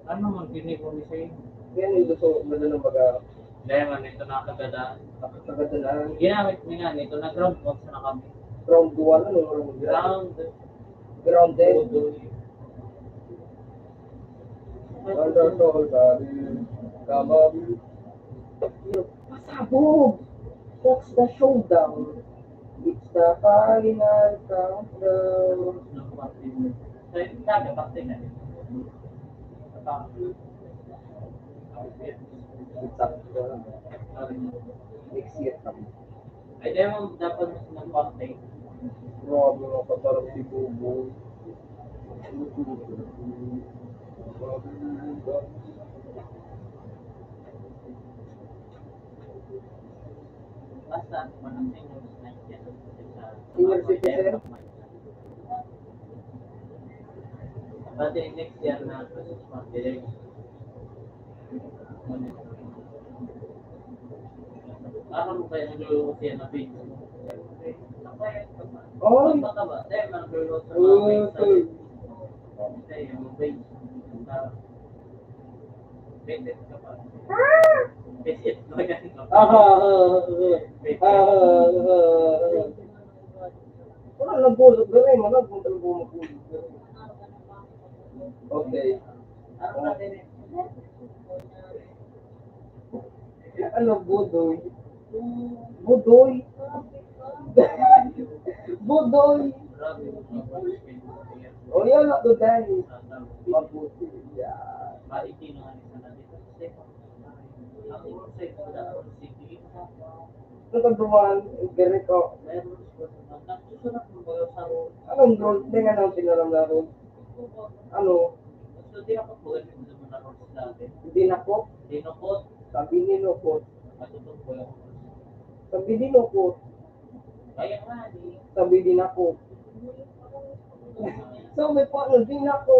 Ano man kinig ko ni sa'yo? Yan yung gusto mo ng baga. Dahil man ito nakagada. Kaganda na. Ginamit niya nga nito, nag-ground box na kami. Round 2 ano? Ground. Grounded. Udoy. Under shoulder. Kamabi. Pasabog! That's the showdown. It's the final countdown. Sa ito sabi, bakit na rin. Next year kami. Ay, dahil mo dapat ng contact. Grabe mga katarang si Bobo. Basta, manang seniors na yan. Senior citizen? Pati next year na direct. Ano mo kaya nagluluto siya na page? Oh! Bata ba? Dahil man nagluluto sa mga page. Dahil yung page. Visit ka pa. Visit ka pa. Wala nagulog ka rin. Wala kung talaga magulog ka rin. Okay. Ano natin eh? Ano, Budoy? Budoy? Budoy! Grabe yung mga page. O yan na to dahil. Mabuti. Yan. Marikino nga nisa na dito. Ako sa ito na, sige. Ito ka duman, ganito. Meron siya sa nagsusunod ng mga saro. Anong drone? Hindi nga nang tinaram na ron. Ano? So, di ako po ganun naman ako sa dati. Hindi na po. Dinukot, Sabi ni Loko. matutong ko lang. Sabi ni Loko. Kaya nga, di. Sabi din ako. So, may paano din ako.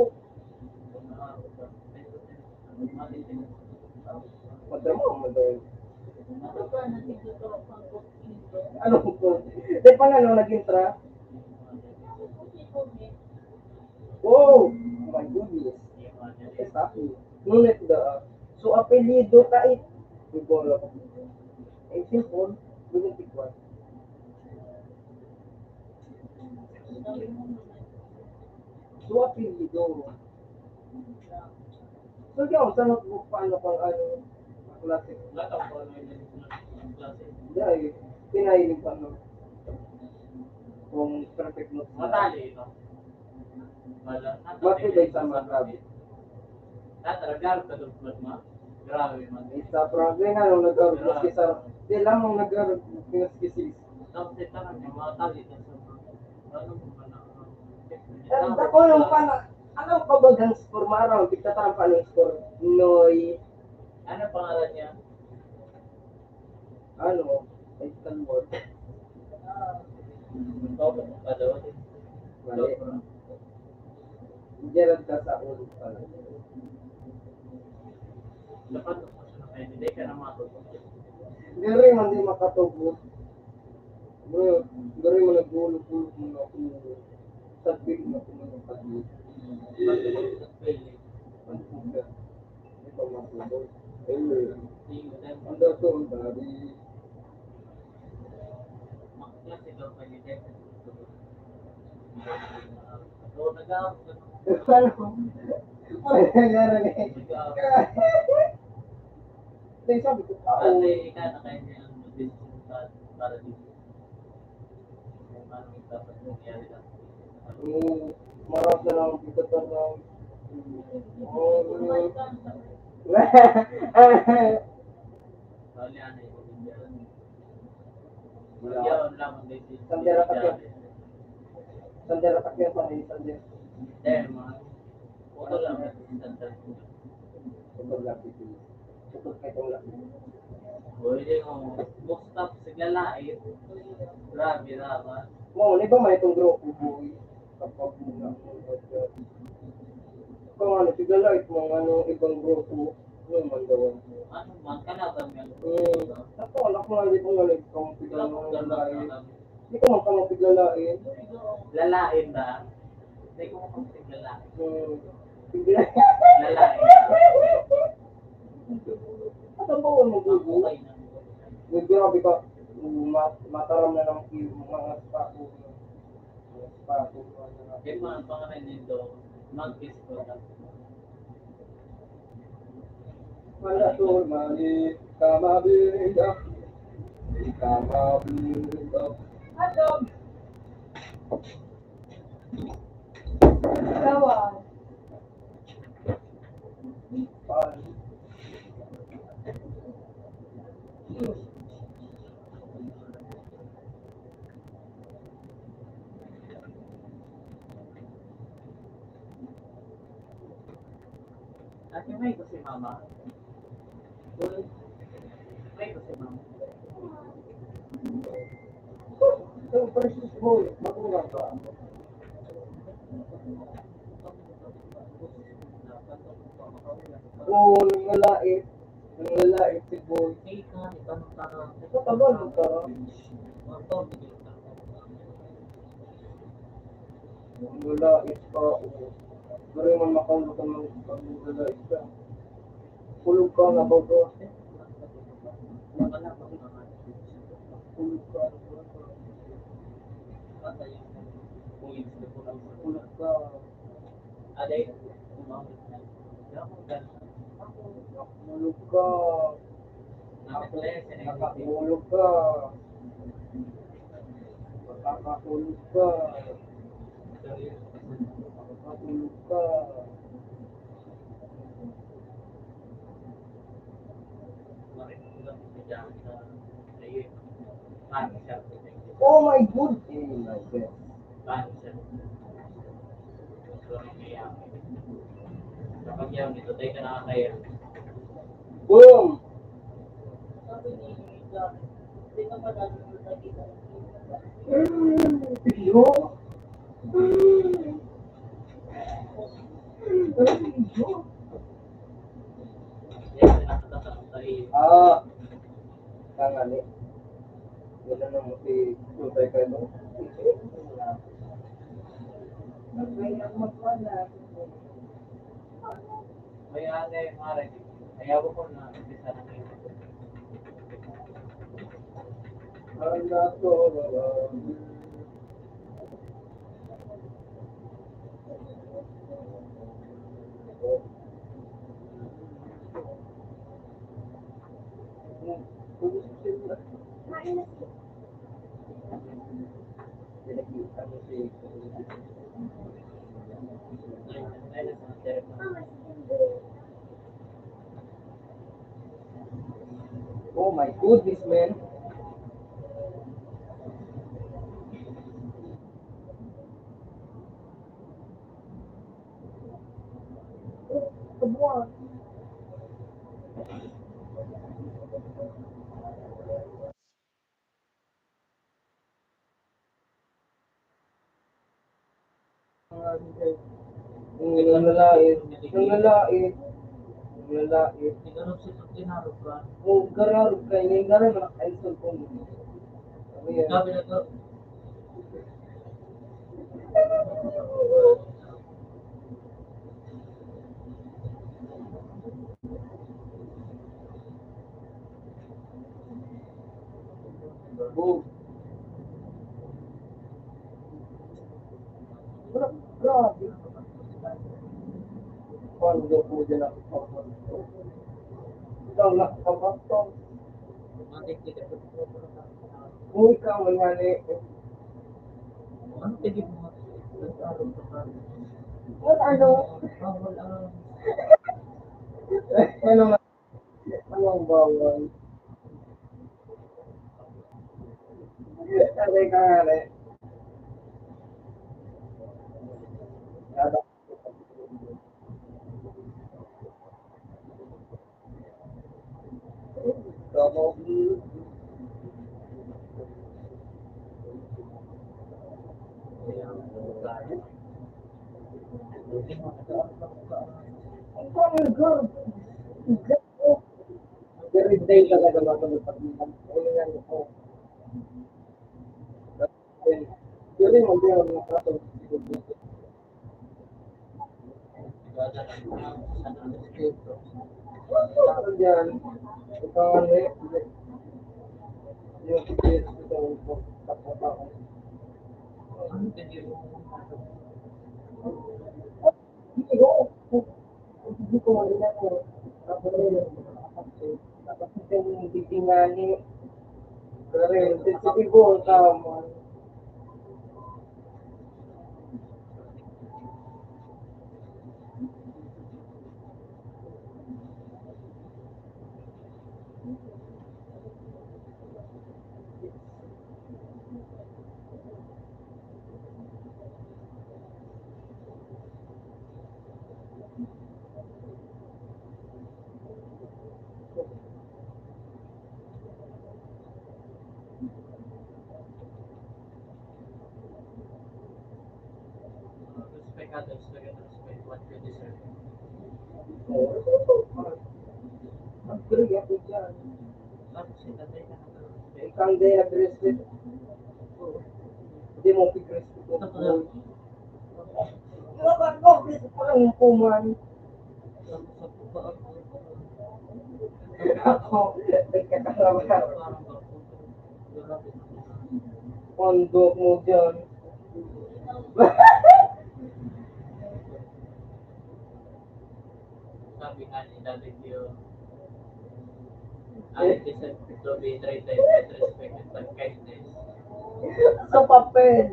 Madrama mo doon. Ano po? Di pa nga nung nag-intra? Oh! My goodness. Exactly. Ngunit so apelido kahit Bigolo. Ay simple, bigong so apelido. So ikaw, sa notebook paano pang ano, klase? Lahat ako ano yung klase. Dahil, pinahilig pa no? Kung perfect notes. Matali ito. Wala. Matibay sa matabi. Tataragal ka doon mo. Grabe man. Sa problem nga nung nag-arog maski sa... Di lang nung nag-arog maski sis. Tapos ito lang yung mga tali ito sa ano mo ba na Ako nung pana... Anong kabagang score maraw? Kita tayo pa ng score. Noy... ano pangalan niya? Ano? Ay, Stalwart. Dobro pa daw. Mali. Gerald ka sa ulo pala. Dapat mo sa kayo, hindi ka na matutok. Gari man di makatubot. Bro, gari man nag-ulo-ulo mo ako. Sabi mo ako magpapagod. Matutok sa pili. Ano po ka? Hindi pa matubot. Ayun. Ang Tingnan. dato ang tari. Klase daw pa ni Dek. So, nag-aawag ka. Ano? Ay, nangyari eh. Then sabi ko, Kasi ikaw na kayo niya ang mag-decision para dito. Kung ano yung dapat nangyari lang. marap na lang kita tanong. Bali, ano yung mag-decision. Wala. Yun lang ang decision. Sandera takyan. Sandera takyan pa rin, sandera. Dahil mga photo lang ang decision. Putol laki. Putol kayo itong laki. Pwede mo, bukstap sa galait. Grabe naman. Mo, di ba may itong grupo boy? Kapag muna. Kung ano, sigala itong ano, ibang grupo. Ano man gawin? Ano man, kalaban yan. Ako, anak mo, hindi ko nga kung pigala mo ng lalain. Lalain. Hindi ko man kamo piglalain. Lalain ba? Hindi ko makapag lalain. Pigla. Lalain. At ang bawal mo, Ang bubo? okay na. Grabe ka, mataram na ng mga spako. Mga spako. Kaya mga pangalan nito, mag-kiss ko lang. Malatul mali, kamabinda. Kamabinda. Hotdog! Gawan. Pan. Ate, may ko si mama. May ko si mama. So, precious boy, magulang ka. Oo, nangalait. Nangalait si boy. Hey, ka, itanong tanong. Ito tagal ka. Nangalait ka. Pero man makaulog ka ng nangalait ka. Kulog ka na ba ba? Kulog ka. Kulog ka. Aday, umamit na. Kulog ka. Nakatulog ka. Nakatulog ka. Nakatulog ka. Cancer. Oh my God! Eh, my God. Cancer. So, kaya, kapag yan, ito tayo ka nakakaya. Boom! Yo! Yan, nakatatak tayo. Ah, tangali. Yun na naman si Tutay ka ito. Nagkaya magpala. May ate, mare, ayaw ko na umpisa ng ito. Anda to. Oh my goodness, man. Kabuan. Yung lalait. Yung lalait. Yung lalait. Tinanong si Tinarog ka. Oh, gararog ka. Yung gararog na kaisol ko. Ano yan? Sabi na to, Oh. Grabe. Paano po dyan ako papasto? Ikaw na papasto. matik-tik ako. Kung ikaw mangyari, Ano tigil mo? Nag-arog ka pa. what ano? Bawal ang... Ano man? Anong bawal? Sabi ka nga rin. Nada. Como ang common girl. Very day talaga makapagpagpag. Ano yan ako. Yun mo din ang nakatong. Ano dyan? Ikaw ano eh. Yung kipis itong tapos. Ano tigil mo? Hindi ko. Hindi ko malina ko. Tapos yung titingani. Pero sensitibo ang tama. Respect others, respect what you deserve. Mag-agree ako dyan. Tapos si tatay ka nag-respect. Ikaw hindi nag-respect. Hindi mo pig-respect mo. Dapat ko, parang puman. Sa pupaan ko. Ako, nagkakasama. Parang grabe. Pondo mo dyan. Sabi nga ni Daddy Dio, I deserve to be treated with respect and kindness. Sa papel.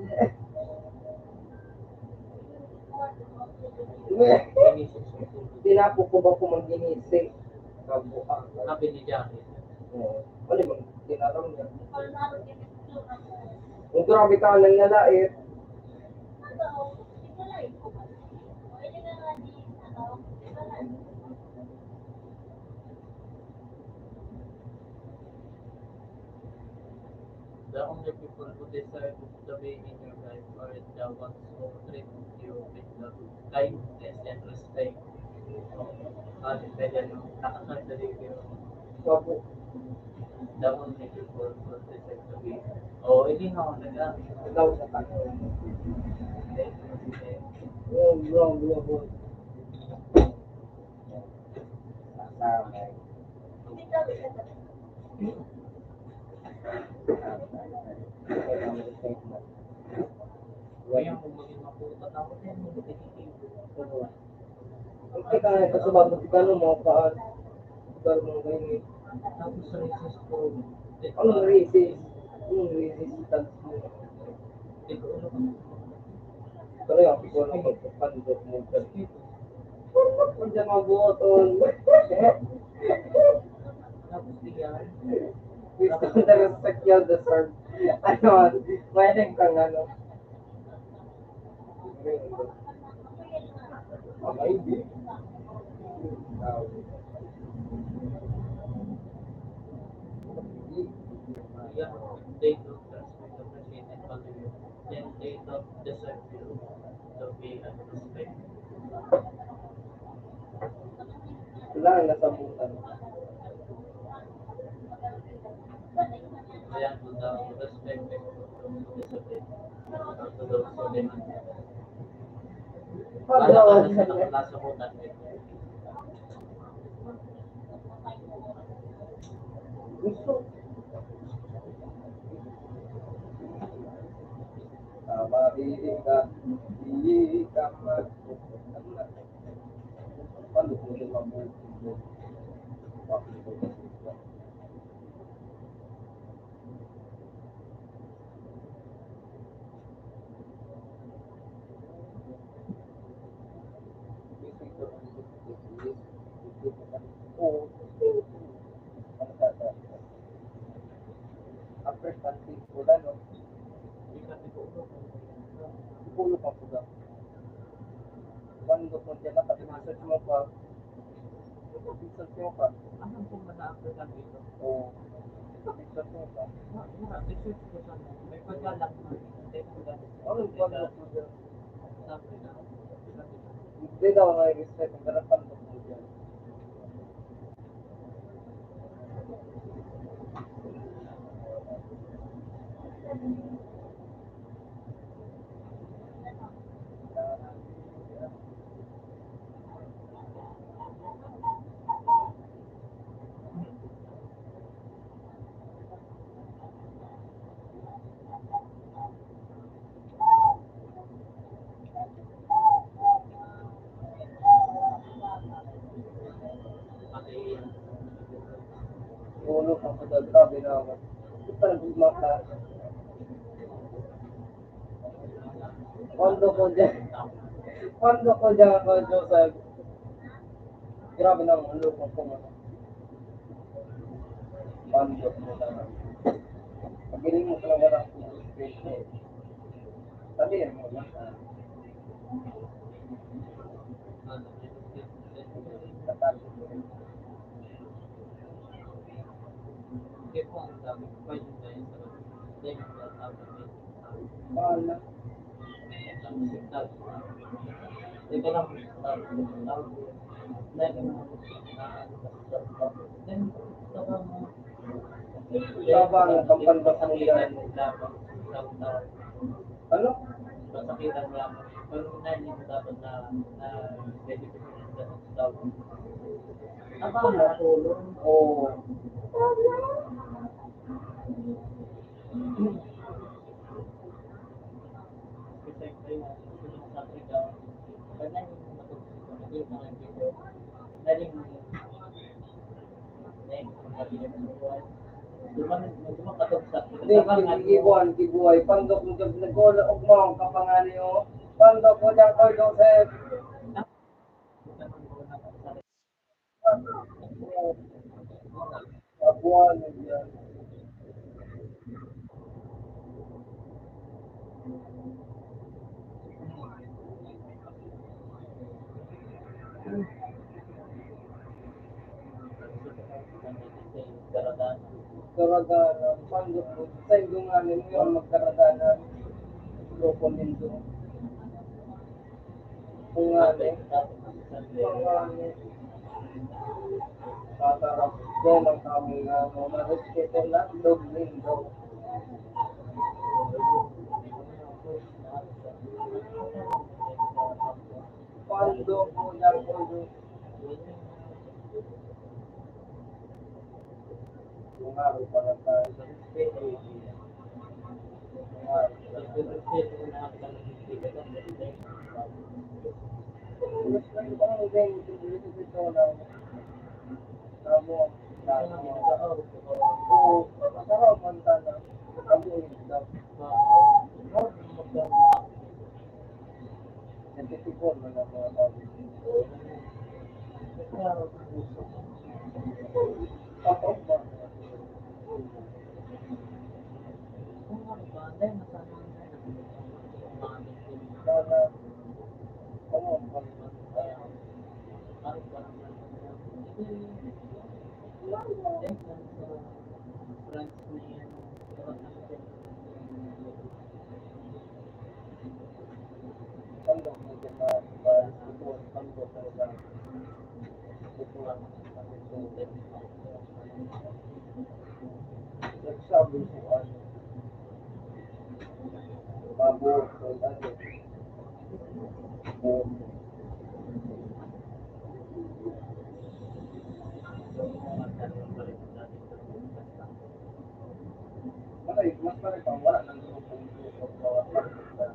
Inisip sa pulo. Tinapo ko ba kung mag-ginisi? Kabuha. Sabi ni Jackie, Ano ba? Tinaram niya. Kung grabe ka nang nalait, The only people who deserve to be in your life are the ones who treat you with the kindness and respect. So, pwede yung nakakasali kayo. wabo. The only people who deserve to be. Oh, hindi nga ako nag-amin. Ikaw sa kanya. Wrong. Nasamay. Ngayon, kung maging maputan ako, then hindi tinitin. Ang teka nga, kasi bago gano'n mo kaan. Gano'n mo ngayon. Tapos sa recess ko, Anong racist? Anong resistance mo? hindi ko alam. Pero yung ako lang magpapandot mo. Kung dyan mabuoton. Tapos diyan, Gusto ko na respect you deserve. Ano, mayroon kang ano. Maybe. yeah, they don't respect, appreciate, and value you. Then they don't deserve you to be respect. Wala ang nasabutan. Kaya to the respect and to discipline. To those who demand. Para sa nakasabutan nito. Gusto. Marili ka man. Paano ko rin mabuti? After something ko lang, no? Pulo pa po lang. Quando po dyan na pati research mo pa, research mo pa, Anong kung mana-African dito? o research mo pa. Research ko sa may paglalak na. Hindi ko ganun. Ano yung quando po dyan? Sabi na. Hindi daw nga yung research, ang garapan po po dyan. Pati Pulo pa po dyan, grabe na ako. Ito parang gumaka. Quando po dyan, Joseph, grabe na ang lupang ko mo. Quando po dyan. Pagbiling mo talaga ng space mo. Sabihin mo lang. Tatalo mo rin. hindi po ang dami. Pwede tayo sa then that happened. Bahala. Ito lang. Tabang ang pampandas mo dyan. Ano? Masakitan lang. Pero hindi mo dapat na pwede ko daw. Ang natulong o Kasi kayo, sa Africa, pag yung matulog na lang dito, daling dumakatog sa Kibuhay, pandok mo dyan, nag-ola og mo ang kapangani o, pandok mo dyan ko, Joseph. Kabuhan mo dyan. Karaganan, pandok mo, sa indunganin mo yung magkaraganan, grupo nito. Tunganin, tunganin, tatarap dyan ang kaming respeto na log lindo. Pandok mo yan po yung tunganin para tayo sa respeto. Nagsabi ko ano, bago, mas marami pang wala ng grupo ng bawat pagkakita.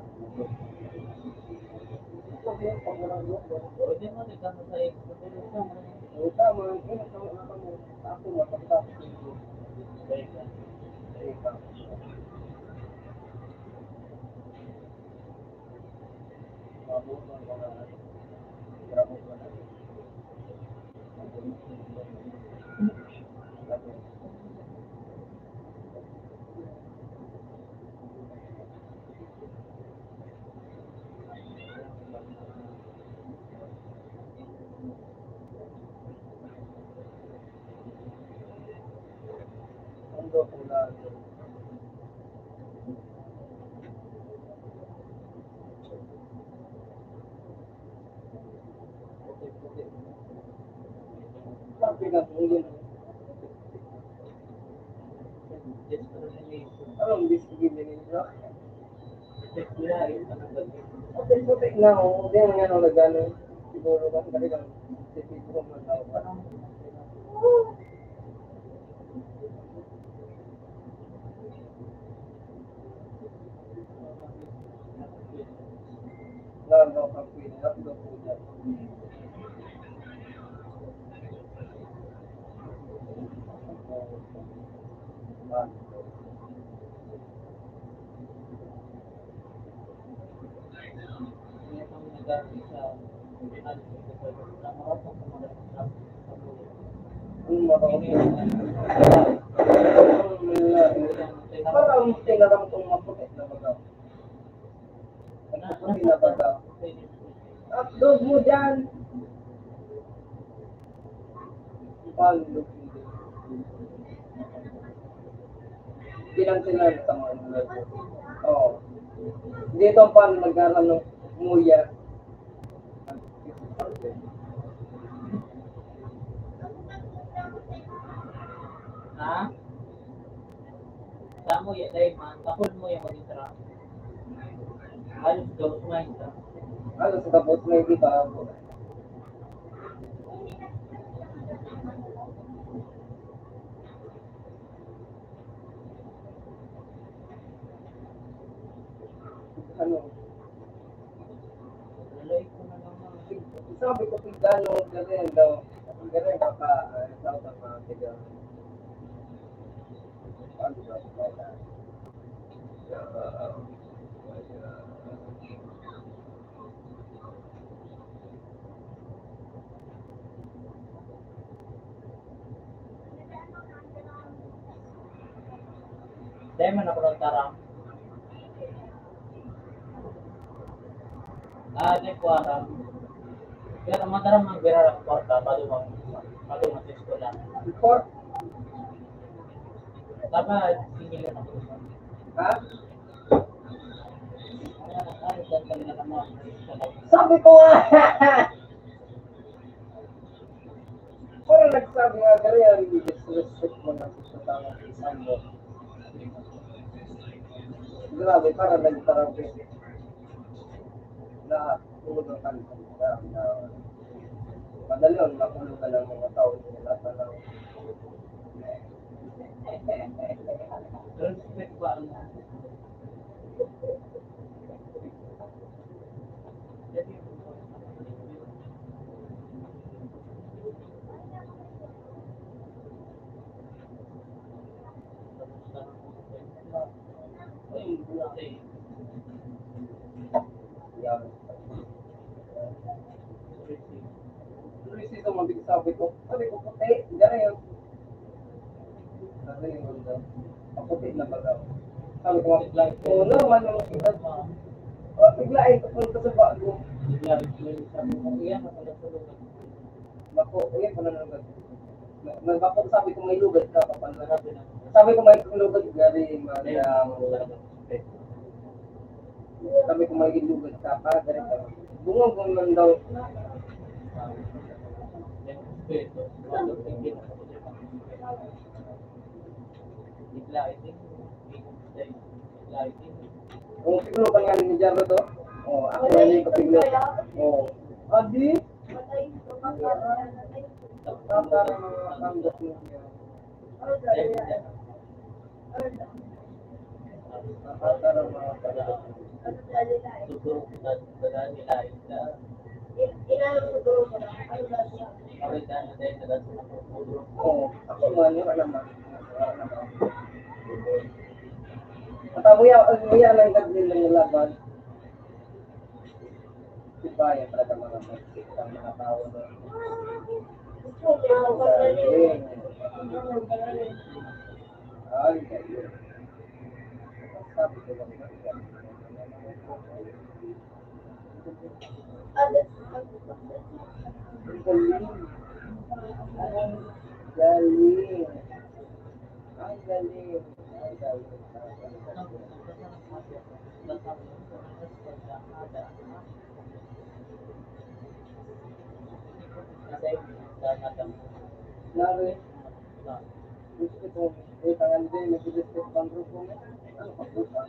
Ito din, pag walang grupo. Tama, yun ang tawag na kami. Ako, matapos dito. Ikaw. Mabuto ang mga gramo ko na. Mundo pula. Sabi ka, hindi na. Anong discipline ninyo? Putik na ako. Hindi ang nga nagano. Siguro ba? Kasi kang sisipin ko mga tao pa. Lalo kang pwede. Lalo po dyan. Parang tinarang itong maputik na baga. Maputik na baga. Upload mo dyan. Paano? Bilang sila sa mga oo. Dito pa nagkaroon ng muya. Ha? Saan mo yan, dahil man, kapul mo yung mag-intera. Halos gawin mo yung isa. Ano sa tapos may di ba ako? Ano? Lalay ko na naman. Sabi ko pigano ganyan daw. Ganyan baka sa mga tiga. Ano ba? Dahil man ako ng tarang. Di ko alam. Pero madaram ang bira ng porta, bago mag-test ko lang. Before, Tama, singilan ako. ha? Ay, ganda na naman. Sabi ko nga! Parang nagsabi nga, kaya hindi disrespect mo na sa tamang isang mo. Grabe, parang nagtarapi. Na tulog ang kalitan na madali yun, makulong ka ng mga tao nila sa lang. Respect ba ang Yan. Luis ito, mabig sabi ko puti, gano'n yun. Sabi yun, maputi na baga. Sabi ko, oo naman yung kita. Biglain ko punta sa bago. Bako, uyan ko na nalugad. Bako, sabi ko may lugad ka, sabi ko may lugad gari, sabi ko may lugad ka, para gari ka. Bungong man daw. Kung siguro pa nga ni Jarro to, ako na yung kapiglo. Adi, para mga kandas mo niya. Para mga kandas. Ako man yun, alam mo. Muya lang gagawin ng laban. Diba, yan talaga mga tao na. Ay, kayo. Sabi ko lang. Galing. Ang galing. Lari. Gusto ko, tangan din, nag-respect pang grupo mo. Ano pa po pa?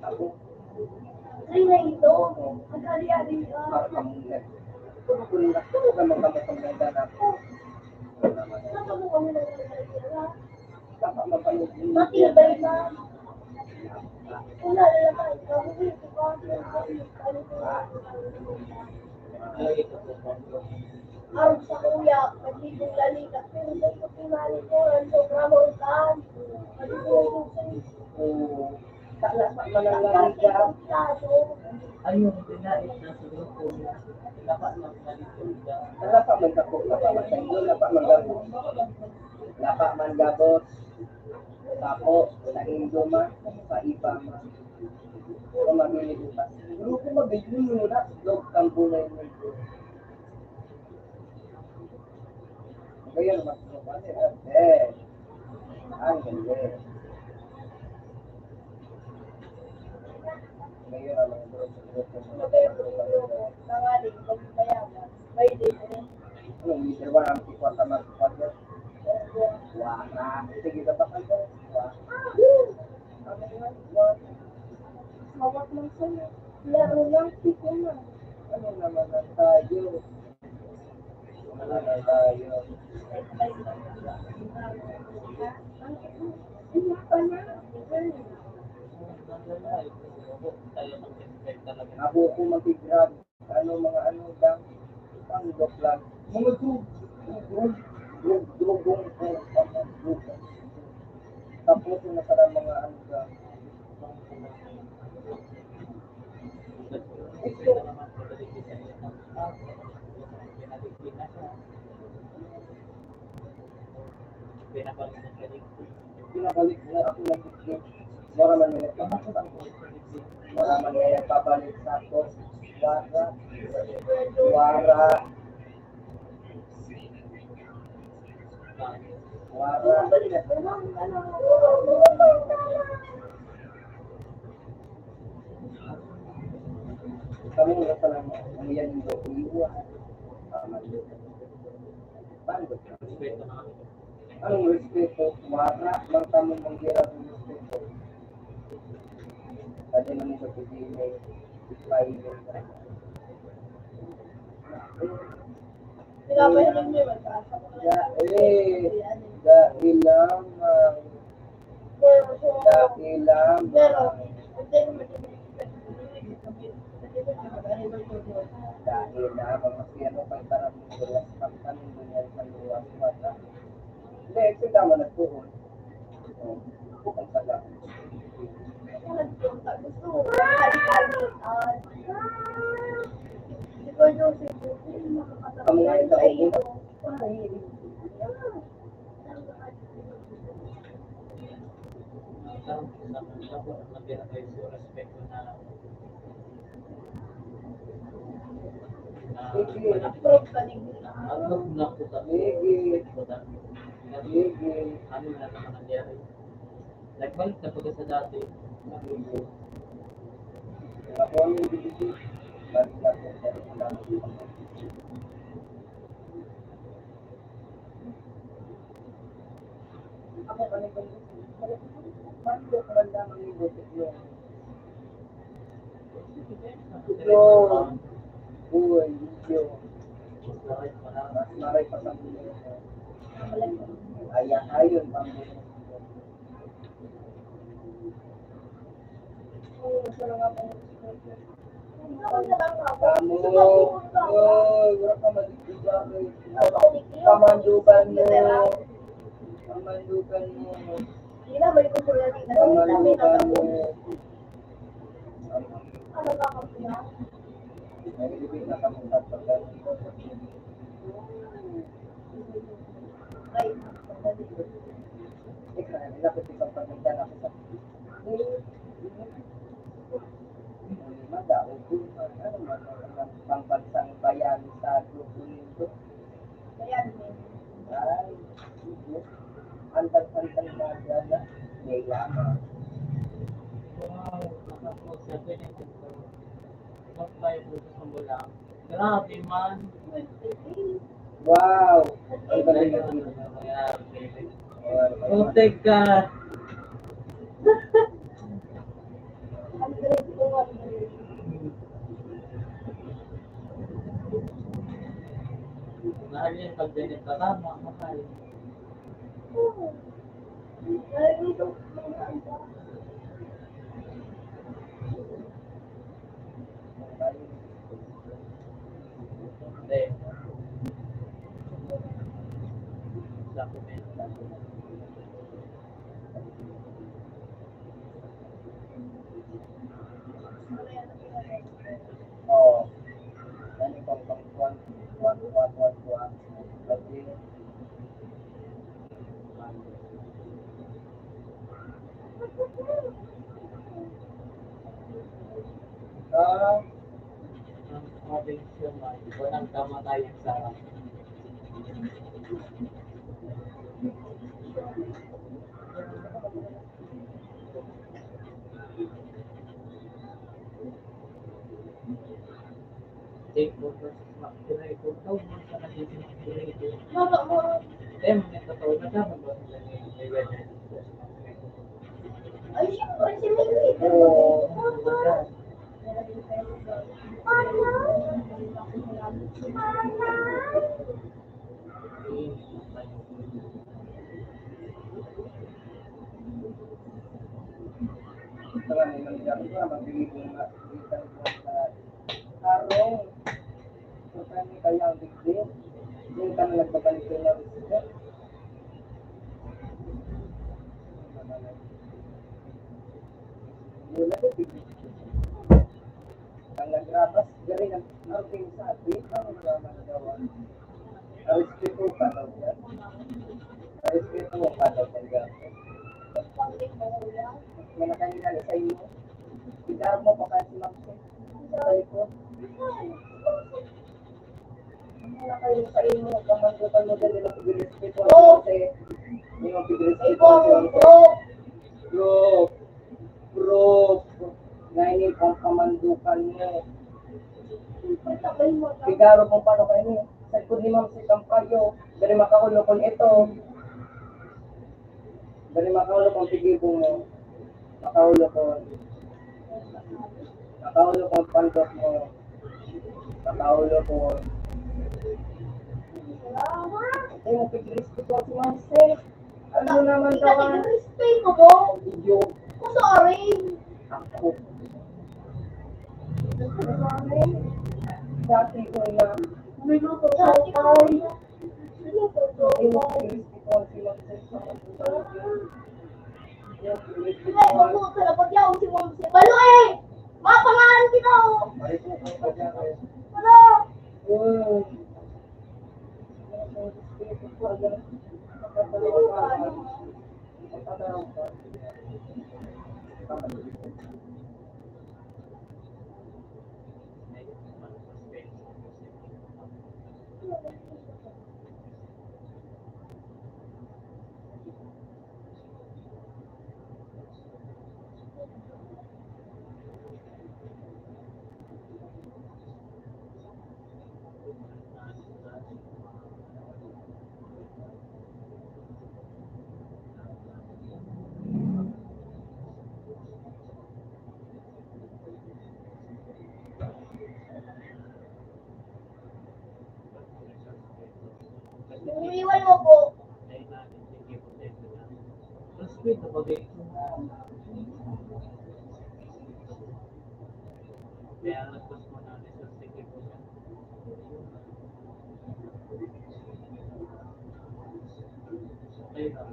Ako. Ay, na ito. Ang ari-ari. Para kamulat. Kung naman kami sa mga ganap. Saan mo kami nagkakaliwa? Dapat mapanood din. Matibay ba? Wala na naman. Sabi ko, Arog sa kuya, nagligong lalita. Pero dahil ko pinali ko, ang sobrang hulkan. Dapat mananganiga. ayun, pinait na sa grupo niya. Dapat magkalitin ka. Dapat magkako. Dapat magkako. Dapat magkako. Dapat manggabot. Tapos, sa Indoma, sa Ibama. Kung maglilibutan. Grupo mag-yun muna. Log kampo na yun. Ngayon, mas mabali. Ang galing. Ngayon, ang mga grupo. Nangaling, magpayaman. May din. Yung leader ba ang kwarta mas kwarta? Wah, sige ka pa kayo. Wah. Hawak ng sa'yo. Laro lang, siko na. Ano naman ang tayo? Ano naman tayo? Ano pa na? Ako ko mag-grab. Ano mga ano lang. Panggap lang. Mga drugong tapos yung nasara mga ano lang. Pinabalik na ako lang ito. Mura man may nagpapakita. Mura man may nagpabalik sa ako. Wara. Kami nga pala umiyan yung iiwan. Respeto na kami. Anong respeto? Wara lang kami mangira ng respeto. Pwede naman sa pagiging ipayin. Pinapahinig niyo ba sa pero hindi naman dahil na mamasiyano pang tarap ng dulas pagkanin mo yan sa luwas wata. Hindi, eksita mo nagpuhon. Bukang sala. gusto ko ikaw yung Kamu nga yung naupo. Dapat nabira kayo sa respeto na proof ka din agad na po sa Sige. Sige. Ano na naman nangyari? Nagbalik na po sa dati. Ako ang yung bibigit. Balik na po sa ilang. Ako pa rin kung paano ko banda ang ibutik yun? Ito. Uy, video. Mas maray pa sa mga. Ayan pang kamu, wala ka maligyan. Pamandukan mo. Pamandukan mo. Hindi na balik ko sila dito. Pamandukan mo. Ano ba ako siya? Nailibig na kami sa pagkakas. Right. Ika, nilapit isang pagkita na sa Mada, ano man ang pangbansang bayan sa grupo nito? Kaya Ay, antag-antag na gana. May lamang. Wow, nakapag-sabi niya dito. Mag-fly po sa Sambulang. Grabe man. Wow! Ang galing Talaga, na nangyari. ito. Oh, teka. Mahal yung pag-ganit ka. Tama, mahal. Hindi. Sa komento. Oh. Ano kung pang-kuwan? Kasi, Ang sabi siya man, walang kamatayan sa take over sa smack ko daw man sa nagiging curator. Mama mo. May totoo na dapat ba sila may weather sa smack Ay, siyempre si Mimi. ito nga nila dyan. Ito nga, magbigay ko nga. Ikan ko sa karong. Kung saan kaya ang bigay. Yung ka na nagbabalik ko na rin. Yun na ito. Ang nagrabas, gari ng ating sa atin, ang naman na gawa. Respeto pa daw yan. Respeto mo pa daw yan. ulit mo kuya. May nakanilala sa iyo. Igarap mo pa kasi mag-set. Sa likod. Wala kayo sa inyo. Kamandutan mo dyan nila pag-respeto. Kasi hindi mo pag-respeto. Bro. Ngayon ang kamandukan mo. Figaro kung paano kayo niyo. Sa likod ni Ma'am si Campayo. Dari makahulo kung ito. Dari makahulo kung tigibo mo. Makahulo kung pandok mo. Makahulo kung hindi mo pag-respeto si Ma'am si. Ano naman daw? Respect mo po. Video. I'm sorry. Ako. Dati ko na. May luto sa tayo. Hindi mo pag-respeto si Ma'am si. Ay, mabuto na pag yaw si Mom si. Balo eh! Mapangalan kita oh! Ano? Iniwan mo po. Respeto ba kayo? Kaya nagpas mo na sa sige po siya. Okay na.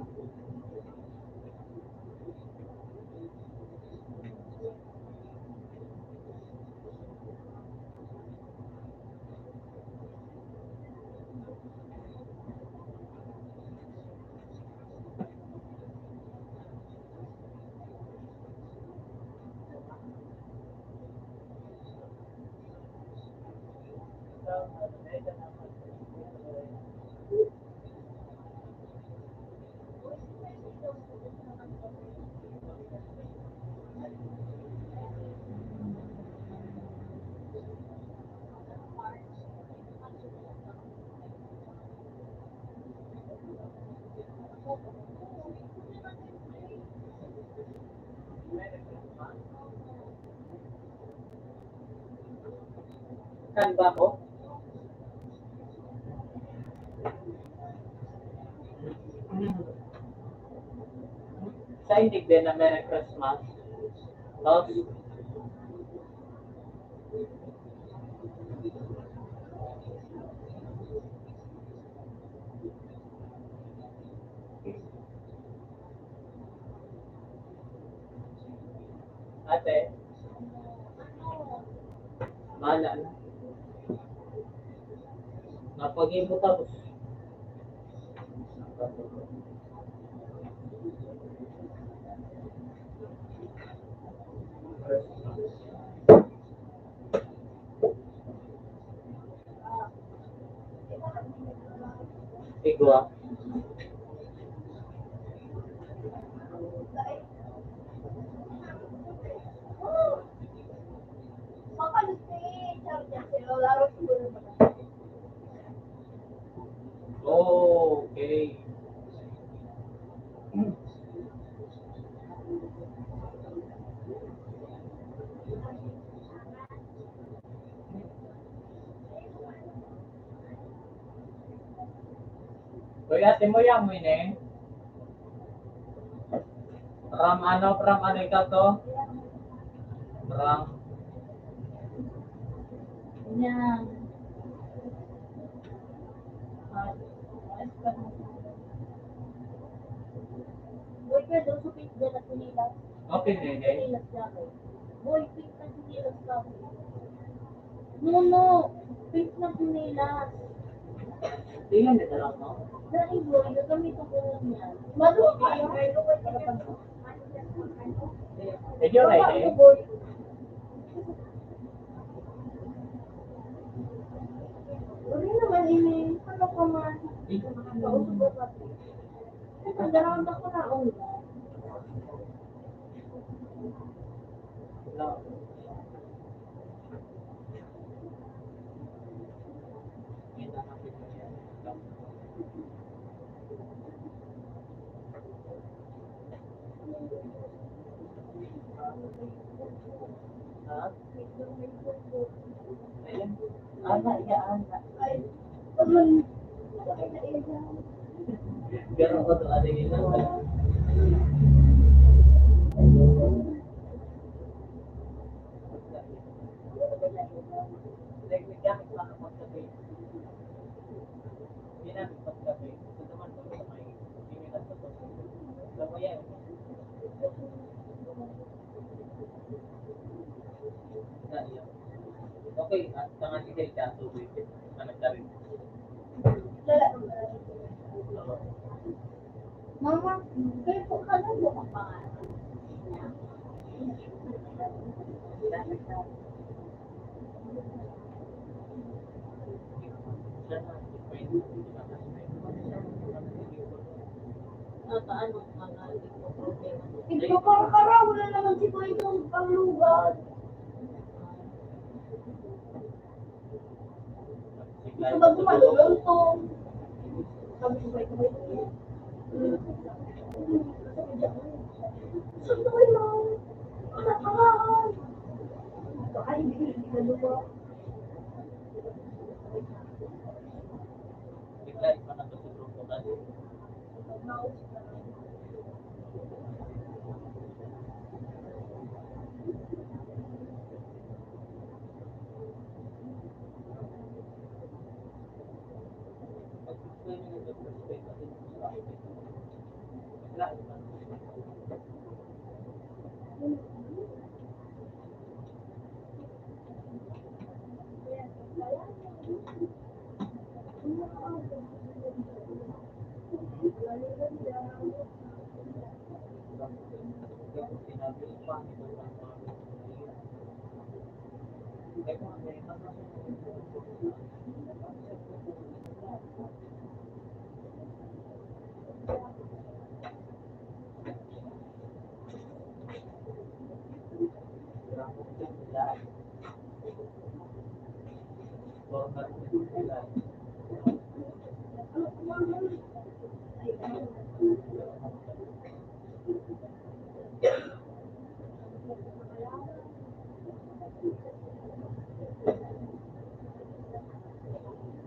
Kan ba ako? Sa hindi din na Merry Christmas. Tapos, ate, mana na. Napag-ibo tapos. Igwa. Oh, okay. Uy, ate mo yan mo ini. From ano ikaw to? From Yan. Boy, pwede sa pink dyan at kunilas. okay, nene. Kunilas lang eh. Boy, pink na kunilas lang. No. Pink na kunilas. Tingnan nito lang, no? Dahil boy, gagamitin ko lang yan. Maduro ka lang. Medyo na Baba eh. ko, boy. Uri naman ini, ano ka man? Kausap ba pati? Ang darawang ako na ang Ha? Ayan. Ana, iya, ana. ay, pagman, Pero ko to ada nila. Naggamit pa ng pagkape. Ginamit pagkape. Ito naman ko sa may pimitas ko to. Alam mo yan. Na iya. Okay, at tangan si Kelka tubig. Anak ka rin. lala. Mama, kayo po ka na po ang pangalan. Paano mga hindi ko problema? Nagpapara, wala naman si Boy itong panglugan. Sa bago malulong to. Sabi ko ba ito ba ito? Sabi ko lang. Nakakaan. Baka hindi ka lupa. Bigla ipa na to sa grupo kasi.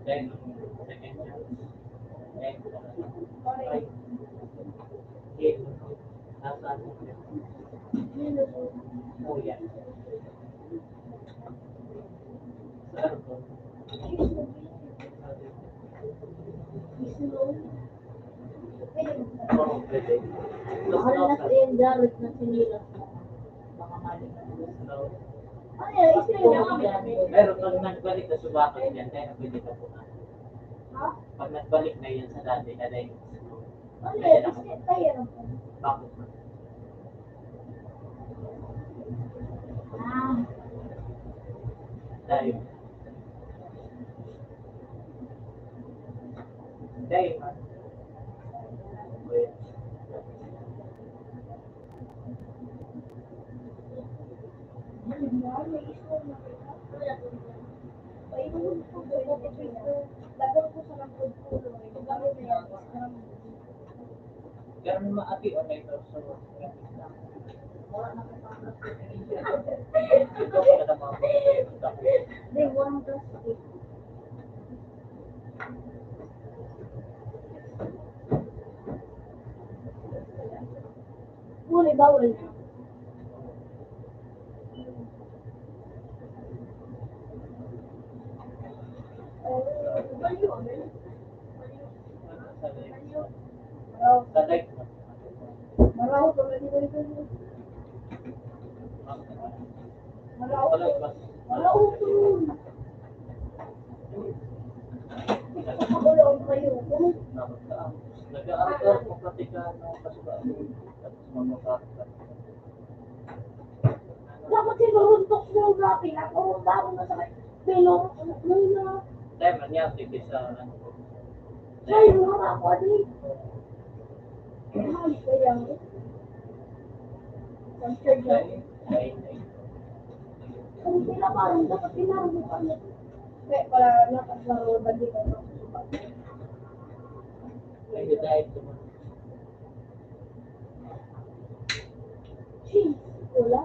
Then, second chance. And, right. Yes. Nasa ano? Oh, yeah. Sir, oh, pwede. Mahal na sa yung Jared na sinilas mo. Mga mali na So, Ay, isa yun. pero pag nagbalik na subakan yan, kaya pwede ka po na. Ha? Pag nagbalik na yan sa dati, kada yung Ano kaya yun? na Kasi tayo. bakit? Ah. Dahil. Dahil, man. Wait. Ganun maati o na ito sa wala na ka pa. Ito ka na mga They want us to. Huli, bawal na. Tatay. Maraho ko lagi dito. Maraho Wala ko. ba? Maraho ko. Wala ko kayo. Nag-aaral ko pratika ng kasukaan. Tapos mamakakat. Dapat sinuruntok mo na, pinakurunta mo na sa pinong, ano na. Dahil man yan, tipis sa ano. Ay, mga ako, di. Ay, kaya. Concert na. Kung pinakaroon, dapat pinakaroon pa niya. Kaya pala nakasaro na di ka. Ay, dahil ito. Cheese, wala.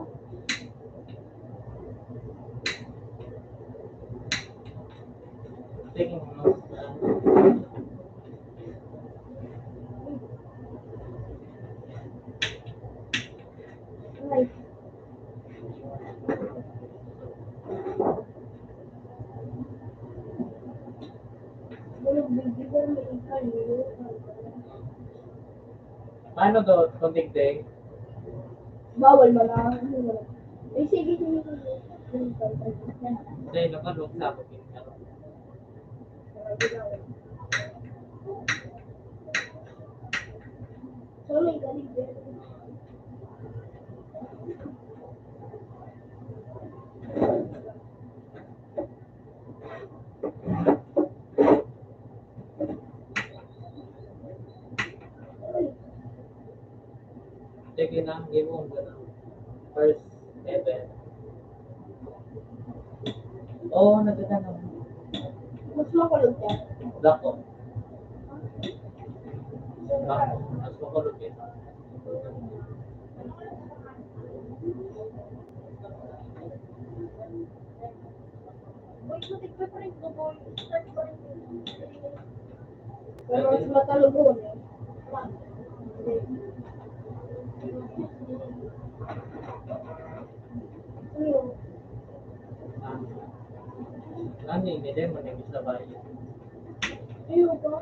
Tingin mo. Ay. Walang bibigyan mo ikaw. Paano daw kung digdig? Bawal mo na. Eh, sige, sige, sige. Dahil nakalog sa ako. Sorry, galing din. Sige na, give mo gano'n. First ever. Oo, nagdatanong. Mas makulog ka. Dako. Dako. Mas makulog yun. Boy, matikpa pa rin ko, boy. Start pa rin ko. Pero mas matalugon eh. Ayun. Ano yung hindi mo nang isa ba yun? Ayun ka.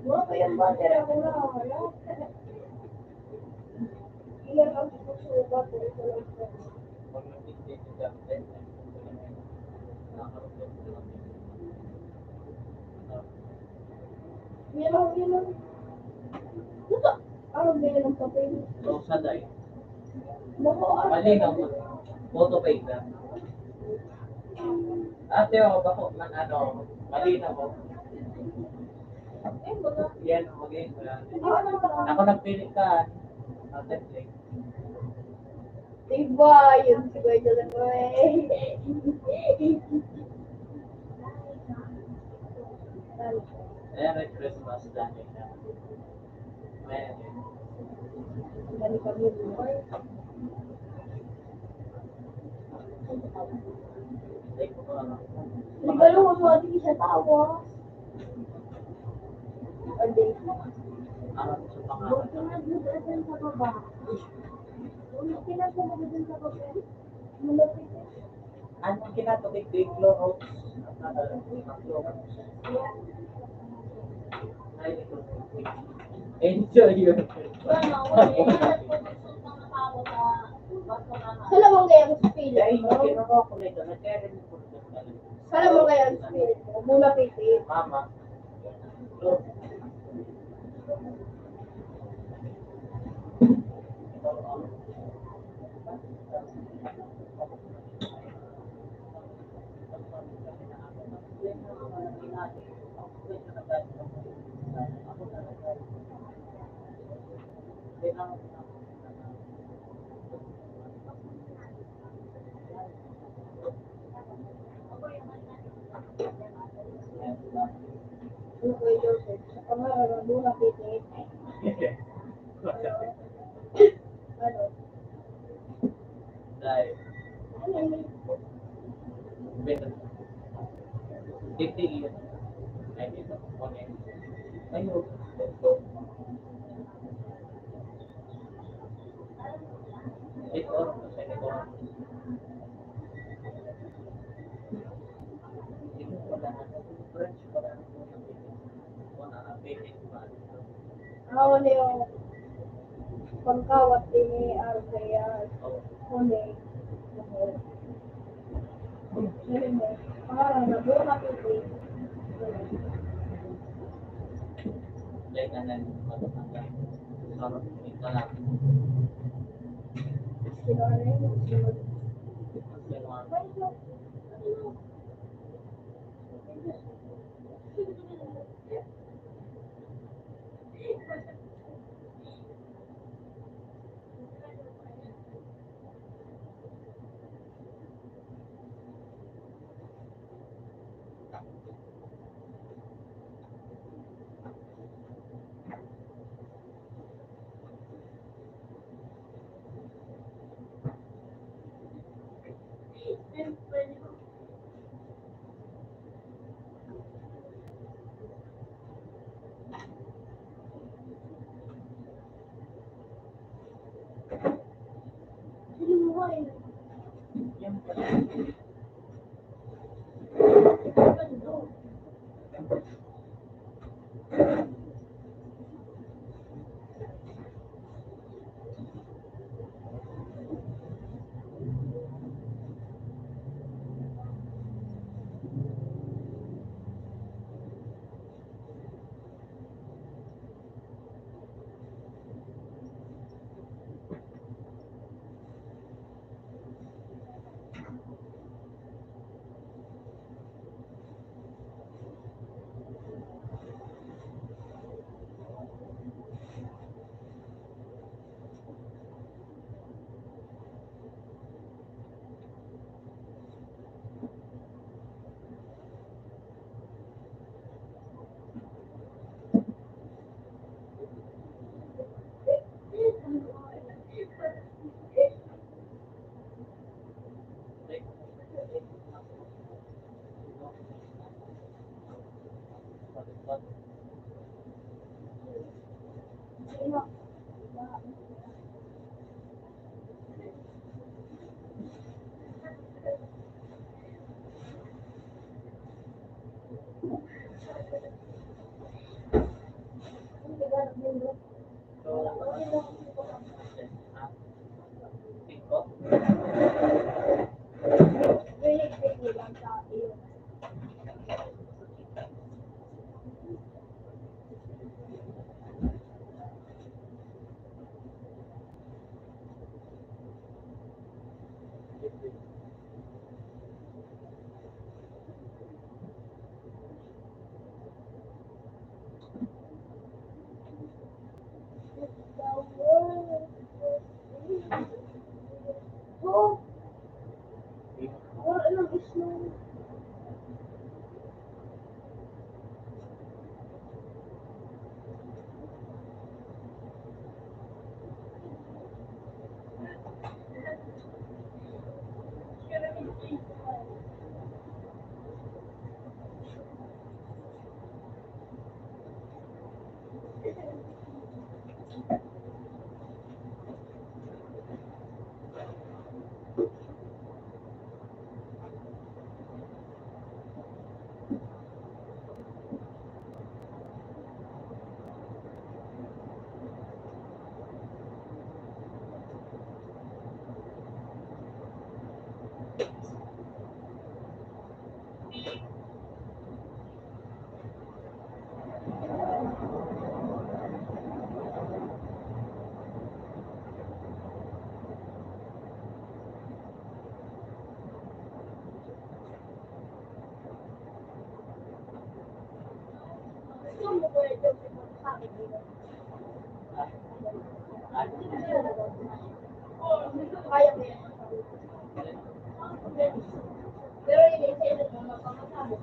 Wala pa yung bater ako na. Wala. Iyan ang susubat. Ito lang po. Pag nag-hindi si Captain, nakaroon ko lang. Yan lang. Ito. Ang bigyan ng papel. So, sa day. Mali Malinaw mo. Photo paper. Ate, o, bako man ano, malinaw mo. Yan, maging. Ako nagpili ka. Ate, play. Diba? Yun si Kuya Jolan ko eh. Merry Christmas, Danny. Merry. Dali kami buhay. Take ko ano. Hindi ka lang kung saan siya tawa. Ade. Ano sa Huwag pangalan? pinaglugasan sa baba. Huwag pinaglugasan sa baba. Malapit eh. Ano kinatubig big flow? Enjoy yun. Sala mo kaya ang spirit Dahil mo? kinuha ko nito, nag-carry mo po ito. Sala mo kaya ang spirit mo? Mula pitit. Mama. Look. Ano Kuya Joseph? Sa pangalan ng mula pitit. Ano? Dahil, Ano yun? better. Titigil. Ay, dito. Okay. Ayun. Ito, kasi ito. Ito pala, French pala. Wala na, basic pa. Ako na yung pangkawat ni Arceas. Oh. Huli. Pangalan na mula pitit. Dahil na lang, matutanda. Sarap, ito lang. Kaya mo yan. Pero hindi sa'yo mo mapamasabi.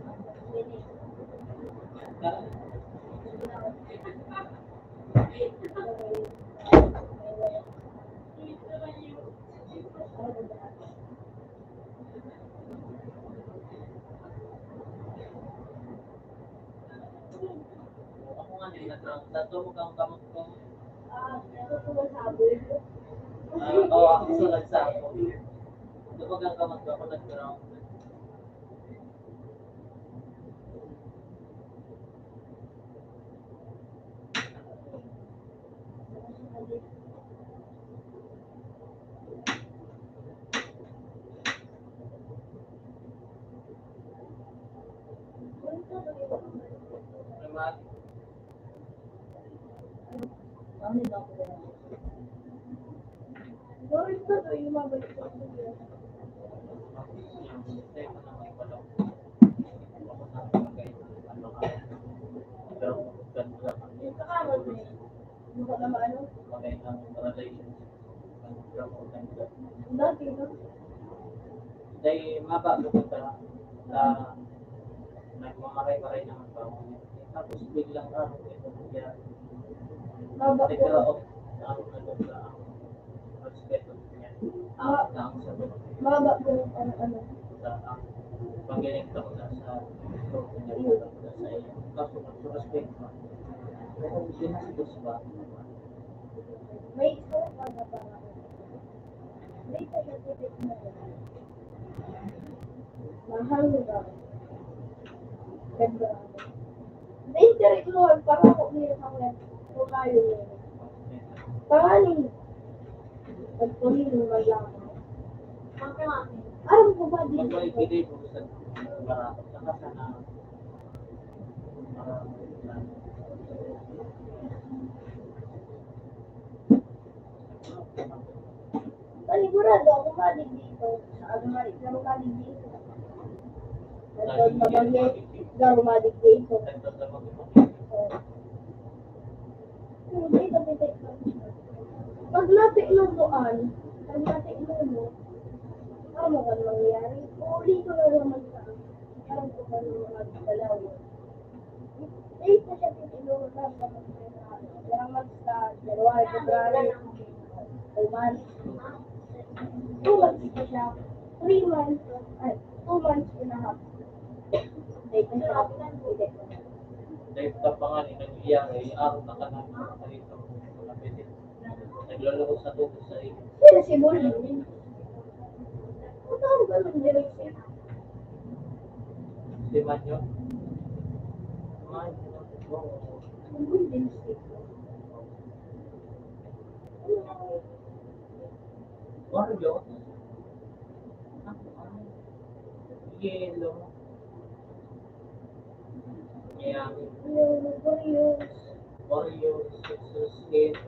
Ako nga din nag-round. Natulog ang kamot ko. Ito sumasabi. Oo, ako sulat sa ako. Tulog ang kamot ko ako nag-round. Primat. Sorry na to, yung mabalik sa studio. Yung step na naman pala. Ano ka? Pero ganda kami. Yung kakamot mo eh. Yung ka naman ano? Magay ng relationship. Ganda. Dati, no? Dahil mabago kita sa nagmamaray-maray naman pa ako. Tapos biglang ito nangyari. Mabak Nagkara ko. off na ako na doon sa respeto niya. Ako na ako sa Mabak ko ano. sa pagaling ka na sa niya na sa iyo. Kaso nagsurespeto mo. Pero ginastos ba? May isa pa na para. May isa na titik na rin. Mahal mo ba? Ganda. May direct Lord, para ako nila sa web. Kung kayo nila. Pangaling. Pagpunin mo ba lang? Alam ko ba din? Magmahigilid mo sa barato. Saka sana Panigurado ako malig dito. Malig dito. Nagtawag na bagay. Malig dito. Hindi ka titik na. Pag natiklutuan, ano ka mangyayari? Uli ko na naman sa parang ko pa ng mga dalaw. Eh, pa siya titiglutuan na kaya mag-start, January, February, 2 months. 2 months pa siya. 3 months, 2 months and a half. Date na siya. dahil sa pangalan ng nangyayari, araw na ka namin makalito. Nagluloko sa tubig sa iyo. Sino si Bully? Ano ba nung direct siya? Si Manyo? Manyo? Ang Golden State. Mario? Yellow? Miami? Warriors. Oreo, Sixers, Skate.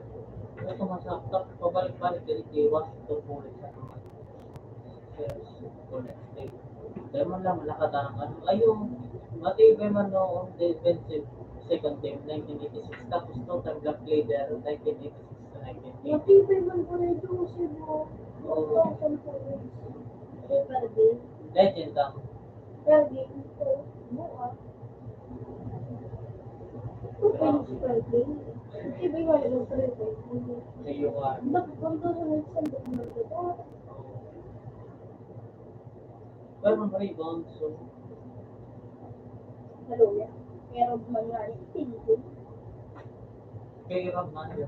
Ito masaktak, pabalik-balik dari Diwas, ito muli sa naman. Sixers, Golden State. Dahil man lang, malakataan ano. Ayun, matibay man noong defensive second team, 1986. Tapos total black leader, 1986 to 1980. Matibay man po na ito kasi mo. Oo. Perde. Legend ang Perde. Buka. Perde. Matibay man ito sa ito. sa iyo nga. Ba't kung doon sa nagsandok mo ito? Pero man rebound, so Hallelujah. Pero mangyari. Tingko. pera man yun.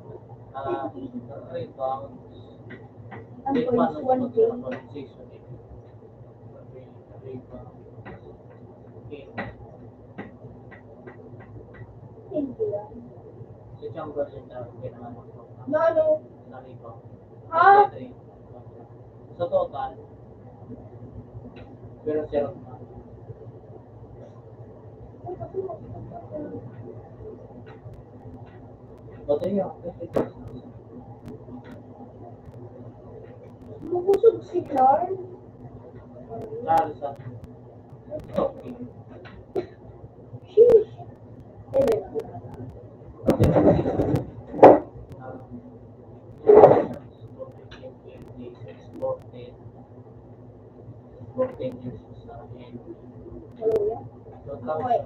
Rebound. Ang Di points, paano 1 game. season eh. Rebound. Okay. Tingko yan. Si Chamberlain na pinanganak ko. Na ano? Na rebound. Ha? Sa total, pero zero na. But ayun, Mabusog si Clark. Larsa. Okay. Sheesh. Eh, Hallelujah.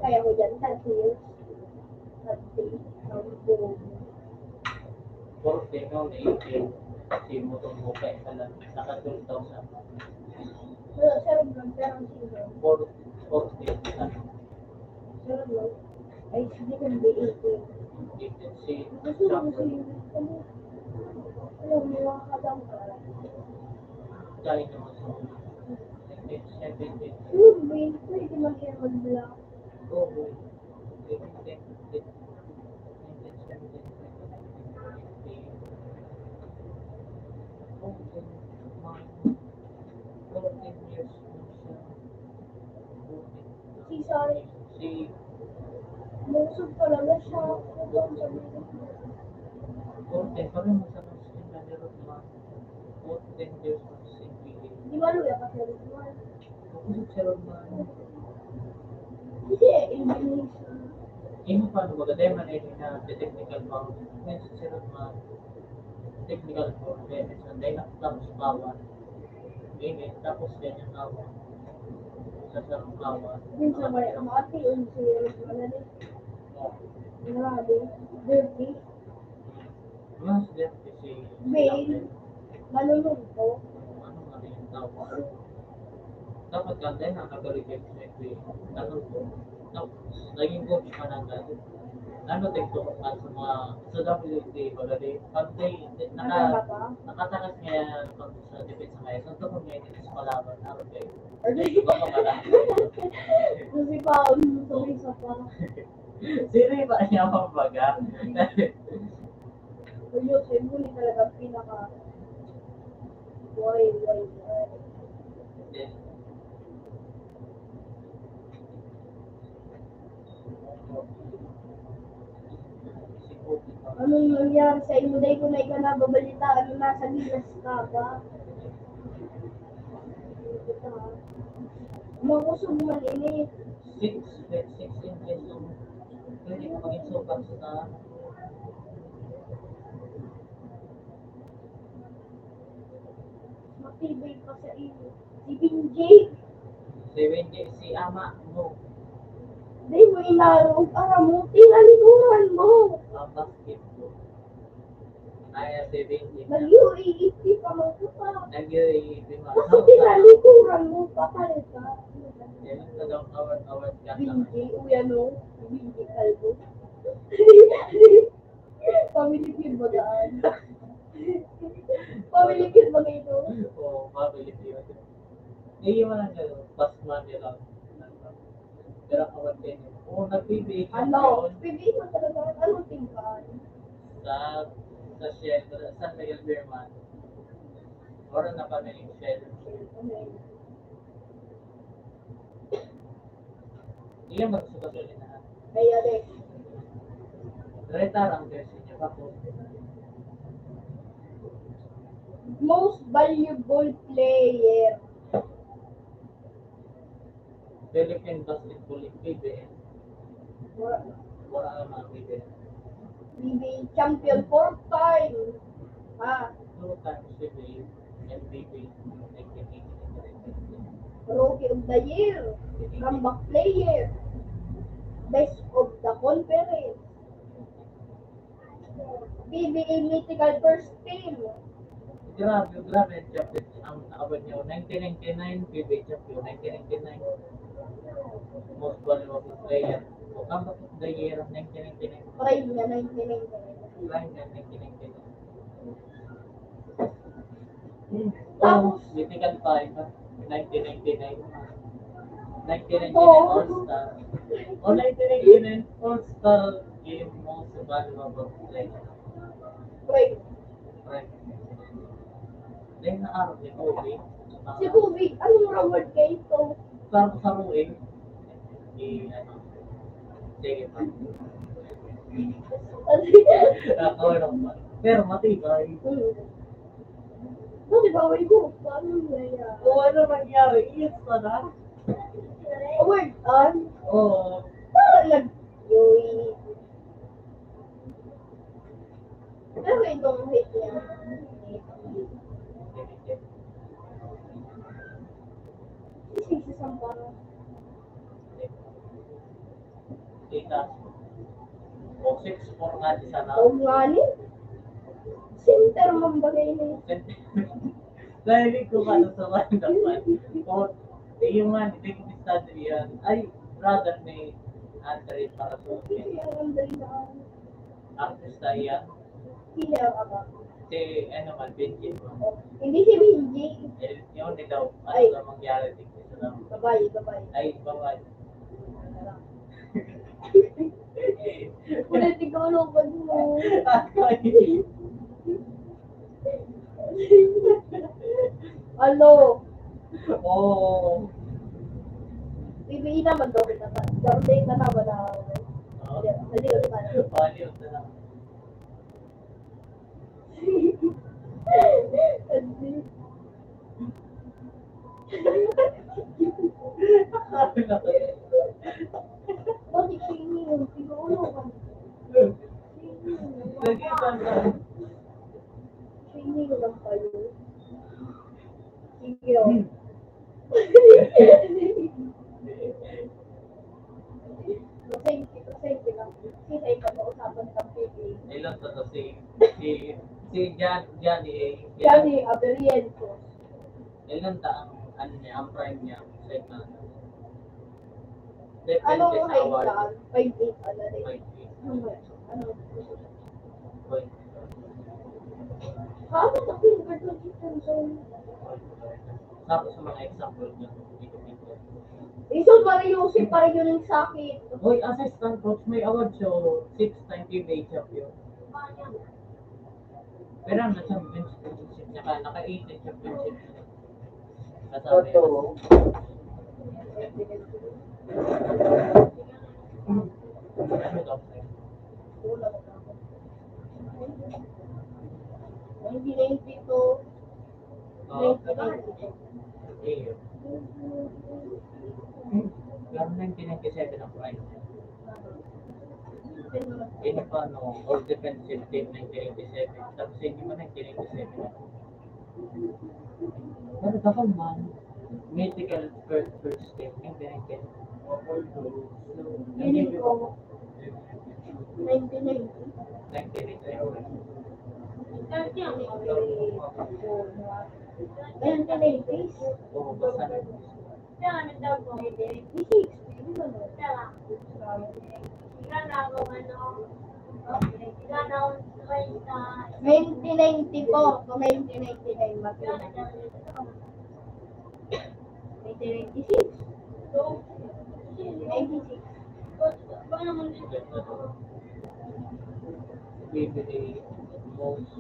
Kaya ko dyan, 30 years. 30. Sarap lang, pero ang season. Sarap lang. Ay, hindi ka na 18. Gusto ko kasi, may mga kadang ka. Siguro, pwede mag-share mag-vlog. Si Sorry, Si musog talaga siya. Ano sabi ko? Corte, parang masarap sa lalaro naman. 10 years of CPA. Di ba luya ka sa Rizwan? Kung sa Roman, Kasi, Indonesian. imo pa no bagay man ay na technical mo. Ngayon sa Roman, technical mo, then sa day na tapos power. Ganyan, tapos ganyan ako. Sa sarong power. Din sa may amati, yung si Rizwan na din. Grabe. Dirty. Mas din kasi Babe. Malulog ko. ano nga rin yung tao. Dapat ka din nakaka-reject sa FA. Ano po? Tapos, naging coach ka na agad. Ano tiktok at sa mga sa WTA pagali. Pag day, nakatakas niya pag sa defense ngayon. So, ito kung ngayon sa palaban. Ano kayo? Baka marami. Kasi paon mo sa may sapa. Sino ba niya mabaga? Pero siyempre ni talaga pinaka boy. Si Kobe pa. Anong nangyari sa imo day ko na ikaw nababalitaan na nasa Gilas ka ba? Makusog man ini. 6 inches yung pwede ka maging sukat sa Matibay pa sa iyo. Si Binjay. 70 si ama mo. Day mo inarog. Mo, tinalikuran mo. Ang basketball. Kaya 70 na. Nag-UAEP pa mo ko pa. Nag-iipin mo. Kasi tinalikuran mo. Pakalit ka. Yan ang talagang award-award ka na. Binjay. Uy ano. Binjay kalbo. Family feud ba daan? Family feud ba ito? Oo, mabilis yun. Ngayon mo lang gano'n. Pasman nila. Pero award din yun. Oo, nag-PBA Ano? PBA mo talaga. Anong tingkan? sa Shell, sa Miguel Berman. Oras na pa na yung Shell. Iyan magsukasulin na. Kaya din. Retar ang jersey niya pa po. Most valuable player. Philippine Basketball League PBA. Wala. Wala ang mga PBA. PBA champion 4 times. Ha? 2 times PBA. MVP. 1989. Rookie of the year. Comeback player. Best of the conference. PBA mythical first team. Grabe ang champion. Ang award niya, 1999 PBA champion, 1999 most valuable player. O comeback of the year, 1999. Prime niya 1999. Prime niya, 1999. Tapos- Mythical 5, 1999. 1999 Oo. All-Star. O 1999 All-Star game most valuable player. Prime. Right. Dahil na araw ni Kobe. Si Kobe, anong award kay ito? Sa ruing. Ano. Sige pa. Nakawin pa. Pero matibay. Di ba, may group? Paano nangyayari? Kung ano nangyari, iyos na na. Award, Oo. parang nag-yoy. Pero itong hit niya. Isang parang. Titas. O 6-4 nga di sana. O nga ni? Center man bagay na yun. Dahil ko ka sa mga dapat. O, yung nga, hindi ko study yan. Ay, rather may answer para sa Hindi ang andali na ako. artista yan. Hindi ang ama. Si, ano man, Benji. Hindi si Benji. Yun, ikaw, Ay. ano na mangyari dito sa lang. Babay. Ay, bawal. Ulit ikaw lupad mo. Ano? Oo. PBI naman daw kita. Garday na naman na. Hindi ko naman. Baliw na lang. Hindi ko lang kayo. Sige, oh. Pasensya lang. Kasi sa ikaw mausapan kang pili. Ilan to to si Johnny A. Johnny Aberientos. Ilan ta ang niya, ang prime niya sa ito. Anong height lang? 5'8" ano rin. 5'8". Ano? Boy. Paano sa finger to dito? Tapos sa mga example niya, Iso pa rin yung si pa rin yun yung sakit. Hoy, assistant coach, may award show, 6-time PBA champion. Pero na championship niya ka, naka-18 championship niya. Kasabi. Totoo. Ano daw? 1992. Oo, eh. Pero 1997 ang prime niya. Ini pa no, all defensive team 1987. Tapos hindi mo 1987. Pero dapat man, mythical first team 1997. Feeling ko 1990. 1987. 1990s. Oo, basta na. 1996. 1994 to 1999 matulad. 1996. 1996. PBA most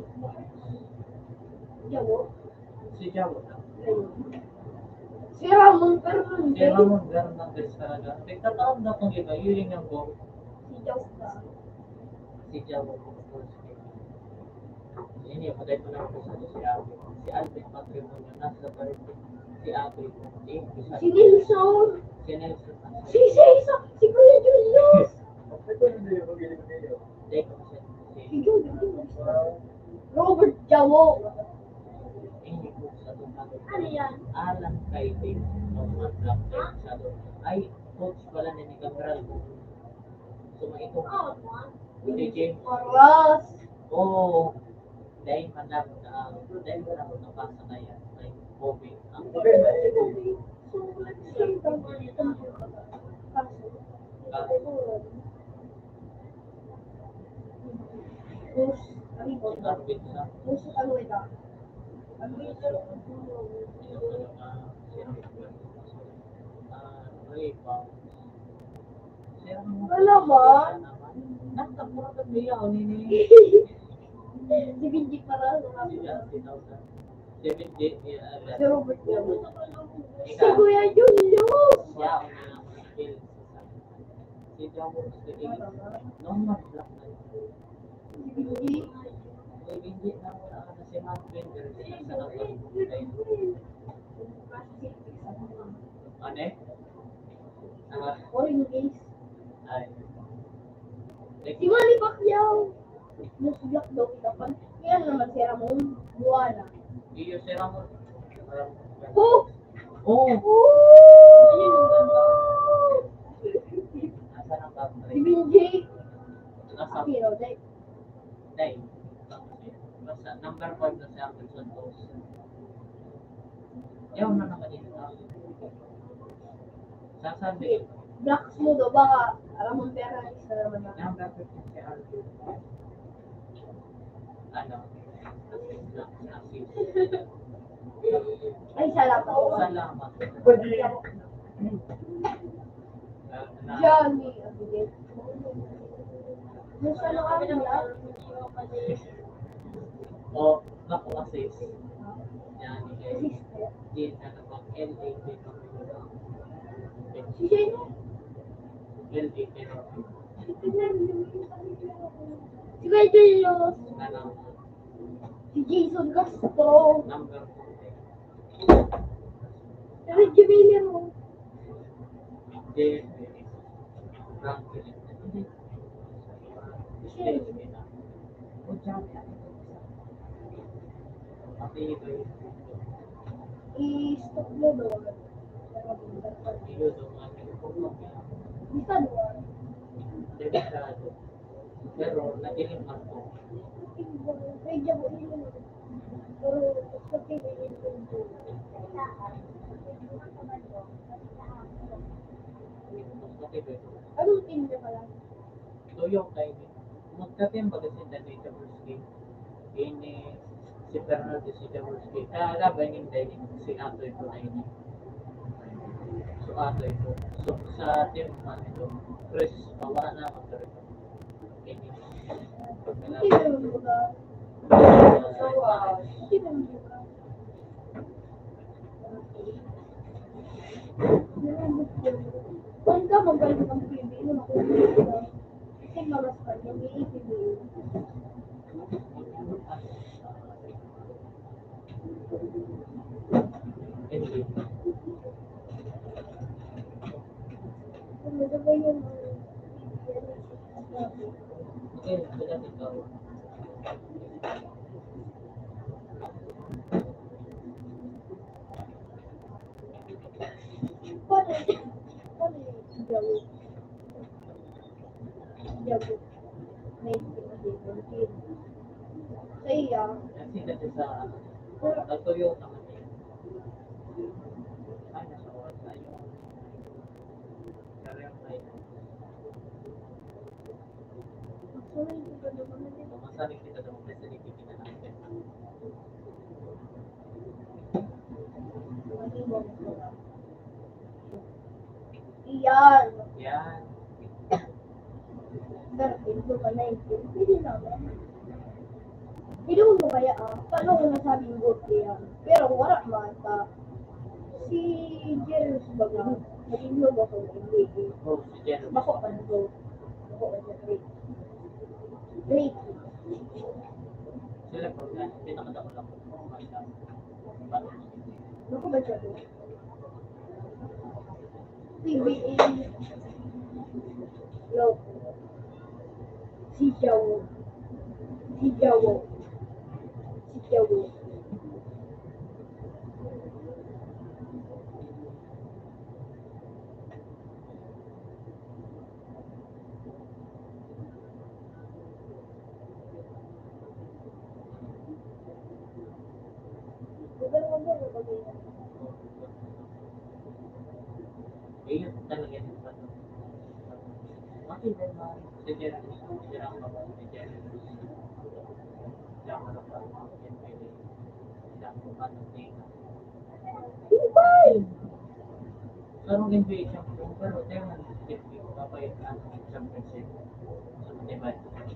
Jawo. si Jawo na. Si Ramon Fernandez. Si Ramon Fernandez talaga. Nagtataon na kung iba, yun yung go. Si Jawo ka. Si Jawo. Ini yung patay pa lang po sa si Abby. Si Alvin Patrimonio, nasa party. Si Abby. Si Nilsson. Si Nelson. Si Cesar. Si Kuya Julius. Ito hindi yung pag-ilim niyo. Si Julius. Robert Jawo. Ini po sa tumatag. Ano yan? Alan Kaibig. Norman Black sa doon. Ay, coach pala ni Cabral. So, ito. Si James. Oras. Oo. Dahil manapot na pasa kaya. Like, Kobe. Ang Arvin sa Wala ba? Nagtapuran niya ako nini. Si Benji para Si Robert Jawo. Si Kuya Julius. siya ang skill. Si Jawo sa normal black na. Si Benji. Hindi na wala ka na si Matt Bender sa nakapag. Ano eh? Orange Gaze. Ay. Si Manny Pacquiao. Most black daw dapat. Kaya naman si Ramon Buwana. Iyo si Ramon. Oh! Oh! Ayun ang ganda. Nasa ng top Si Benji. Nasa Hero, Day. day. Basta number 5 na si Angel Santos. Ewan na naman yun. Sasabi. Black mo daw baka Ramon Perez na naman na. Number 15 si Alvin. Ano? Assist. Ay, salamat. Salamat. Johnny. Yung sa ano kami niya? O, naku assist. Yan, din na napang LA Si Shane. LA Si Kuya Julius. ano? Si Jason Castro. Number Si Reggie Miller. Then, Franklin. Matili ko yun. I-stop mo doon. Iyo doon ang ipupong niya. Bisa doon. Delikado. Pero nadilim ako. Medyo ko yun. Pero, okay, anong team niya pala? So yung kay magkatim ba kasi dati sa Burski? Ini si Fernando si Burski. Laban yung dahil si Atoy ko na ini. So Atoy ko. So sa team man ito, Chris, wala na magkaroon. Ini. Hindi naman mo ka. Hindi naman mo ka. Kung ka magaling ng PBA, makulit ka. Kasi maras pa niya, may PBA. Anyway, Kung nagagay yung okay, sila dito. paano yung jawo? Jawo. May pinag-ibig. Sa iya, Kasi kasi sa Toyota naman eh. Ay, nasa oras na yun. Kaya ay, sorry, hindi ko naman nila. masaling kita daw, kasi kita natin. Iyan. Yan. Pero ito ka na ito. Hindi naman. Ilungan mo kaya paano ko nasabing good yan? Pero wala man ta. Si Jerry baga, nag-ilog ako ng NBA. Oh, si Jen. Bako pa na go. Bako pa na great. Great. Sila po yan. Pinakadako lang po. Bako ba siya doon? PBA. No. Si Jawo. Si Jawo. Si Jawo. Eh, yun talaga yung ano. Okay, then, si Jen. Si Jen ang mga si Jen. Siya ang mga yan pwede. Siya ang mga tingin. Karong NBA champion, pero tayo nga skip yung kapay ang championship. So, diba? Si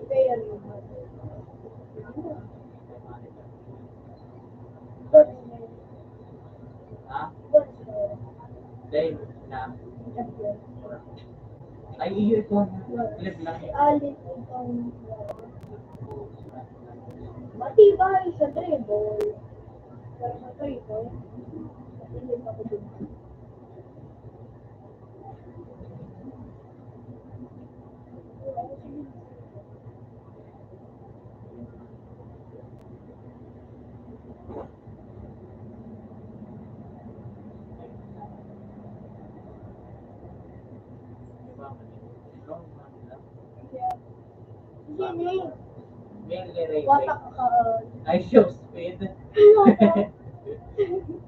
Kaya yung Ha? Dahil na, ay iyo ito, clip lang Si yun. Alice itong matibay sa dribble. Pero sa dribble, hindi pa ko dun. Diba? Long man lang. Hindi, Mainly race. watak ka. Ay, show speed.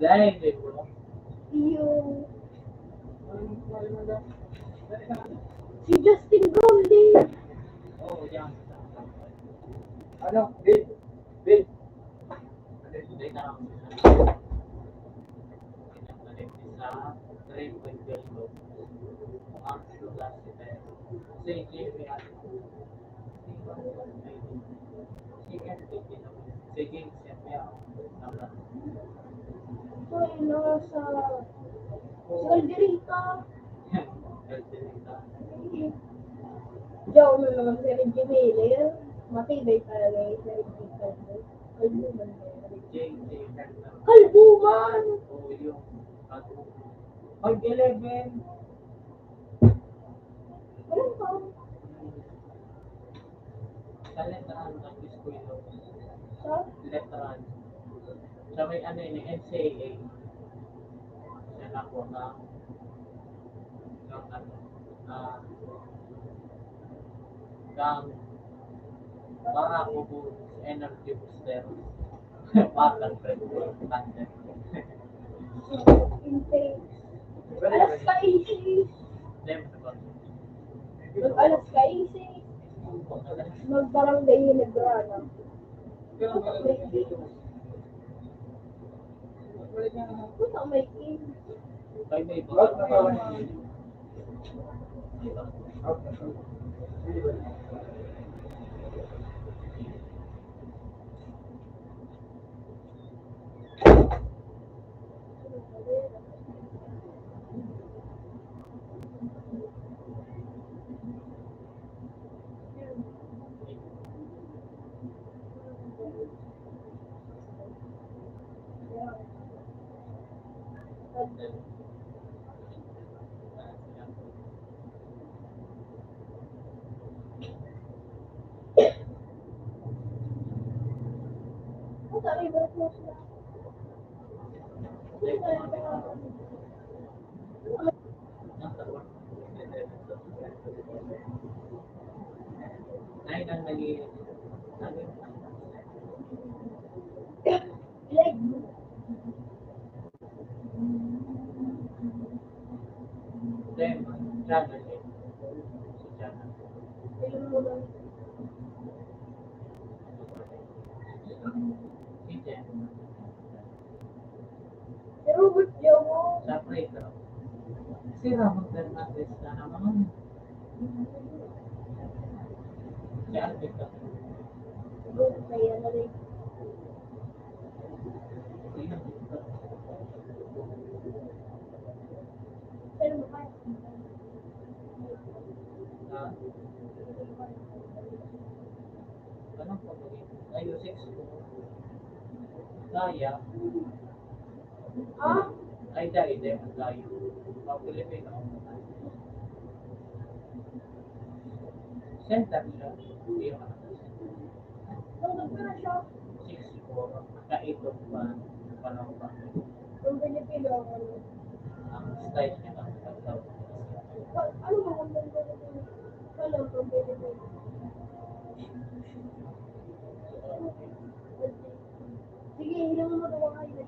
Dahil, bro. Yung si Justin Brownlee. Oh, yan. Ano? Bill? Bill? Dahil na lang. Pinagalit sa 3.12. Ang sulat si Ted. Si Jimmy at si James Yapia. So, yun sa Calderita. Diyaw na naman si Reggie Miller. Matibay talaga yung si Reggie Miller. Kalbuman. Kalbuman! Oh, yung 5'11". Walang pa. Sa letteran ng school yun. Sa? Letteran. Sa may ano yun, NCAA. Siya na po na ng ano, ng para ko po energy booster. Parang friend ko, content. Intake. Alas ka easy. Then, ano Mag-alas ka easy. Mag-barangay Hinebrana. Puta may king. Kay may iba. Puta may barangay siya. Ay, nang nali... Like, Then, channel eh. Si channel. ayun mo lang. Si Jen. Si Robert Jomo. Sa Prito. Si Ramon Fernandez na naman. Si Alvito. Good na yan na rin. Si Alvito. Pero makaya. Ah, ano po magiging? Ay, yung 6 ko. Daya. Ah? Ay, dahil din. Daya. Mga Pilipino. Center siya. Hindi yung ano. Nandun ko na siya. 6 ko. Kaito pa. Panong pa. Kung Pilipino ako. Ang style niya kasi pagkaw. Ano ba kung Pilipino? Alam ko Pilipino. Sige, hilang mo ito kayo.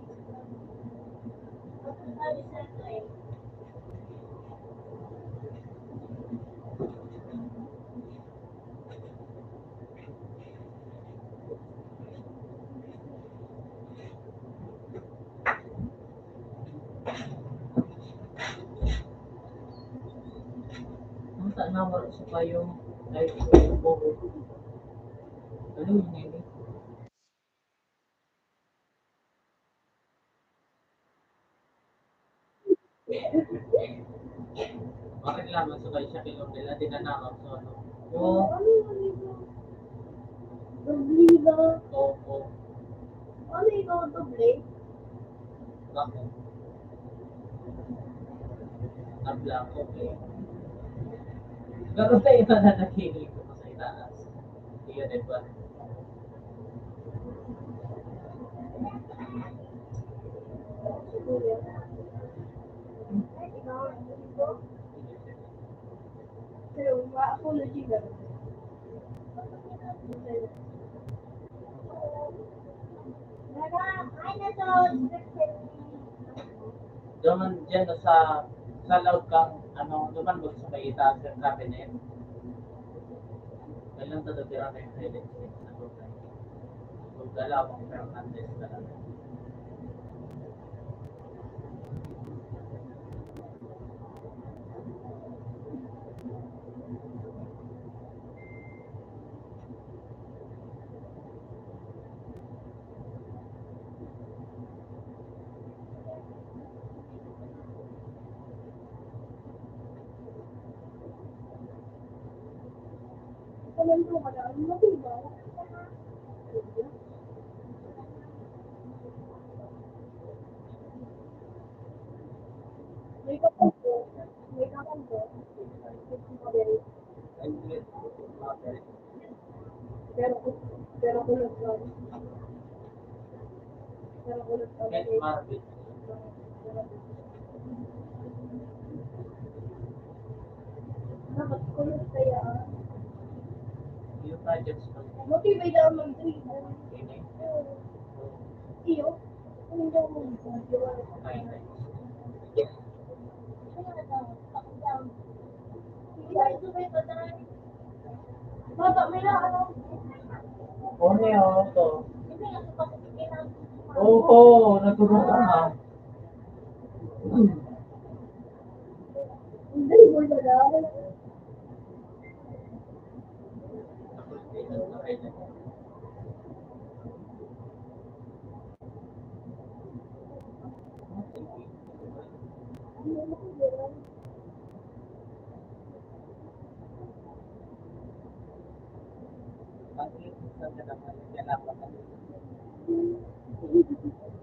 Tapos sabi sa akin. Ang saan naman sa pa yung life ko yung buho. Ano yun yun eh? Bakit lamang sa kayo siya kilong nila dinanakaw sa ano? Yung Ano ito? Doble ba? Opo. Ano ikaw doble? Bakit? Tabla ko eh. Pero sa iba na nakinig ko sa itaas. Hindi yun eh ba? Siguro. Ikaw, ito? Pero ma-apology ba? Ay, nasa Doon dyan sa loud kang ano, naman mo sa may itaas yung cabinet. Kailan sa dotira na yung credit check na doon. Kung dalawang Fernandez talaga. Alam ko ka na, ano ba diba? May kapal ko. May kapal ko. Pero, pero kulot lang. Pero kulot pa Kahit ulit. Marvel. Dapat kulot kaya. Yung projects ko. Motivate ako mag-dribble. Ini. Iyo. Hindi daw mag-dribble. Ay, ay. Baba, may na ano? Ano yun? Ito. Oo, natulog ka nga. Hindi, wala na.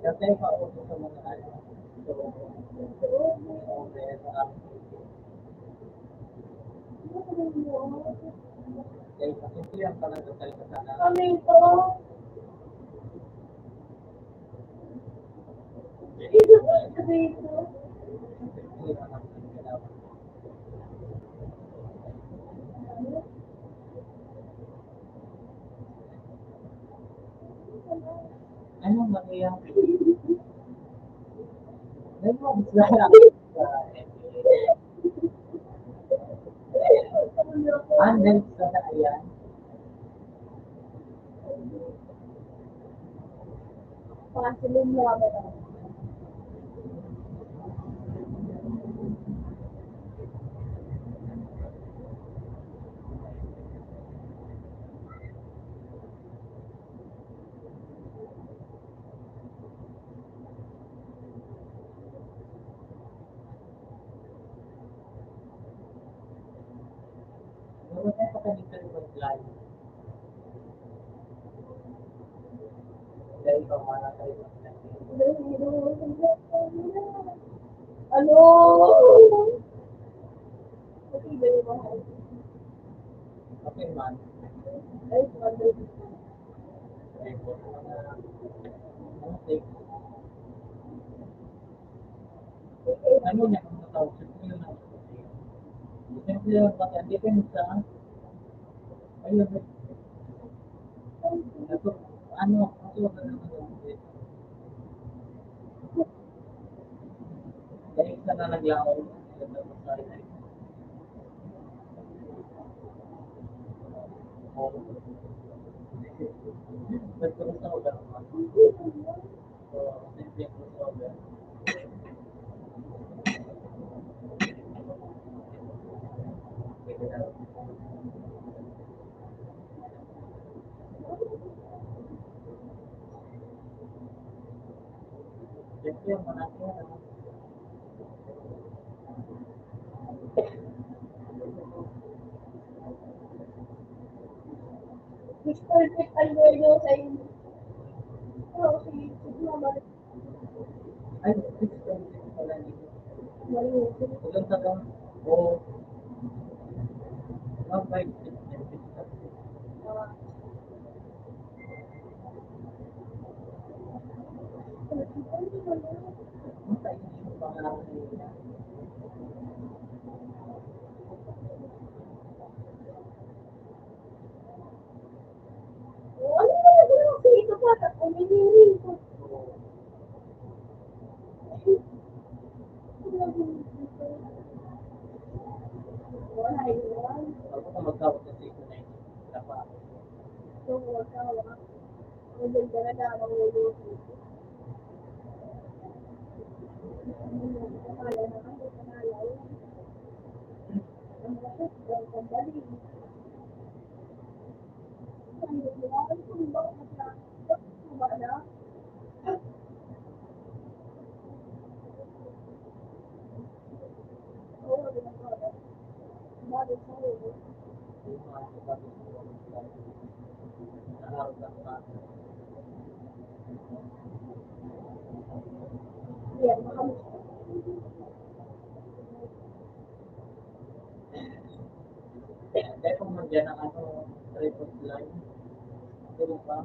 Kasi pauso sa mga ano. Kasi siya talaga talaga sana. Kami ito. Ito ba dito? Anong mangyayari? May mga gusto sa Andel sa ayan. Pasilin mo ba ito? Meron tayo pa kanito ng mag-live. Dahil pa mana tayo mag-live. Ano? Okay ba yung mga? Okay man. Ay, sabi. Ano niya kung natawag sa iyo na siyempre yung baka depende sa ayun ako ano ako ba naman dahil sa na naglaon nagkaroon sa so simple crossover. Siyempre yung mga Mas perfect ang gawin sa inyo. Oo, sige. Sige naman. ay fix pala dito. Mali. Ilang tagang o 1.5 Ano ba nagawa ko ito pa? Uminirin ko. Wala yun. ako kung magkawag sa 6 na pa So, huwag ka wala. Huwag ka na lang ulo. Akala na ako, panalaw. Ang bakit? Ang kambali. Ang bakit? Ang bakit? Oo, ginagawa. Bakit sa'yo? Yan, makamis. Kaya kung nandiyan ang ano, report line, pero pa,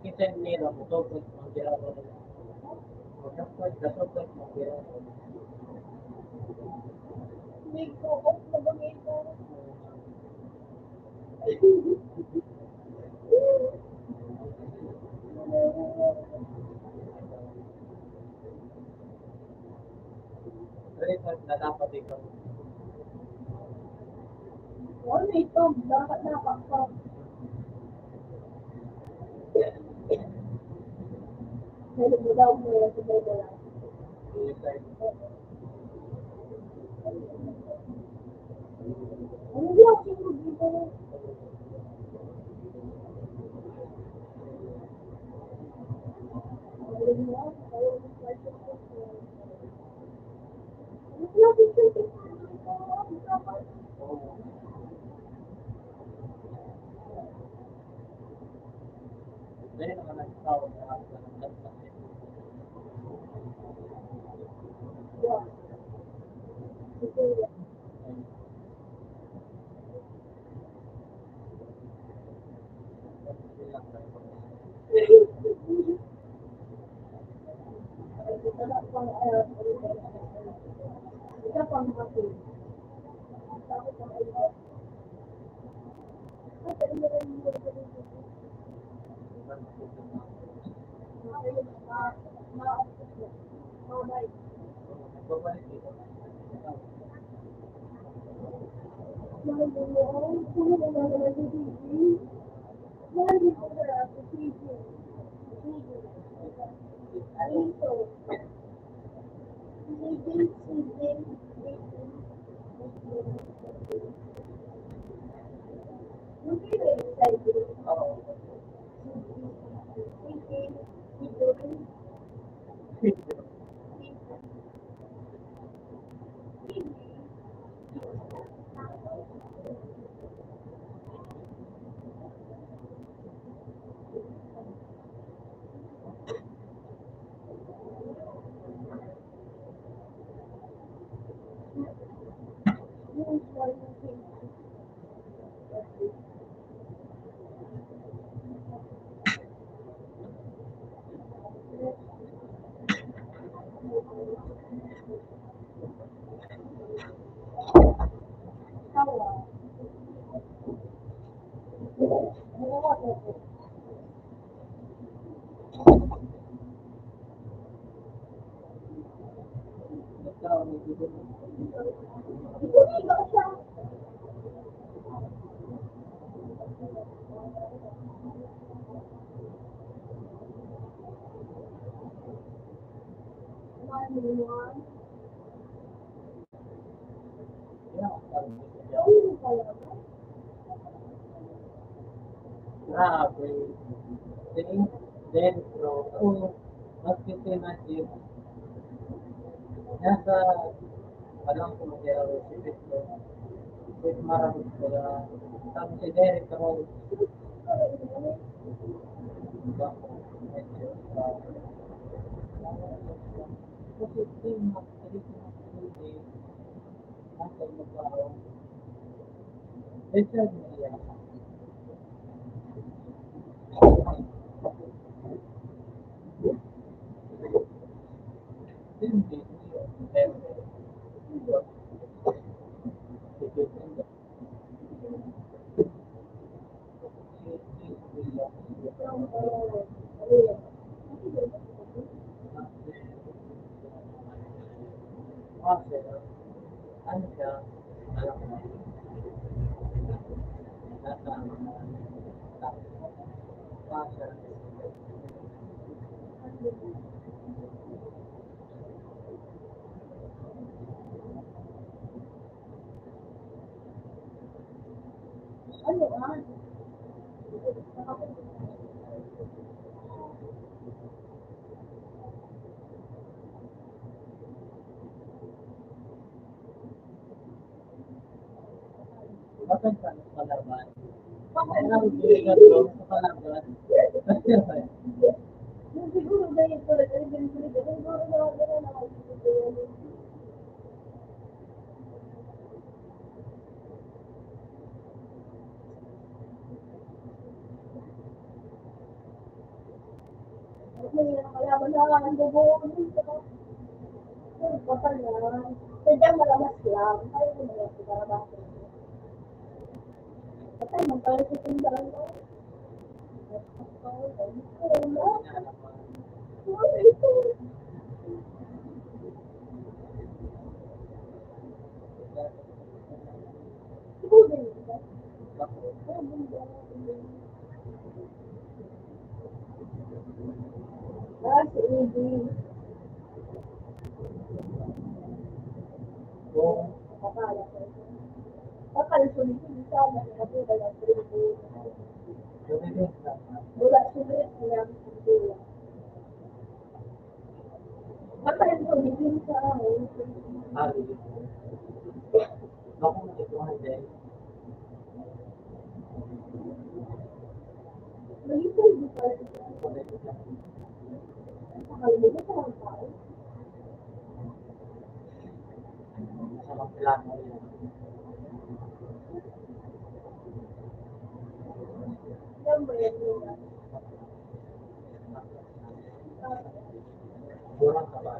kita nila mo to kung magkira ko. Dapat dapat magkira ko. Hindi ko, nabagay ko. Dapat na dapat ikaw. Ano ito? Dapat nakakap. Pwede mo daw mo yung sabay mo lang. Ano lang siguro dito? Dahil naman nagtawag na ako ng dapat. Isa pang hati. Tapos ang ayun. At ayun na rin mo rin dito. Ayun, ma-opos mo. Mabay. Babalik dito. Mahal mo, kung ano na naman si Gigi. Mahal mo ko na si Gigi. Gigi. Dito. Gigi. Yung pinag side. Oo. Nagtawag ng dito. Grabe. Dentro. Oo. Mas imagine. Nasa parang kumagaya si Pito. Pwede maraming sila. Sabi si Derek ako. Diba? Medyo. Kasi ito yung hindi. Nasa magkaroon. Richard Mia. Hindi. Kasi, ano siya, alam mo, nasa, nasa, Ano ba? bakit ka palaban? Ang bigat ko sa palaban. Kasi, Siguro dahil pala, siguro na ako. May nakalaban na ang bubuo dito. Bakal na. Sadyang malamas lang. Kaya ko na yung trabaho. Patay, magpala sa tindahan ko. Ah, si Edi. Akala ko. Akala ko dito sa mga nakatulad ng tribo. Wala sulit niya ang sila. Akala ko dito sa Ako ito hindi. Nagito hindi pa rin. Akala mo sa mga tao. Sa mga plano yun. Yan ba yan nila? Kurang ka ba?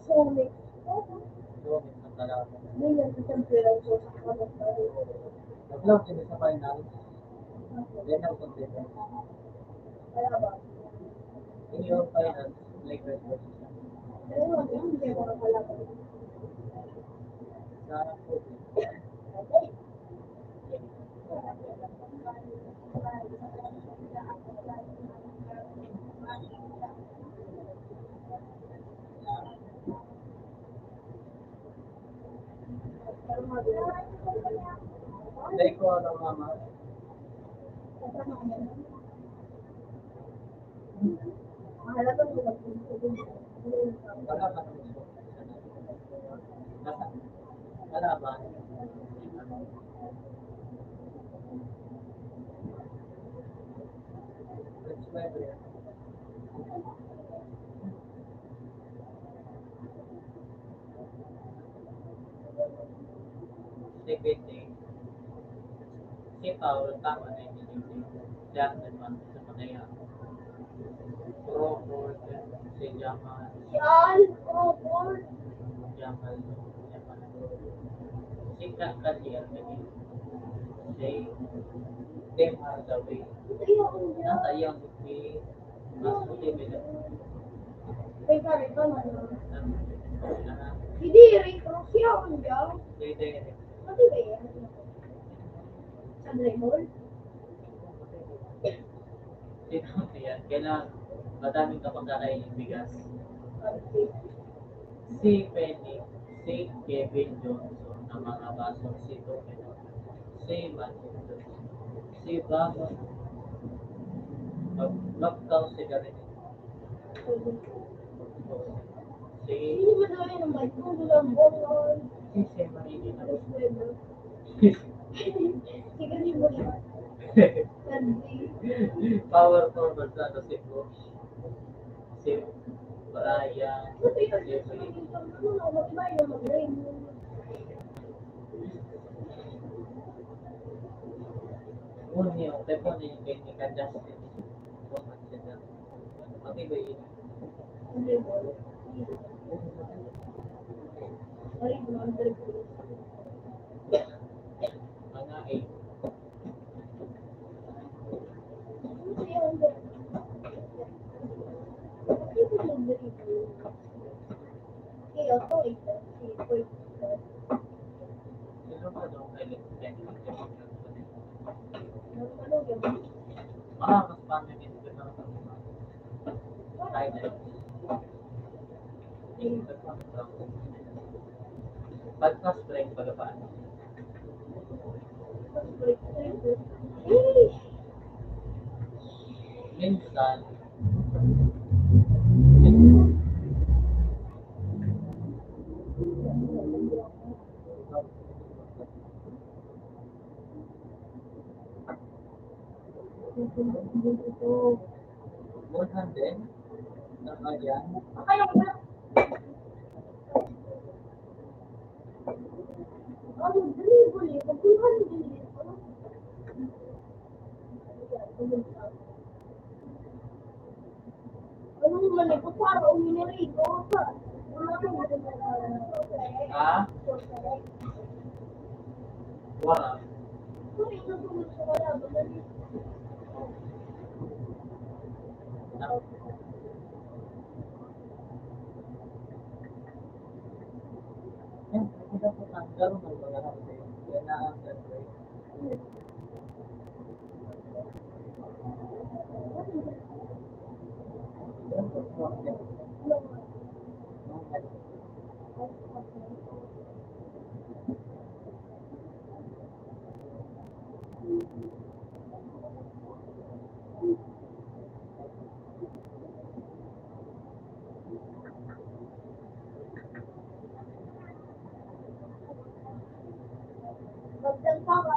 Sonic. So, minsan talaga. Hindi yan sa temperan ko sa kamat na rin. Nag-vlog din sa final. Then ang content. Kaya ba? In your final, Lakers versus Ayun, hindi ko nakalaban. sa Kobe. Okay. Hindi ko alam mama. Mahalaga ko mag-ibig. Wala ka naman gusto. Wala ba? Let's play. Secretary. Si Paul, tama na yung Jack naman sa Manaya. Crawford, si Jamal, Yan! Oh, boy! Jamal, si Kakalian, si Tim Hardaway, Ayun, yan. nasa iyang si Masuti Mila. Teka, ito na yun. Na Hindi, Rick Ross yan. Yan. Dede, Pati ba yan? Sa Draymond? sino yan? Kailangan madaming kapag-kakain yung bigas. Si Penny, si Kevin Johnson, ang mga baso, si Tomino, si Manchester, si Bama, mag-lockdown si Garin, si Hindi ba daw yan ang bike mo? Walang ball. Sema hindi na Sige, hindi mo siya. Sandy. power forward sa ano si Bush, si Brian, Kasi yun, si yung Free, mag-iba yung mag-ring. Muni yung telepon niya yung kay Justin. Okay ba yun? Hindi mo. Ay, mga Mga 8. Sino pa daw kay mas paano dito ka na kahit na pagkas break pagkapaan minsan murhan din ng ayan Ano naman ito? Para uminirigo pa. Wala ka ba Ha? Wala. Yan, kita po tanggal ng mga kasi. Yan na ang gagawin. Yan po, yan. Magdalpa ka.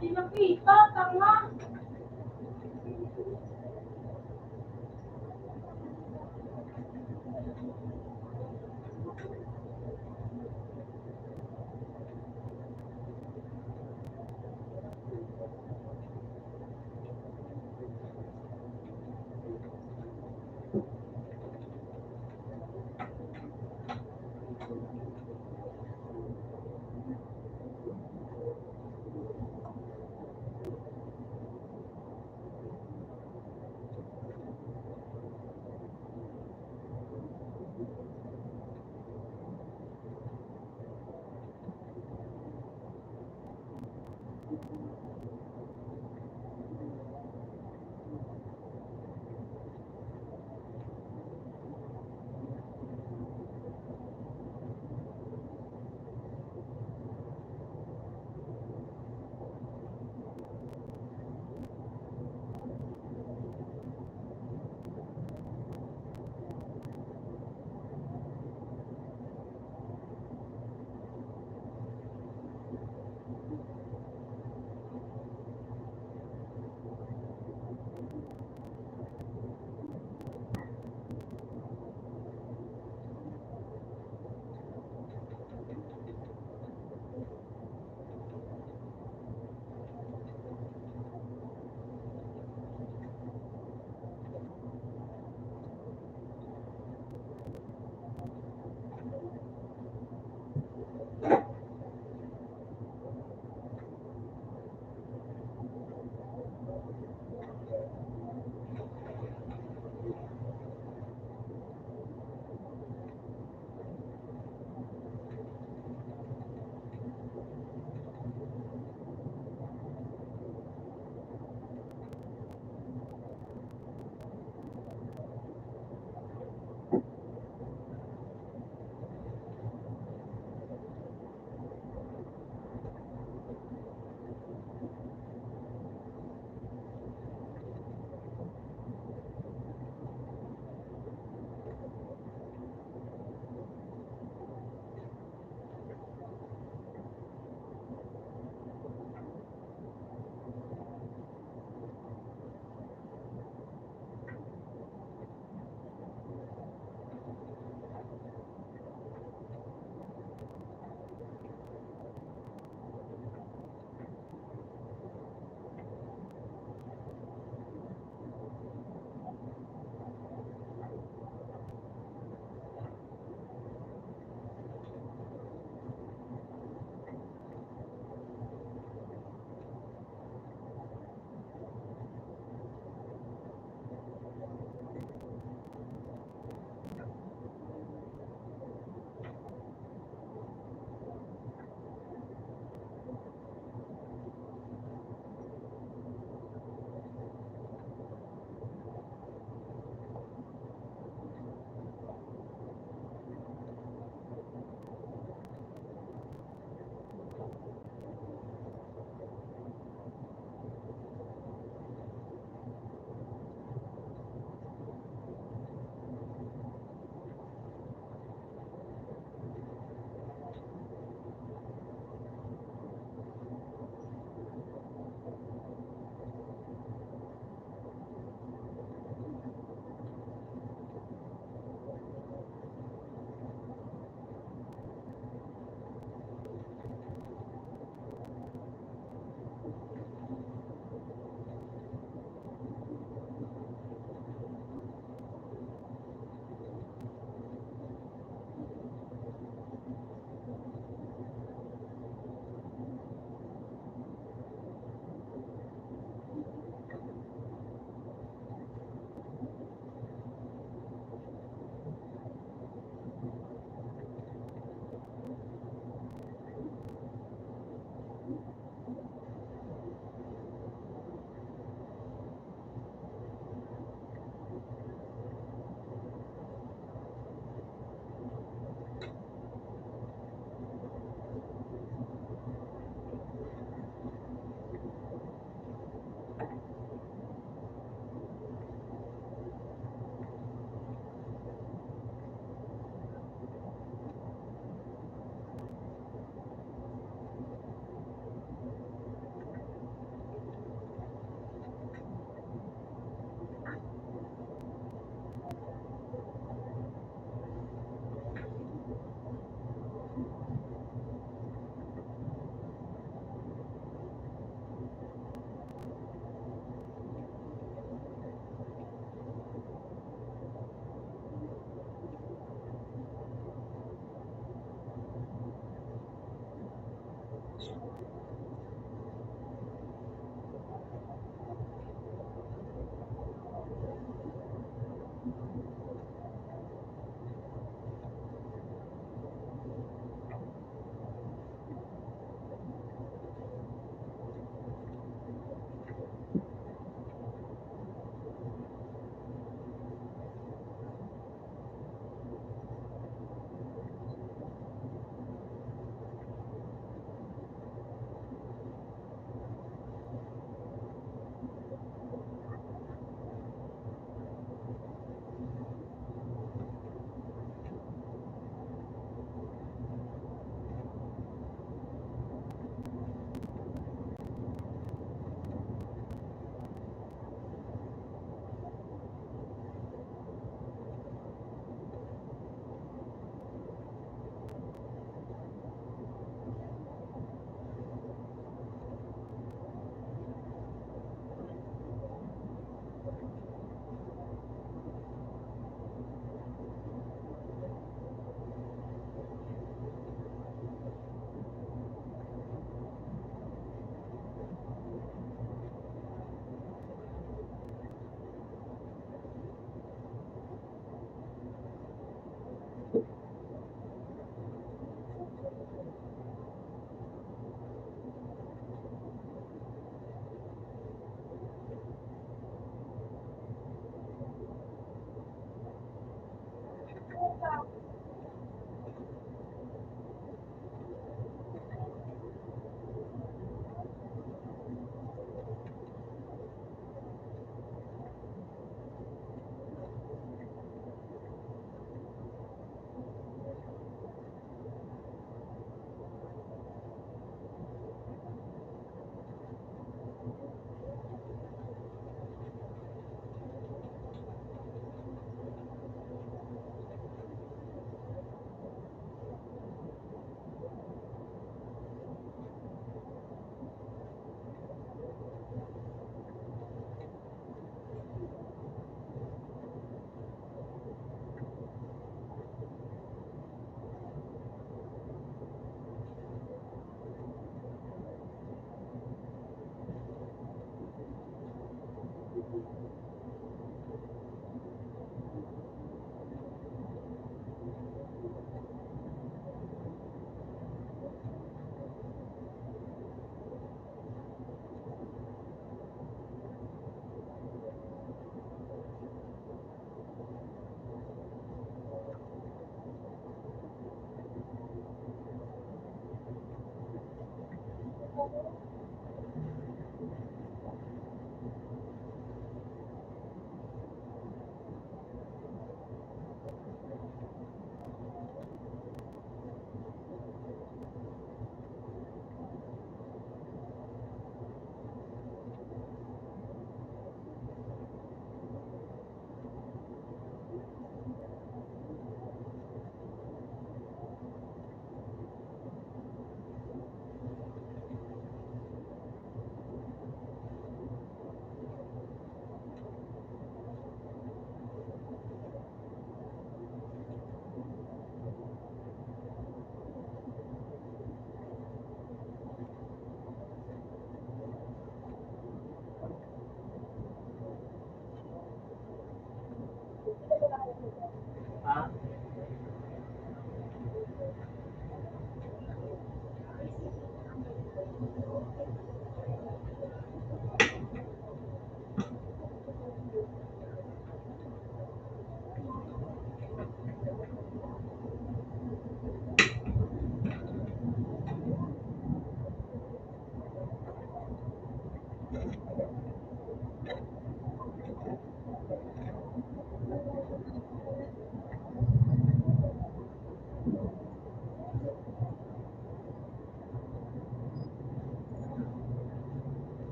Di nakita, tanga.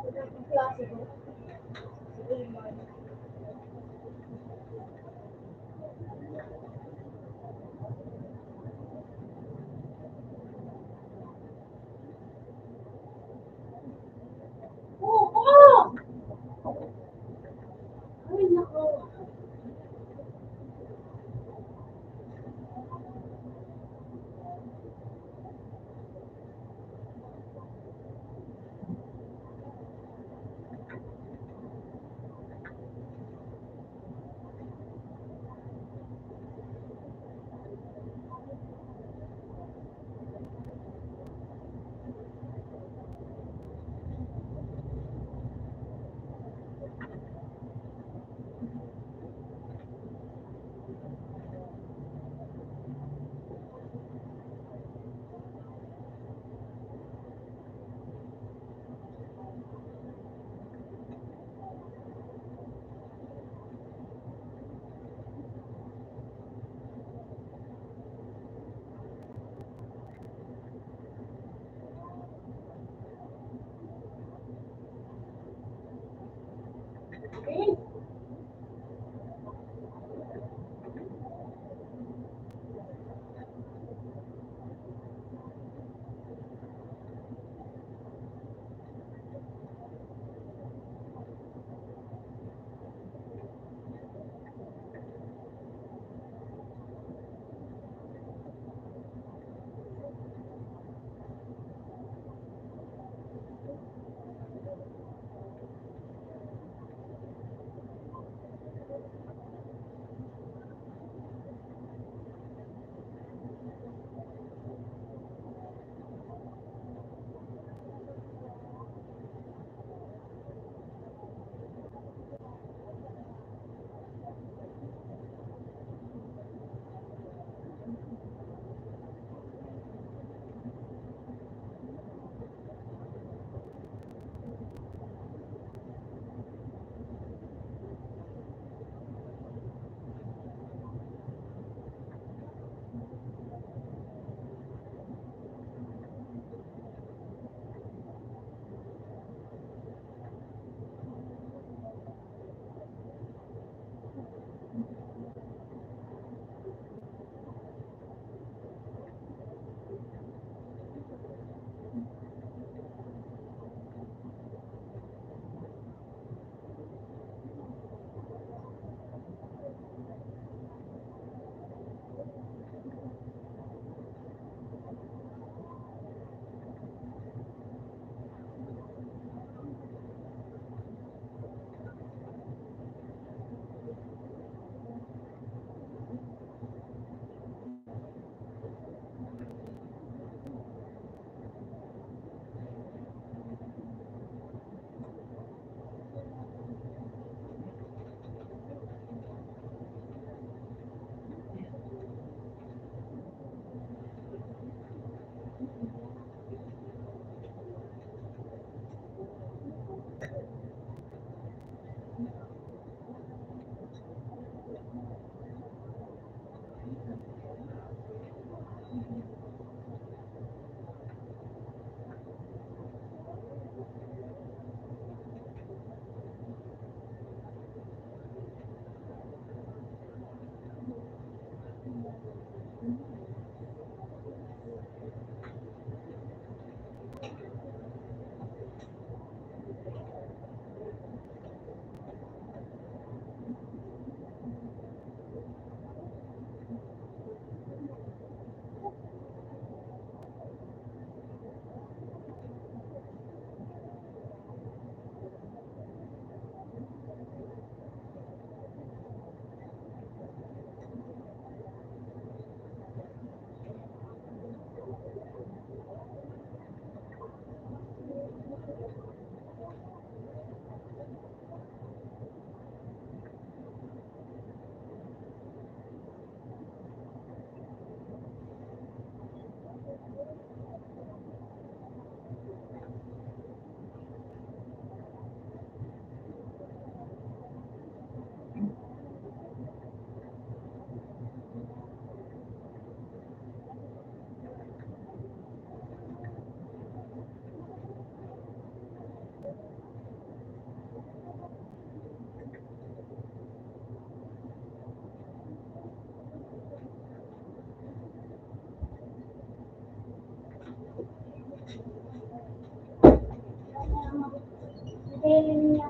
Ang klase ko. Si Iman. Oo! Ay, nako. feeling niya.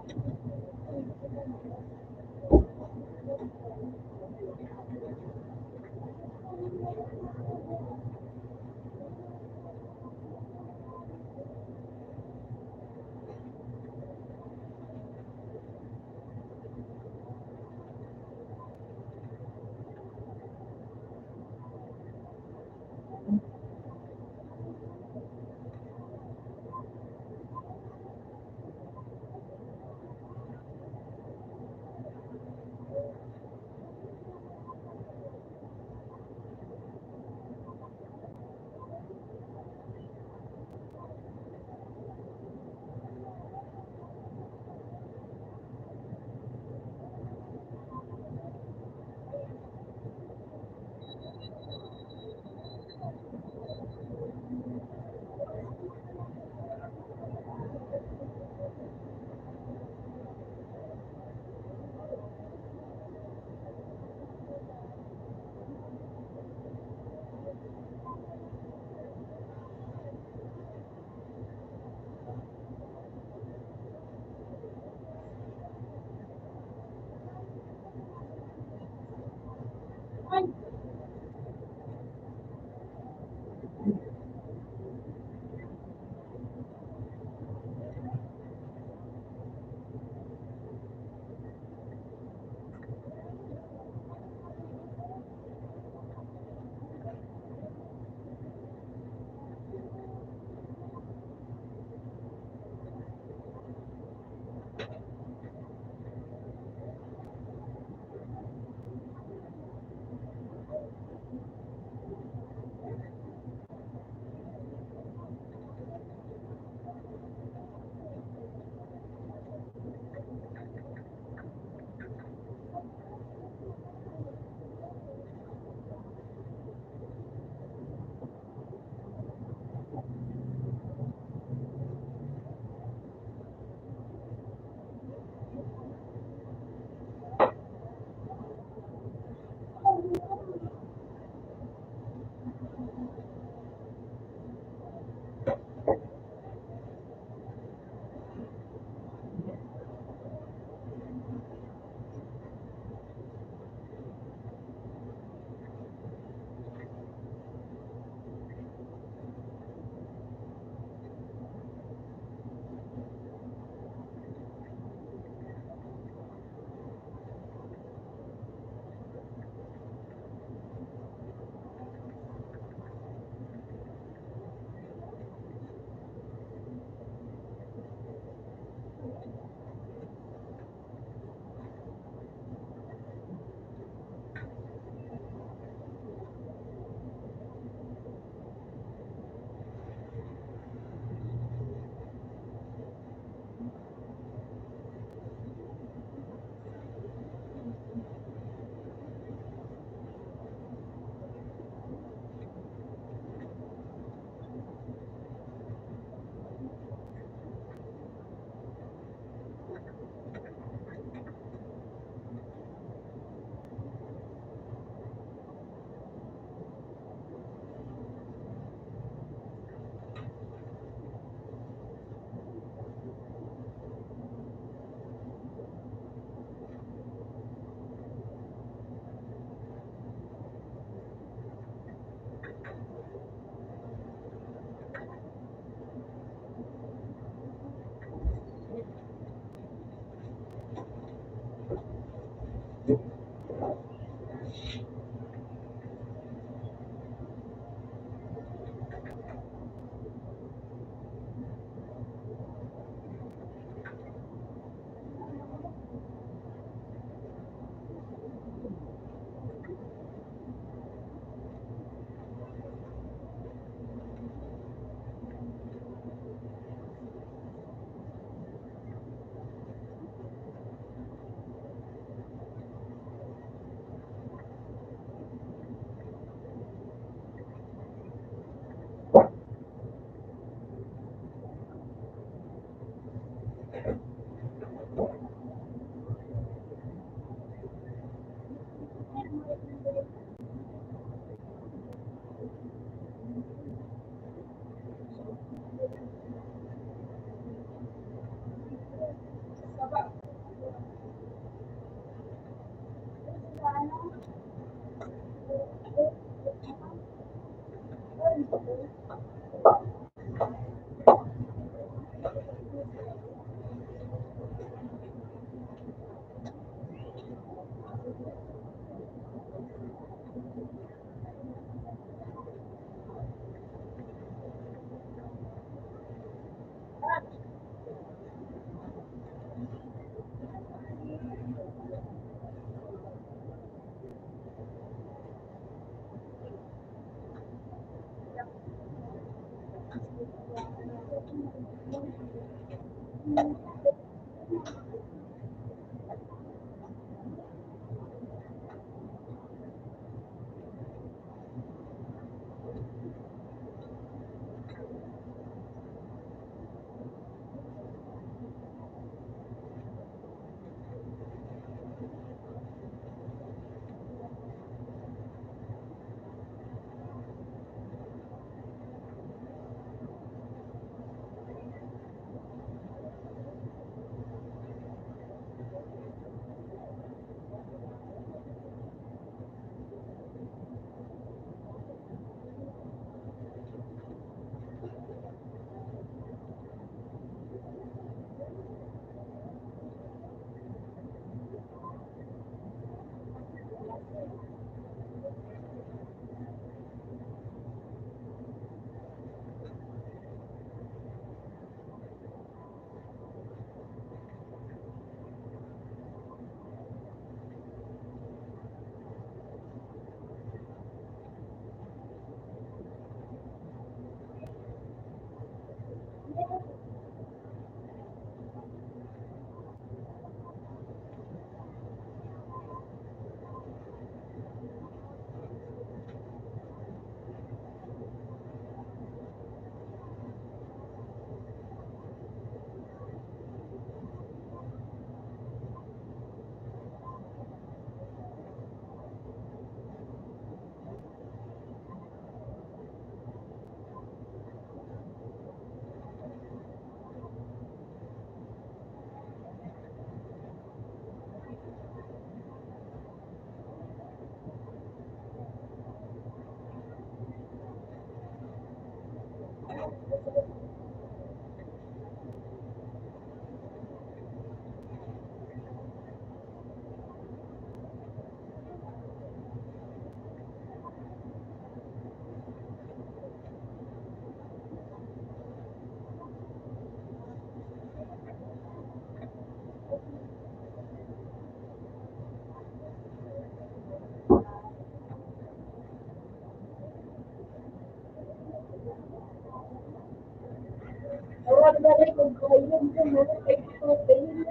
Awal balik kung kayo mo mo kay ko kayo.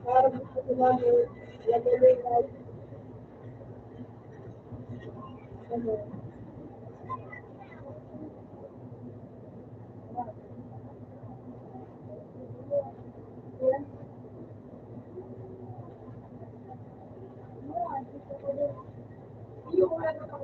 Para gusto ko lang lagay ay ano. Yung ano ko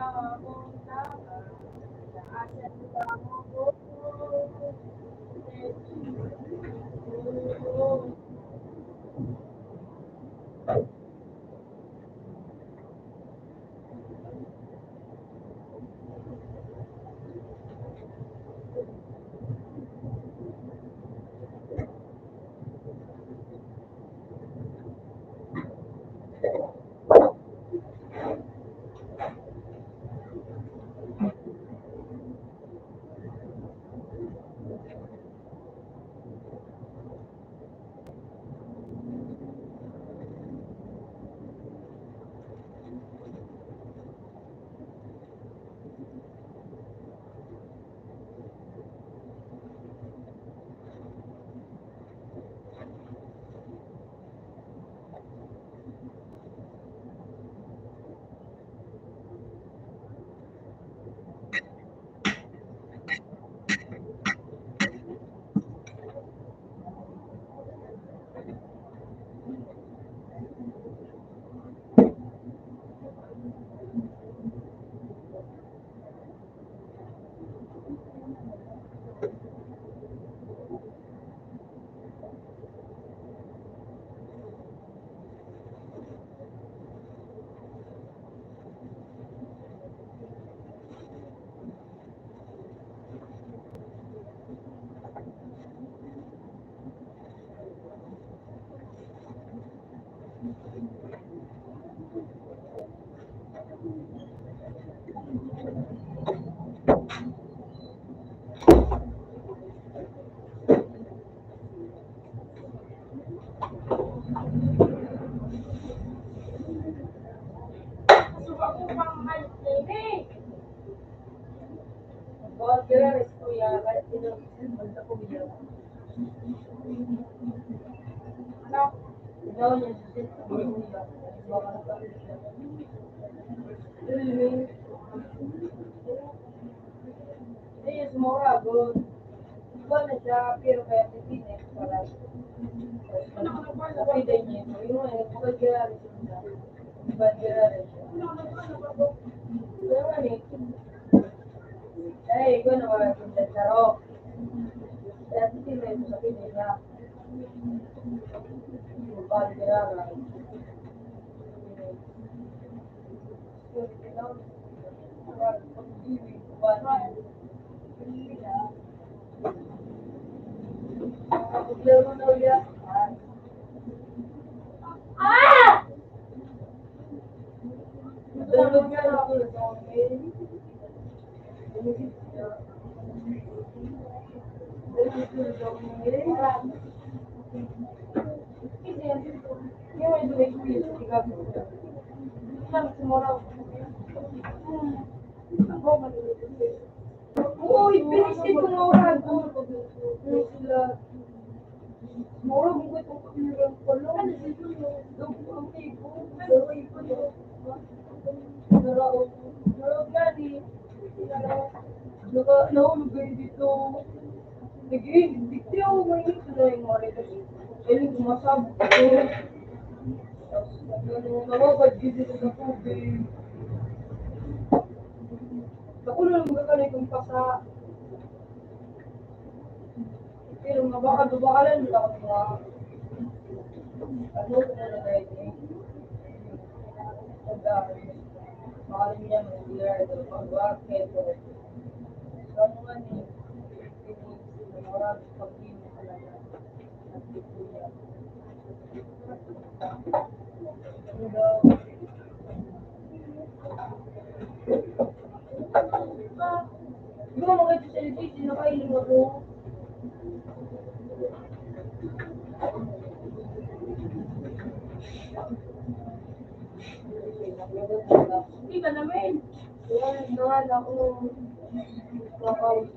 akong tama. Naasan lang ako. Bawal kira res kuya, kahit basta ko biya. Ano? Ikaw niya sa sit sa kuya. Baka nakapit siya. Yes, mura, good. Iba na siya, pero kaya tipinis para. Sa pide niya. Yung mga bawal kira res siya. Bawal kira res siya. Pero nga ni, ay, ikaw na mga kunsensaro. Kaya tipinis sa pide niya. Bawal kira res. Uy, pinisin ko nga oras. Sila. Moro mo ko itong kapiliran ko lang. Ano sila yung okay ko? Okay ko yun. Narao gani. Nahulog kayo dito. Nag-iindik niya ako. Mainit na yung mga rin. Kailing sumasabot ko. Nawagad dito sa tubig. Ako na lang magkakalay kong pasa. Pero mabakalan nila ako mga ano ko na nagay eh. Pagdami. Makalim niya mag-dealer ito pag-wakit o ano nga ni marami pag-ino talaga nagtikuya. Ano daw? Di ba mga ito sa LPG nakailing ako? Hindi ka namin. Yan, nahan ako. Nakawin.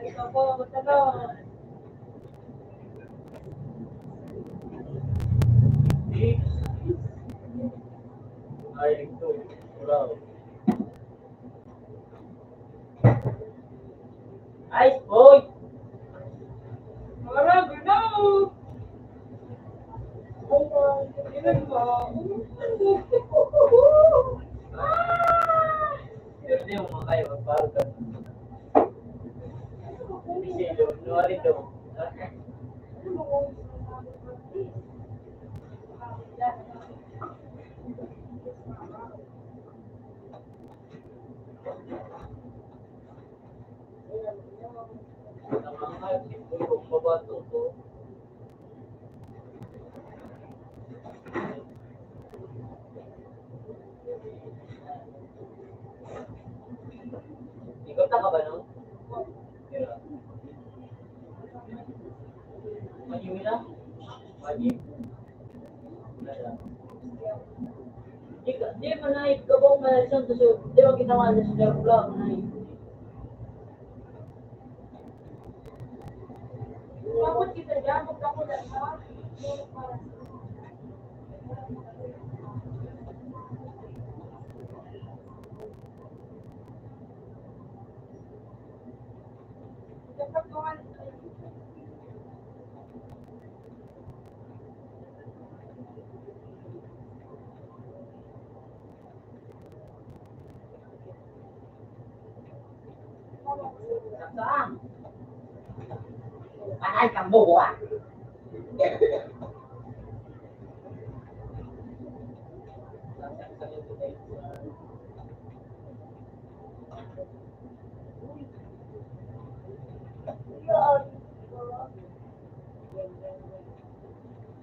Ito po, matalo. Ay, ito. Wow. Ice boy! Wala, gano. Ilan ba? Pero di mo makaya magparo ka. Hindi siya yun. Nuwari daw. Namangal, siguro babato ko. Ikot na ka ba, no? Kira. Majimi na? Majim? Di mo na ikabong malasyon to siya. Di mo ginawa na siya vlog na yun. Bakit kita dyan? Magkakulat ka? Saan? Ay, kambo ah.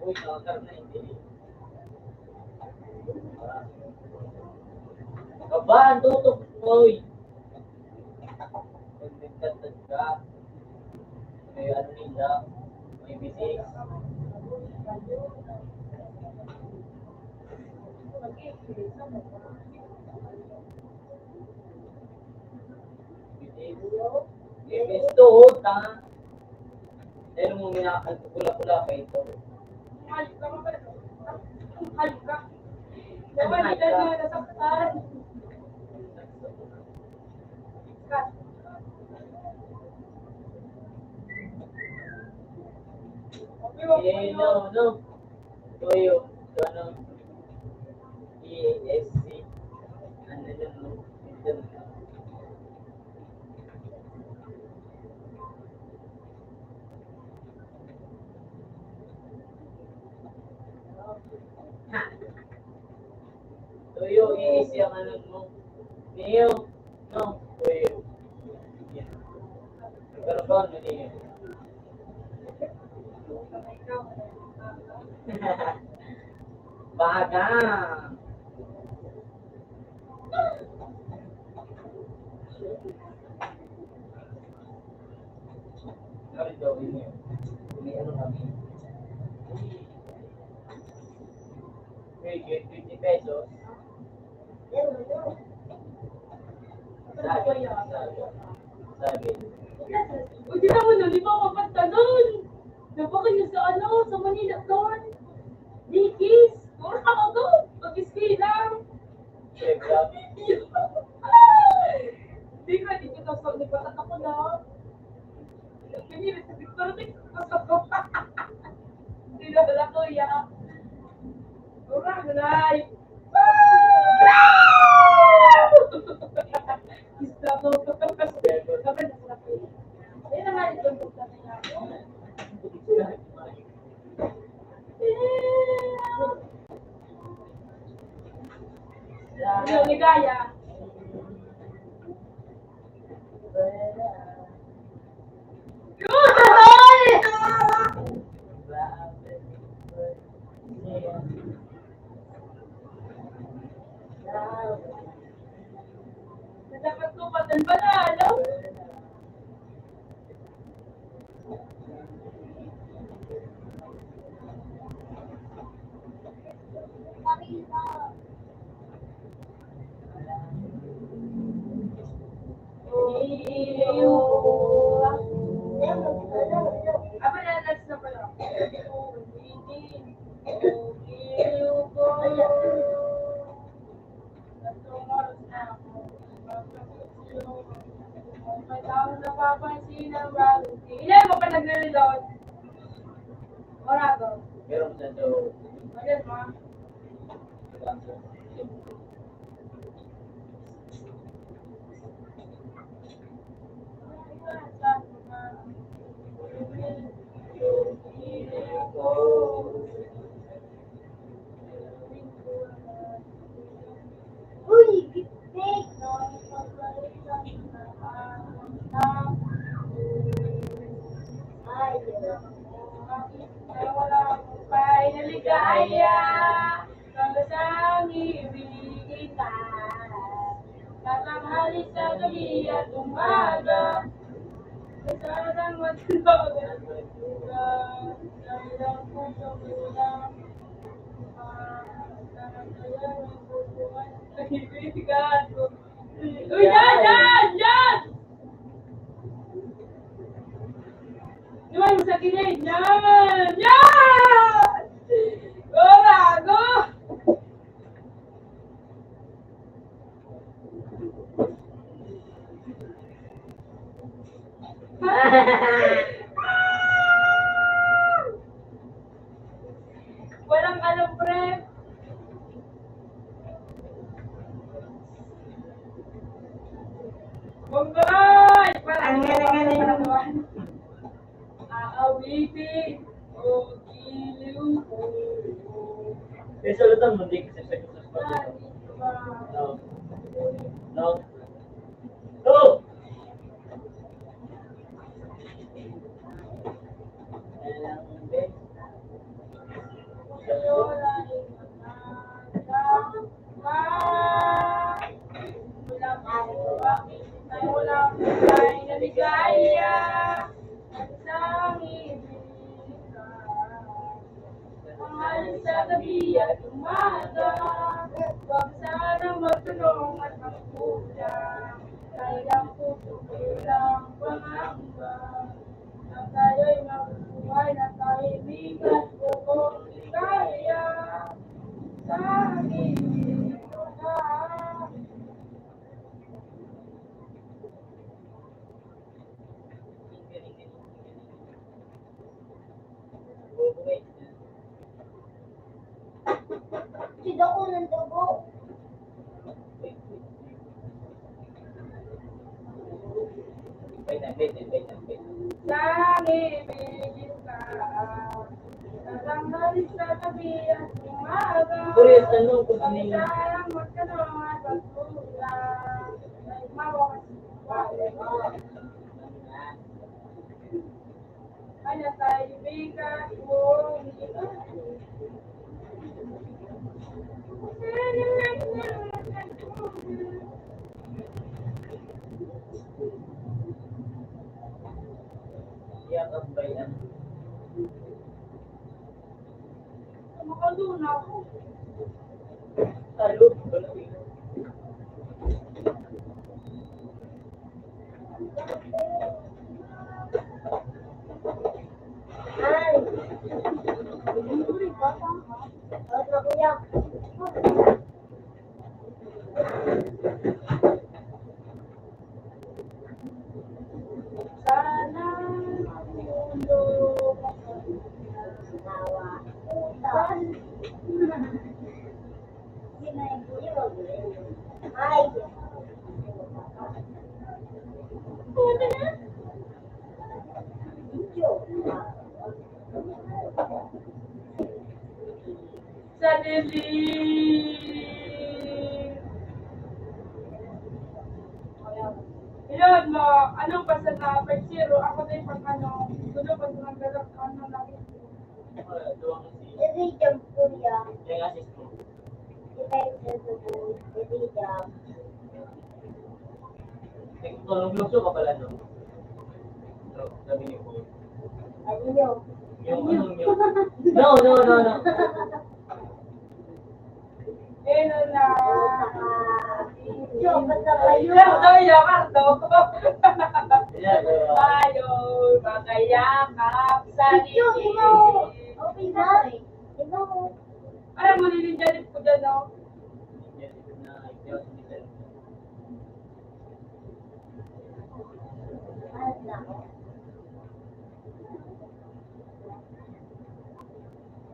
Uy, nakakar na hindi. Kabahan, tutok. Uy. Pagdagdag ka. May ano nila. May bisik. Ito, tanga. Dahil mo pula-pula pa ito. Halik ka ba? Halik ka. Dapat hindi ka nasaktan. Kat. No. Toyo. Ano? ESC. Ano yun, no? Ito. Toyo, ESC ang ano mo. Neo. No. Toyo. Yan. Nagkaroon mo niyo. Baga. Ano daw ini? May ano kami? May 20 pesos. Sabi. Uy, di naman nun, di ba mapagta nun? Napaka niyo sa ano, sa Manila doon. Dikis, mura ako doon. Pag-ski lang. Siyempre. Di ko, di ko sa nagpatat ako na. Pinili sa Victor, di ko sa Di na wala ko, ya. Mura, nanay. Isla ko. Kapag nasa ko. Ayun na nga, ito yung punta niya. Ano, ligaya? Dapat ko patan ba na, ano? tatlong oras na ako. May taong napapansin ng bagong ilan mo pa nagre-reload? Orado. Meron sa daw. Ayun mo. Uy, big. Ay, Ay wala akong pa'y naligaya, pagkasang ibig kita. Tatanghali sa gabi at umaga, kasadang matulog at matulog. Dahil ang puso ko lang, nakakaya ng puso at kaibigan ko. Uy, yan! Naman sa gilid! Yan! Orago! Walang alam, pre. Bonggoy! Parang galing. Aawitin o giliw ko. May salutan mo, di kasi sa kusas No. No. No! Wala tayo naligaya. Ang ibig ka. Ang alis sa gabi at umaga. Huwag sanang magtulong at magkulang. Dahil ang puso ko lang pangamba. Na tayo'y mabubuhay na kaibigan ko kung kaya. Sa ibig ka. sida ko ng dugo. Wait. Sang ibig ka. Tatanghali sa gabi at umaga. Curious, ano kung ano yung... Pagkasayang magtanong at pagkulang. Mawakas ay na kaibigan ko. Iyak ang bayan. Makaluna ako. Talo. Ay. Otra kuya. Sana ang mundo Nawa. Ay. Puto na? sa dilim. Yun mo, anong basta na 5-0, ako din pag ano, gusto pag naglalak ano lagi. Doon si... Jadi jam kuya. Yung assist mo. Kita yung susunod. Jadi jam. Tulog-lugso ka pala, no? Sabi niyo po. Ano yun? Yung anong yun? No. Ano na. Yo, basta kayo. Tayo, Cardo. Yeah, Tayo, makayakap sa Yo, dilim. ikaw. Okay na. Ikaw. Alam mo, nininjanip ko dyan, no? Ikaw sa Michelle.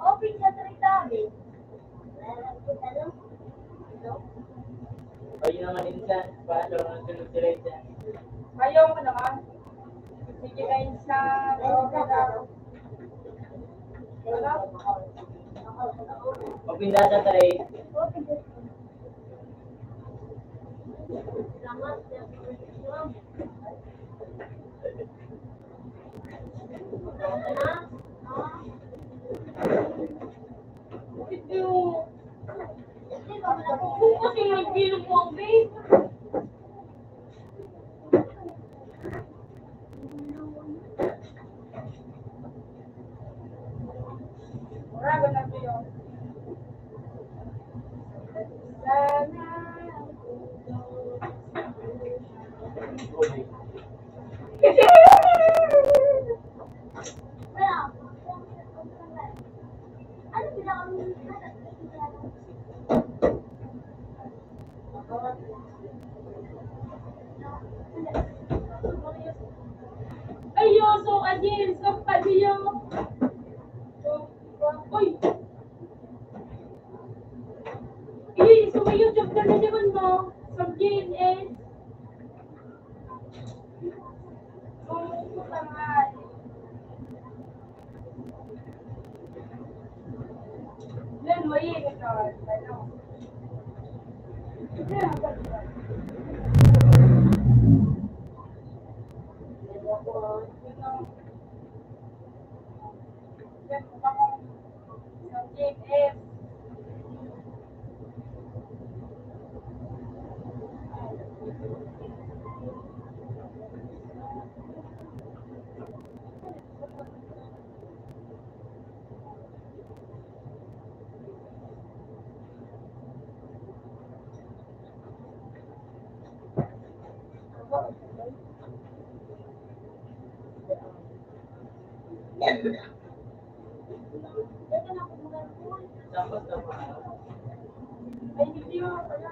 Open sa tritabi. O yun naman insan, paano ang sunod si Reza? Ayaw mo naman. Sige na insan. Okay lang. Ano? O pindasa tayo. Ito. Kung kasi nagbilog mo ang babe. Murago na ito yun. Sana. Ayo, so again, so padiyo. Uy! Eh, so may YouTube ka na naman mo. So, game is... Yan, may ito. Ano? Tapos naman, Ay, hindi mo pala.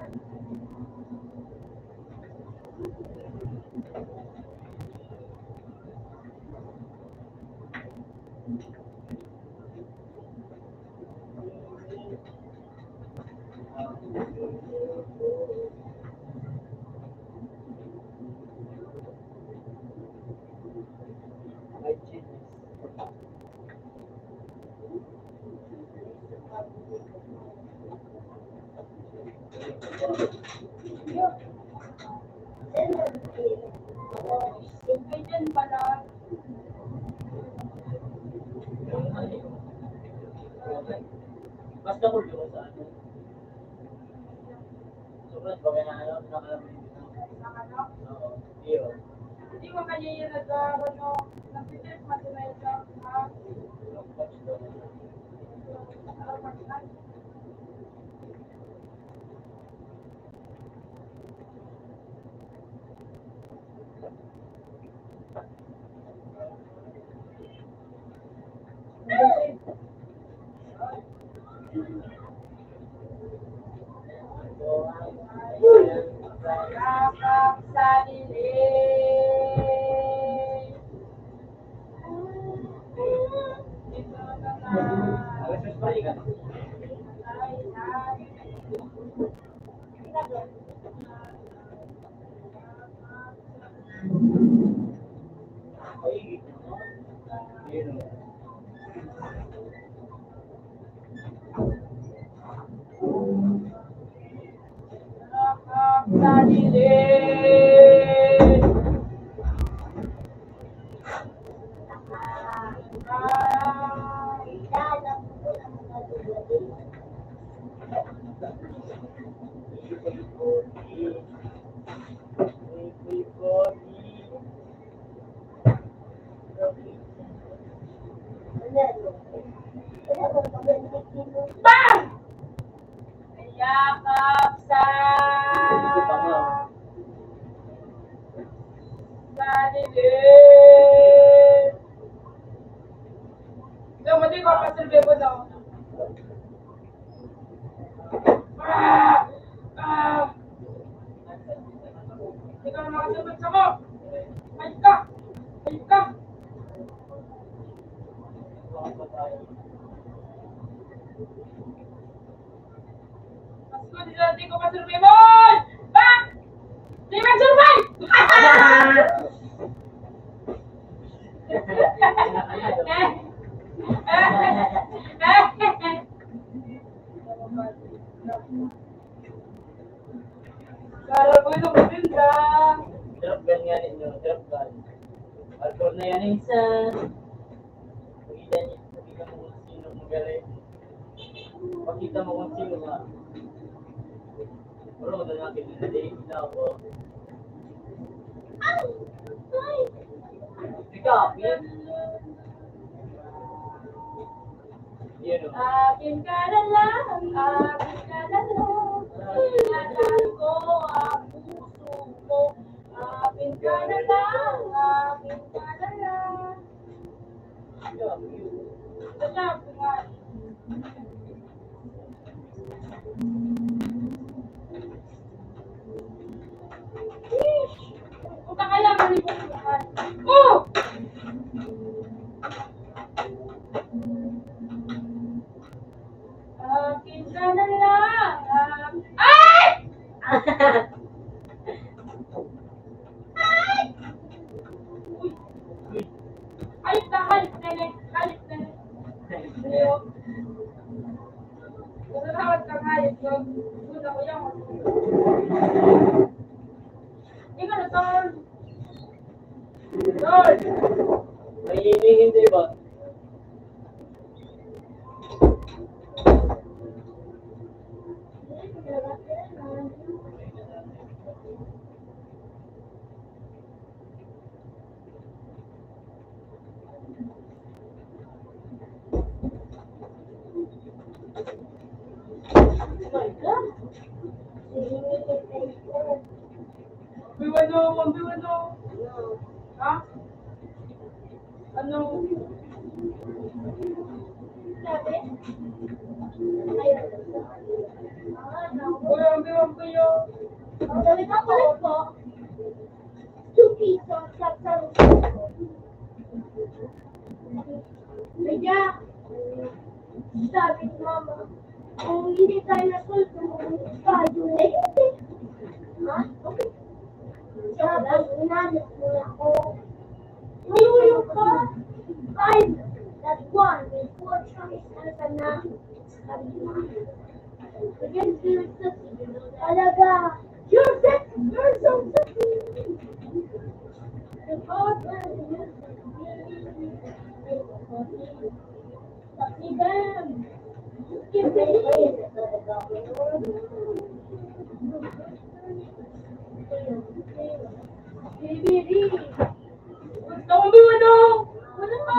ay genius. Ay, dyan pala. Basta ko yun sa ano. Sobrang bagay na ano, nakalaman dito. Nakano? Oo, iyo. Hindi mo kanya yun ano, nag-test matinay ka, ha? Alas mas pari ka. Ay, yun. Yakap sa dilim. Ikaw, mati ko ang pasilbi mo daw. Hindi ka na makasagot sa ko. Ayun ka. Ayun ka. Mas ko, hindi ko pa-survive. Bak! Hindi man-survive! Kala ko ito maganda. Drop gun nga ninyo, drop gun. Alcohol na yan isa. Pakita mo kung sino magaling. Pakita mo kung sino nga. Pero na natin na ako. Ikaw, yan. Yan o. Akin ka na lang, akin ka na lang. Ingatan ko ang puso mo. Akin ka na lang, akin ka na lang. Sasabi nga. Punta kaya manipulihan. Oh! Akin ka na lang. Ay! Ay! Uy. Hayop na, nene. Hayop, nene. Hayop. Kung nakawat kang hayop, guna ko yan. Ikaw na, Tol. Tol! May hindi ba? Biwano. Ha? Ano? Sabi? Ayun. Biwang kayo. Sabi ka pala po. 2 pesos sa sarap. Kaya, sabi ni Mama, kung hindi tayo nasulto, tayo na hindi. Ha? Okay. Sabi, inanap mo ako. Mayroon ka. 5, that 1, with 4 choice and na. Sabi ni Mama. Again, you're talaga. You're so the father is Bam! Give Baby! Gusto kong biwano. Wala ka.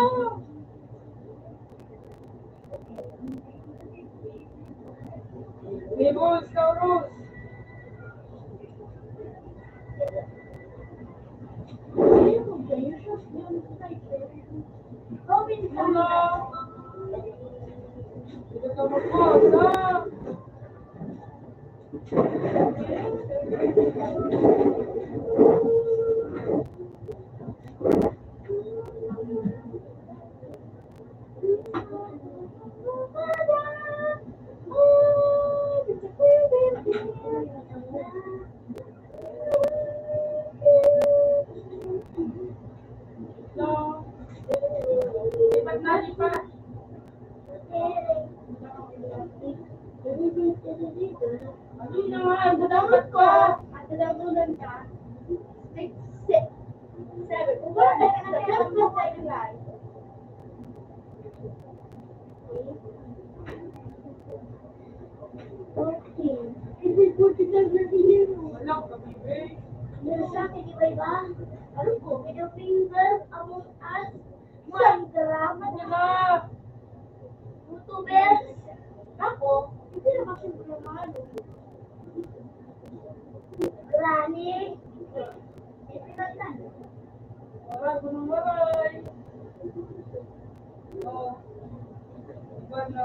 Nibbles, Taurus. Wala. Hindi ka magpasa. Lipat. Ano naman? Dapat ko. At nalamunan ka. 6, 7. Kung wala ka na kailangan mo sa ilay. 14. Hindi 45 na dinero. Wala ka, baby. Meron sa akin, di ba? Alam ko, middle finger, Among Us, Minecraft, Wala. YouTubers. Ako, hindi na kasi naman. Granny. Hindi na lang. Waray ko ng waray. Oh. Wala.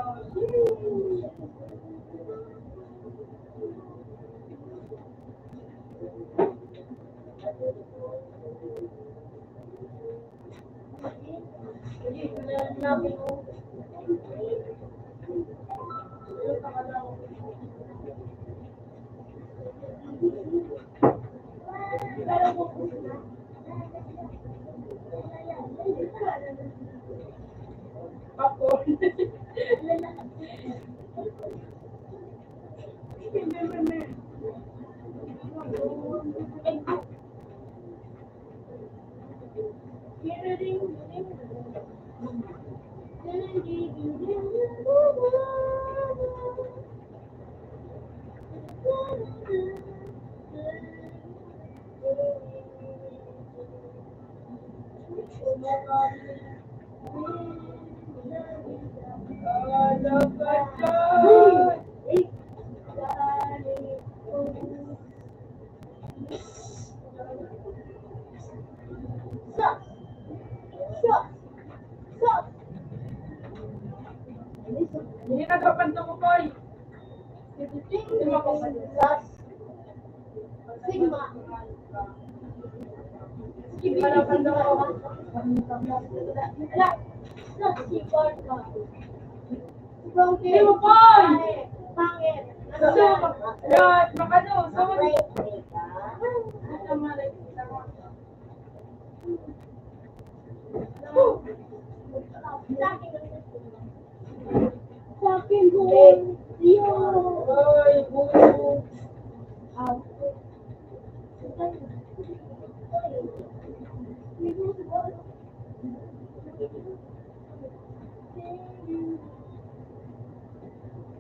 Ako. Hindi ka kapanta ko, Koy. Sigma. Hindi ka napanta ko. Hindi mo, Koy! Pangit. Yan, makano, sama ni. Sa akin, boy. Oy, buo.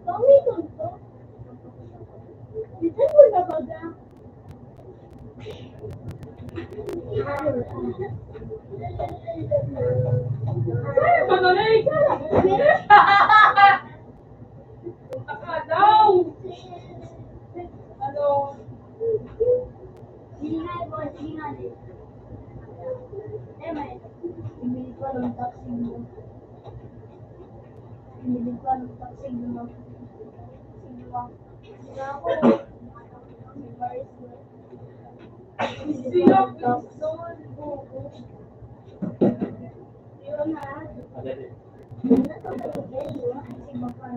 Kami to. Bisa mo na ba ga? Magaling! Punta ka daw! Ano? Sige nga, boy. Sige nga. May. Bibili ko ng taxi mo. Bibili ko ng taxi mo. Sige ba? Sige ako. Si Paris na. Siya, doon, buo. Yun na. Agad eh. Si Baka.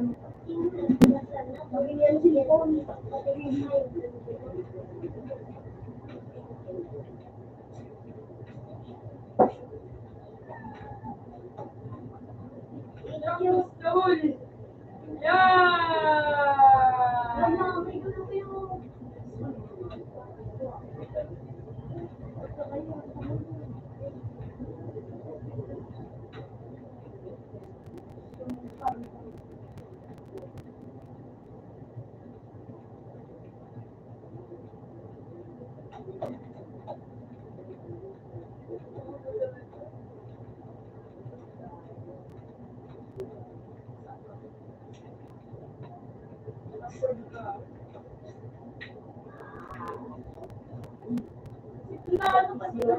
Pagigyan si Pony. Pagigyan mo. Tapos doon. Yan! Mama, may gulo kayo. Ano ba sila?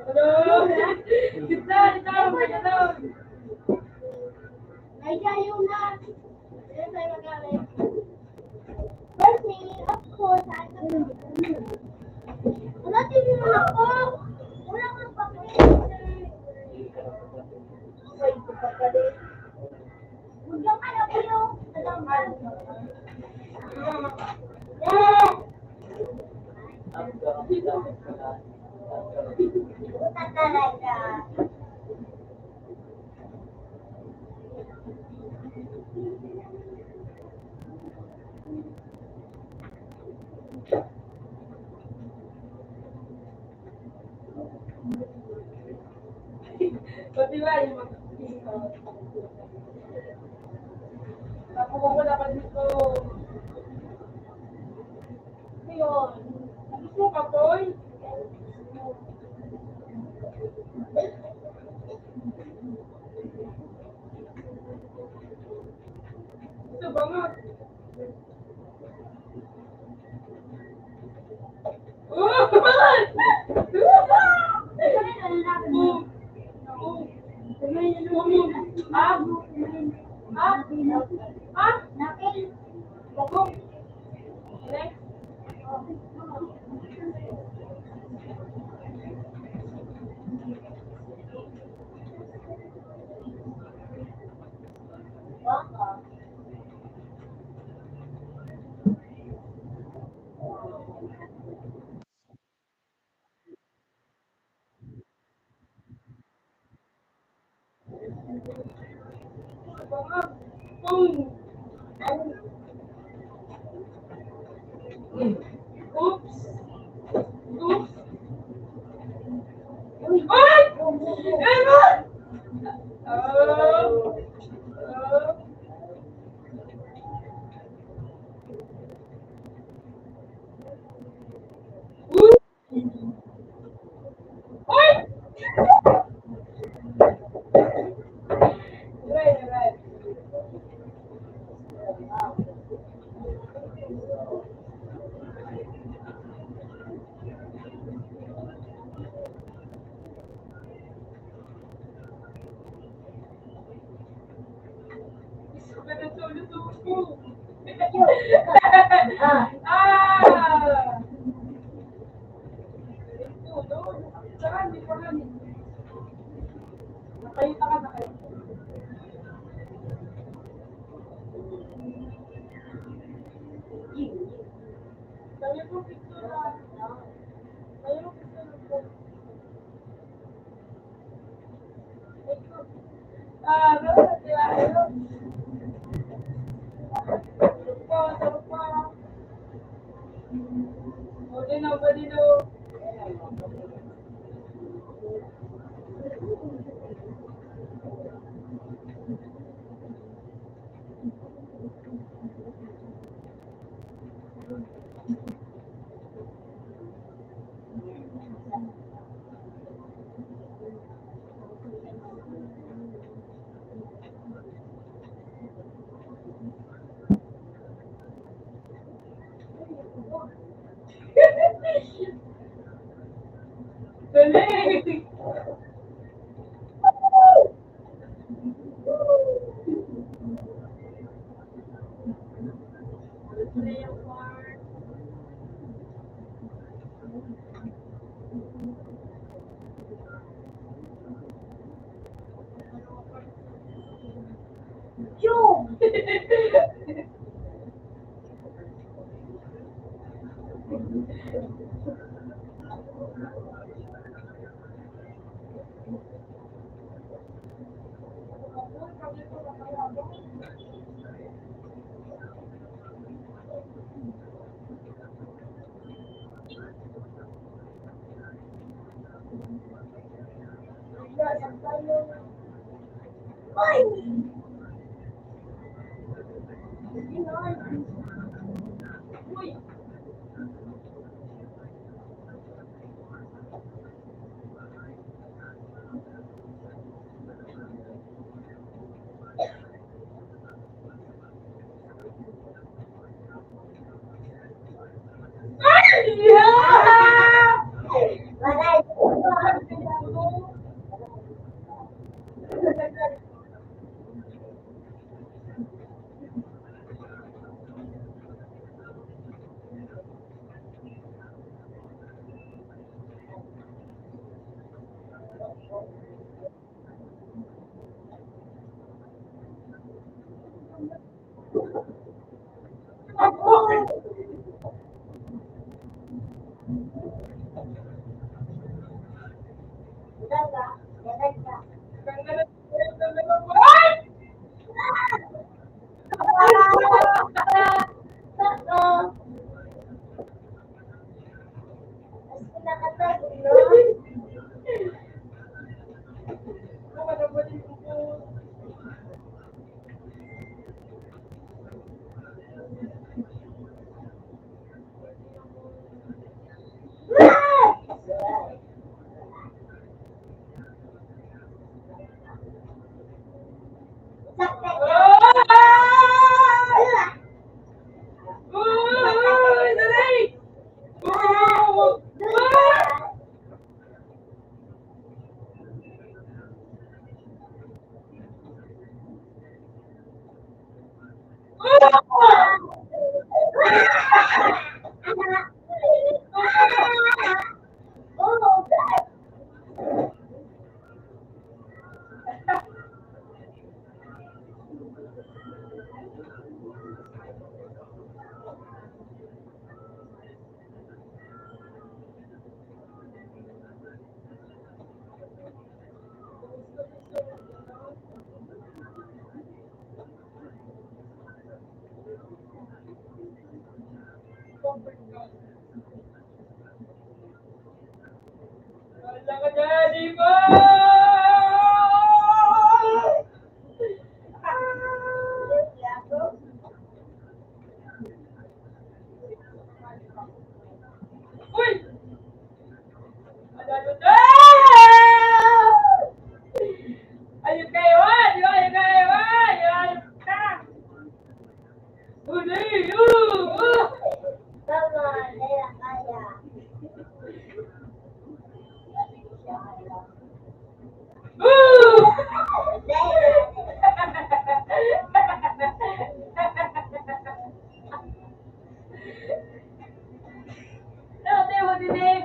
Ano? Kita, ikaw, ano? Naigayo na. Ilan tayo magalit? First me, of course, wala, tingin mo ako. Wala kang pakit. Wait, pagkalit. Huwag lang alam ko yung alam mo. Puta talaga. Pati ba yung mga nakuha ko na pa dito. Yun. Gusto ka, Koy? Gusto ba nga? Nakil. Next. Oops! Oops! Ay! Eman! Oh! Oh! Ooh! Ay! Right, right. Pinatulo-tulo. Ah! Tulo. Saan? Di pa kami. Nakayita ka na kayo. Kaya po picture na. Kaya po picture na po. Ah, no, kaya sarap pa. Uli na ba dito? Galing! Yung! Ay! Uy! Ay! Yeah! Bagay! Daga! Daga! Ay! Tako! Mas pinakatago, no? Wala ka dyan, di ba? Uy! Ano na? Ayun kayo, di ba? Ayun kayo, ayun ka! Uli! Tama, Leila, kaya. Dati mo dinig!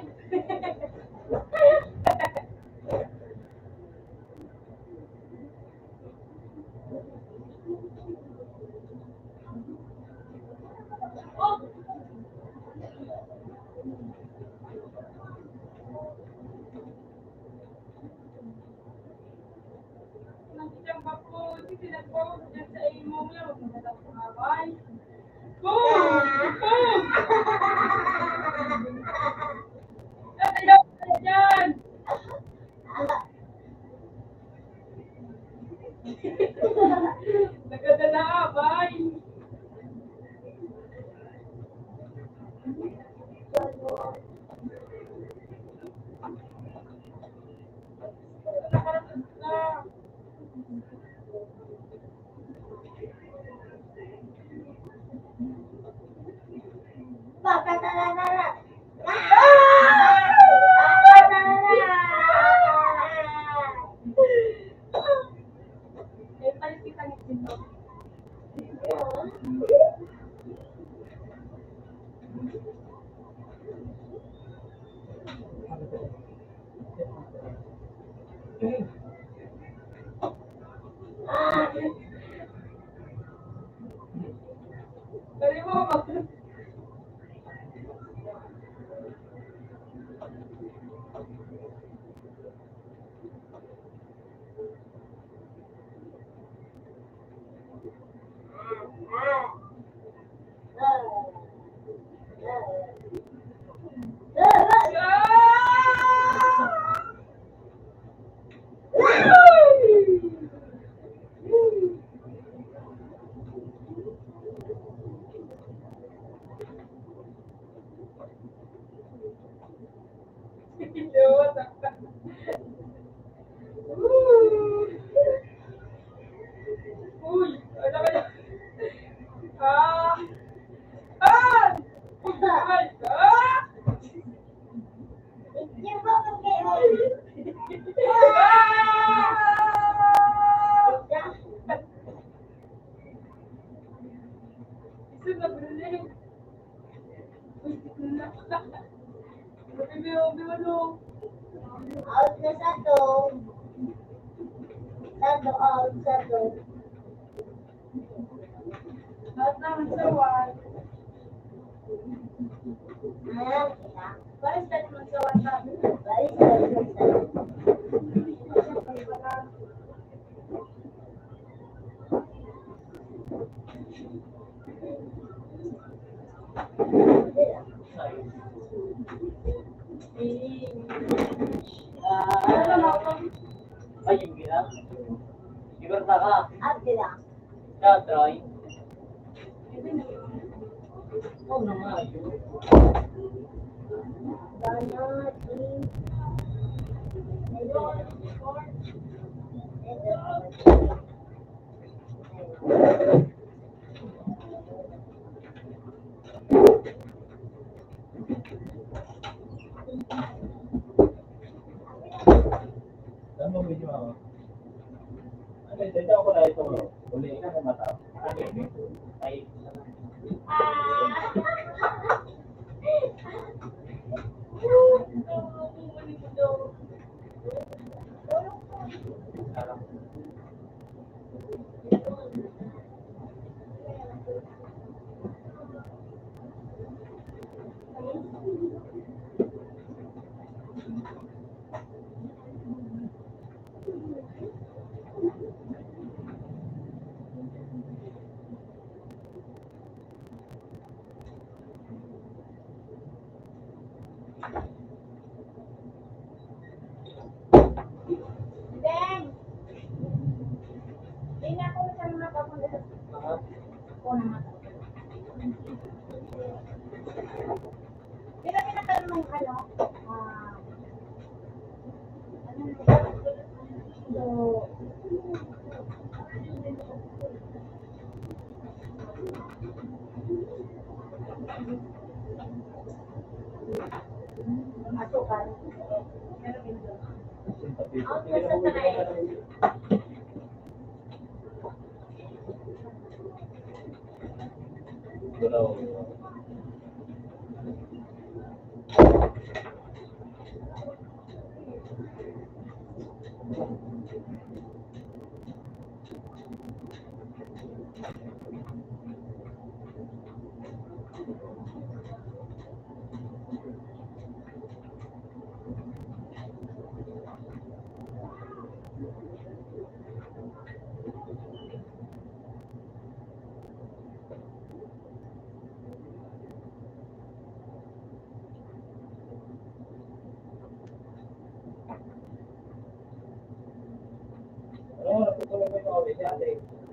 Oh! Nandiyan ba po? Hindi nagpawag dyan sa imo niya. Huwag mo na lang kumaway. Boom! Boom! Ayaw ka na dyan! Naganda na ka, bye! Nakarating na. Eh, palit kita dito. Dali mo, Uy, ano ka na? Ah! Ah! Ay! Ah! Isa na brunei. Uy, na. Bibi, ano? Out na sa to. Sado, out sa to. Lahat naman sa one. Ayan, Pares tayo naman sa one sabi. balis na rin sa to. Ayun gila. Ibarta ka. Ate lang. Tatry. Oh, naman. Banat, Saan mo video ako? Ano, dito ako na ito. Uli ka na mata. Ay, Beng! Tingnan ako sa mga papunta. Ako naman. Pero pinatanong ano? Ano na masukal. Ang sasanay.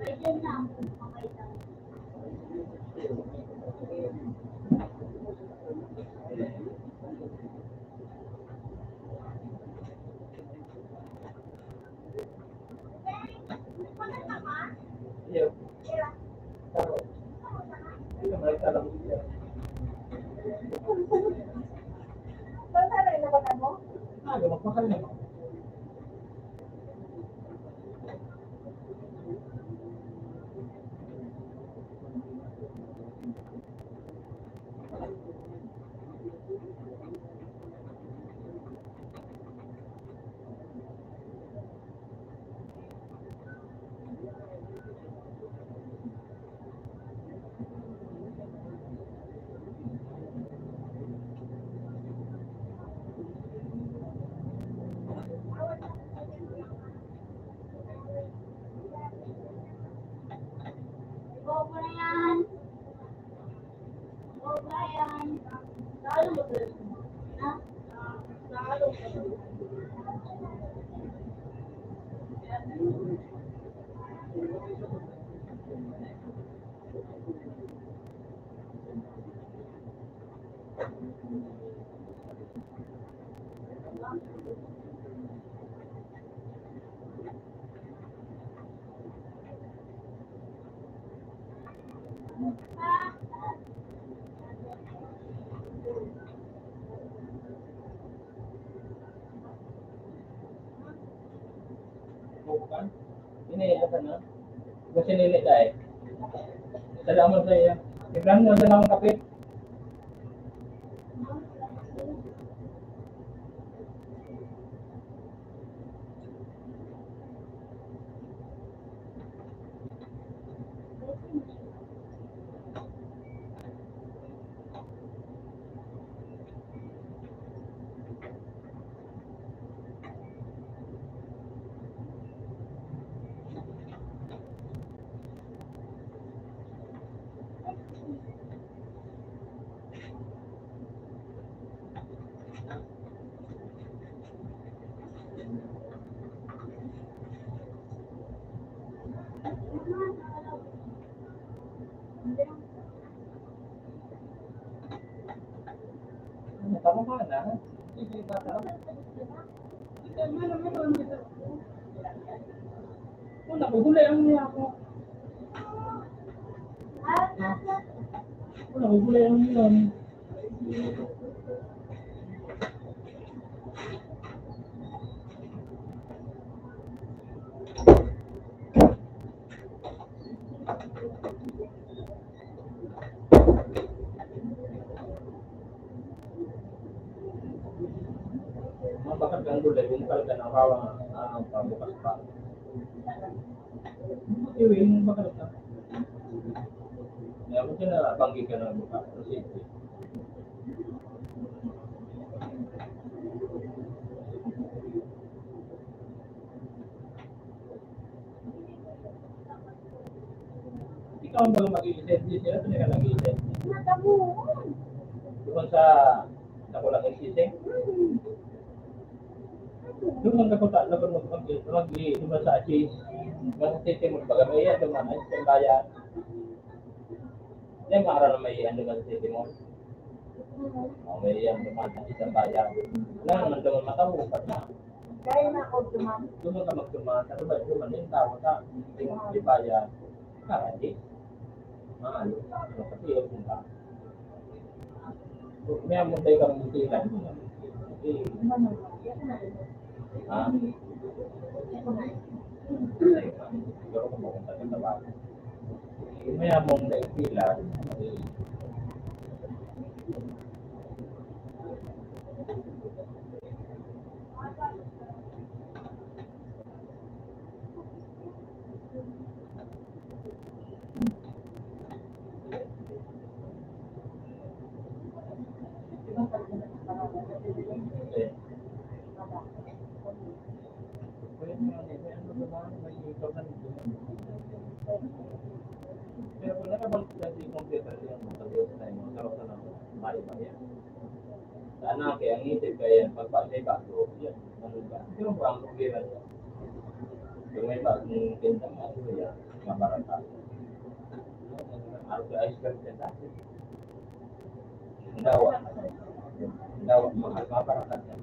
Ayun na. Okay lang. Saan tayo nabakan mo? Go Brian! Go Brian! Lalo mo ba? Ha? Lalo mo ba? Bukan. Ini ya sana. Kasi nili dai. Salamat sa iya. Ibrahim mo sa mga kapit. Tama ka na. Hindi pa tama. Kung nakugulay ang niya ako. Kung nakugulay ang niya. Bakit ang gulay kung talaga nakawang pabukas pa? Iwin, bakit na? Ya, mungkin banggi ka na buka. Kasi, ikaw ang bagang mag-i-send sila, ito ka nag-i-send. Doon sa Ako lang ang sising. Doon ang mag-i-massage. Mag-sising mo baga may yan, dumaan ay isang bayan. Yan maara na may ano mag-sising mo. May yan dumaan sa isang bayan. Wala naman dumaan matahupat na. Kaya na ako duman. Doon ka magdumaan. Ano ba dumaan yung tao sa di bayan. Hindi. Ano kasi yun kung ka. May among tayo kang mutilan. Ha? Siguro kung pupunta ka sa bago. May among tayo pilan. Pero kung nakabalik sa di computer yung pag-iwas na yung karoon ng mali-mali. Sana kaya ang isip kaya pagpasay bago, yan, ano ba? Yung parang problema niya. Kung may bagong tindang ano yan, mabarata. Harus ice cream tentasi. Dawa, mahal mabarata niya.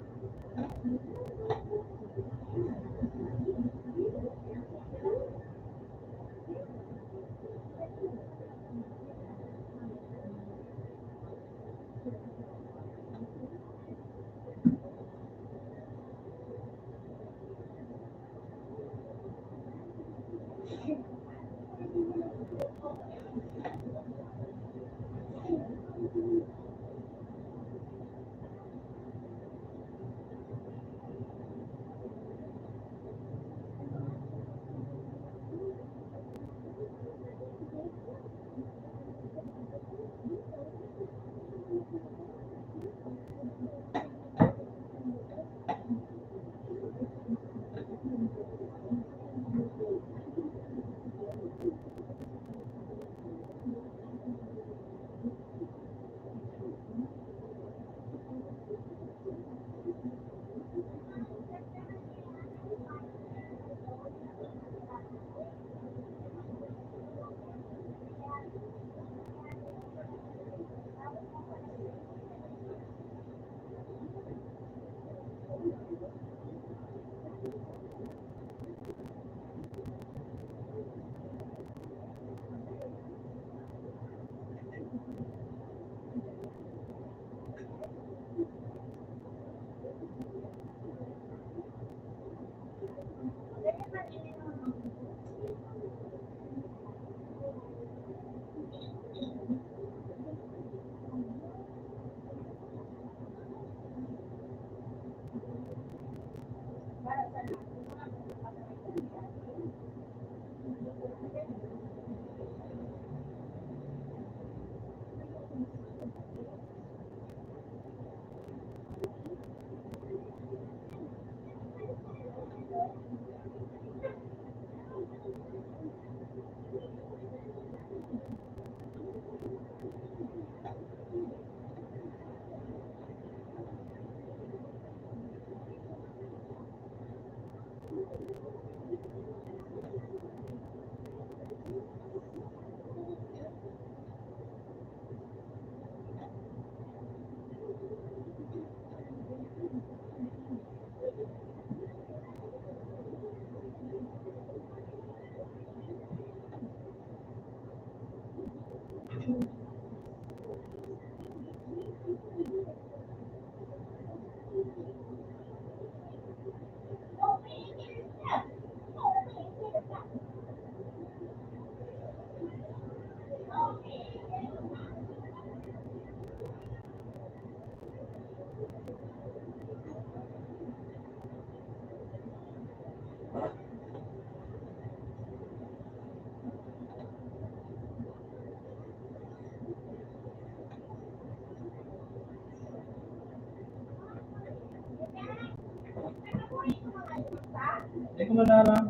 Hindi ko malalang.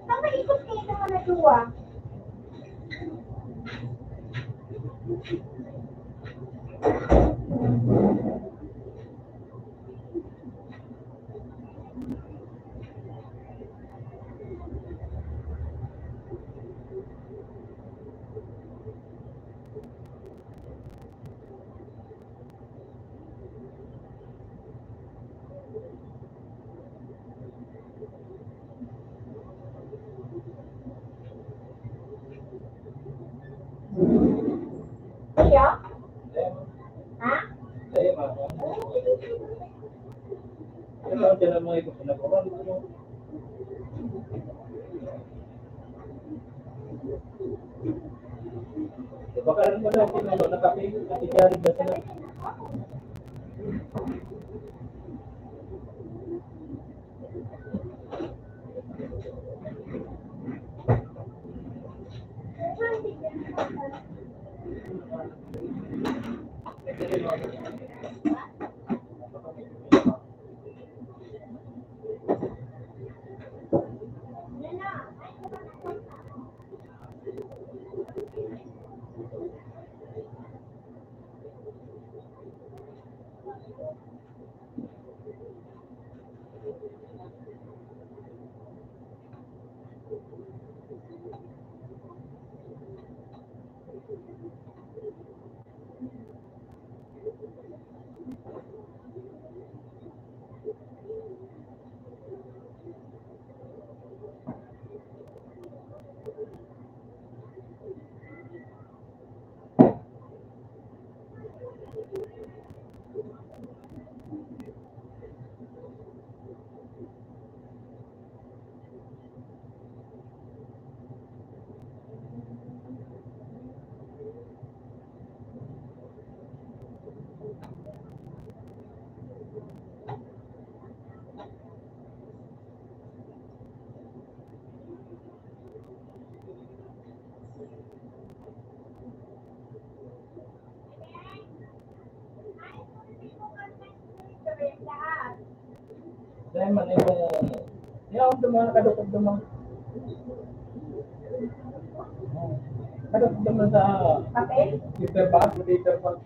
Saan maikot kayo sa mga duwa? Kuya? Ha? Baka rin mo lang kung nakapigil, nakikiyari ba sila? Dahil man yung yung dumang kadukot dumang. Kadukot dumang sa Papel? paper bag, paper bag.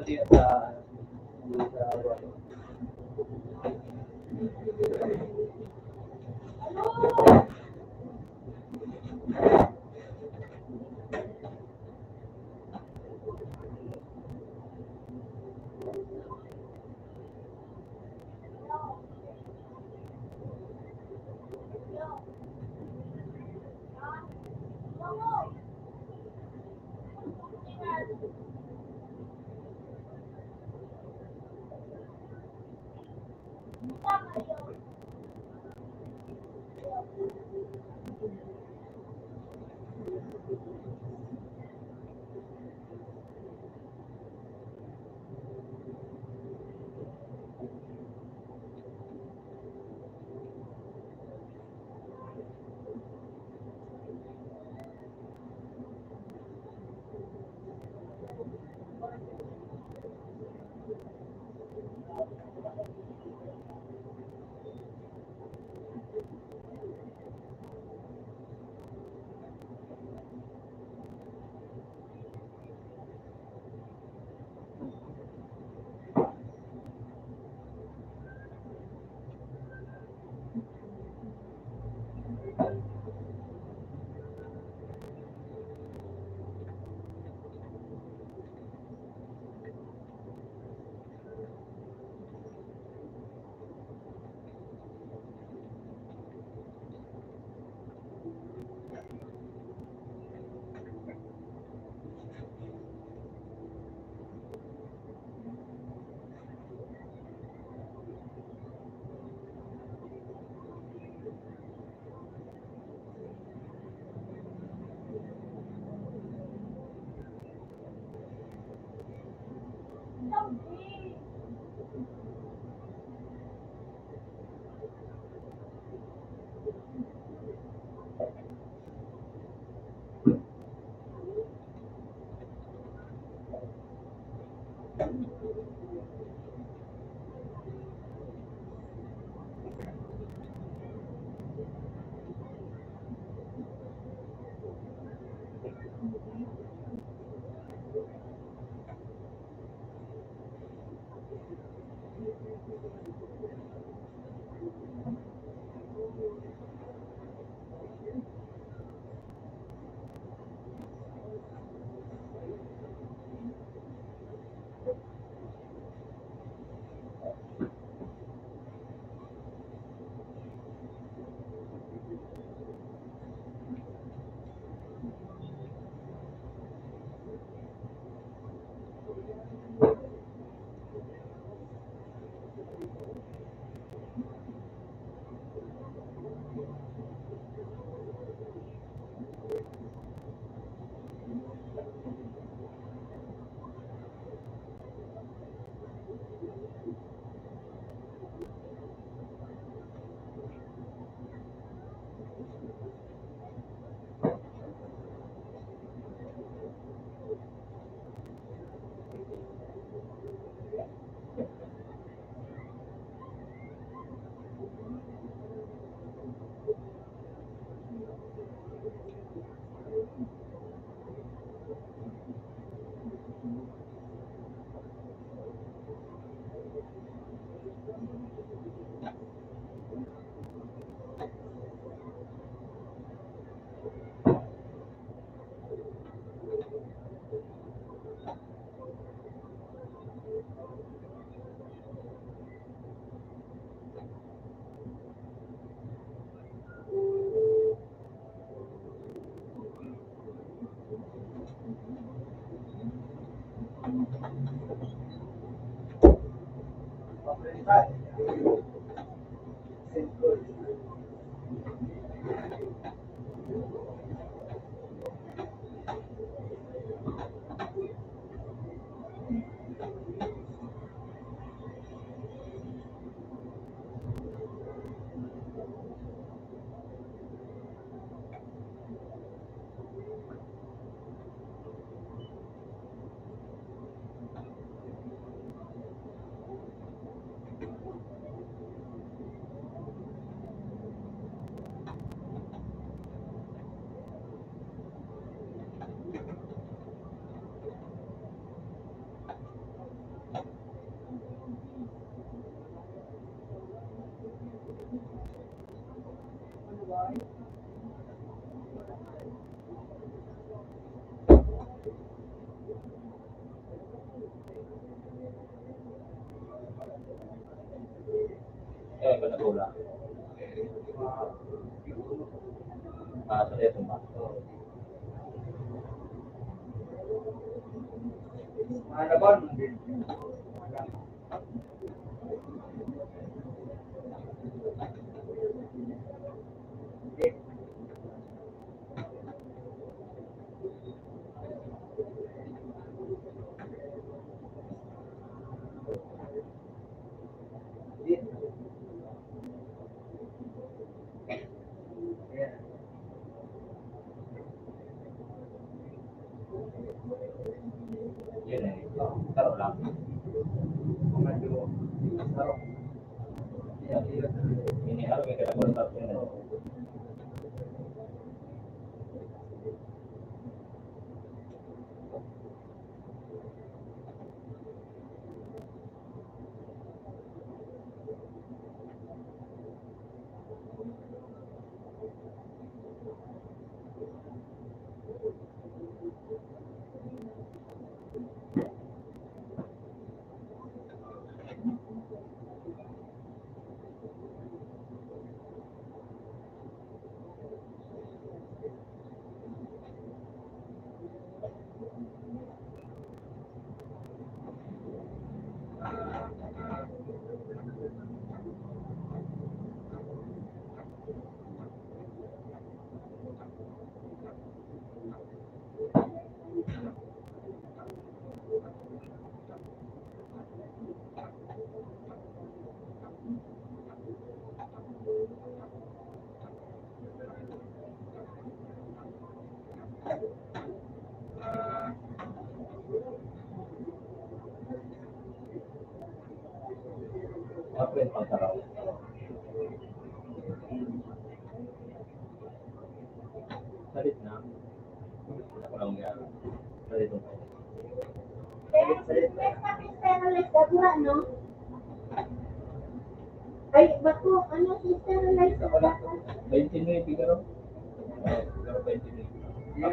tiga sa water. yung pinagula. Sa ito ba? Malaban. Yun eh. Taro lang. Ini harus kita kontak dengan apa yang pangkaraw. Salit na. Ako lang yan. Salit mo. No? Ay, bato, ano, sister, like, Ako lang. 29 bigaro. Bigaro 29.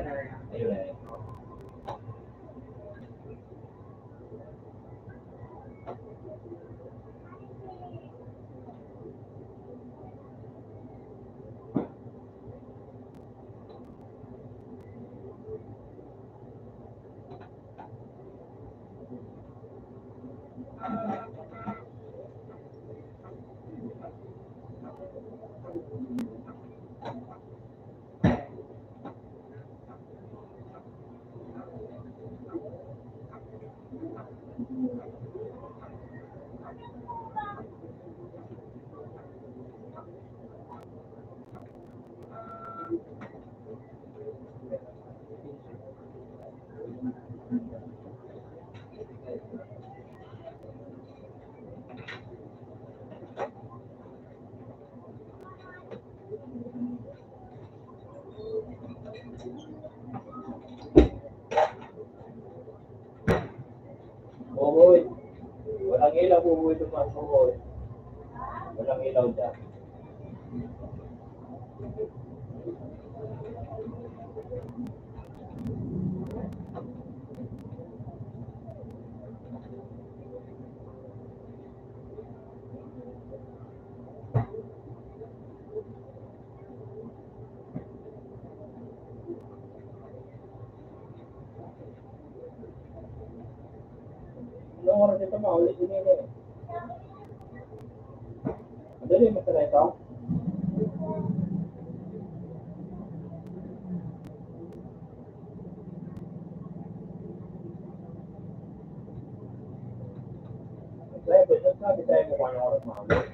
Ayun na eh. Buboy. Walang ilaw, buboy ito pa. Buboy. Walang ilaw dyan. Ilang oras ito maulit din yun eh. Madali masara ito. Sabi tayo mo kung anong oras maulit.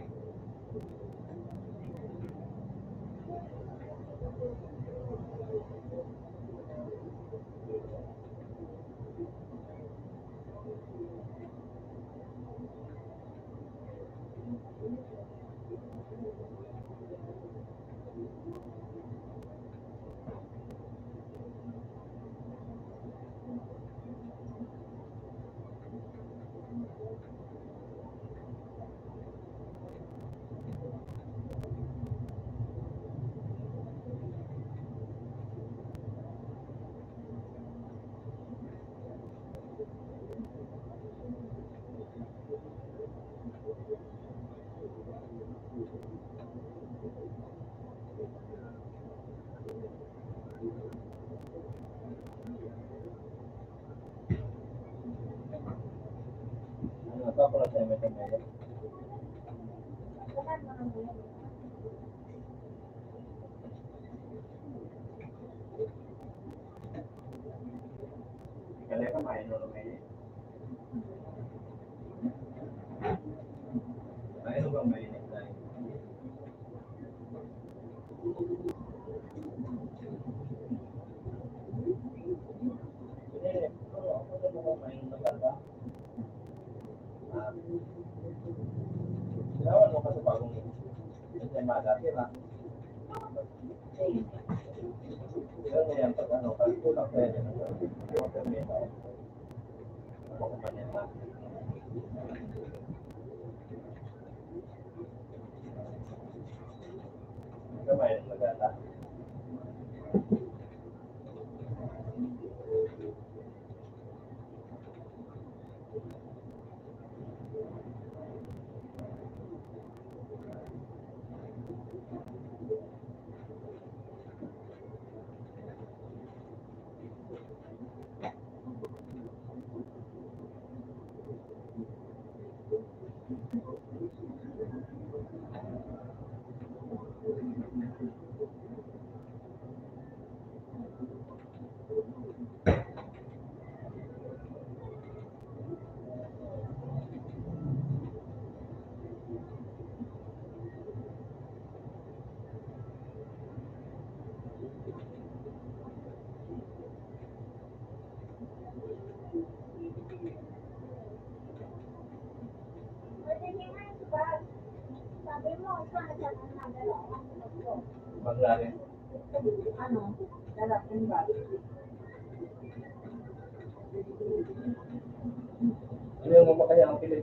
Ginawan mo pa sa bagong hindi madati na. Pero may yan pag ano, pag kulang kaya niya ng water meta. Ako pa niya na. Gamay ng maganda. Sabi mo, ikaw na siya ng nagalaw. Bangladesh. Ano? Dalatin ba? Ano yung mamakaya ang pilit?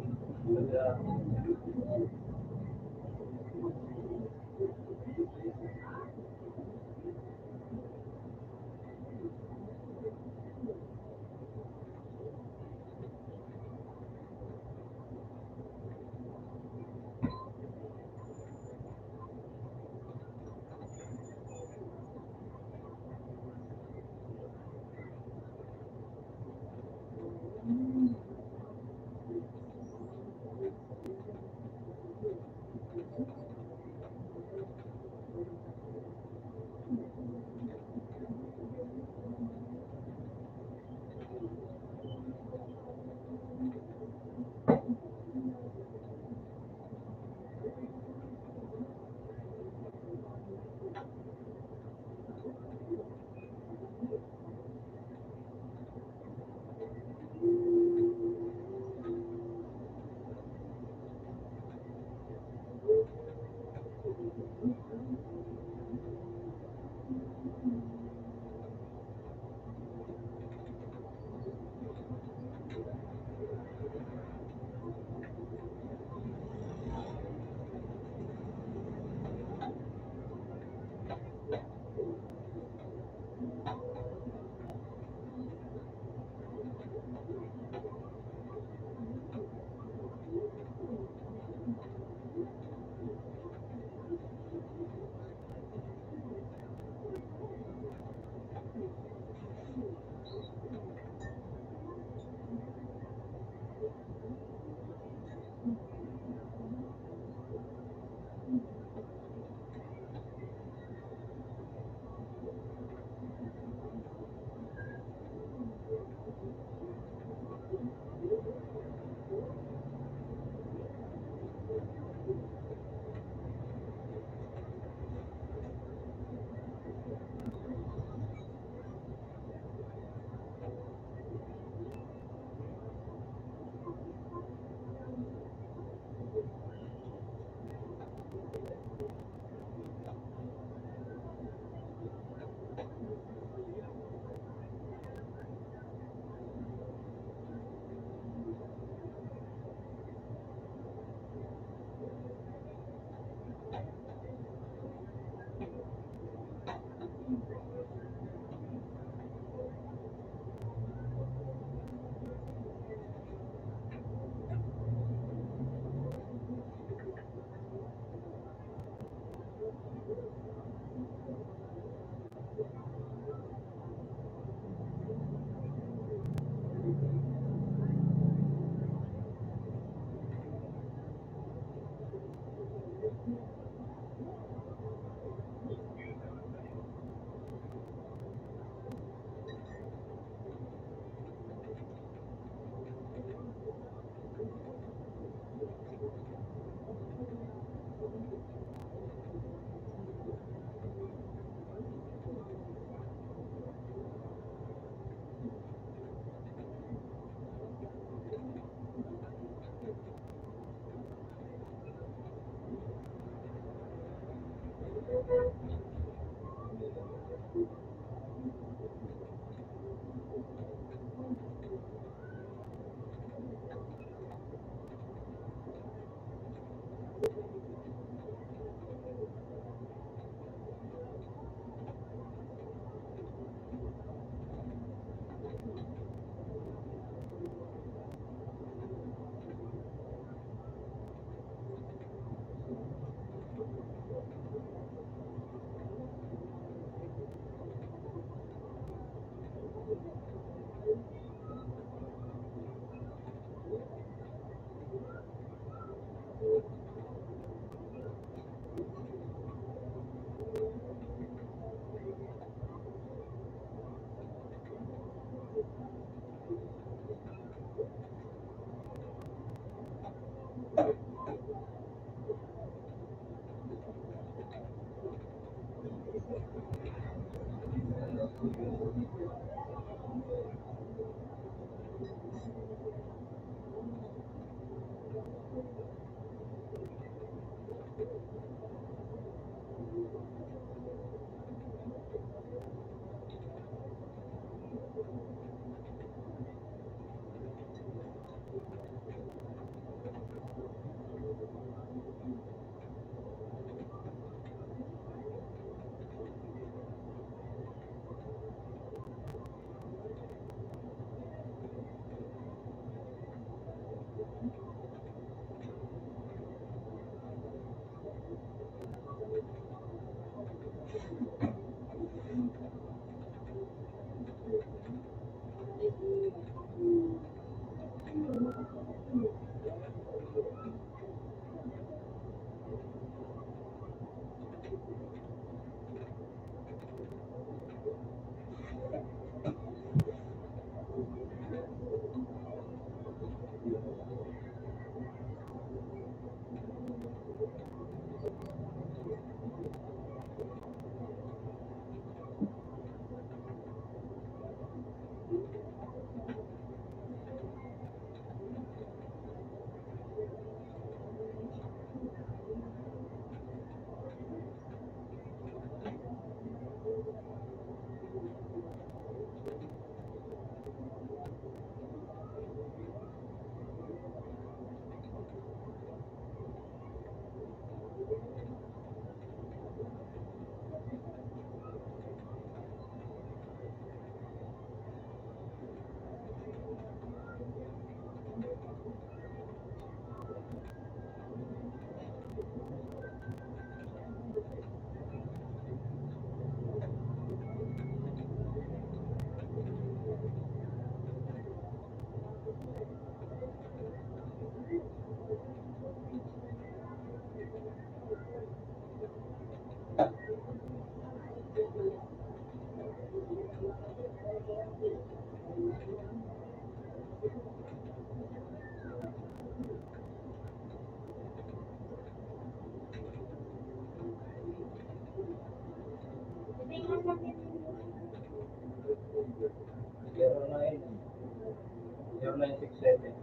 0967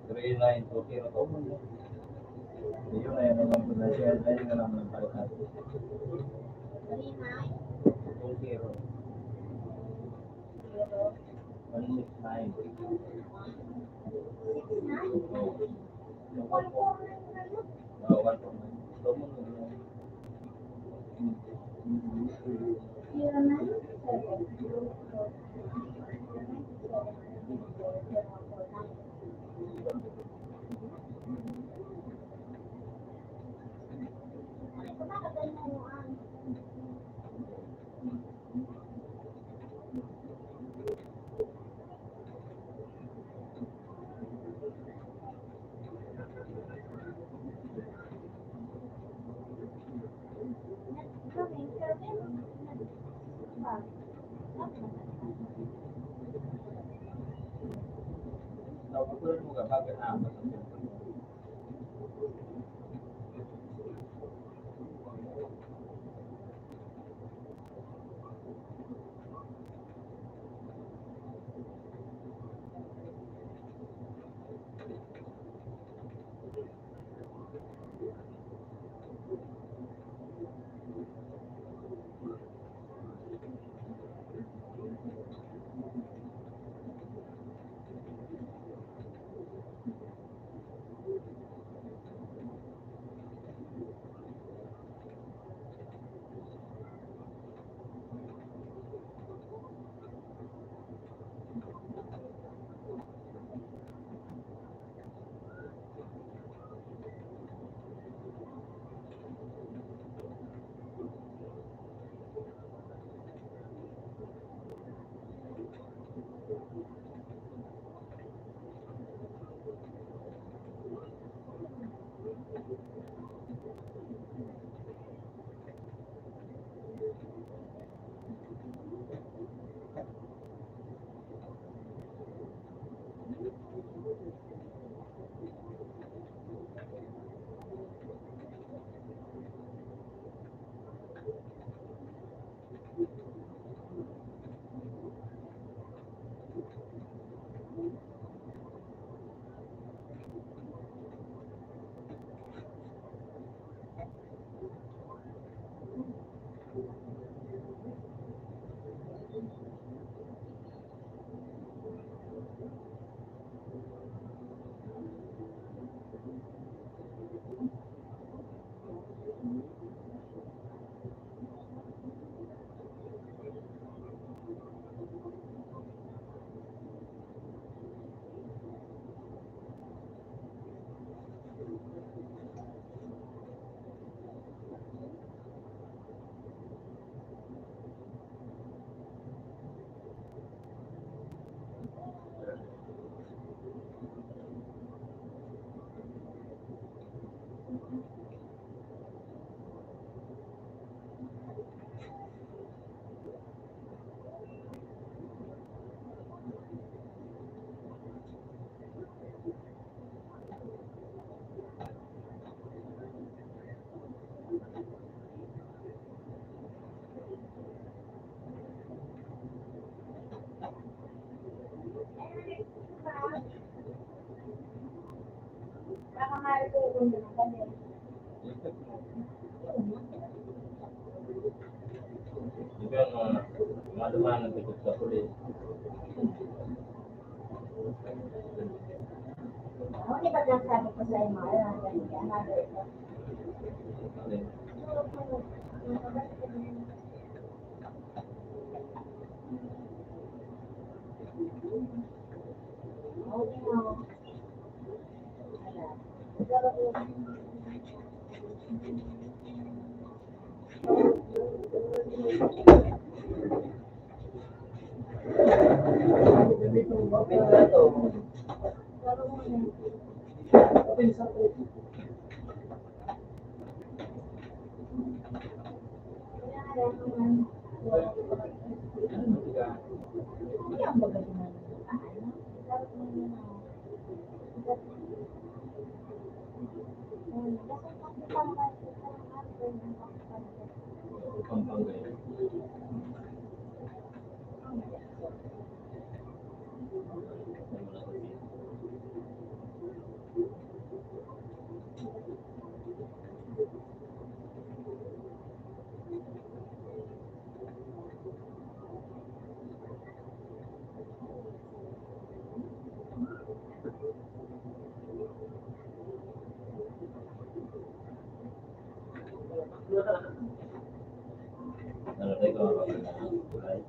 3920. Yun na yun naman po na siya. Ayun na naman ang palitan. 20. 169. Oh, 149. So, mo na. Napagpunan mo ka bakit amat ang cellphone mo? Baka marito na kami. Di ba mga dumaan ng tikot sa pulis? Ako ni ba't lang sabi ko sa'yo mga lang ganyan, nagawin ko. Open na to. Open sa to. Nalagay ko ako ng kulay.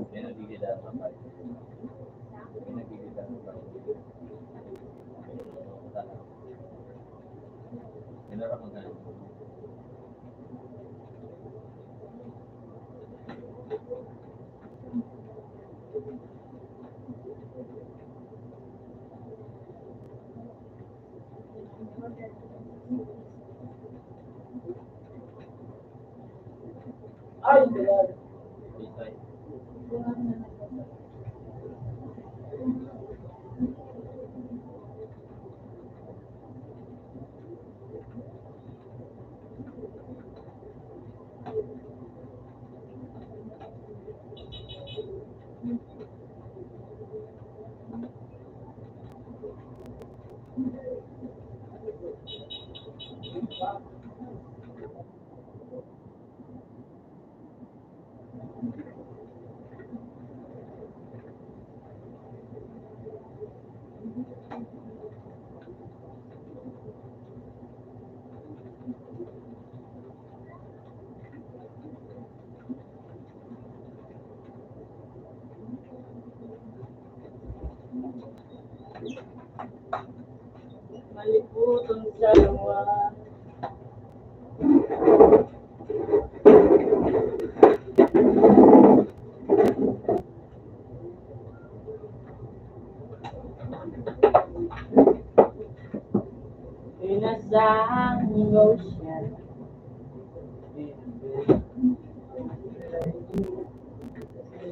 Pinagigilala ng bahay. Sarap magkano. Ay, God. Bisay. Maliputong dalawa. Pinasang ocean.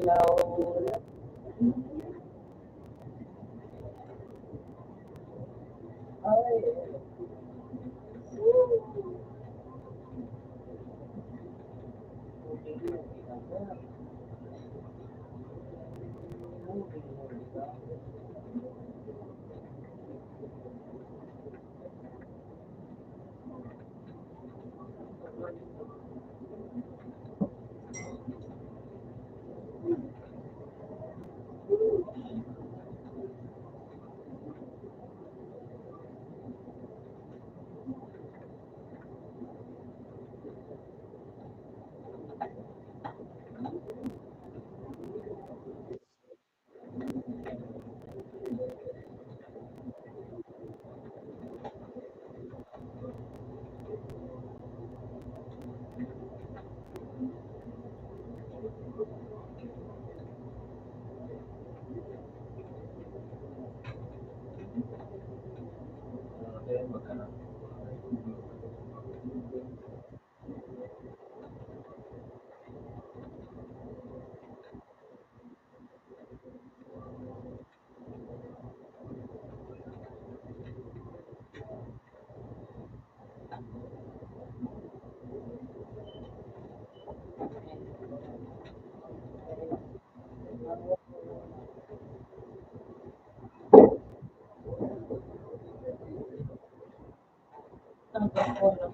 Laura. Ay. Magkano. Tanggap ko na.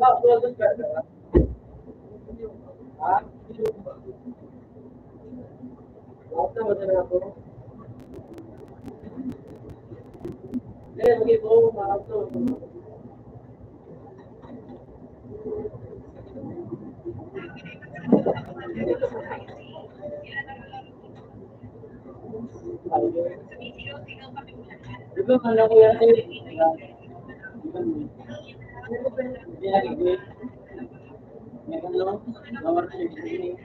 Uploaded ka na? Ha? Lahat na ba na ako? Hindi, mag-ibo, ma-upload. Di ba man ako yan eh? Hindi nag-ibo. May ano? Nawar na yung training.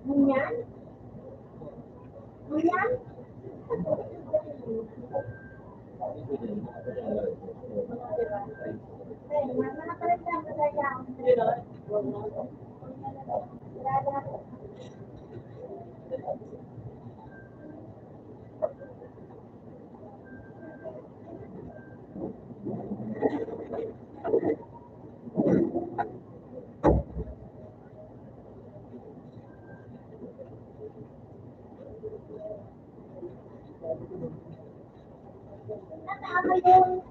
Ganyan? Ganyan? Eh, mana pa rin lang masaya. Nakama yung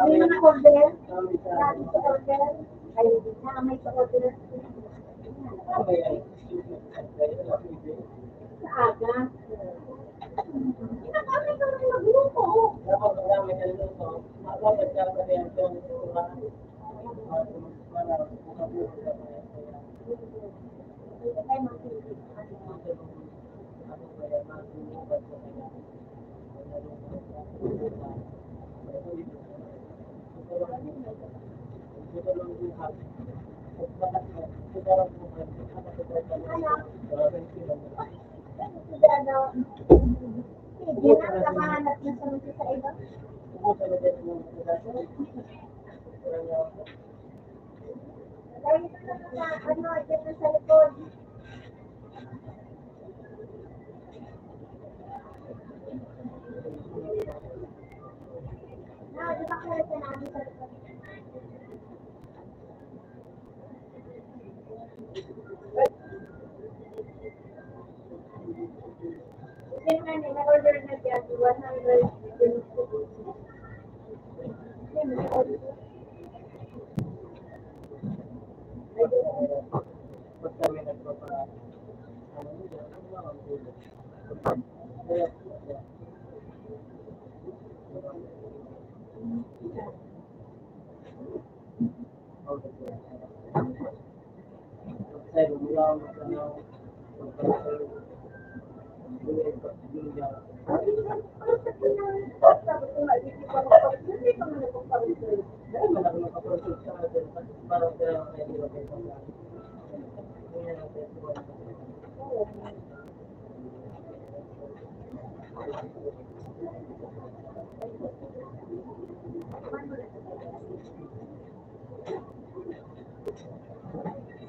may mga order. Dati sa order. Ay, nakama sa order. Sa aga. Nakama ka rin magluto. Ay, magluto. Sige na, nakahanap na sa mga sa iba. Lagi na sa ano, dyan na sa likod. Na, di ba kaya sa namin sa likod? Kasi nga, nag-order na dyan, 100.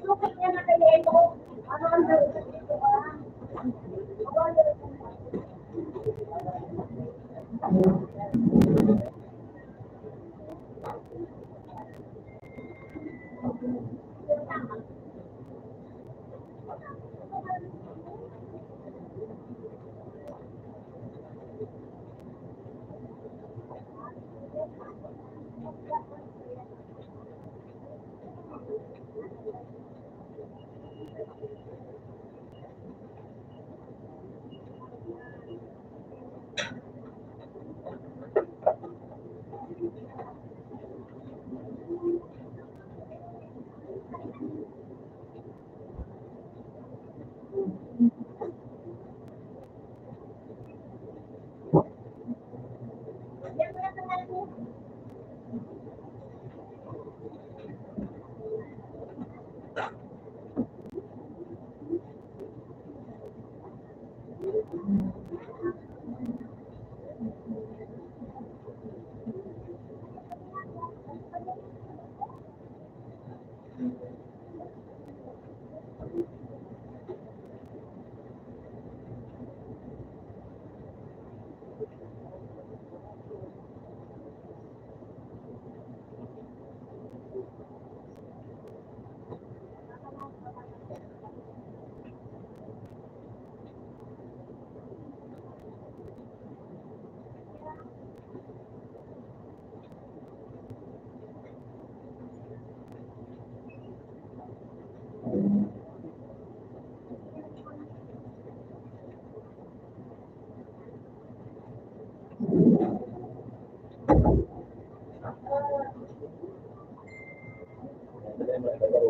Sukat niya na kaya ito. Ano ang gawin dito ba?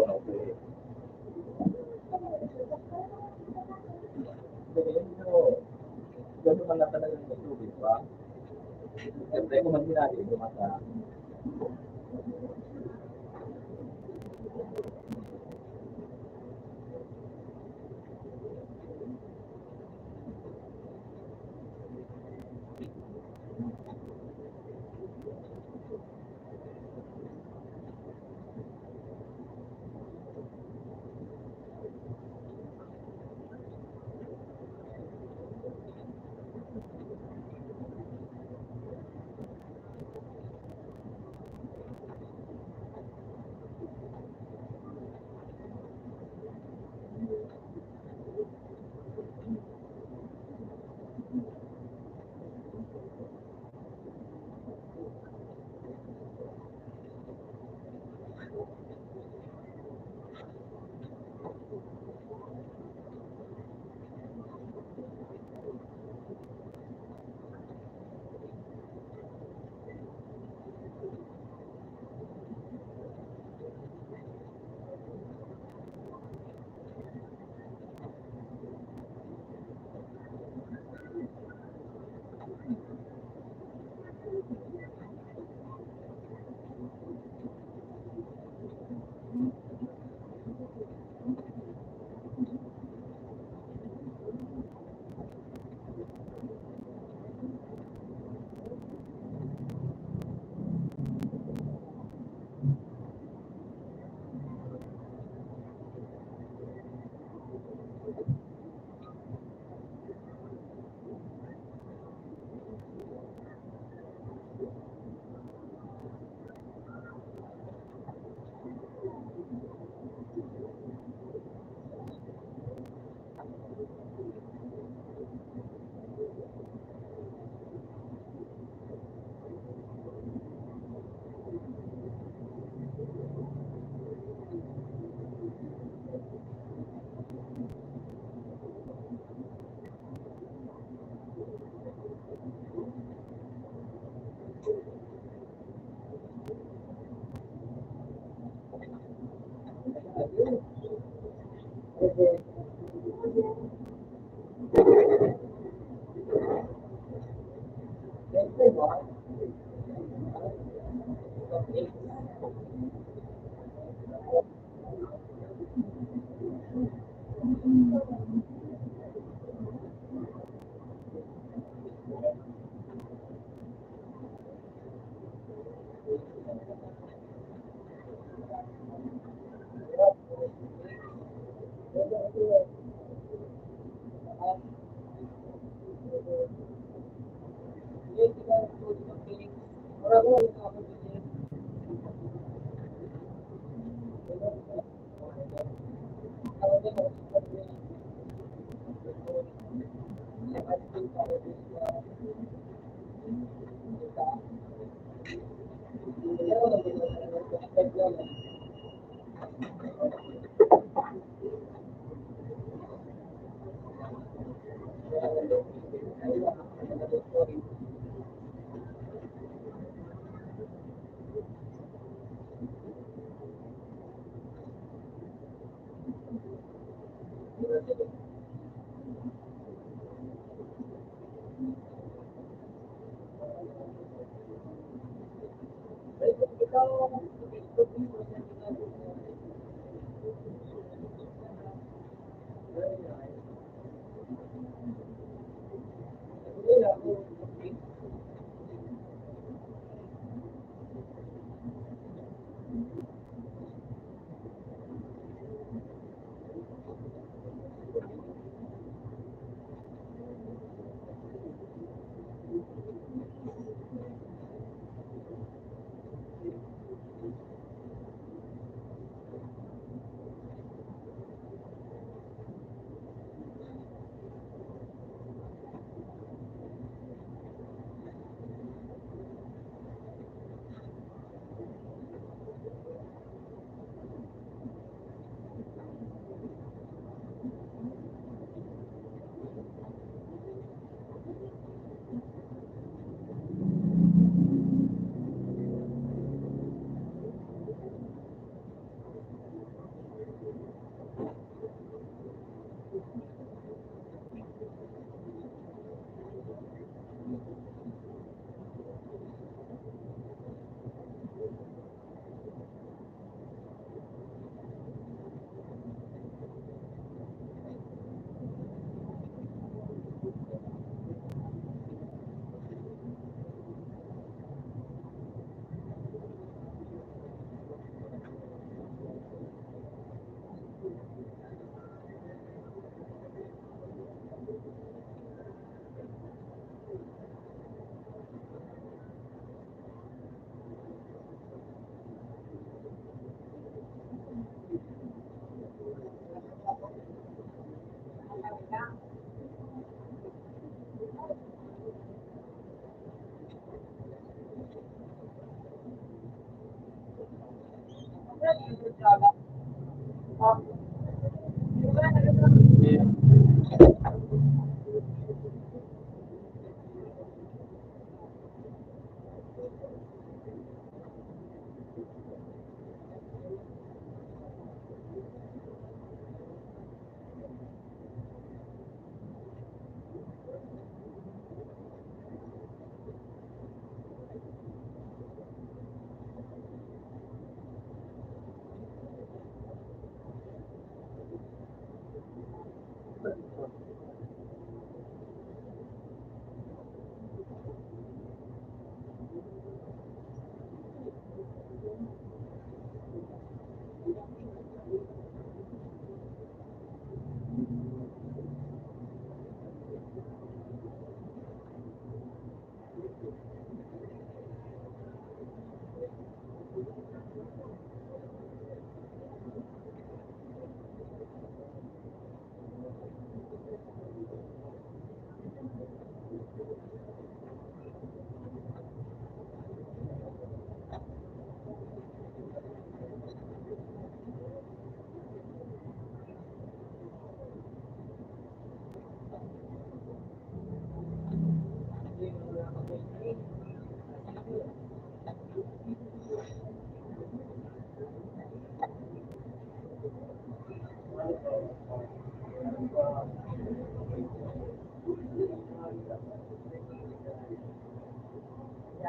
na ako eh. Gano'n man lang talaga yung tubig, ba? Siyempre, kung man natin yung mata.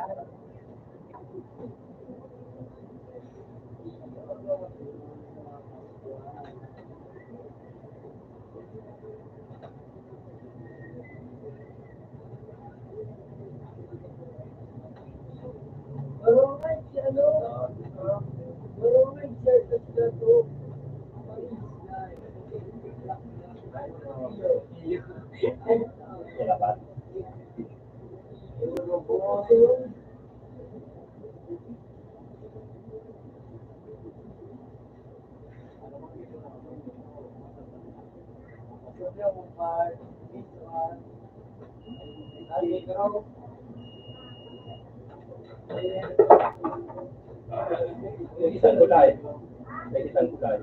Marunong si ano? Marunong siya sa plato. Isang kulay. May isang kulay.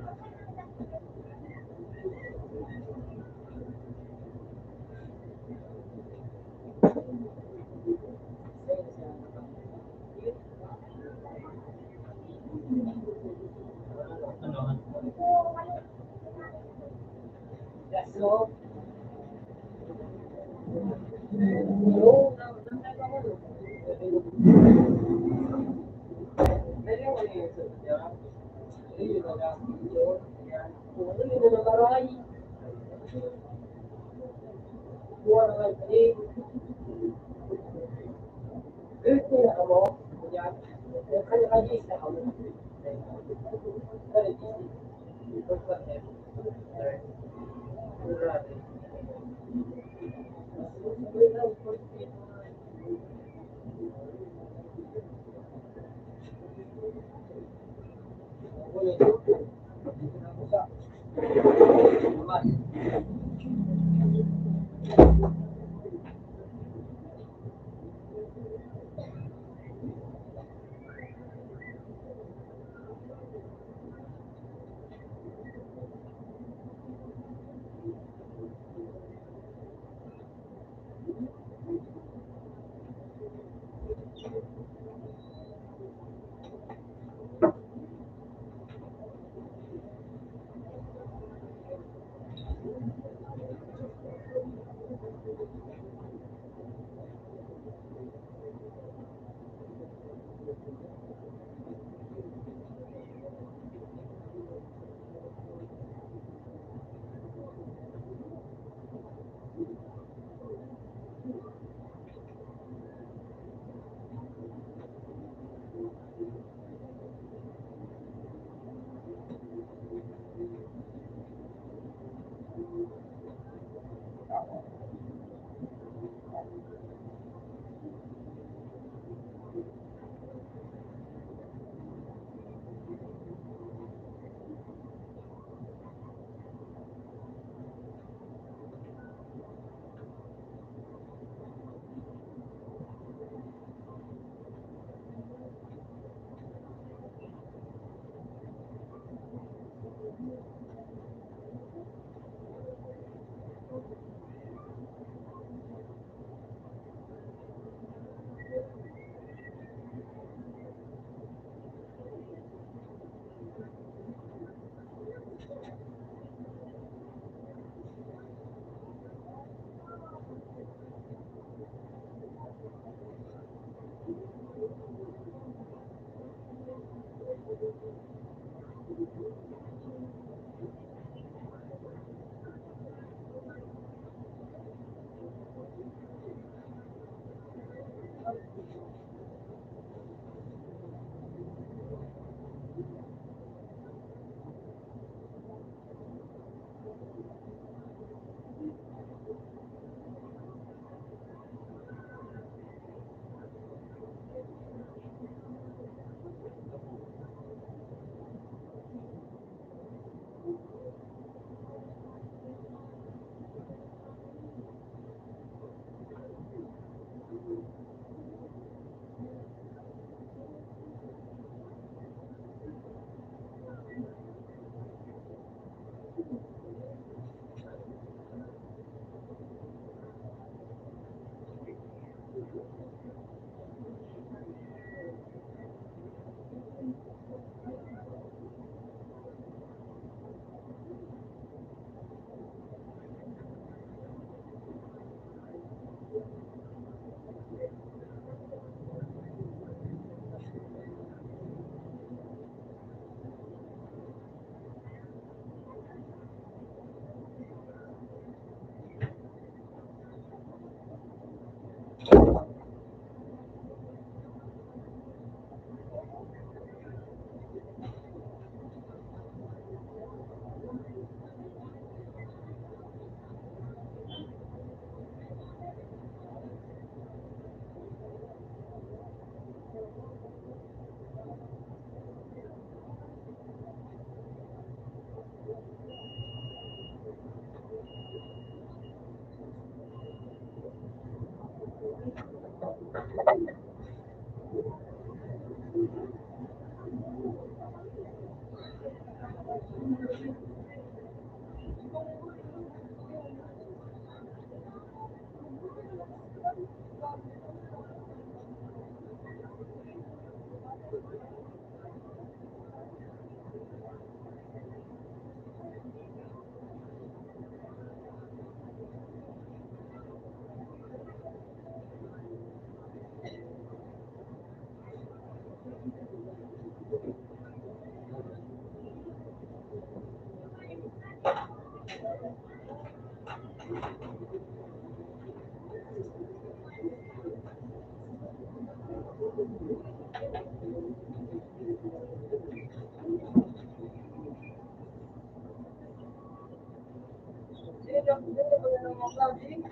Sino ba yung mga